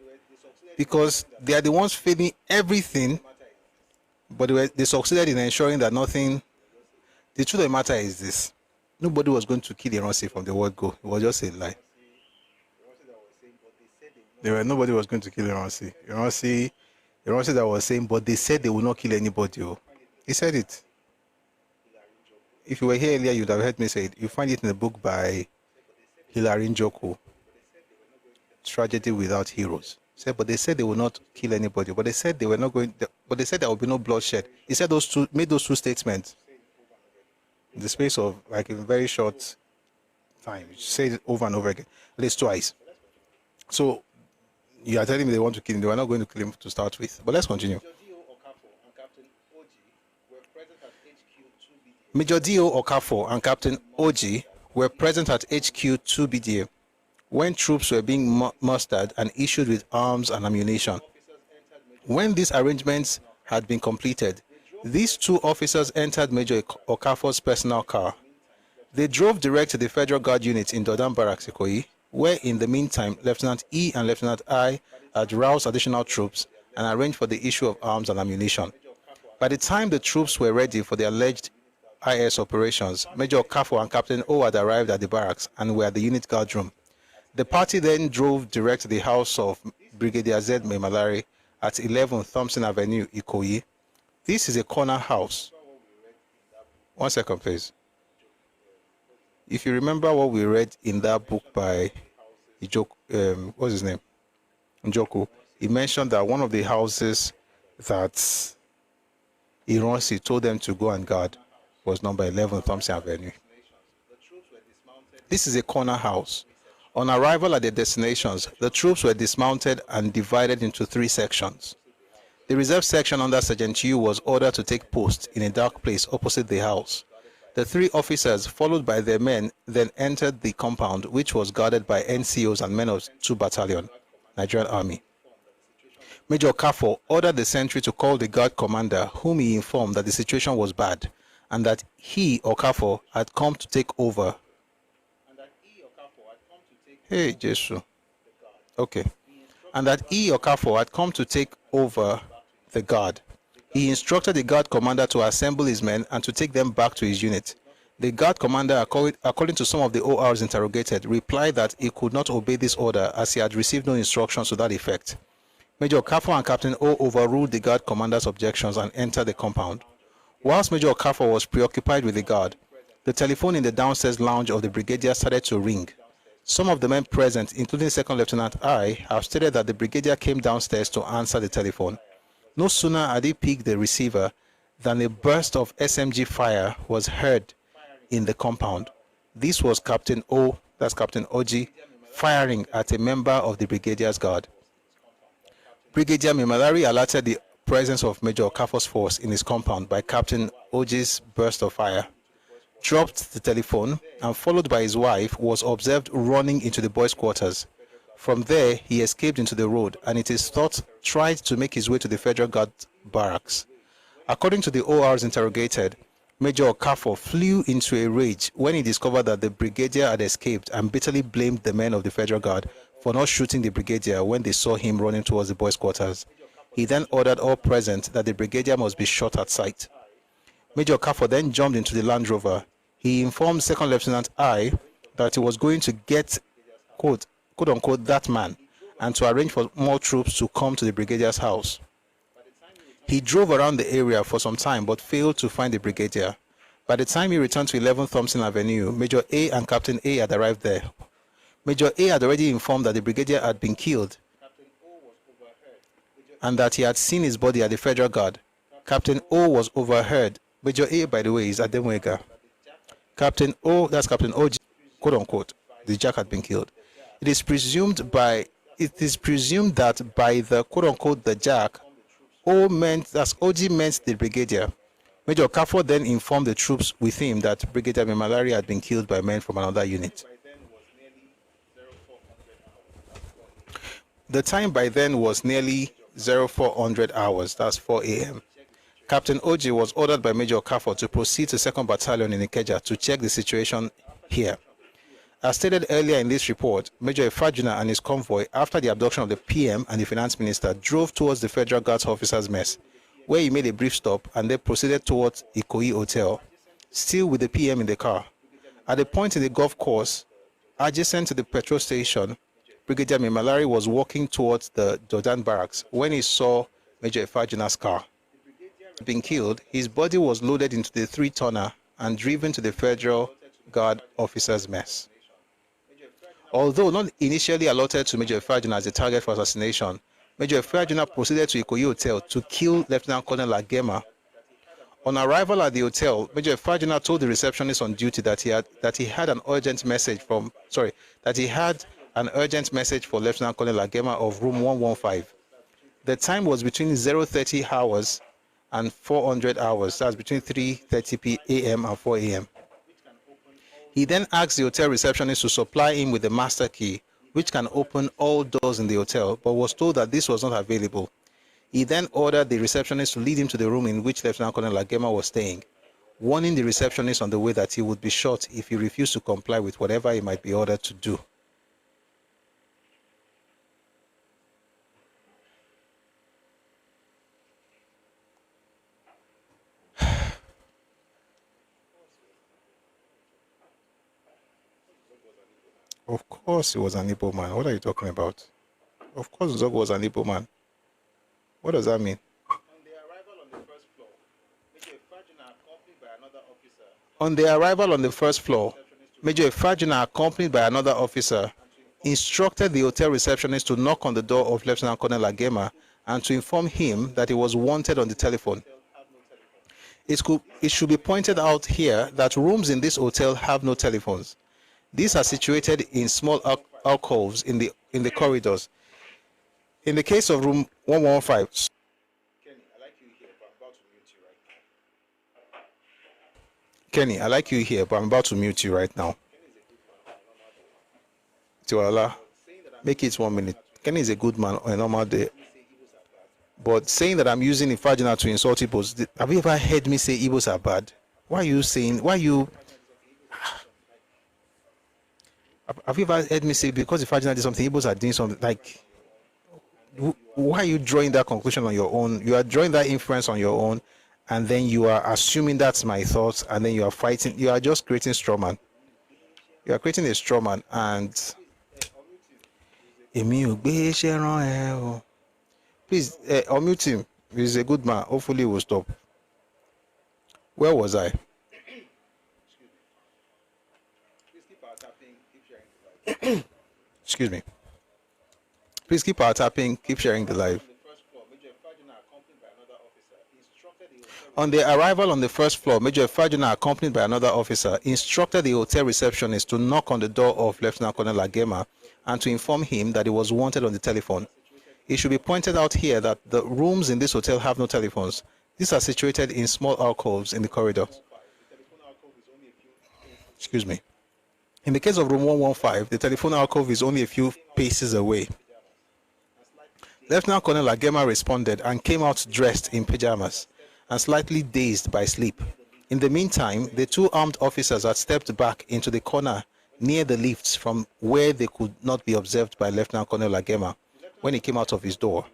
Because they are the ones failing everything, but they succeeded in ensuring that nothing. The truth of the matter is this: nobody was going to kill Iransi from the word go. It was just a lie. Nobody was going to kill Iransi. Iransi that was saying, but they said they will not kill anybody. Oh. He said it. If you were here earlier, you'd have heard me say it. You find it in the book by Hilary Njoku, Tragedy Without Heroes. He said, but they said they will not kill anybody. But they said they were not going. But they said there will be no bloodshed. He said made those two statements in the space of like a very short time. You say it over and over again, at least twice. So you are telling me they want to kill him. They were not going to kill him to start with. But let's continue. Major Dio Okafor and Captain Oji were present at HQ 2BDA when troops were being mustered and issued with arms and ammunition. When these arrangements had been completed, these two officers entered Major Okafor's personal car. They drove direct to the Federal Guard unit in Dodam Barracks, Ikoyi, where in the meantime, Lieutenant E and Lieutenant I had roused additional troops and arranged for the issue of arms and ammunition. By the time the troops were ready for the alleged IS operations, Major Okafor and Captain O had arrived at the barracks and were at the unit guard room. The party then drove direct to the house of Brigadier Z. Memalari at 11 Thompson Avenue, Ikoyi. This is a corner house. 1 second, please. If you remember what we read in that book by what's his name? Njoku, he mentioned that one of the houses that Ironsi told them to go and guard was number 11 Thompson Avenue. This is a corner house. On arrival at their destinations, the troops were dismounted and divided into 3 sections. The reserve section under Sergeant Yu was ordered to take post in a dark place opposite the house. The 3 officers, followed by their men, then entered the compound, which was guarded by NCOs and men of 2 Battalion, Nigerian Army. Major Okafor ordered the sentry to call the guard commander, whom he informed that the situation was bad and that he, Okafor, had come to take over. Hey, Jesus. Okay. And that he, Okafor, had come to take over the guard. He instructed the guard commander to assemble his men and to take them back to his unit. The guard commander, according to some of the ORs interrogated, replied that he could not obey this order as he had received no instructions to that effect. Major Okafor and Captain O overruled the guard commander's objections and entered the compound. Whilst Major Okafor was preoccupied with the guard, the telephone in the downstairs lounge of the brigadier started to ring. Some of the men present, including Second Lieutenant I, have stated that the brigadier came downstairs to answer the telephone. No sooner had he picked the receiver than a burst of SMG fire was heard in the compound. This was Captain O, that's Captain Oji, firing at a member of the brigadier's guard. Brigadier Memalari alerted the presence of Major Okafor's force in his compound by Captain Oji's burst of fire, dropped the telephone, and followed by his wife, was observed running into the boys' quarters. From there, he escaped into the road and it is thought tried to make his way to the Federal Guard barracks. According to the ORs interrogated, Major Okafor flew into a rage when he discovered that the brigadier had escaped and bitterly blamed the men of the Federal Guard for not shooting the brigadier when they saw him running towards the boys' quarters. He then ordered all present that the brigadier must be shot at sight. Major Okafor then jumped into the Land Rover. He informed Second Lieutenant I that he was going to get, quote unquote, that man, and to arrange for more troops to come to the brigadier's house. He drove around the area for some time but failed to find the brigadier. By the time he returned to 11 Thompson Avenue, Major A and Captain A had arrived there. Major A had already informed that the brigadier had been killed and that he had seen his body at the Federal Guard. Captain O was overheard. Major A, by the way, is Ademwega. Captain O, that's Captain O, quote unquote, the Jack had been killed. It is presumed that by the quote unquote the Jack, O meant, as OG meant the brigadier. Major Okafor then informed the troops with him that Brigadier Memalari had been killed by men from another unit. The time by then was nearly 0400 hours, that's 4 a.m. Captain Oji was ordered by Major Okafor to proceed to 2nd Battalion in Ikeja to check the situation here. As stated earlier in this report, Major Ifajuna and his convoy, after the abduction of the PM and the Finance Minister, drove towards the Federal Guards Officers' Mess, where he made a brief stop and then proceeded towards Ikoyi Hotel, still with the PM in the car. At a point in the golf course adjacent to the petrol station, Brigadier Mimalari was walking towards the Jordan barracks when he saw Major Ifajuna's car. Being killed, his body was loaded into the 3-tonner and driven to the Federal Guard Officers' Mess. Although not initially allotted to Major Ifajuna as a target for assassination, Major Ifajuna proceeded to Ikoyi Hotel to kill Lieutenant Colonel Agema. On arrival at the hotel, Major Ifajuna told the receptionist on duty that he had an urgent message for Lieutenant Colonel Agema of room 115. The time was between 0:30 hours and 400 hours. That's between 3:30 a.m. and 4 a.m. He then asked the hotel receptionist to supply him with the master key, which can open all doors in the hotel, but was told that this was not available. He then ordered the receptionist to lead him to the room in which Lieutenant Colonel Agema was staying, warning the receptionist on the way that he would be shot if he refused to comply with whatever he might be ordered to do. Of course he was an Igbo man. What are you talking about? Of course Zog was an Igbo man. What does that mean? On their arrival on the first floor, Major Ifajuna, accompanied by another officer, instructed the hotel receptionist to knock on the door of Lieutenant Colonel Agema and to inform him that he was wanted on the telephone. It should be pointed out here that rooms in this hotel have no telephones. These are situated in small alcoves in the corridors. In the case of room 115, Kenny, I like you here, but I'm about to mute you right now. Tiwala, make it 1 minute. Kenny is a good man on a normal day. But saying that I'm using Ifajuna to insult Igbos, have you ever heard me say Igbos are bad? Have you ever heard me say because Ifajuna did something, Igbos are doing something? Like, why are you drawing that conclusion on your own? You are drawing that inference on your own, and then you are assuming that's my thoughts, and then you are fighting. You are just creating straw man. You are creating a straw man, and please unmute him. He's a good man. Hopefully he will stop. Where was I? Excuse me. Please keep our tapping, keep sharing the live. On their arrival on the first floor, Major Ifajuna, accompanied by another officer, instructed the hotel receptionist to knock on the door of Lieutenant Colonel Agema and to inform him that he was wanted on the telephone. It should be pointed out here that the rooms in this hotel have no telephones. These are situated in small alcoves in the corridor. Excuse me. In the case of room 115, the telephone alcove is only a few paces away. Lieutenant Colonel Agema responded and came out dressed in pajamas and slightly dazed by sleep. In the meantime, the two armed officers had stepped back into the corner near the lifts from where they could not be observed by Lieutenant Colonel Agema when he came out of his door.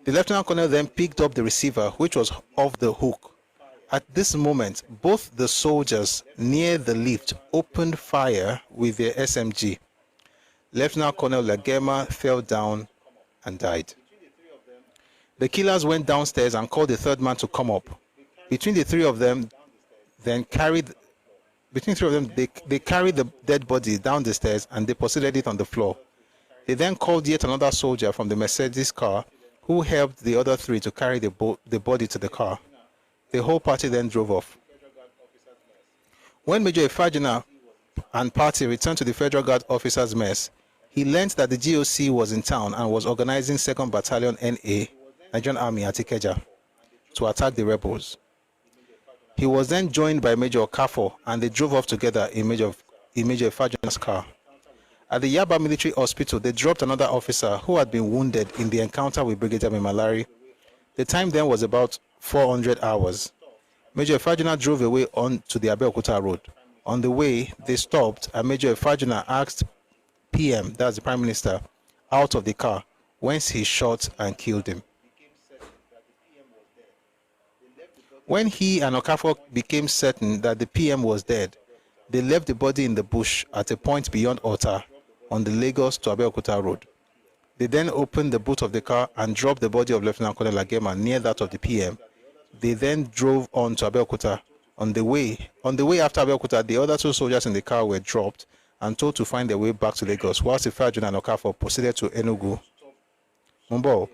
The Lieutenant Colonel then picked up the receiver, which was off the hook. At this moment, both the soldiers near the lift opened fire with their SMG. Lieutenant Colonel Agema fell down and died. The killers went downstairs and called the third man to come up. Between the three of them, they carried the dead body down the stairs and deposited it on the floor. They then called yet another soldier from the Mercedes car, who helped the other three to carry the body to the car. The whole party then drove off. When Major Ifajuna and party returned to the Federal Guard Officers' Mess, he learned that the GOC was in town and was organizing 2nd Battalion NA, Nigerian Army at Ikeja, to attack the rebels. He was then joined by Major Okafor, and they drove off together in Major Ifajuna's car. At the Yaba Military Hospital, they dropped another officer who had been wounded in the encounter with Brigadier Mimalari The time then was about 400 hours. Major Efajuna drove away on to the Abeokuta road. On the way, they stopped and Major Efajuna asked PM, that's the Prime Minister, out of the car, whence he shot and killed him. When he and Okafor became certain that the PM was dead, they left the body in the bush at a point beyond Ota on the Lagos to Abeokuta road. They then opened the boot of the car and dropped the body of Lieutenant Colonel Agema near that of the PM. They then drove on to Abeokuta. On the way after Abeokuta, the other two soldiers in the car were dropped and told to find their way back to Lagos, whilst Ifeajuna and Okafor proceeded to Enugu. Mumbo,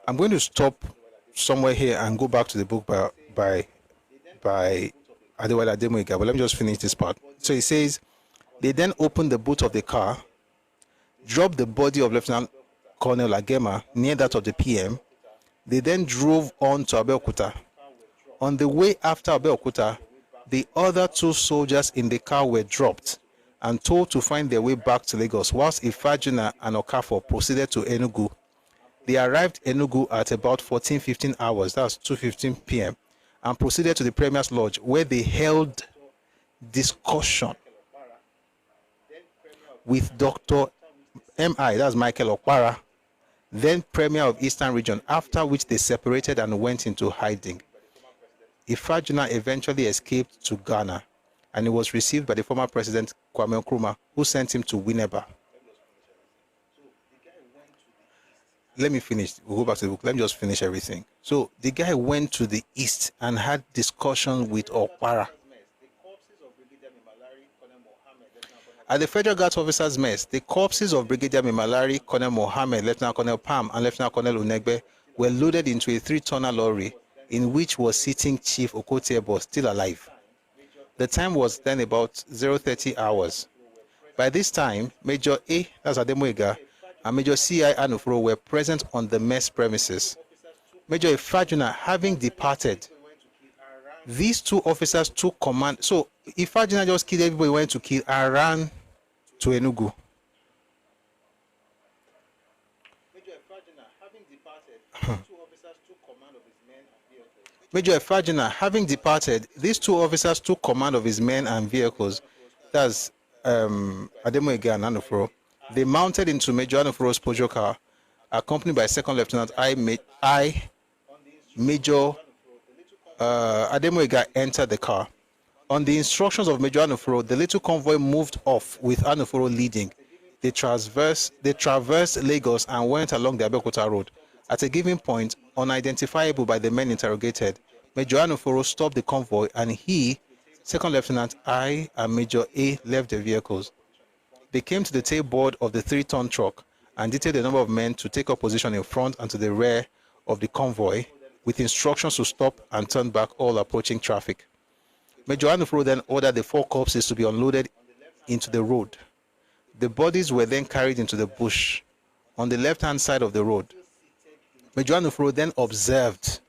I'm going to stop somewhere here and go back to the book by Adewale Ademoyiga, but let me just finish this part. So it says, they then opened the boot of the car, dropped the body of Lieutenant Colonel Agema near that of the PM. They then drove on to Abeokuta. On the way after Abeokuta, the other two soldiers in the car were dropped and told to find their way back to Lagos, whilst Ifeajuna and Okafor proceeded to Enugu. They arrived Enugu at about 14:15 hours, that's 2:15 p.m., and proceeded to the Premier's Lodge, where they held discussion with Dr. M.I., that's Michael Okpara, then Premier of Eastern Region, after which they separated and went into hiding. Ifeajuna eventually escaped to Ghana, and he was received by the former President Kwame Nkrumah, who sent him to Winneba. Let me finish. We'll go back to the book. Let me just finish everything. So the guy went to the east and had discussion with Okpara. At the Federal Guards Officers' Mess, the corpses of Brigadier Mimalari, Colonel Mohammed, Lieutenant Colonel Pam, and Lieutenant Colonel Unegbe were loaded into a 3-tonner lorry in which was sitting Chief Okotiebo, still alive. The time was then about 0:30 hours. By this time, Major A, that's Ademoyiga, and Major C.I. Anufro were present on the mess premises. Major Ifeajuna having departed, these two officers took command. So Ifeajuna just killed everybody, went to kill, and ran to Enugu. Major Ifeajuna having departed, these two officers took command of his men and vehicles. That's Ademoyiga and Anufro. They mounted into Major Anufro's Peugeot car, accompanied by Second Lieutenant Major Ademoyiga entered the car. On the instructions of Major Anufro, the little convoy moved off with Anufro leading. They traversed Lagos and went along the Abeokuta road. At a given point, unidentifiable by the men interrogated, Major Anufro stopped the convoy and he, Second Lieutenant I, and Major A left the vehicles. They came to the tailboard of the 3-ton truck and detailed a number of men to take up position in front and to the rear of the convoy, with instructions to stop and turn back all approaching traffic. Major Anufro then ordered the 4 corpses to be unloaded into the road. The bodies were then carried into the bush on the left-hand side of the road. Major Anufro then observed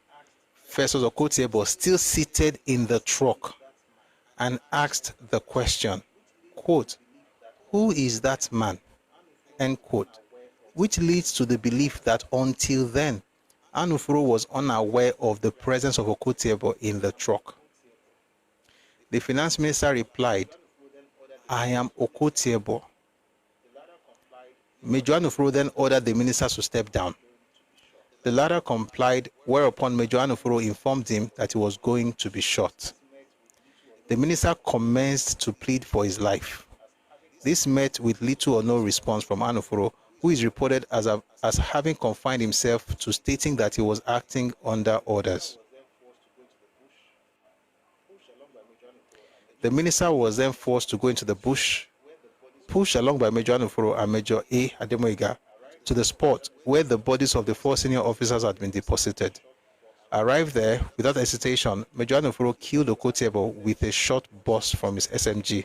Festus Okotiebo still seated in the truck and asked the question, quote, "Who is that man?" End quote, which leads to the belief that until then, Anufro was unaware of the presence of Okotiebo in the truck. The finance minister replied, "I am Okotiebo." Major Anufro then ordered the ministers to step down. The latter complied, whereupon Major Anufro informed him that he was going to be shot. The minister commenced to plead for his life. This met with little or no response from Anufro, who is reported as having confined himself to stating that he was acting under orders. The minister was then forced to go into the bush, pushed along by Major Anufro and Major A. Ademoyiga, to the spot where the bodies of the 4 senior officers had been deposited. Arrived there, without hesitation, Major Anufro killed Okotiebo with a short burst from his SMG.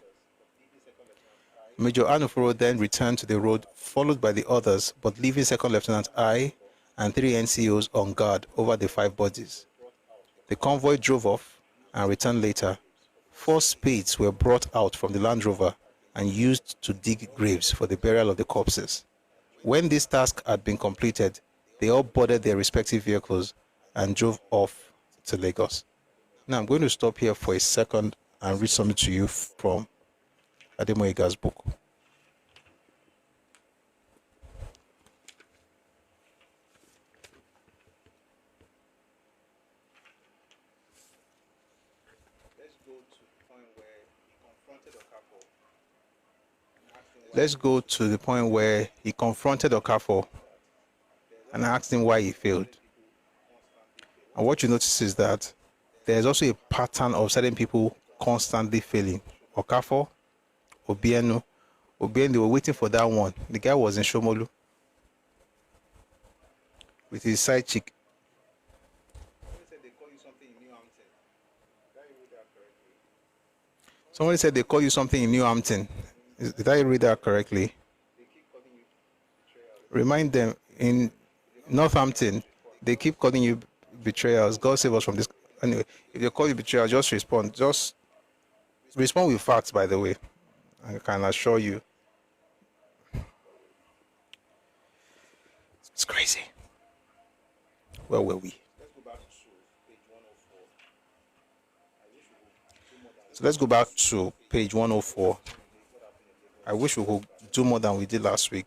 Major Anufro then returned to the road, followed by the others, but leaving Second Lieutenant I and 3 NCOs on guard over the 5 bodies. The convoy drove off and returned later. 4 spades were brought out from the Land Rover and used to dig graves for the burial of the corpses. When this task had been completed, They all boarded their respective vehicles and drove off to Lagos. Now I'm going to stop here for a second and read something to you from Ademoyega's book. Let's go to the point where he confronted Okafor and asked him why he failed. And what you notice is that there's also a pattern of certain people constantly failing. Okafor, Obieno, they were waiting for that one. The guy was in Shomolu with his side chick. Somebody said they call you something in New Hampton. Did I read that correctly? Remind them, in Northampton, they keep calling you betrayals. God save us from this. Anyway, if they call you betrayal, just respond. Just respond with facts, by the way. I can assure you. It's crazy. Where were we? So let's go back to page 104. I wish we could do more than we did last week.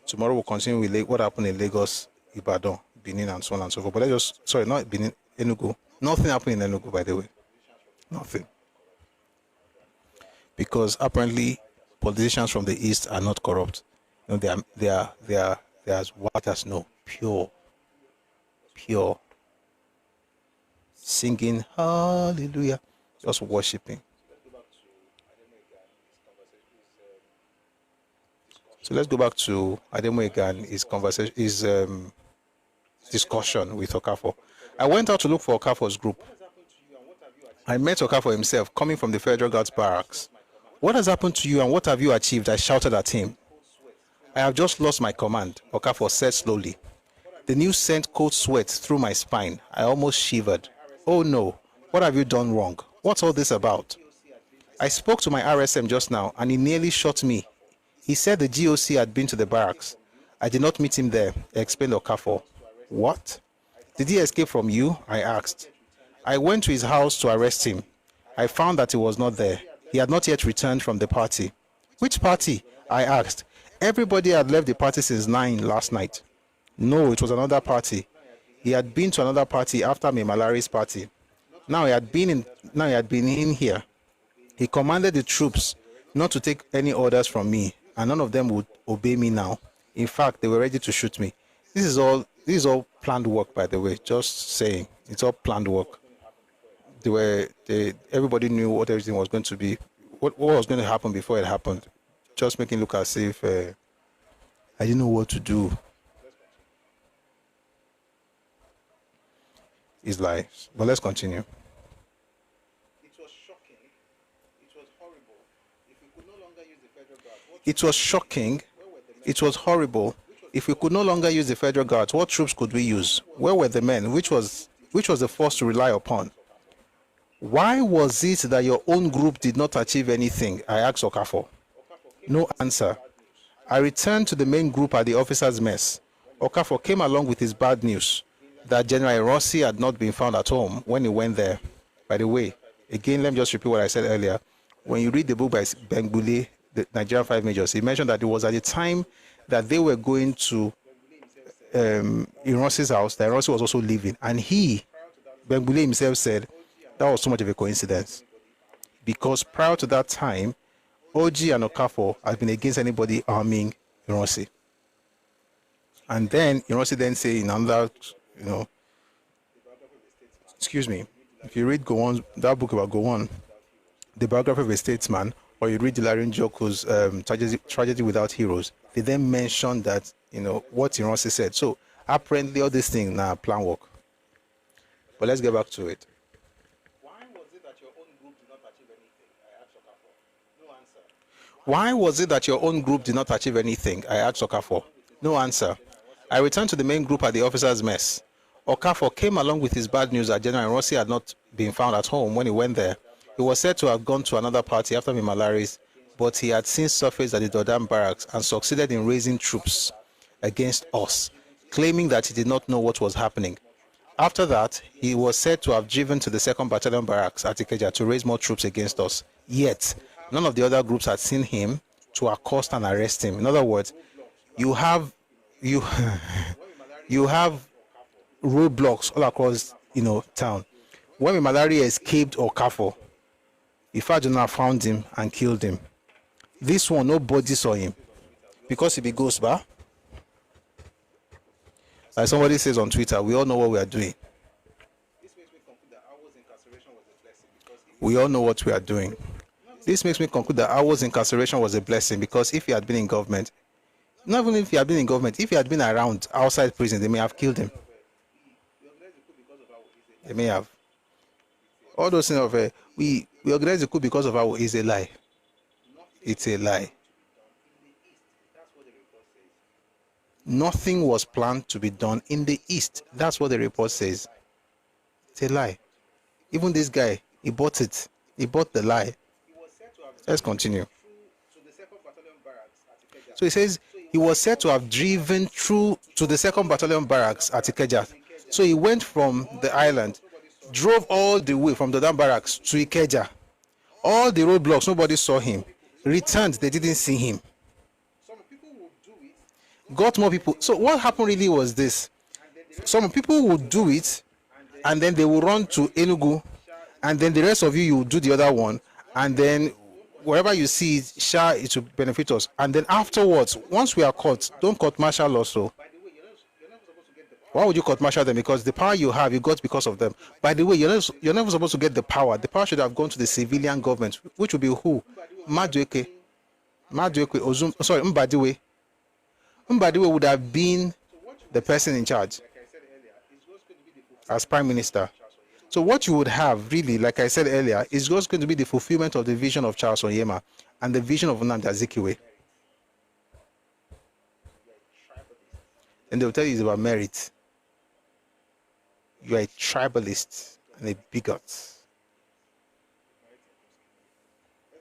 Tomorrow we'll continue with what happened in Lagos, Ibadan, Benin, and so on and so forth. But let's just, sorry, not Benin, Enugu. Nothing happened in Enugu, by the way. Nothing. Because apparently politicians from the East are not corrupt. You know, they are as white as snow, pure, singing hallelujah, just worshiping. So let's go back to Ademoyega and his conversation, his discussion with Okafor. I went out to look for Okafor's group. I met Okafor himself coming from the Federal Guards Barracks. What has happened to you and what have you achieved? I shouted at him. I have just lost my command, Okafor said slowly. The news sent cold sweat through my spine. I almost shivered. Oh no, what have you done wrong? What's all this about? I spoke to my RSM just now and he nearly shot me. He said the GOC had been to the barracks. I did not meet him there, explained Okafor. What? Did he escape from you? I asked. I went to his house to arrest him. I found that he was not there. He had not yet returned from the party. Which party? I asked. Everybody had left the party since 9 last night. No, it was another party. He had been to another party after Malari's party. Now he had been in here. He commanded the troops not to take any orders from me, and none of them would obey me now. In fact, they were ready to shoot me. This is all planned work, by the way. Just saying, it's all planned work. Everybody knew what everything was going to be, what was going to happen before it happened. Just making it look as if I didn't know what to do. His life. But let's continue. It was shocking. It was horrible. If we could no longer use the federal guard. It was shocking. It was horrible. If we could no longer use the federal guards, what troops could we use? Where were the men? Which was the force to rely upon? Why was it that your own group did not achieve anything? I asked Okafor. No answer. I returned to the main group at the officers' mess. Okafor came along with his bad news that General Rossi had not been found at home when he went there. By the way, again, let me just repeat what I said earlier. When you read the book by Bengbule, the Nigerian Five Majors, he mentioned that it was at the time that they were going to Rossi's house, that Rossi was also leaving. And Bengbule himself said, that was too much of a coincidence. Because prior to that time, OG and Okafor had been against anybody arming Rossi. And then Rossi then say in another, excuse me, if you read Gowon, that book about Gowon, the biography of a statesman, or you read Dilarian Joko's Tragedy Without Heroes, they then mention that, what Rossi said. So apparently all these things now plan work. But let's get back to it. Why was it that your own group did not achieve anything? I asked Okafor. No answer. I returned to the main group at the officers' mess. Okafor came along with his bad news that General Rossi had not been found at home when he went there. He was said to have gone to another party after Malari's, but he had since surfaced at the Dodam barracks and succeeded in raising troops against us. claiming that he did not know what was happening. After that, he was said to have driven to the 2nd Battalion barracks at Ikeja to raise more troops against us. Yet, none of the other groups had seen him to accost and arrest him. In other words, you have you you have roadblocks all across town. When Malari escaped Okafo, Ifajuna found him and killed him. This one, nobody saw him because he be ghost, bah? Like somebody says on Twitter, we all know what we are doing. We all know what we are doing. This makes me conclude that Awo's incarceration was a blessing, because if he had been in government, not even if he had been in government, if he had been around outside prison, they may have killed him. They may have. All those things of we organized the coup because of Awo is a lie. It's a lie. Nothing was planned to be done in the East. That's what the report says. It's a lie. Even this guy, he bought it. He bought the lie. Let's continue. So he says he was said to have driven through to the 2nd Battalion barracks at Ikeja. So he went from the island, drove all the way from the Dam barracks to Ikeja. All the roadblocks, nobody saw him. Returned, they didn't see him. Got more people. So what happened really was this. Some people would do it, and then they will run to Enugu, and then the rest of you will do the other one, and then wherever you see it, share it to benefit us. And then afterwards, once we are caught, don't court martial also. Why would you court martial them? Because the power you have, you got because of them. By the way, you're never supposed to get the power. The power should have gone to the civilian government, which would be who? Mbadiwe, Mbadiwe would have been the person in charge as prime minister. So what you would have, really, like I said earlier, is just going to be the fulfillment of the vision of Charles Onyema and the vision of Nnamdi Azikiwe. And they'll tell you it's about merit. You are a tribalist and a bigot,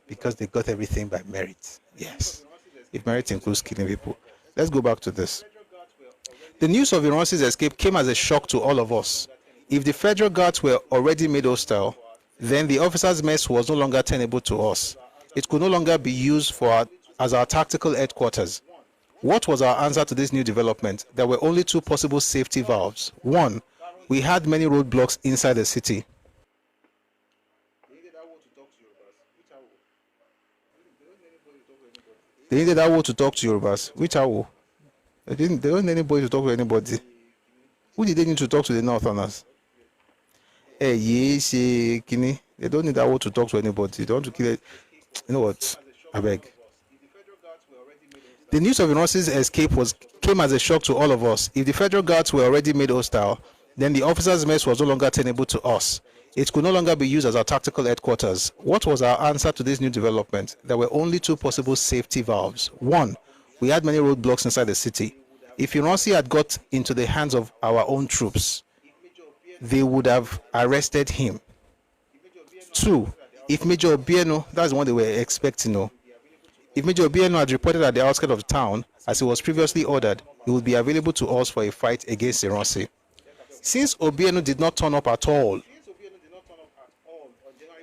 because they got everything by merit. Yes, if merit includes killing people. Let's go back to this. The news of Ironsi's escape came as a shock to all of us. If the federal guards were already made hostile, then the officers' mess was no longer tenable to us. It could no longer be used as our tactical headquarters. What was our answer to this new development? There were only two possible safety valves. One, we had many roadblocks inside the city. They needed Awo to talk to Yorubas. Which Awo? They don't need anybody to talk to anybody. Who did they need to talk to? The Northerners? Hey, yes, Kini. They don't need Awo to talk to anybody. They don't want to kill it. You know what? I beg. The news of Ironsi's escape came as a shock to all of us. If the federal guards were already made hostile, then the officers' mess was no longer tenable to us. It could no longer be used as our tactical headquarters. What was our answer to this new development? There were only two possible safety valves. One, we had many roadblocks inside the city. If Ironsi had got into the hands of our own troops, they would have arrested him. Two, if Major Obieno, that's the one they were expecting, no. If Major Obieno had reported at the outskirts of town, as he was previously ordered, he would be available to us for a fight against Ironsi. Since Obieno did not turn up at all,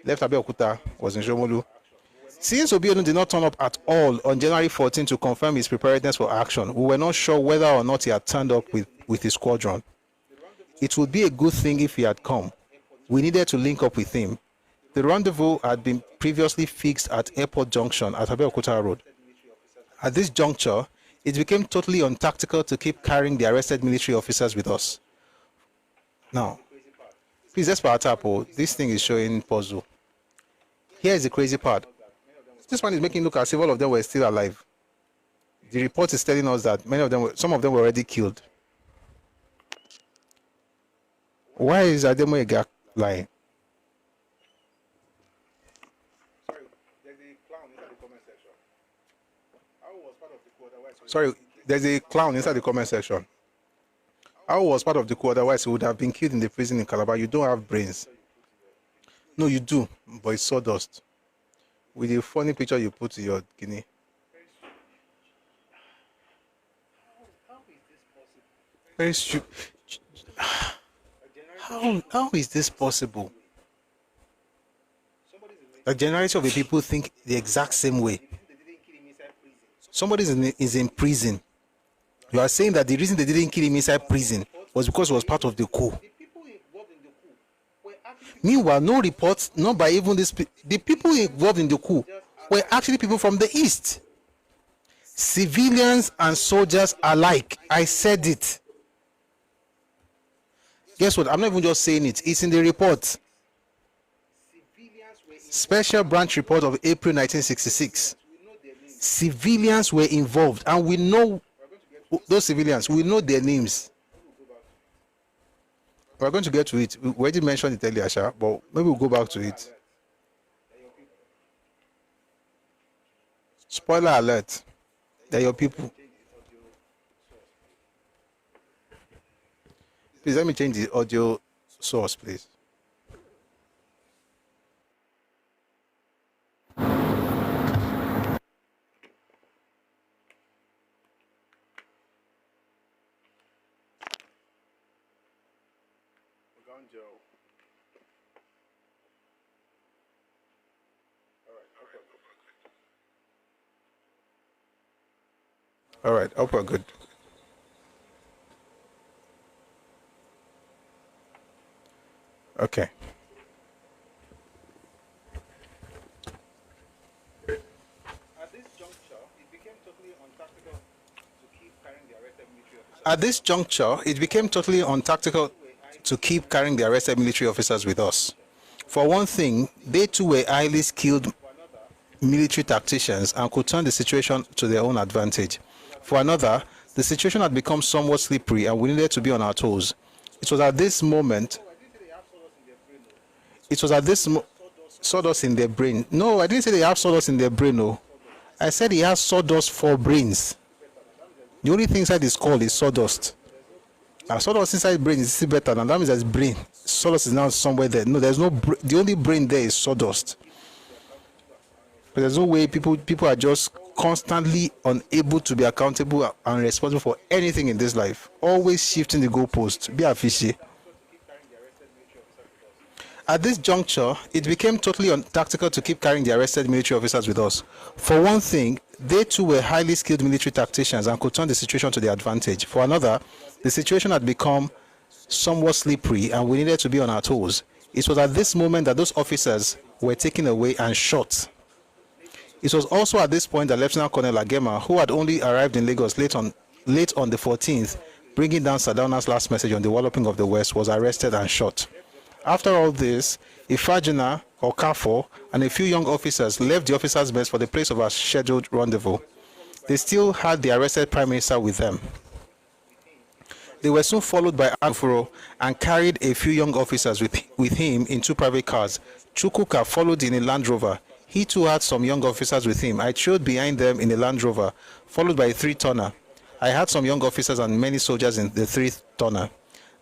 left Abeokuta, was in Shomolu. Since Obieno did not turn up at all on January 14 to confirm his preparedness for action, we were not sure whether or not he had turned up with his squadron. It would be a good thing if he had come. We needed to link up with him. The rendezvous had been previously fixed at Airport Junction at Abeokuta Road. At this juncture, it became totally untactical to keep carrying the arrested military officers with us. Now, please, let's power tap. This thing is showing puzzle. Here is the crazy part. This one is making it look as if all of them were still alive. The report is telling us that some of them were already killed. Why is Ademoyega lying? Sorry, there's a clown inside the comment section. I was part of the coup, otherwise he would have been killed in the prison in Calabar. You don't have brains. No, you do, but it's sawdust. With the funny picture you put to your Guinea. Very stupid. How is this possible? The generality of the people think the exact same way. Somebody is in prison. You are saying that the reason they didn't kill him inside prison was because he was part of the coup. Meanwhile, no reports, not by even the people involved in the coup were actually people from the east. Civilians and soldiers alike. I said it. Guess what? I'm not even just saying it. It's in the report. Special branch report of April 1966. Civilians were involved, and we know those civilians. We know their names. We're going to get to it. We already mentioned it earlier, Sha, but maybe we'll go back to it. Spoiler alert. They're your people. Please let me change the audio source, please. All right, hope we're good. Okay. At this juncture, it became totally untactical to keep carrying the arrested military officers with us. For one thing, they too were highly skilled military tacticians and could turn the situation to their own advantage. For another, the situation had become somewhat slippery and we needed to be on our toes. It was at this moment, sawdust in their brain. No, I didn't say they have sawdust in their brain, no. I said he has sawdust for brains. The only thing inside his skull is sawdust. And sawdust inside brain is still better, and that means there's brain. Sawdust is now somewhere there. No, there's no the only brain there is sawdust. But there's no way people are just constantly unable to be accountable and responsible for anything in this life. Always shifting the goalpost. Be a fishy. At this juncture, it became totally untactical to keep carrying the arrested military officers with us. For one thing, they too were highly skilled military tacticians and could turn the situation to their advantage. For another, the situation had become somewhat slippery and we needed to be on our toes. It was at this moment that those officers were taken away and shot. It was also at this point that Lieutenant Colonel Agema, who had only arrived in Lagos late on the 14th, bringing down Sardauna's last message on the walloping of the West, was arrested and shot. After all this, Ifajina, Okafor, and a few young officers left the officers' mess for the place of our scheduled rendezvous. They still had the arrested Prime Minister with them. They were soon followed by Anfuro and carried a few young officers with him in two private cars. Chukwuka followed in a Land Rover. He too had some young officers with him. I trailed behind them in a Land Rover, followed by a 3-tonner. I had some young officers and many soldiers in the 3-tonner.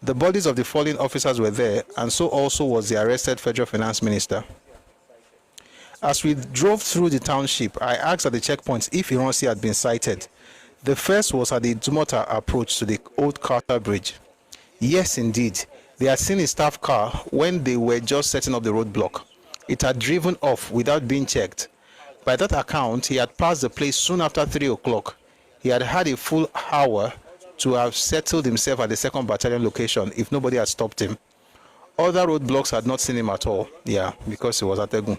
The bodies of the fallen officers were there, and so also was the arrested Federal Finance Minister. As we drove through the township, I asked at the checkpoints if Ironsi had been sighted. The first was at the Dumota approach to the Old Carter Bridge. Yes, indeed. They had seen a staff car when they were just setting up the roadblock. It had driven off without being checked. By that account, he had passed the place soon after 3 o'clock. He had had a full hour to have settled himself at the 2nd Battalion location if nobody had stopped him. Other roadblocks had not seen him at all. Yeah, because he was at Egun.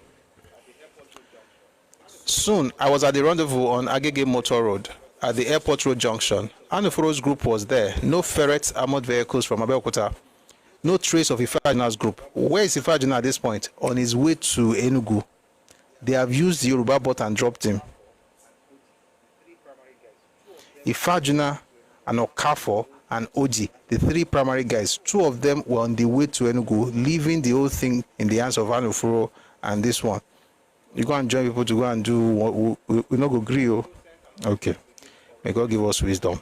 Soon, I was at the rendezvous on Agege Motor Road at the Airport Road Junction. Anufuro's group was there. No ferrets, armored vehicles from Abeokuta. No trace of Ifajina's group. Where is Ifajina at this point? On his way to Enugu. They have used the Yoruba bot and dropped him. Ifajina and Okafor and Oji, the 3 primary guys, 2 of them were on the way to Enugu, leaving the whole thing in the hands of Anufuro and this one. You go and join people to go and do what we not go agree. Okay. May God give us wisdom.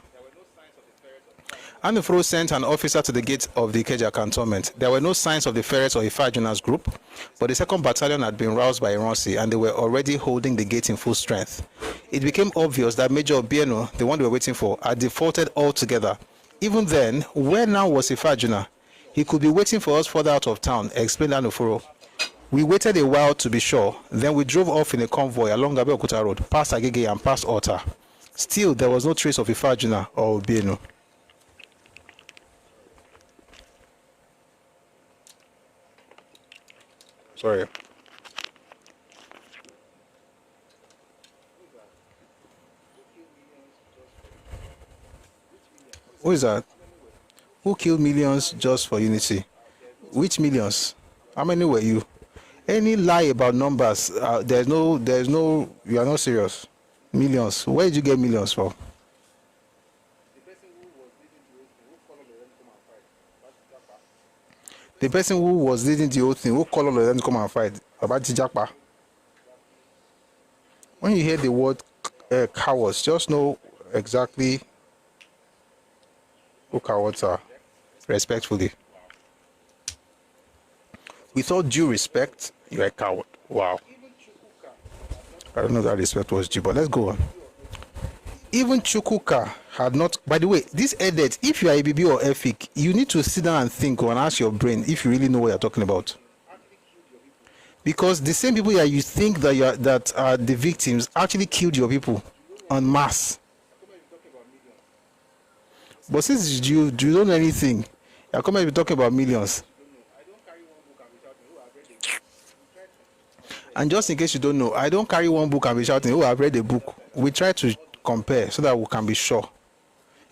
Anufuro sent an officer to the gate of the Ikeja cantonment. There were no signs of the ferrets or Ifajina's group, but the 2nd Battalion had been roused by Ironsi and they were already holding the gate in full strength. It became obvious that Major Obieno, the one they were waiting for, had defaulted altogether. Even then, where now was Ifajuna? He could be waiting for us further out of town, explained Anufuro. We waited a while to be sure, then we drove off in a convoy along Abeokuta Road, past Agege and past Ota. Still, there was no trace of Ifajuna or Obienu. Sorry. Who is that? Who killed millions just for unity? Which millions? How many were you? Any lie about numbers, there's no, you are not serious. Millions. Where did you get millions from? The person who was leading the whole thing, who called all of them to come and fight, about Tijakpa. When you hear the word cowards, just know exactly who cowards are, respectfully. With all due respect, you're a coward. Wow. I don't know that respect was due, but let's go on. Even Chukwuka had not, by the way, this edit, if you are ABB or EFIC, you need to sit down and think and ask your brain if you really know what you're talking about. Because the same people that you think that are the victims actually killed your people en masse. But since you don't know anything, you're coming to be talking about millions. And just in case you don't know, I don't carry one book and be shouting, oh, I've read the book. We try to compare so that we can be sure,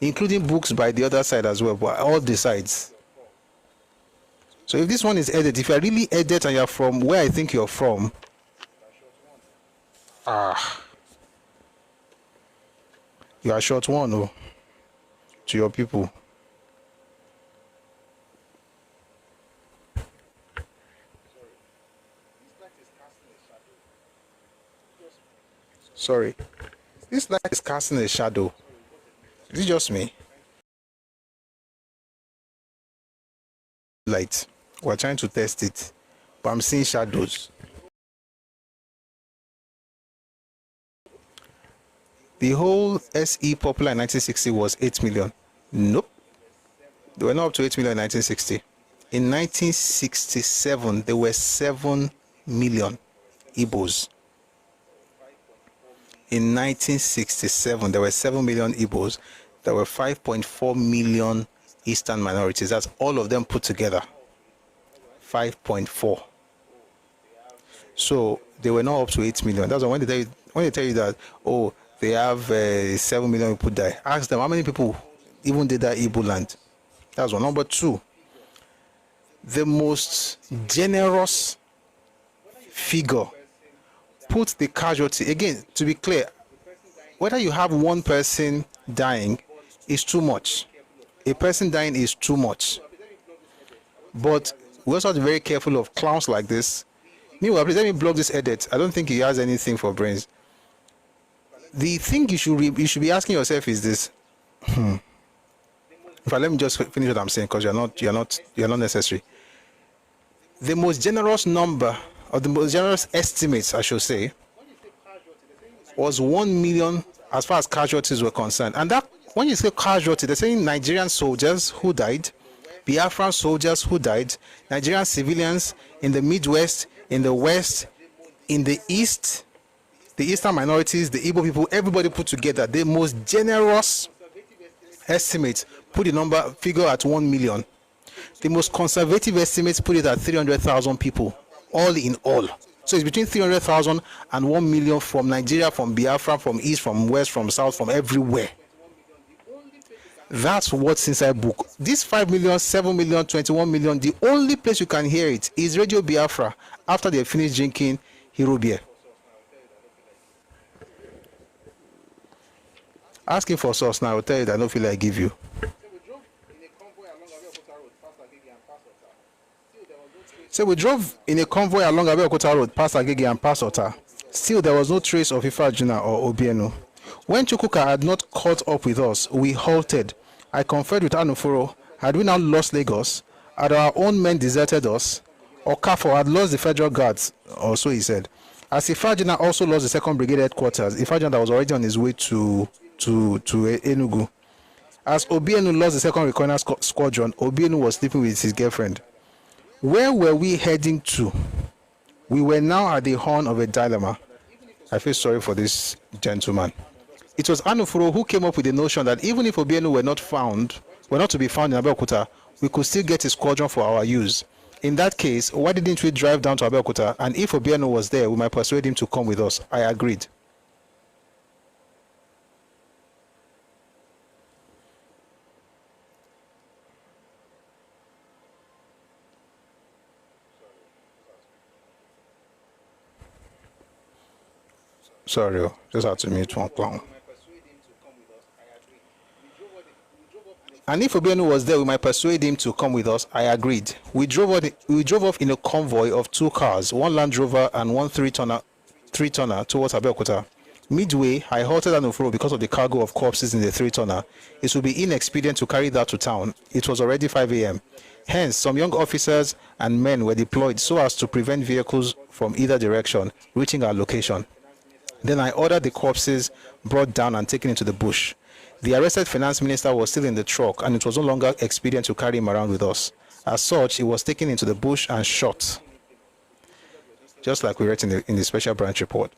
including books by the other side as well, but all the sides. So if this one is edited, if you're really edited and you're from where I think you're from, you are short one, oh, to your people. Sorry. This light is casting a shadow. Is it just me? Light. We're trying to test it, but I'm seeing shadows. The whole SE popular in 1960 was 8 million. Nope. They were not up to 8 million in 1960. In 1967, there were 7 million Igbos. In 1967, there were 7 million Igbos. There were 5.4 million Eastern minorities. That's all of them put together. 5.4. So they were not up to 8 million. That's why when they tell you that, oh, they have 7 million people die, ask them how many people even did that Igbo land. That's one. Number two, the most generous figure put the casualty, again, to be clear, whether you have one person dying is too much. A person dying is too much. But we also have to be very careful of clowns like this. Meanwhile, please let me block this edit. I don't think he has anything for brains. The thing you should be asking yourself is this. In fact, let me just finish what I'm saying, because you're not necessary. The most generous number, or the most generous estimates, I should say, was 1 million as far as casualties were concerned. And that, when you say casualty, they're saying Nigerian soldiers who died, Biafran soldiers who died, Nigerian civilians in the Midwest, in the West, in the East, the Eastern minorities, the Igbo people, everybody put together. The most generous estimates put the figure at 1 million. The most conservative estimates put it at 300,000 people, all in all. So it's between 300,000 and 1 million from Nigeria, from Biafra, from East, from West, from South, from everywhere. That's what's inside book. This 5 million, 7 million, 21 million, the only place you can hear it is Radio Biafra after they finish drinking Hero beer. Asking for source now, I will tell you that I don't feel like I give you. So we drove in a convoy along Abeokuta Road, past Agege and past Ota. Still, there was no trace of Ifajuna or Obienu. When Chukwuka had not caught up with us, we halted. I conferred with Anufuro. Had we now lost Lagos? Had our own men deserted us? Or Kafo had lost the federal guards? Or so he said. As Ifajuna also lost the 2nd Brigade headquarters, Ifajuna that was already on his way to Enugu. As Obienu lost the second recoiner squadron, Obienu was sleeping with his girlfriend. Where were we heading to? We were now at the horn of a dilemma. I feel sorry for this gentleman. It was Anufuro who came up with the notion that even if Obienu were not to be found in Abeokuta, we could still get a squadron for our use. In that case, why didn't we drive down to Abeokuta? And if Obienu was there, we might persuade him to come with us. I agreed. Sorry, just had to mute one clown. And if Obienu was there, we might persuade him to come with us. I agreed. We drove off in a convoy of 2 cars, 1 Land Rover and 1 3-tonner towards Abeokuta. Midway, I halted Anufuro because of the cargo of corpses in the 3-tonner. It would be inexpedient to carry that to town. It was already 5 a.m. Hence, some young officers and men were deployed so as to prevent vehicles from either direction reaching our location. Then I ordered the corpses brought down and taken into the bush. The arrested finance minister was still in the truck, and it was no longer expedient to carry him around with us. As such, he was taken into the bush and shot, just like we read in the special branch report.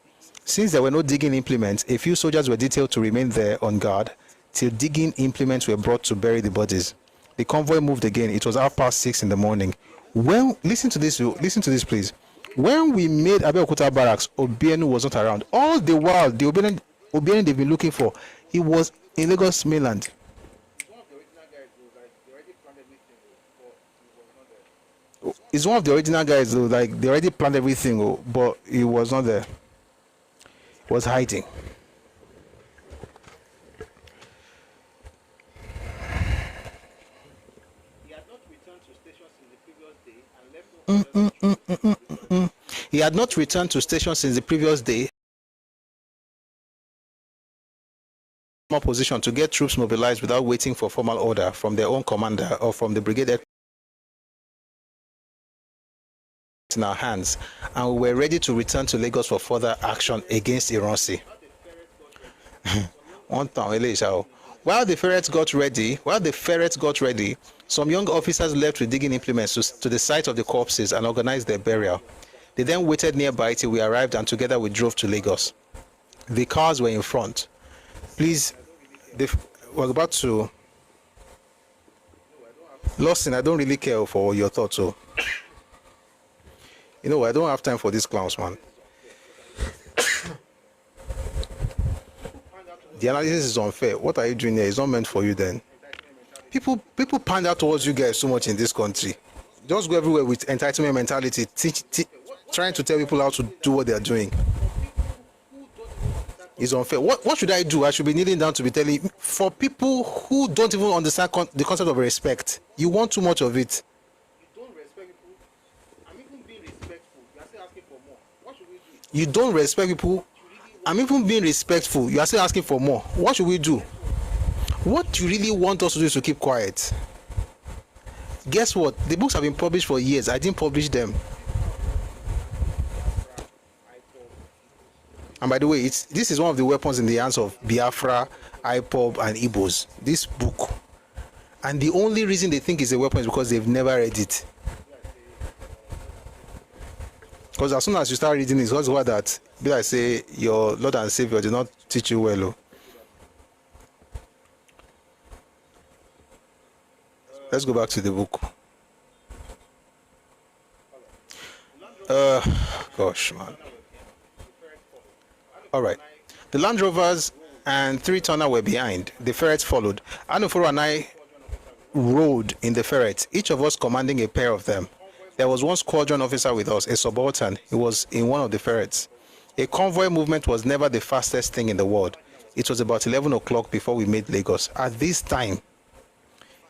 Since there were no digging implements, a few soldiers were detailed to remain there on guard till digging implements were brought to bury the bodies. The convoy moved again. It was 6:30 in the morning. Well, listen to this, please. When we made Abeokuta barracks, Obienu was not around. All the while, the Obienu they've been looking for, he was in Lagos mainland. He's one of the original guys, though, like they already planned everything, but he was not there. He was hiding. He had not returned to station since the previous day. Position to get troops mobilized without waiting for formal order from their own commander or from the brigade in our hands, and we were ready to return to Lagos for further action against Ironsi. While the ferrets got ready, some young officers left with digging implements to the site of the corpses and organized their burial. They then waited nearby till we arrived, and together we drove to Lagos. The cars were in front. Please, we're about to. Lawson, I don't really care for your thoughts, so. You know, I don't have time for these clowns, man. The analysis is unfair. What are you doing here? It's not meant for you then. People pander towards you guys so much in this country. Just go everywhere with entitlement mentality, trying to tell people how to do what they are doing. It's unfair. What should I do? I should be kneeling down to be telling for people who don't even understand the concept of respect. You want too much of it. You don't respect people. I'm even being respectful. You are still asking for more. What should we do? You don't respect people. I'm even being respectful. You are still asking for more. What should we do? What you really want us to do is to keep quiet. Guess what? The books have been published for years. I didn't publish them. And by the way, this is one of the weapons in the hands of Biafra, IPOB, and Igbos. This book. And the only reason they think it's a weapon is because they've never read it. Because as soon as you start reading it, it's what that, be like say, your Lord and Savior did not teach you well. Let's go back to the book. Gosh, man. All right. The Land Rovers and 3-tonner were behind. The ferrets followed. Anufuro and I rode in the ferrets, each of us commanding a pair of them. There was one squadron officer with us, a subaltern. He was in one of the ferrets. A convoy movement was never the fastest thing in the world. It was about 11 o'clock before we made Lagos. At this time,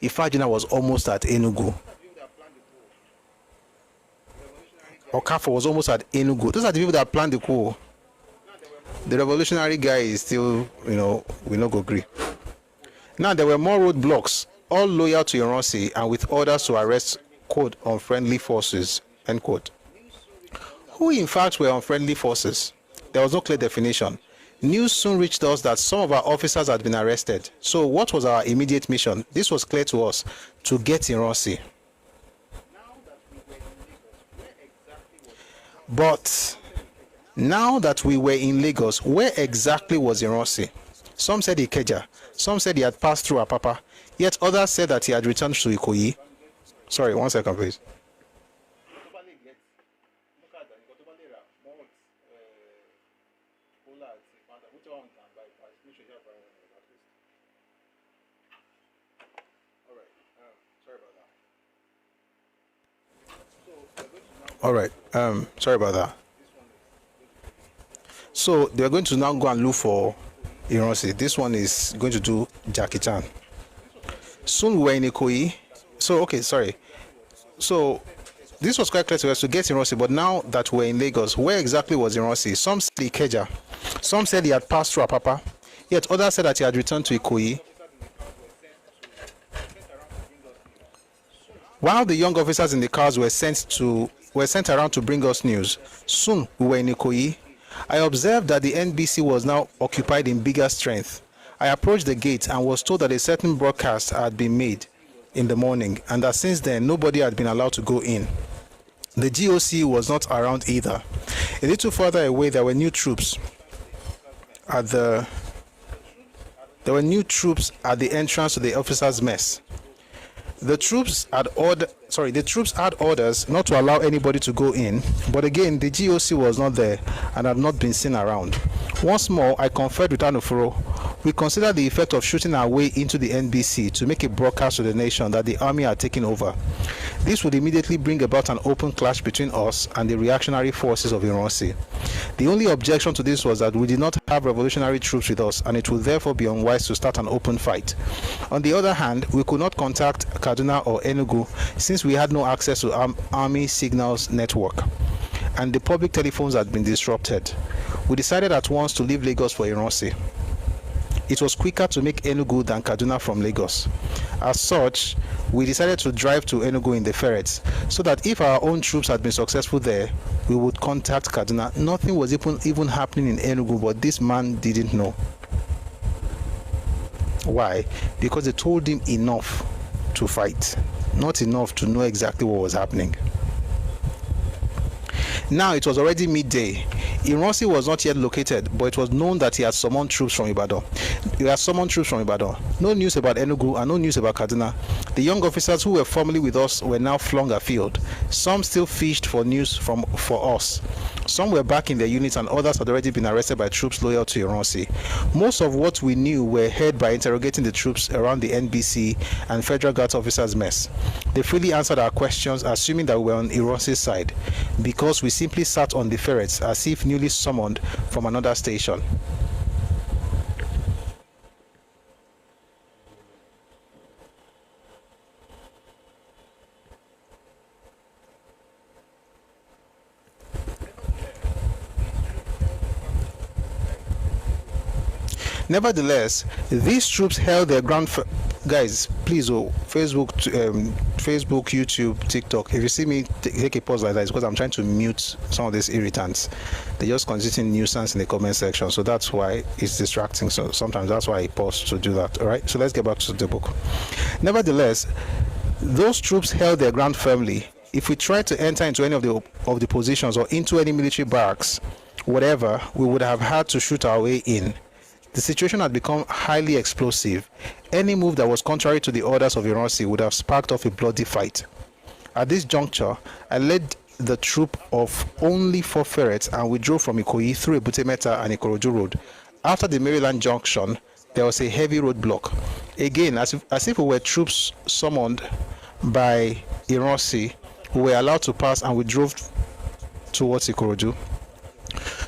Ifajina was almost at Enugu. Okafor was almost at Enugu. Those are the people that planned the coup. The revolutionary guy is still, we no go agree. Now, there were more roadblocks, all loyal to Ironsi and with orders to arrest, quote, unfriendly forces, end quote. Who, in fact, were unfriendly forces? There was no clear definition. News soon reached us that some of our officers had been arrested. So what was our immediate mission? This was clear to us: to get in Rossi. But now that we were in Lagos, where exactly was Ironsi? Some said Ikeja, some said he had passed through Apapa, yet others said that he had returned to Ikoyi. Sorry, 1 second, please. All right, sorry about that. So they're going to now go and look for Ironsi. This one is going to do Jackie Chan. Soon we were in Ikoyi. So, okay, sorry. So this was quite clear to us to get Ironsi, but now that we're in Lagos, where exactly was Ironsi? Some said Ikeja, some said he had passed through Apapa, yet others said that he had returned to Ikoyi. While the young officers in the cars were sent around to bring us news, soon we were in Ikoyi. I observed that the NBC was now occupied in bigger strength. I approached the gate and was told that a certain broadcast had been made in the morning, and that since then nobody had been allowed to go in. The GOC was not around either. A little further away, there were new troops at the entrance to the officers' mess. The troops had orders not to allow anybody to go in, but again the GOC was not there and had not been seen around. Once more, I conferred with Anufuro. We considered the effect of shooting our way into the NBC to make a broadcast to the nation that the army had taken over. This would immediately bring about an open clash between us and the reactionary forces of Ironsi. The only objection to this was that we did not have revolutionary troops with us, and it would therefore be unwise to start an open fight. On the other hand, we could not contact Kaduna or Enugu since we had no access to army signals network, and the public telephones had been disrupted. We decided at once to leave Lagos for Ironsi. It was quicker to make Enugu than Kaduna from Lagos. As such, we decided to drive to Enugu in the ferrets, so that if our own troops had been successful there, we would contact Kaduna. Nothing was even happening in Enugu, but this man didn't know. Why? Because they told him enough to fight, not enough to know exactly what was happening. Now it was already midday. Ironsi was not yet located, but it was known that he had summoned troops from Ibadan. No news about Enugu and no news about Kaduna. The young officers who were formerly with us were now flung afield. Some still fished for news for us. Some were back in their units, and others had already been arrested by troops loyal to Ironsi. Most of what we knew were heard by interrogating the troops around the NBC and Federal Guards officers' mess. They freely answered our questions, assuming that we were on Ironsi's side, because we simply sat on the ferrets as if newly summoned from another station. Nevertheless, these troops held their ground. Guys, please, Facebook, YouTube, TikTok. If you see me take a pause like that, it's because I'm trying to mute some of these irritants. They're just constituting nuisance in the comment section, so that's why it's distracting. So sometimes that's why I pause to do that. All right. So let's get back to the book. Nevertheless, those troops held their ground firmly. If we tried to enter into any of the positions or into any military barracks, whatever, we would have had to shoot our way in. The situation had become highly explosive. Any move that was contrary to the orders of Ironsi would have sparked off a bloody fight. At this juncture, I led the troop of only 4 ferrets, and we drove from Ikoyi through Ebute-Metta and Ikorodu Road. After the Maryland junction, there was a heavy roadblock. Again, as if we were troops summoned by Ironsi, we were allowed to pass, and we drove towards Ikorodu.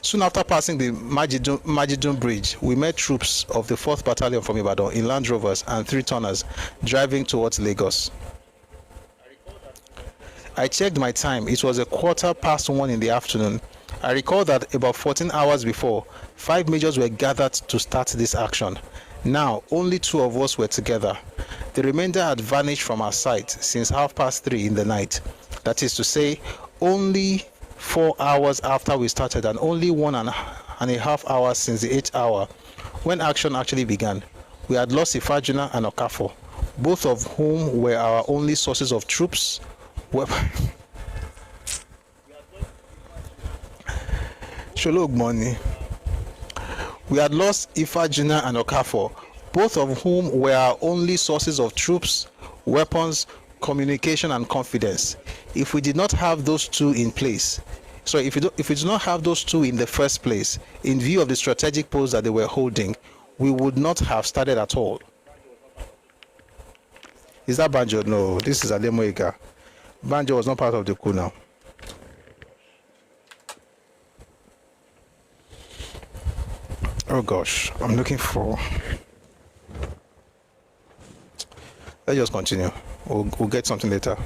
Soon after passing the Majidun Bridge, we met troops of the 4th Battalion from Ibadan in Land Rovers and 3-tonners driving towards Lagos. I checked my time. It was 1:15 in the afternoon. I recall that about 14 hours before, 5 majors were gathered to start this action. Now, only 2 of us were together. The remainder had vanished from our sight since 3:30 in the night. That is to say, only 4 hours after we started, and only 1.5 and a half hours since the 8th hour, when action actually began. We had lost Ifajuna and Okafo, both of whom were our only sources of troops. Sholog money. We had lost Ifajuna and Okafo, both of whom were our only sources of troops, weapons, communication, and confidence. If we did not have those two in place, if we do not have those two in the first place, in view of the strategic post that they were holding, we would not have started at all. Is that Banjo? No, this is Ademoyega. Banjo was not part of the coup now. Oh gosh, I'm looking for. Let's just continue. We'll get something later.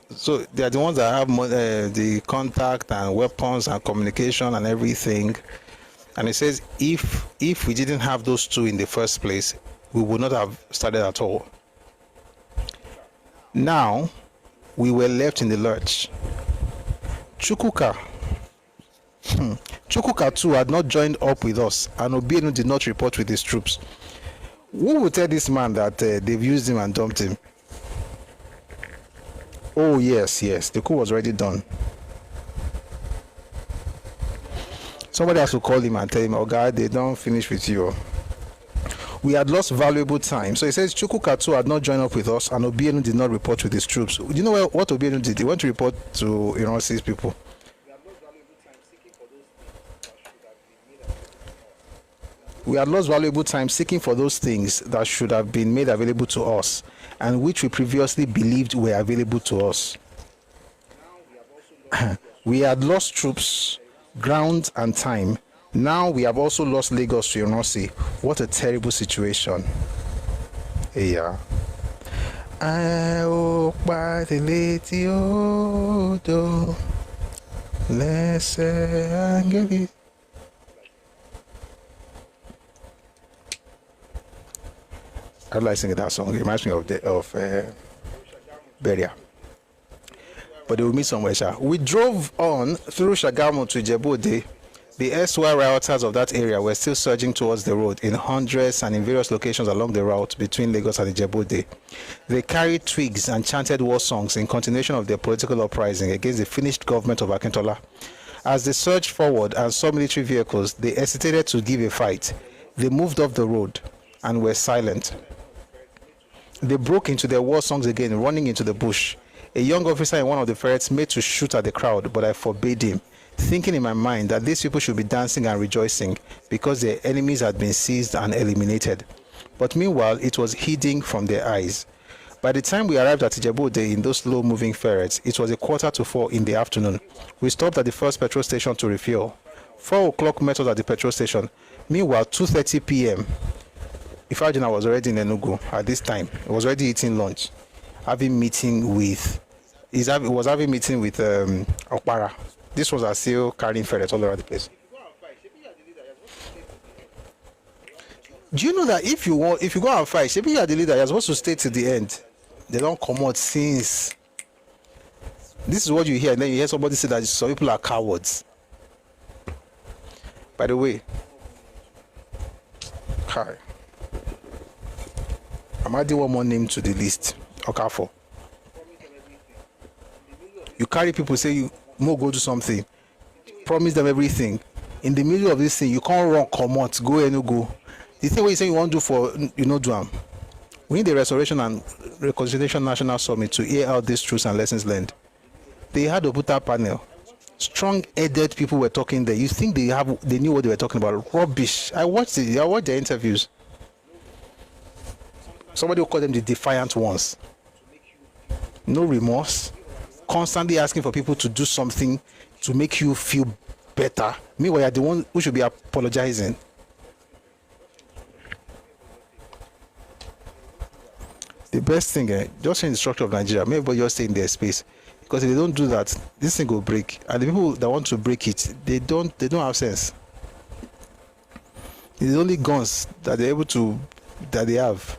So they are the ones that have the contact and weapons and communication and everything. And it says if we didn't have those two in the first place, we would not have started at all. Now we were left in the lurch. Chukwuka too had not joined up with us, and Obienu did not report with his troops. Who will tell this man that they've used him and dumped him? Oh yes, the coup was already done. Somebody has to call him and tell him, oh God, they don't finish with you. We had lost valuable time. So it says Chukwuka too had not joined up with us, and Obienu did not report with his troops. Do you know what Obienu did? He went to report to Iran's people. We had lost valuable time seeking for those things that should have been made available to us, and which we previously believed were available to us. We had lost troops, ground, and time. Now we have also lost Lagos to Ironsi. What a terrible situation. Yeah. I walk by the lady Odo. Let's say Angeli. I like singing that song. It reminds me of Beria. But they will meet somewhere. We drove on through Shagamu to Ijebu-Ode. The erstwhile rioters of that area were still surging towards the road in hundreds and in various locations along the route between Lagos and Ijebu-Ode. They carried twigs and chanted war songs in continuation of their political uprising against the finished government of Akintola. As they surged forward and saw military vehicles, they hesitated to give a fight. They moved off the road and were silent. They broke into their war songs again, running into the bush. A young officer in one of the ferrets made to shoot at the crowd, but I forbade him, thinking in my mind that these people should be dancing and rejoicing because their enemies had been seized and eliminated. But meanwhile, it was hidden from their eyes. By the time we arrived at Ijebu-Ode in those slow-moving ferrets, it was 3:45 in the afternoon. We stopped at the first petrol station to refuel. 4 o'clock met us at the petrol station. Meanwhile, 2:30 p.m., Ifajina was already in Enugu at this time. He was already eating lunch, having meeting with Okpara. This was still carrying ferrets all over the place. Do you know that if you go and fight, maybe you are the leader, you're supposed to stay till the end. They don't come out since. This is what you hear, and then you hear somebody say that some people are cowards. By the way, hi. I'm adding one more name to the list. Okafo. You carry people, say you more go do something, promise them everything. In the middle of this thing, you can't run, come out, go and go. The thing what you say you want to do for, do them. We need the Restoration and Reconciliation National Summit to hear out these truths and lessons learned. They had a Oputa panel. Strong-headed people were talking there. You think they knew what they were talking about? Rubbish. I watched their interviews. Somebody will call them the defiant ones. No remorse. Constantly asking for people to do something to make you feel better. Meanwhile, you're the one who should be apologizing. The best thing, just in the structure of Nigeria, maybe just stay in their space. Because if they don't do that, this thing will break. And the people that want to break it, they don't have sense. It's only guns that they're able to, that they have.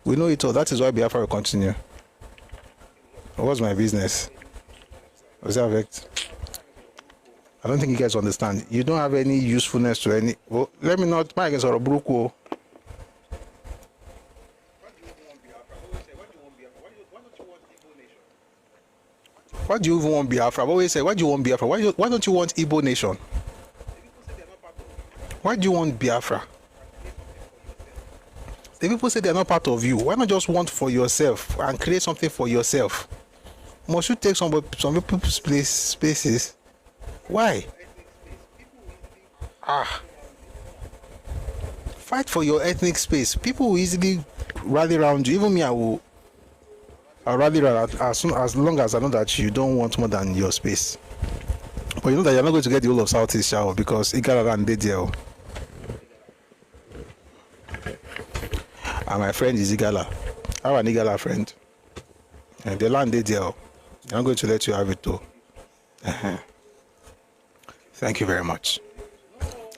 We know it all. That is why Biafra will continue. What's my business? Does that affect? I don't think you guys understand. You don't have any usefulness to any. Well, let me not. My guys are a bruku. Why do you even want Biafra? I've always said, why do you want Biafra? Why don't you want Igbo nation? Why do you want Biafra? The people say they're not part of you. Why not just want for yourself and create something for yourself? Must you take some people's spaces? Why? Fight for your ethnic space. People will easily rally around you. Even me, I'll rally around as long as I know that you don't want more than your space. But you know that you're not going to get the whole of Southeast Shower because Igala and Dedio. And my friend is Igala. I have an Igala friend. And the land Dedio. I'm not going to let you have it though. Thank you very much.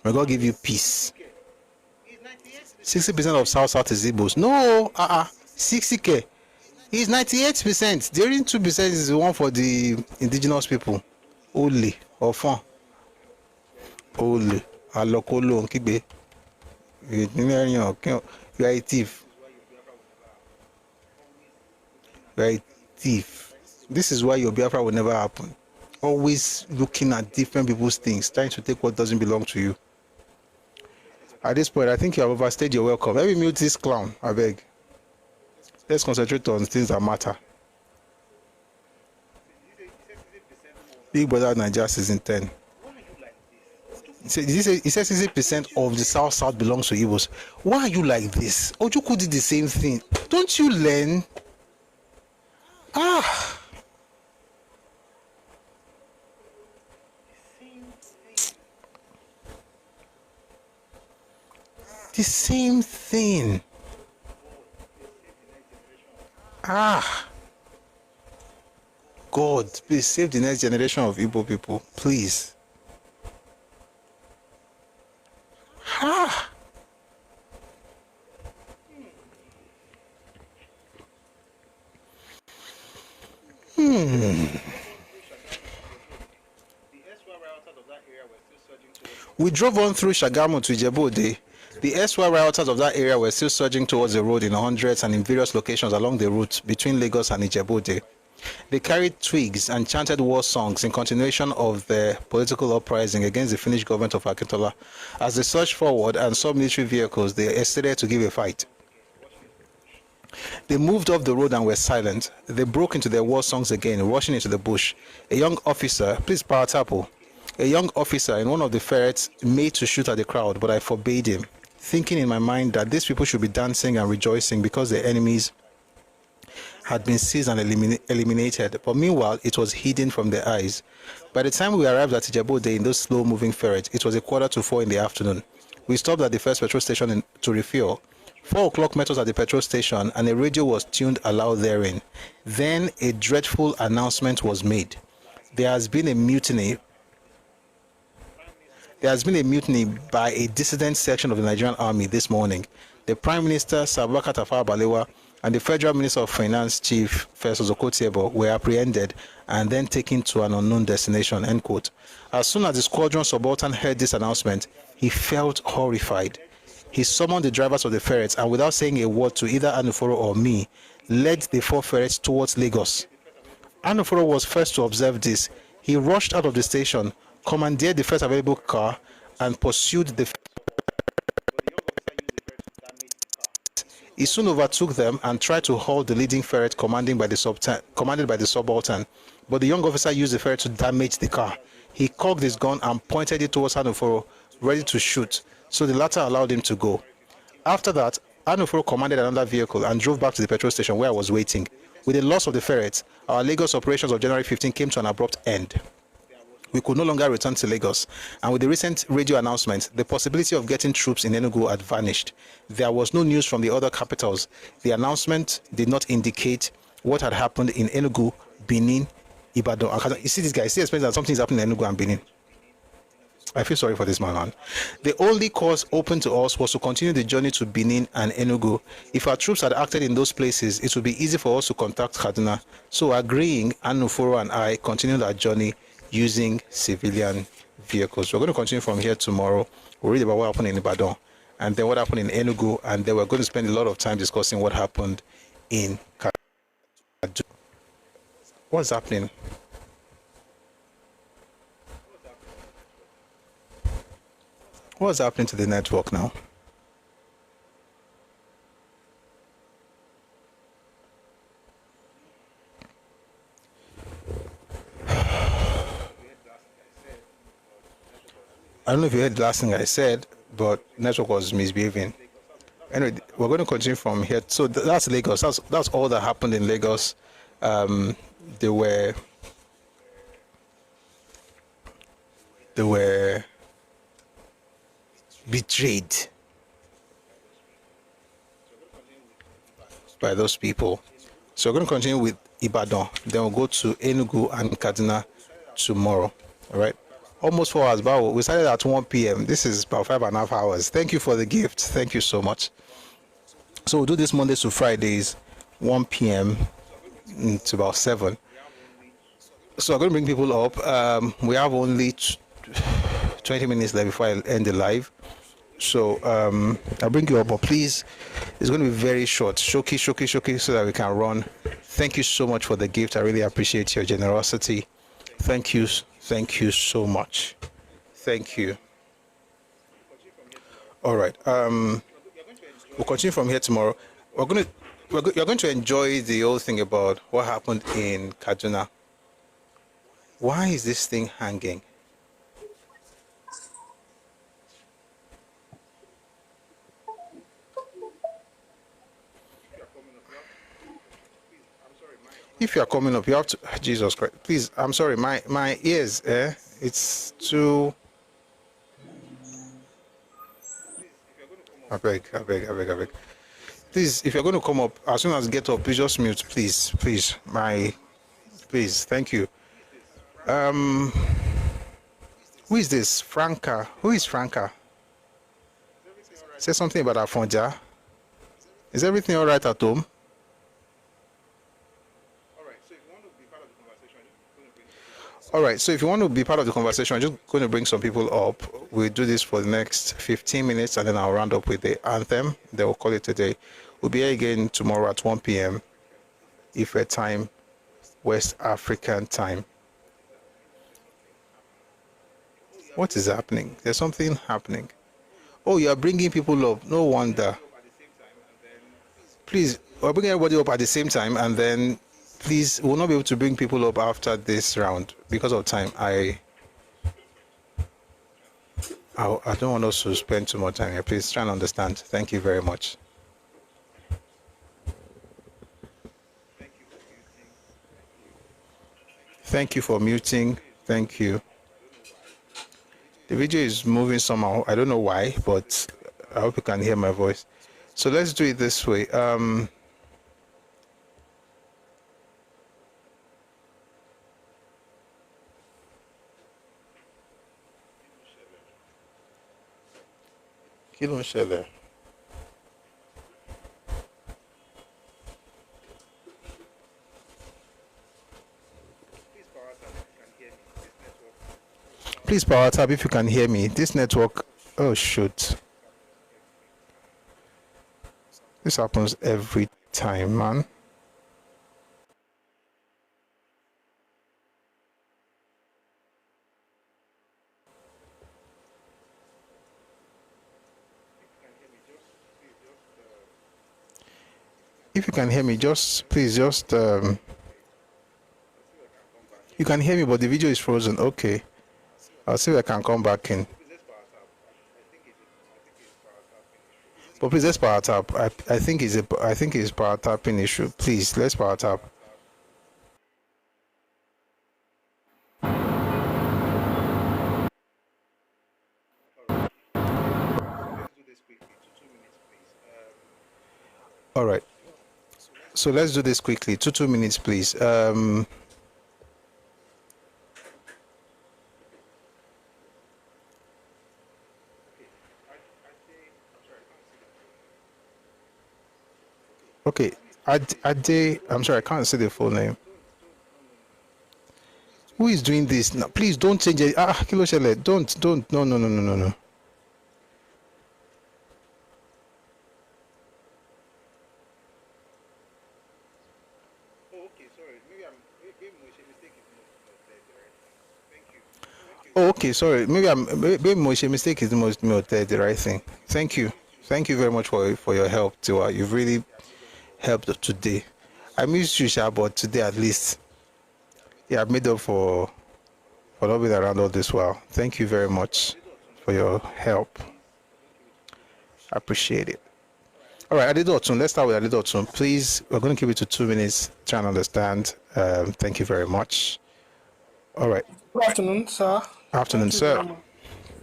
May God give you peace. 60% of South is Igbos. No, 60k. It's 98%. The only 2% is the one for the indigenous people. Only. Or fun. Only. Alokolo Kibe. You are a thief. You are a thief. This is why your Biafra will never happen. Always looking at different people's things, trying to take what doesn't belong to you. At this point, I think you have overstayed your welcome. Let me mute this clown, I beg. Let's concentrate on things that matter. Big Brother Nigeria season 10. He says 60% of the South belongs to Igbos. Why are you like this? Ojuku did the same thing. Don't you learn? The same thing. God, please save the next generation of Igbo people, please. We drove on through Shagamu to Ijebu-Ode. The SY rioters of that area were still surging towards the road in hundreds and in various locations along the route between Lagos and Ijebu-Ode. They carried twigs and chanted war songs in continuation of the political uprising against the Finnish government of Akintola. As they surged forward and saw military vehicles, they hesitated to give a fight. They moved off the road and were silent. They broke into their war songs again, rushing into the bush. A young officer, please power tapo. A young officer in one of the ferrets made to shoot at the crowd, but I forbade him, thinking in my mind that these people should be dancing and rejoicing because their enemies had been seized and eliminated. But meanwhile, it was hidden from their eyes. By the time we arrived at Ijebu-Ode in those slow-moving ferrets, it was 3:45 in the afternoon. We stopped at the first petrol station to refuel. 4 o'clock met us at the petrol station, and a radio was tuned aloud therein. Then a dreadful announcement was made. There has been a mutiny by a dissident section of the Nigerian army this morning. The Prime Minister, Sabaka Tafawa Balewa, and the Federal Minister of Finance, Chief Festus Okotiebo, were apprehended and then taken to an unknown destination, end quote. As soon as the squadron subaltern heard this announcement, he felt horrified. He summoned the drivers of the ferrets and, without saying a word to either Anuforo or me, led the 4 ferrets towards Lagos. Anuforo was first to observe this. He rushed out of the station, commandeered the first available car, and pursued the. He soon overtook them and tried to halt the leading ferret commanded by the subaltern, but the young officer used the ferret to damage the car. He cocked his gun and pointed it towards Anuforo, ready to shoot, so the latter allowed him to go. After that, Anuforo commanded another vehicle and drove back to the petrol station where I was waiting. With the loss of the ferrets, our Lagos operations of January 15 came to an abrupt end. We could no longer return to Lagos, and with the recent radio announcement, the possibility of getting troops in Enugu had vanished. There was no news from the other capitals. The announcement did not indicate what had happened in Enugu, Benin, Ibadan. You see this guy, see explains that something is happening in Enugu and Benin. I feel sorry for this man. The only course open to us was to continue the journey to Benin and Enugu. If our troops had acted in those places, it would be easy for us to contact Kaduna. So agreeing, Anuforo and I continued our journey using civilian vehicles. We're going to continue from here tomorrow. We'll read about what happened in Ibadan and then what happened in Enugu, and then we're going to spend a lot of time discussing what happened in Kaduna. What's happening? What's happening to the network now? I don't know if you heard the last thing I said, but network was misbehaving. Anyway, we're going to continue from here. So that's Lagos. That's all that happened in Lagos. They were betrayed by those people. So we're going to continue with Ibadan. Then we'll go to Enugu and Kaduna tomorrow. All right. Almost 4 hours, but we started at 1 p.m. This is about 5.5 hours. Thank you for the gift. Thank you so much. So we'll do this Mondays to Fridays, 1 p.m. to about 7. So I'm going to bring people up. We have only 20 minutes left before I end the live. So I'll bring you up, but please, it's going to be very short. Shoki, so that we can run. Thank you so much for the gift. I really appreciate your generosity. Thank you so much. Thank you. All right. We'll continue from here tomorrow. You're going to enjoy the whole thing about what happened in Kaduna. Why is this thing hanging? If you are coming up, you have to, Jesus Christ, please, I'm sorry, my ears, it's too, I beg. Please, if you're going to come up, as soon as you get up, please just mute, please, thank you. Who is this? Franca. Who is Franca? Say something about Afonja. Is everything all right at home? All right, so if you want to be part of the conversation, I'm just going to bring some people up. We'll do this for the next 15 minutes, and then I'll round up with the anthem. Then we'll call it a day. We'll be here again tomorrow at 1 p.m. Ife time, West African time. What is happening? There's something happening. Oh, you are bringing people up. No wonder. Please, we're bringing everybody up at the same time, and then please, we'll not be able to bring people up after this round because of time. I don't want us to spend too much time here. Please try and understand. Thank you very much. Thank you for muting. Thank you. The video is moving somehow. I don't know why, but I hope you can hear my voice. So let's do it this way. Kí ló ń ṣẹlẹ̀? Please power tab if you can hear me. This network, oh shoot. This happens every time, man. If you can hear me, please you can hear me, but the video is frozen. Okay. I'll see if I can come back in. But please, let's power tap. I think it's power tapping issue. Please, let's power tap. All right. So let's do this quickly. 2 minutes, please. Okay, Ade, I'm sorry, I can't say the full name. Who is doing this? No, please don't change it. Kilo Shele, don't. No. Oh, okay, sorry. Maybe my mistake is not right. Thank you. Oh, okay, sorry. Maybe my mistake is the most the right thing. Thank you. Thank you very much for your help, Tiwa. You've really helped today. I missed you, Sha, but today at least, yeah, I've made up for not being around all this while. Thank you very much for your help. I appreciate it. All right, Adidotun, let's start with Adidotun. Please, we're going to keep it to 2 minutes, try and understand. Thank you very much. All right. Good afternoon, sir. Afternoon, Thank you very sir. much.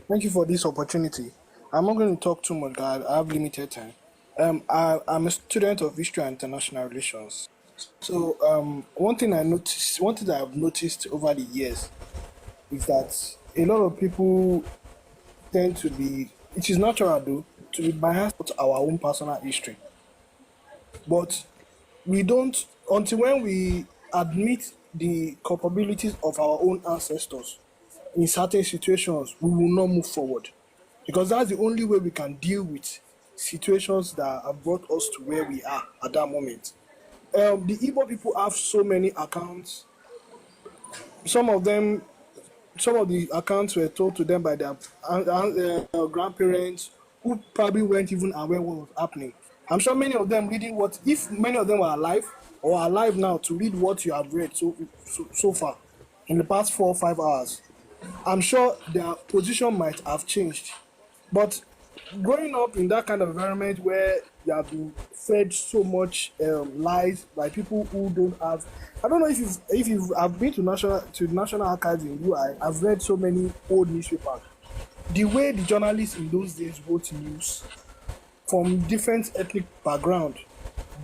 Thank you for this opportunity. I'm not going to talk too much, guys. I have limited time. I'm a student of History and International Relations. So, one thing that I've noticed over the years is that a lot of people tend to be, it is natural though, to be biased to our own personal history. But we don't, until when we admit the culpabilities of our own ancestors in certain situations, we will not move forward. Because that's the only way we can deal with situations that have brought us to where we are at that moment. The Igbo people have so many accounts. Some of the accounts were told to them by their grandparents who probably weren't even aware what was happening. I'm sure many of them reading what, if many of them were alive or are alive now to read what you have read so far in the past 4 or 5 hours, I'm sure their position might have changed. But growing up in that kind of environment where you have been fed so much lies by people who don't have, I don't know if you have been to national archives in UI. I've read so many old newspapers. The way the journalists in those days wrote news from different ethnic background,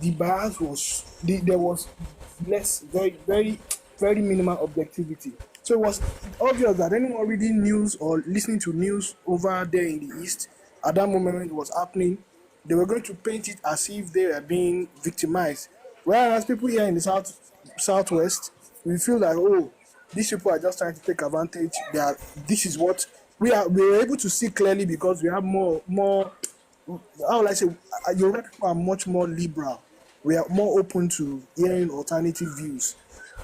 the bias was there was less, very minimal objectivity. So it was obvious that anyone reading news or listening to news over there in the East at that moment when it was happening, they were going to paint it as if they were being victimized. Whereas people here in the Southwest, we feel like, oh, these people are just trying to take advantage. This is what we were able to see clearly because we have more. How will I say? Yoruba people are much more liberal. We are more open to hearing alternative views.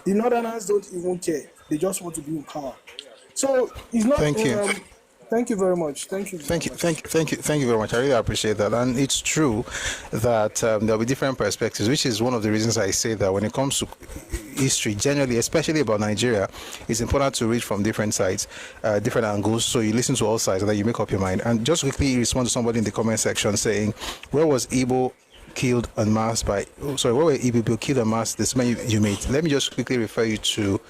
The Northerners don't even care. They just want to be in power. So it's not. Thank you. Thank you very much. Thank you very much. I really appreciate that. And it's true that there'll be different perspectives, which is one of the reasons I say that when it comes to history, generally, especially about Nigeria, it's important to read from different sides, different angles. So you listen to all sides and then you make up your mind. And just quickly respond to somebody in the comment section saying, where was Igbo killed en masse where were Igbo people killed en masse? This man you made. Let me just quickly refer you to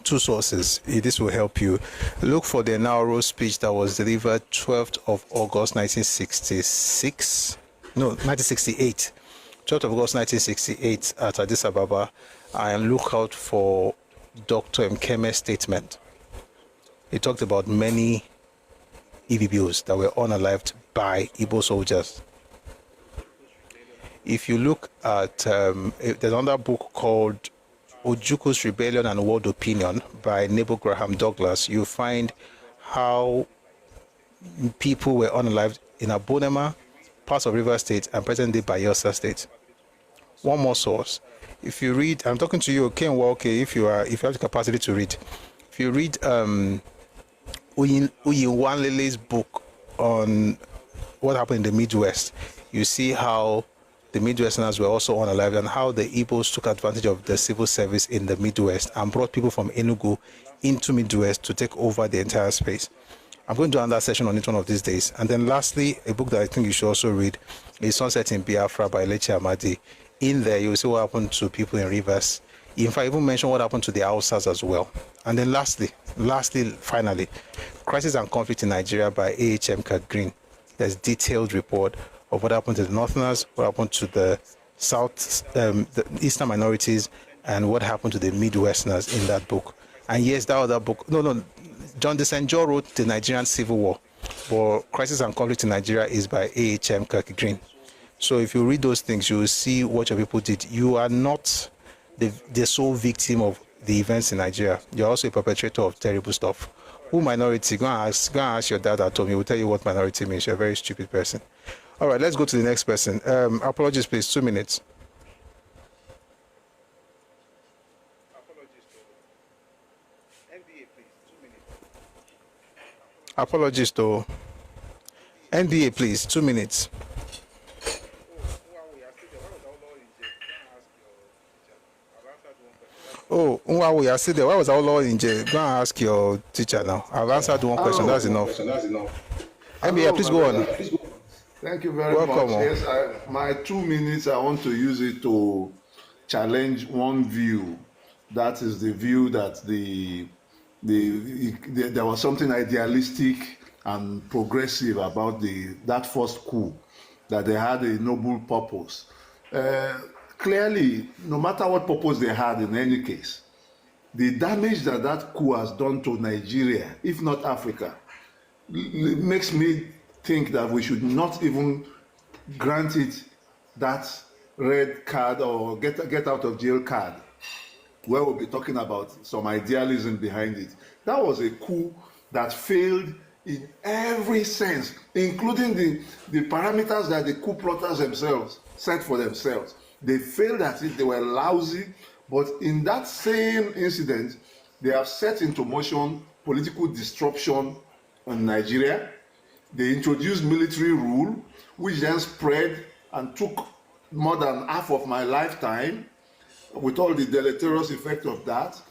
2 sources. This will help you. Look for the Nauru speech that was delivered 12th of August 1968. 12th of August 1968 at Addis Ababa, and look out for Dr. Mkeme's statement. He talked about many EBBOs that were unalived by Igbo soldiers. If you look at, there's another book called Ojuku's Rebellion and World Opinion by Neil Graham Douglas, you find how people were unalived in Abonema, parts of River State, and present-day Bayelsa State. One more source. If you read, I'm talking to you, Ken Walke, if you have the capacity to read. If you read Uyinwanlele's book on what happened in the Midwest, you see how the Midwesterners were also unalived and how the Igbos took advantage of the civil service in the Midwest and brought people from Enugu into Midwest to take over the entire space. I'm going to do another session on it one of these days. And then lastly, a book that I think you should also read is Sunset in Biafra by Leche Amadi. In there, you'll see what happened to people in Rivers. In fact, even mention what happened to the Hausas as well. And then finally, Crisis and Conflict in Nigeria by A.H.M. Green. There's detailed report of what happened to the Northerners, what happened to the South, the Eastern minorities, and what happened to the Midwesterners in that book. And yes, that other book, John DeSanjo wrote The Nigerian Civil War, but Crisis and Conflict in Nigeria is by A.H.M. Green. So if you read those things, you will see what your people did. You are not the sole victim of the events in Nigeria. You're also a perpetrator of terrible stuff. Who minority? Go and ask your dad at home. He will tell you what minority means. You're a very stupid person. All right, let's go to the next person. Apologies, please. 2 minutes. Apologies to NBA, please. 2 minutes. Oh, Nwawu, you're still there. Why was our law in jail? Go and ask your teacher now. I've answered one question. That's enough. NBA, please go on. Thank you very Welcome much. on. Yes, my 2 minutes, I want to use it to challenge one view. That is the view that there was something idealistic and progressive about that first coup, that they had a noble purpose. Clearly, no matter what purpose they had in any case, the damage that coup has done to Nigeria, if not Africa, makes me think that we should not even grant it that red card or get out of jail card, where we'll be talking about some idealism behind it. That was a coup that failed in every sense, including the parameters that the coup plotters themselves set for themselves. They failed at it, they were lousy, but in that same incident, they have set into motion political disruption in Nigeria. They introduced military rule, which then spread and took more than half of my lifetime, with all the deleterious effect of that,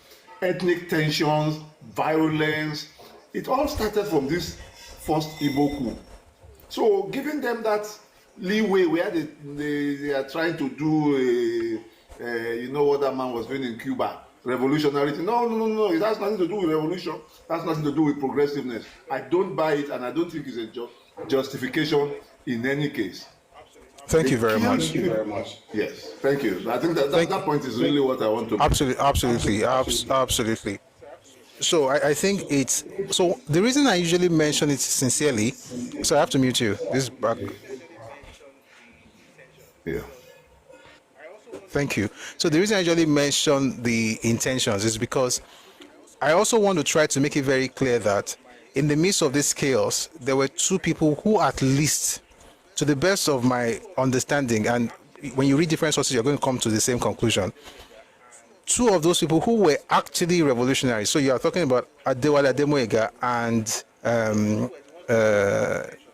ethnic tensions, violence. It all started from this first Igbo coup. So giving them that leeway where they are trying to do you know what that man was doing in Cuba, revolutionary thing. No, it has nothing to do with revolution. It has nothing to do with progressiveness. I don't buy it, and I don't think it's a justification in any case. Thank you very much. Thank you very much. Yes, thank you. I think that point is really what I want to. Absolutely. So I think it's so the reason I usually mention it sincerely. So I have to mute you. This is back. Yeah. Thank you. So the reason I usually mention the intentions is because I also want to try to make it very clear that in the midst of this chaos, there were two people who, at least, to the best of my understanding, and when you read different sources, you're going to come to the same conclusion. Two of those people who were actually revolutionaries. So you are talking about Adewale Ademoyega and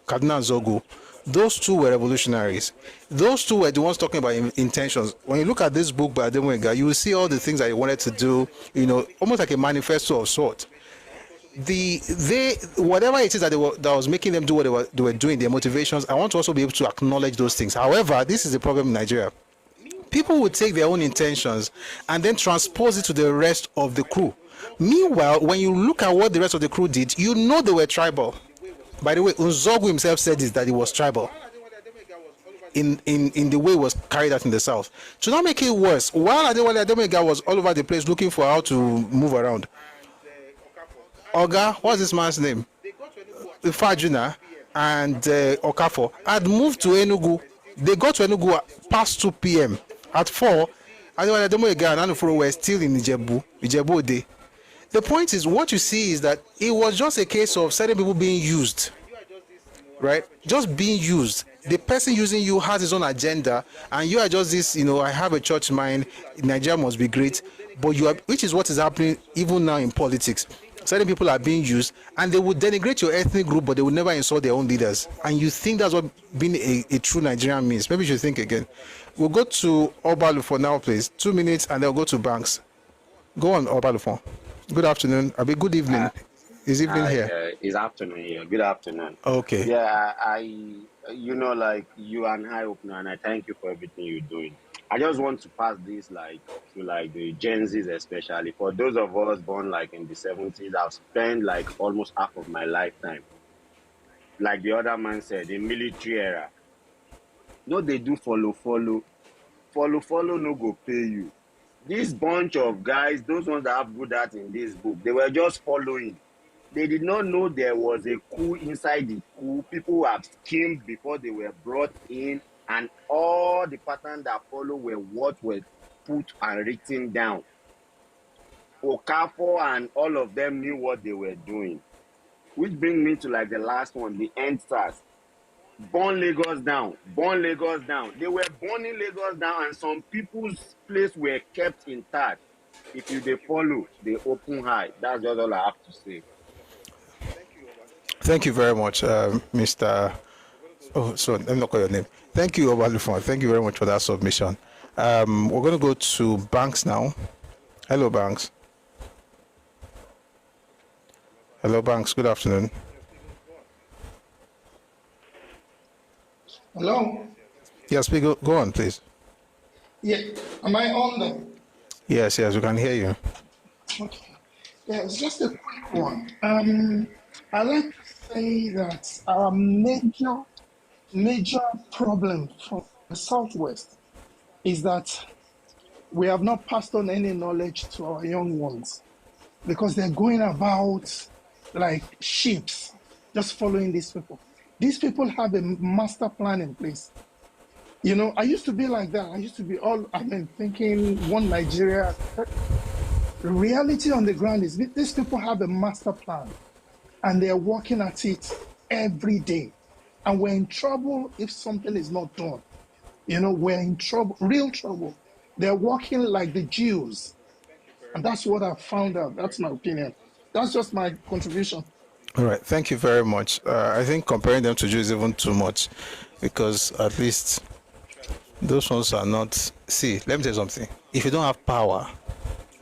Kaduna Zogu. Those two were revolutionaries. Those two were the ones talking about intentions. When you look at this book by Ademoyega, you will see all the things that he wanted to do, almost like a manifesto of sorts. Whatever it is that was making them do what they were doing, their motivations, I want to also be able to acknowledge those things. However, this is the problem in Nigeria. People would take their own intentions and then transpose it to the rest of the crew. Meanwhile, when you look at what the rest of the crew did, you know they were tribal. By the way, Nzogu himself said this, that he was tribal in the way it was carried out in the south. To not make it worse, while Adewale Ademoyega was all over the place looking for how to move around, Oga, what's this man's name? Fajuna and Okafor had moved to Enugu. They got to Enugu past 2 p.m. At 4, Adewale Ademoyega and Anufuro were still in Ijebu Ode. The point is, what you see is that it was just a case of certain people being used, right? Just being used. The person using you has his own agenda, and you are just this, I have a church mind, Nigeria must be great, but which is what is happening even now in politics. Certain people are being used, and they would denigrate your ethnic group, but they would never insult their own leaders. And you think that's what being a true Nigerian means. Maybe you should think again. We'll go to Obalu for now, please. 2 minutes, and then we'll go to Banks. Go on, Obalu. Good afternoon. Good evening. Is evening here? It's afternoon here. Good afternoon. Okay. Yeah, like you and I open, and I thank you for everything you're doing. I just want to pass this to the Gen Zs especially. For those of us born in the 70s, I've spent almost half of my lifetime, like the other man said, in military era. No, they do follow, no go pay you. This bunch of guys, those ones that have good at in this book, they were just following. They did not know there was a coup inside the coup. People have schemed before they were brought in. And all the patterns that follow were what were put and written down. Okafor and all of them knew what they were doing. Which brings me to like the last one, the EndSARS. Burn Lagos down, burn Lagos down. They were burning Lagos down, and some people's place were kept intact. If you they follow, they open high. That's just all I have to say. Thank you very much, Mr. Oh, sorry, let me not call your name. Thank you, Obalufon. Thank you very much for that submission. We're going to go to Banks now. Hello, Banks. Hello, Banks. Good afternoon. Hello? Yes, go on, please. Yeah, am I on there? Yes, we can hear you. Okay. Yeah, it's just a quick one. I like to say that our major problem from the Southwest is that we have not passed on any knowledge to our young ones because they're going about like sheep, just following these people. These people have a master plan in place. You know, I used to be like that. I used to be thinking one Nigeria. The reality on the ground is these people have a master plan and they're working at it every day. And we're in trouble if something is not done. You know, we're in trouble, real trouble. They're working like the Jews. And that's what I found out. That's my opinion. That's just my contribution. All right. Thank you very much. I think comparing them to Jews is even too much because at least those ones are not. See, let me tell you something. If you don't have power,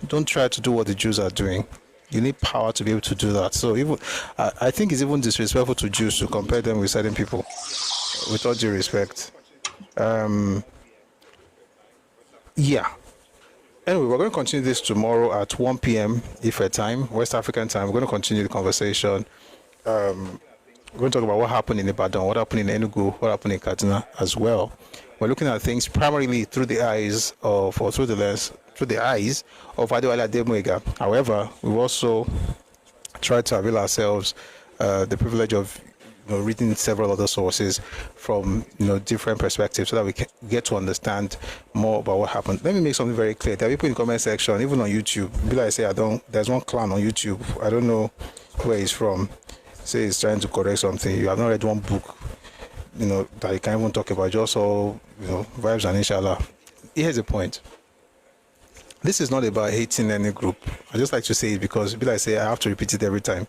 don't try to do what the Jews are doing. You need power to be able to do that. So even I think it's even disrespectful to Jews to compare them with certain people, with all due respect. Yeah. Anyway, we're going to continue this tomorrow at 1 p.m. Ife time, West African time. We're going to continue the conversation. We're going to talk about what happened in Ibadan, what happened in Enugu, what happened in Kaduna as well. We're looking at things primarily through the eyes of, or through the eyes of Adewale Ademuyiga. However, we've also tried to avail ourselves the privilege of reading several other sources from different perspectives so that we can get to understand more about what happened. Let me make something very clear. There are people in the comment section, even on YouTube. Like I say, there's one clown on YouTube. I don't know where he's from. Say he's trying to correct something. You have not read one book, that you can't even talk about. Just all, vibes and inshallah. Here's the point. This is not about hating any group. I just like to say it because, like I say, I have to repeat it every time.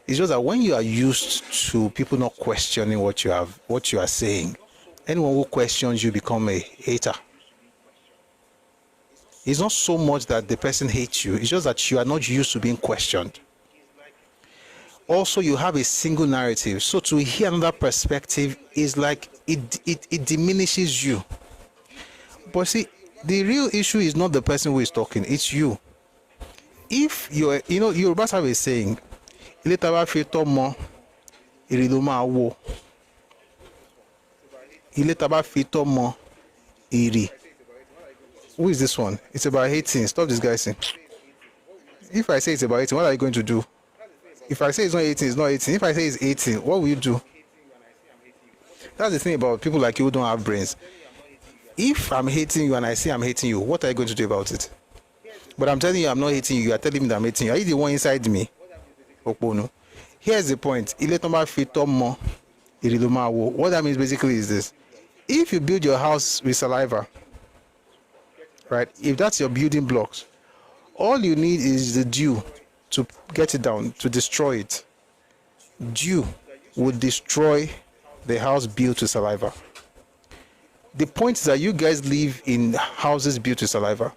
It's just that when you are used to people not questioning what you are saying, anyone who questions you become a hater. It's not so much that the person hates you, it's just that you are not used to being questioned. Also, you have a single narrative, so to hear another perspective is like it diminishes you. But see, the real issue is not the person who is talking, it's you. If you're, Yorubas have a saying, ilé tá bá fi tọ́ mọ èrè ló máa wò. Ilé tá bá fi tọ́ mọ èrè. Who is this one? It's about hating. Stop disguising. If I say it's about hating, what are you going to do? If I say it's not hating, it's not hating. If I say it's hating, what will you do? That's the thing about people like you who don't have brains. If I'm hating you and I say I'm hating you, what are you going to do about it? But I'm telling you I'm not hating you. You are telling me that I'm hating you. Are you the one inside me? Here's the point. What that means basically is this. If you build your house with saliva, right, if that's your building blocks, all you need is the dew to get it down, to destroy it. Dew would destroy the house built with saliva. The point is that you guys live in houses built with saliva,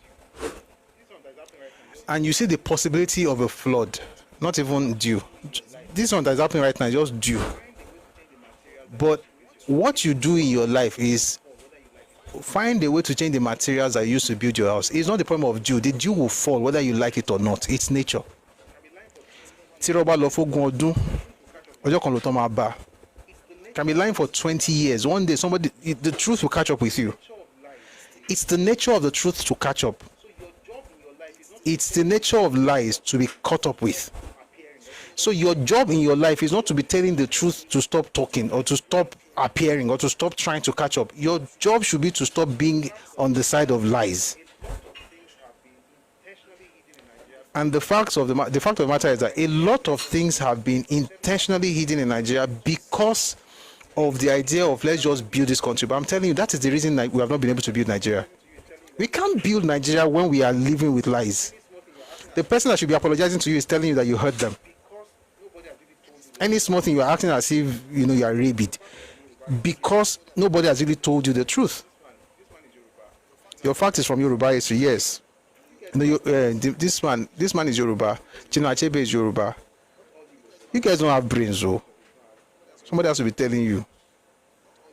and you see the possibility of a flood. Not even dew. This one that's happening right now is just dew. But what you do in your life is find a way to change the materials that you use to build your house. It's not the problem of dew. The dew will fall whether you like it or not. It's nature. Can be lying for 20 years. One day the truth will catch up with you. It's the nature of the truth to catch up. It's the nature of lies to be caught up with. So your job in your life is not to be telling the truth to stop talking or to stop appearing or to stop trying to catch up. Your job should be to stop being on the side of lies. And the fact of the matter is that a lot of things have been intentionally hidden in Nigeria because of the idea of let's just build this country. But I'm telling you, that is the reason that we have not been able to build Nigeria. We can't build Nigeria when we are living with lies. The person that should be apologizing to you is telling you that you hurt them. Any small thing, you are acting as if you are rabid because nobody has really told you the truth. Your fact is from Yoruba history, yes. This man is Yoruba. Chinua Achebe is Yoruba. You guys don't have brains, though. Somebody has to be telling you.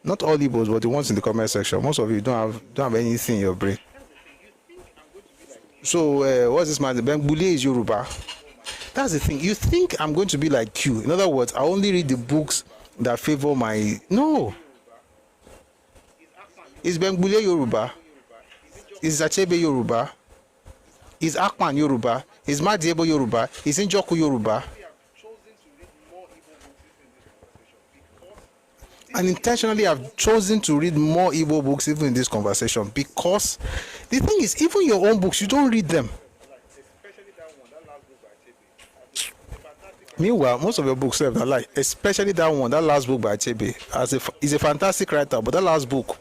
Not all Igbos, but the ones in the comment section. Most of you don't have anything in your brain. So what's this man? Bengbule is Yoruba. That's the thing. You think I'm going to be like you? In other words, I only read the books that favor my. No. Is Bengbule Yoruba? Is Achebe Yoruba? Is Akpan Yoruba? Is Madiebo Yoruba? Is Njoku Yoruba? And intentionally, I've chosen to read more Igbo books even in this conversation because the thing is, even your own books, you don't read them. Meanwhile, most of your books have that lie, especially that one, that last book by Achebe. He's a fantastic writer, but that last book,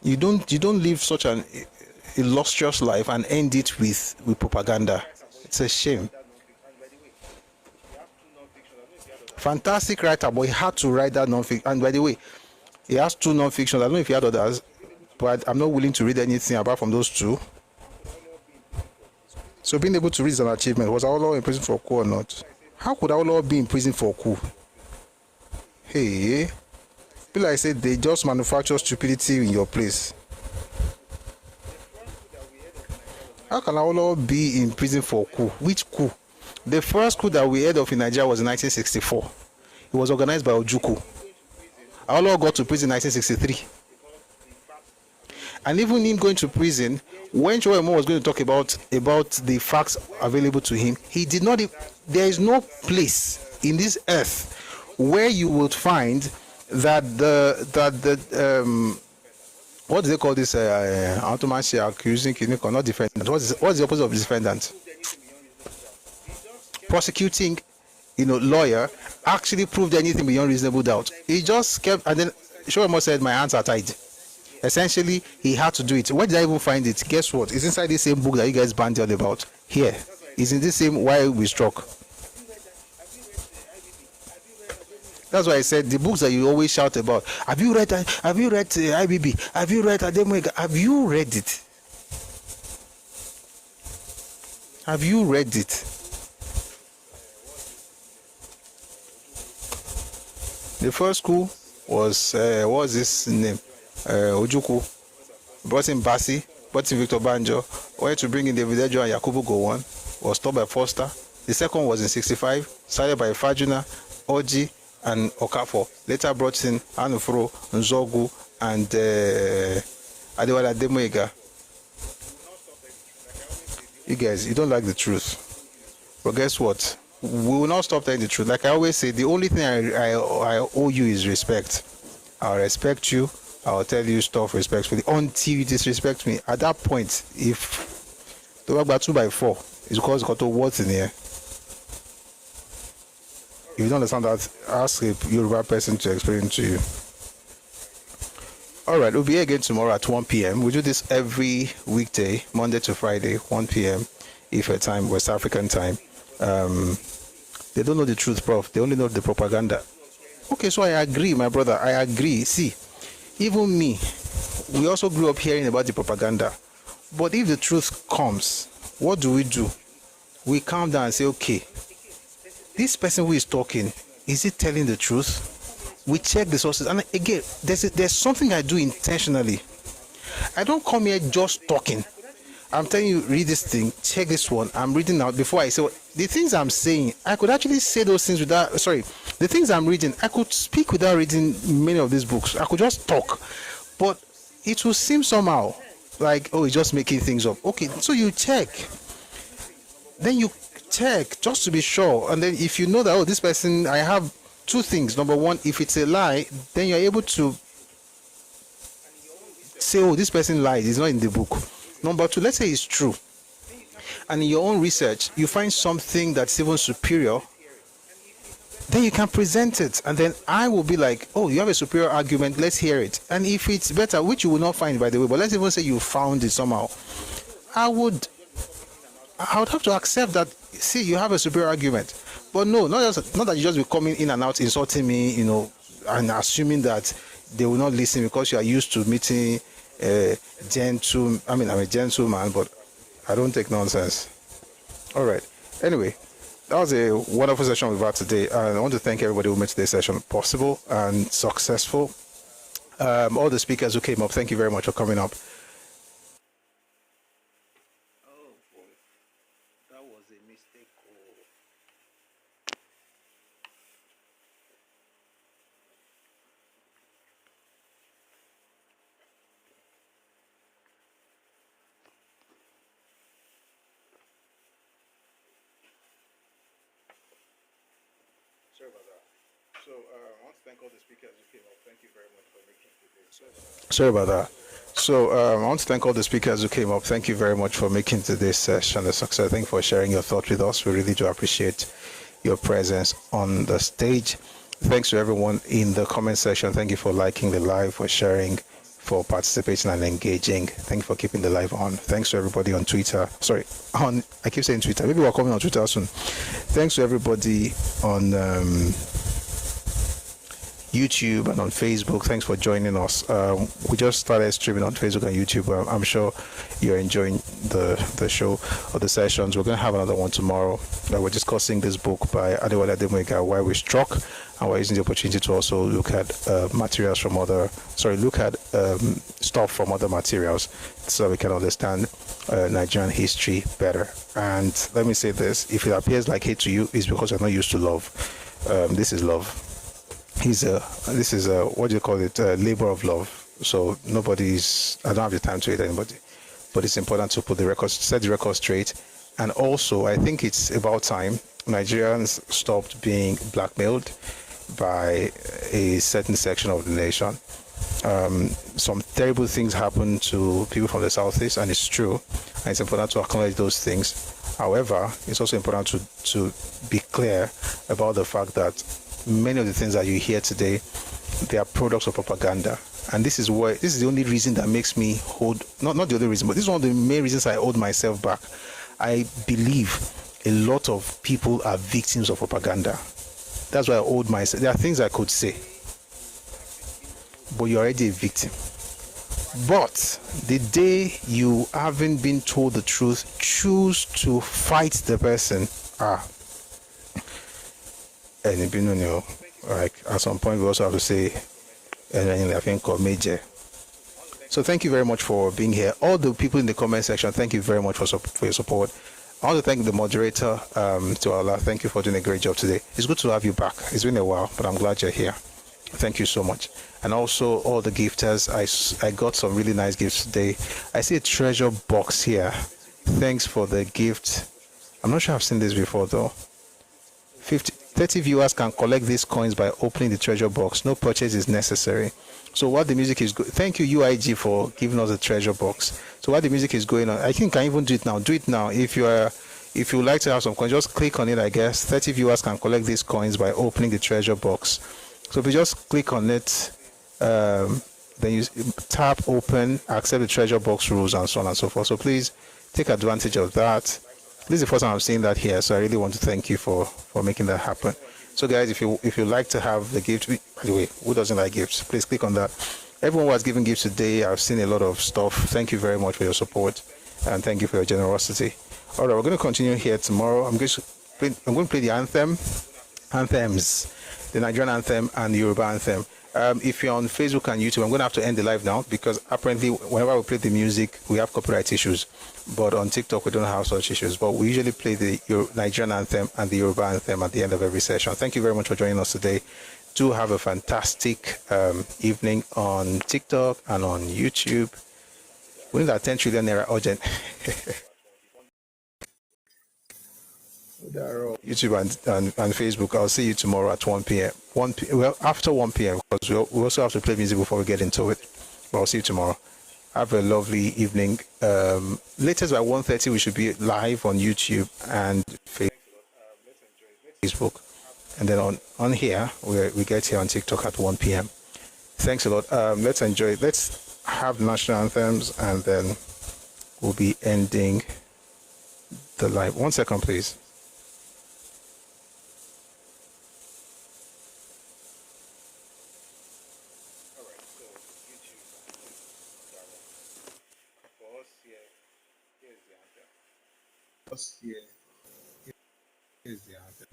you don't live such an illustrious life and end it with propaganda. It's a shame. Fantastic writer, but he had to write that non-fiction. And by the way, he has 2 non-fiction. I don't know if he had others, but I'm not willing to read anything apart from those 2. So being able to read is an achievement. Was Awolowo in prison for coup or not? How could Awolowo be in prison for coup? Hey, people like I said, they just manufacture stupidity in your place. How can Awolowo be in prison for coup? Which coup? The first coup that we heard of in Nigeria was in 1964. It was organized by Ojukwu. Awolowo got to prison in 1963. And even him going to prison, when Choemo was going to talk about the facts available to him, he did not. There is no place in this earth where you would find that what do they call this? Automatically accusing, not defendant. What's the opposite of defendant? Prosecuting, lawyer actually proved anything beyond reasonable doubt. He just kept, and then Choemo said, "My hands are tied." Essentially, he had to do it. Where did I even find it? Guess what? It's inside the same book that you guys bandied about. Here. It's in the same Why We Struck. That's why I said the books that you always shout about. Have you read IBB? Have you read Ademwega? Have you read it? Have you read it? The first school was, what was his name? Ojukwu. Brought in Basi, brought in Victor Banjo, went to bring in David Ejo and Yakubu Gowon, was stopped by Foster. The second was in 65, started by Fajuna, Oji, and Okafor. Later brought in Anufro, Nzogu, and Adewale Ademoyega. You guys, you don't like the truth. But guess what? We will not stop telling the truth. Like I always say, the only thing I owe you is respect. I'll respect you. I'll tell you stuff respectfully until you disrespect me. At that point, if the work by 2x4 is because it's got words in here. If you don't understand that, ask a Yoruba person to explain to you. Alright, we'll be here again tomorrow at 1 p.m. We do this every weekday, Monday to Friday, 1 p.m. Ife time, West African time. They don't know the truth, Prof. They only know the propaganda. Okay, so I agree, my brother. I agree. See, even me, we also grew up hearing about the propaganda. But if the truth comes, what do? We calm down and say, okay, this person who is talking, is he telling the truth? We check the sources. And again, there's something I do intentionally. I don't come here just talking. I'm telling you, read this thing, check this one. I'm reading out before I say the things I'm saying. I could actually say those things without, the things I'm reading, I could speak without reading many of these books. I could just talk. But it will seem somehow like, oh, it's just making things up. Okay, so you check. Then you check just to be sure. And then if you know that, oh, this person, I have two things. Number one, if it's a lie, then you're able to say, oh, this person lied, it's not in the book. Number two, let's say it's true, and in your own research you find something that's even superior, then you can present it, and then I will be like, oh, you have a superior argument, let's hear it. And if it's better, which you will not find, by the way, but let's even say you found it somehow, I would have to accept that, see, you have a superior argument. But no, not that you just be coming in and out insulting me, and assuming that they will not listen because you are used to meeting I'm a gentleman, but I don't take nonsense. All right. Anyway, that was a wonderful session we've had today, and I want to thank everybody who made today's session possible and successful. All the speakers who came up, thank you very much for coming up. Oh boy, that was a mistake. Sorry about that. So I want to thank all the speakers who came up. Thank you very much for making today's. Sorry about that. So I want to thank all the speakers who came up. Thank you very much for making today's session a success. Thank you for sharing your thoughts with us. We really do appreciate your presence on the stage. Thanks to everyone in the comment section. Thank you for liking the live, for sharing, for participating and engaging. Thank you for keeping the live on. Thanks to everybody on Twitter. I keep saying Twitter. Maybe we're coming on Twitter soon. Thanks to everybody on YouTube and on Facebook. Thanks for joining us. We just started streaming on Facebook and YouTube. I'm sure you're enjoying the show or the sessions. We're going to have another one tomorrow. We're discussing this book by Adewale Ademwega, Why We Struck, and we're using the opportunity to also look at stuff from other materials so we can understand Nigerian history better. And let me say this: if it appears like hate to you, it's because you're not used to love. This is love. This is a what do you call it? Labor of love. So I don't have the time to hate anybody, but it's important to set the record straight. And also, I think it's about time Nigerians stopped being blackmailed by a certain section of the nation. Some terrible things happen to people from the southeast, and it's true, and it's important to acknowledge those things. However, it's also important to be clear about the fact that many of the things that you hear today, they are products of propaganda. And this is the only reason that makes me hold, not the only reason, but this is one of the main reasons I hold myself back. I believe a lot of people are victims of propaganda. That's why I hold myself. There are things I could say, but you're already a victim. But the day you haven't been told the truth, choose to fight the person. And like at some point we also have to say I think called major. So thank you very much for being here. All the people in the comment section, thank you very much for your support. I want to thank the moderator, to Allah. Thank you for doing a great job today. It's good to have you back. It's been a while, but I'm glad you're here. Thank you so much. And also all the gifters. I got some really nice gifts today. I see a treasure box here. Thanks for the gift. I'm not sure I've seen this before though. 30 viewers can collect these coins by opening the treasure box. No purchase is necessary. So while the music is thank you UIG for giving us the treasure box. So while the music is going on, I think I can even do it now. Do it now. If you would like to have some coins, just click on it, I guess. 30 viewers can collect these coins by opening the treasure box. So if you just click on it, then you tap open, accept the treasure box rules and so on and so forth. So please take advantage of that. This is the first time I'm seeing that here, so I really want to thank you for making that happen. So guys, if you like to have the gift, by the way, who doesn't like gifts? Please click on that. Everyone who has given gifts today, I've seen a lot of stuff. Thank you very much for your support, and thank you for your generosity. All right, we're going to continue here tomorrow. I'm going to play the anthems, the Nigerian anthem and the Yoruba anthem. If you're on Facebook and YouTube, I'm going to have to end the live now because apparently whenever we play the music, we have copyright issues. But on TikTok, we don't have such issues. But we usually play the Nigerian anthem and the Yoruba anthem at the end of every session. Thank you very much for joining us today. Do have a fantastic evening on TikTok and on YouTube. We need that 10 trillion naira urgent. YouTube and Facebook. I'll see you tomorrow at 1 p.m. Well, after 1 p.m. because we also have to play music before we get into it. But I'll see you tomorrow. Have a lovely evening. Latest by 1:30 we should be live on YouTube and Facebook. And then on here, we get here on TikTok at 1 p.m. Thanks a lot. Let's enjoy it. Let's have national anthems and then we'll be ending the live. 1 second, please. Here's the anthem.